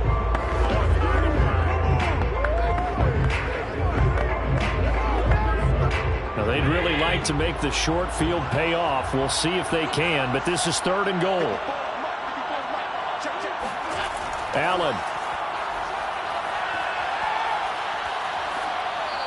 Now they'd really like to make the short field pay off. We'll see if they can, but this is 3rd and goal. Allen.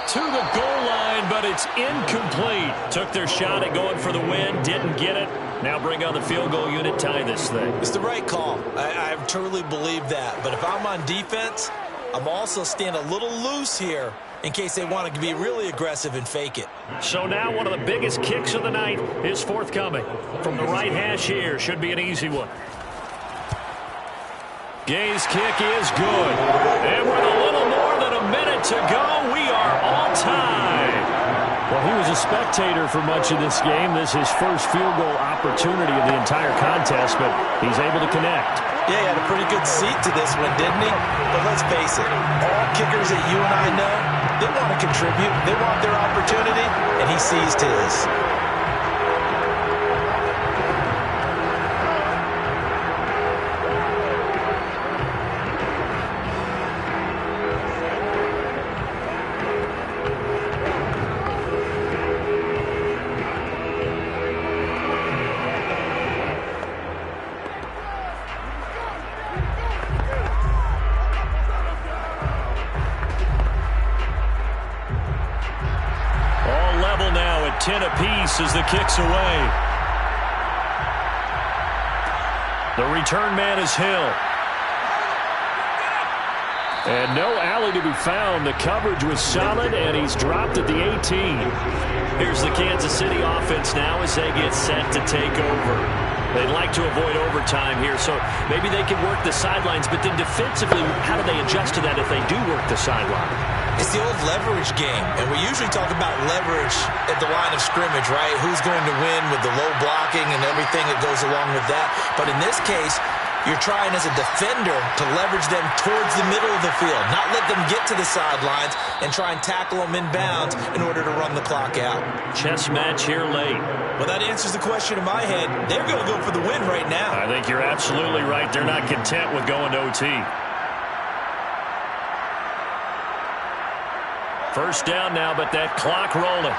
To the goal line, but it's incomplete. Took their shot at going for the win, didn't get it. Now bring on the field goal unit, tie this thing. It's the right call. I truly believe that. But if I'm on defense, I'm also staying a little loose here in case they want to be really aggressive and fake it. So now one of the biggest kicks of the night is forthcoming. From the right hash here, should be an easy one. Gay's kick is good. And with a little more than a minute to go, we are all tied. Well, he was a spectator for much of this game. This is his first field goal opportunity of the entire contest, but he's able to connect. Yeah, he had a pretty good seat to this one, didn't he? But let's face it, all kickers that you and I know, they want to contribute. They want their opportunity, and he seized his. All level now at 10 apiece as the kick's away. The return man is Hill. And no alley to be found. The coverage was solid, and he's dropped at the 18. Here's the Kansas City offense now as they get set to take over. They'd like to avoid overtime here, so maybe they can work the sidelines, but then defensively, how do they adjust to that if they do work the sideline? It's the old leverage game, and we usually talk about leverage at the line of scrimmage, right? Who's going to win with the low blocking and everything that goes along with that. But in this case, you're trying as a defender to leverage them towards the middle of the field, not let them get to the sidelines and try and tackle them inbounds in order to run the clock out. Chess match here late. Well, that answers the question in my head. They're going to go for the win right now. I think you're absolutely right. They're not content with going to OT. First down now, but that clock rolling.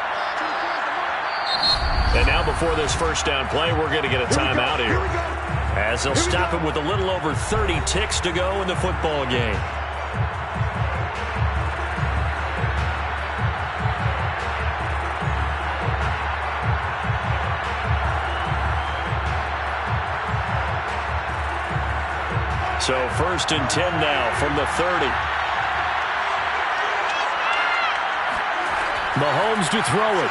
And now before this first down play, we're going to get a timeout here, as they'll stop it with a little over 30 ticks to go in the football game. So first and 10 now from the 30. Mahomes to throw it.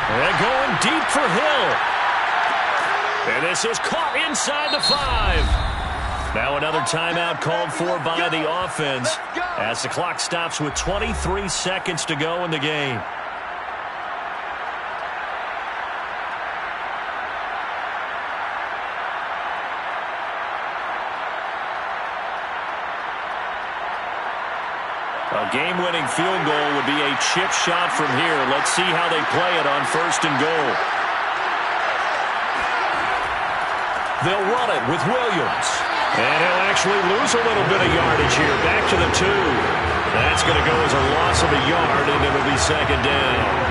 And going deep for Hill. And this is caught inside the 5. Now another timeout called for by the offense as the clock stops with 23 seconds to go in the game. A game-winning field goal would be a chip shot from here. Let's see how they play it on first and goal. They'll run it with Williams. And he'll actually lose a little bit of yardage here. Back to the 2. That's going to go as a loss of a yard, and it'll be second down.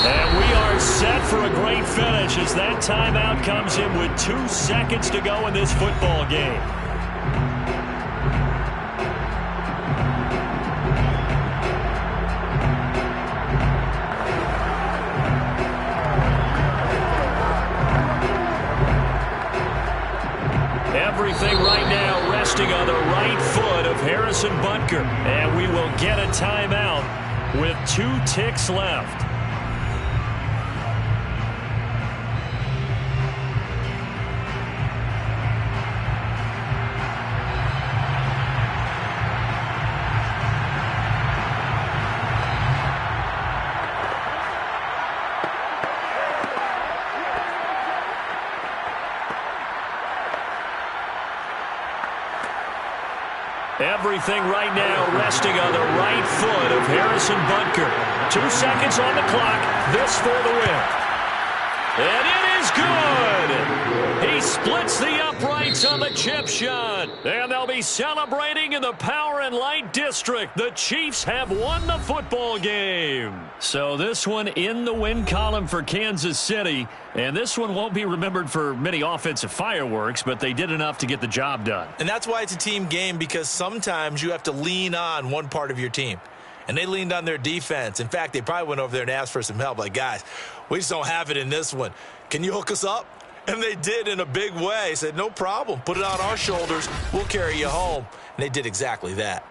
And we are set for a great finish as that timeout comes in with 2 seconds to go in this football game. Everything right now resting on the right foot of Harrison Butker. And we will get a timeout with 2 ticks left. Everything right now resting on the right foot of Harrison Butker. 2 seconds on the clock. This for the win. And it is good. He splits the uprights on the chip shot. And they'll be celebrating in the Power and Light District. The Chiefs have won the football game. So this one in the win column for Kansas City. And this one won't be remembered for many offensive fireworks, but they did enough to get the job done. And that's why it's a team game, because sometimes you have to lean on one part of your team. And they leaned on their defense. In fact, they probably went over there and asked for some help. Like, guys, we just don't have it in this one. Can you hook us up? And they did in a big way. Said, no problem. Put it on our shoulders. We'll carry you home. And they did exactly that.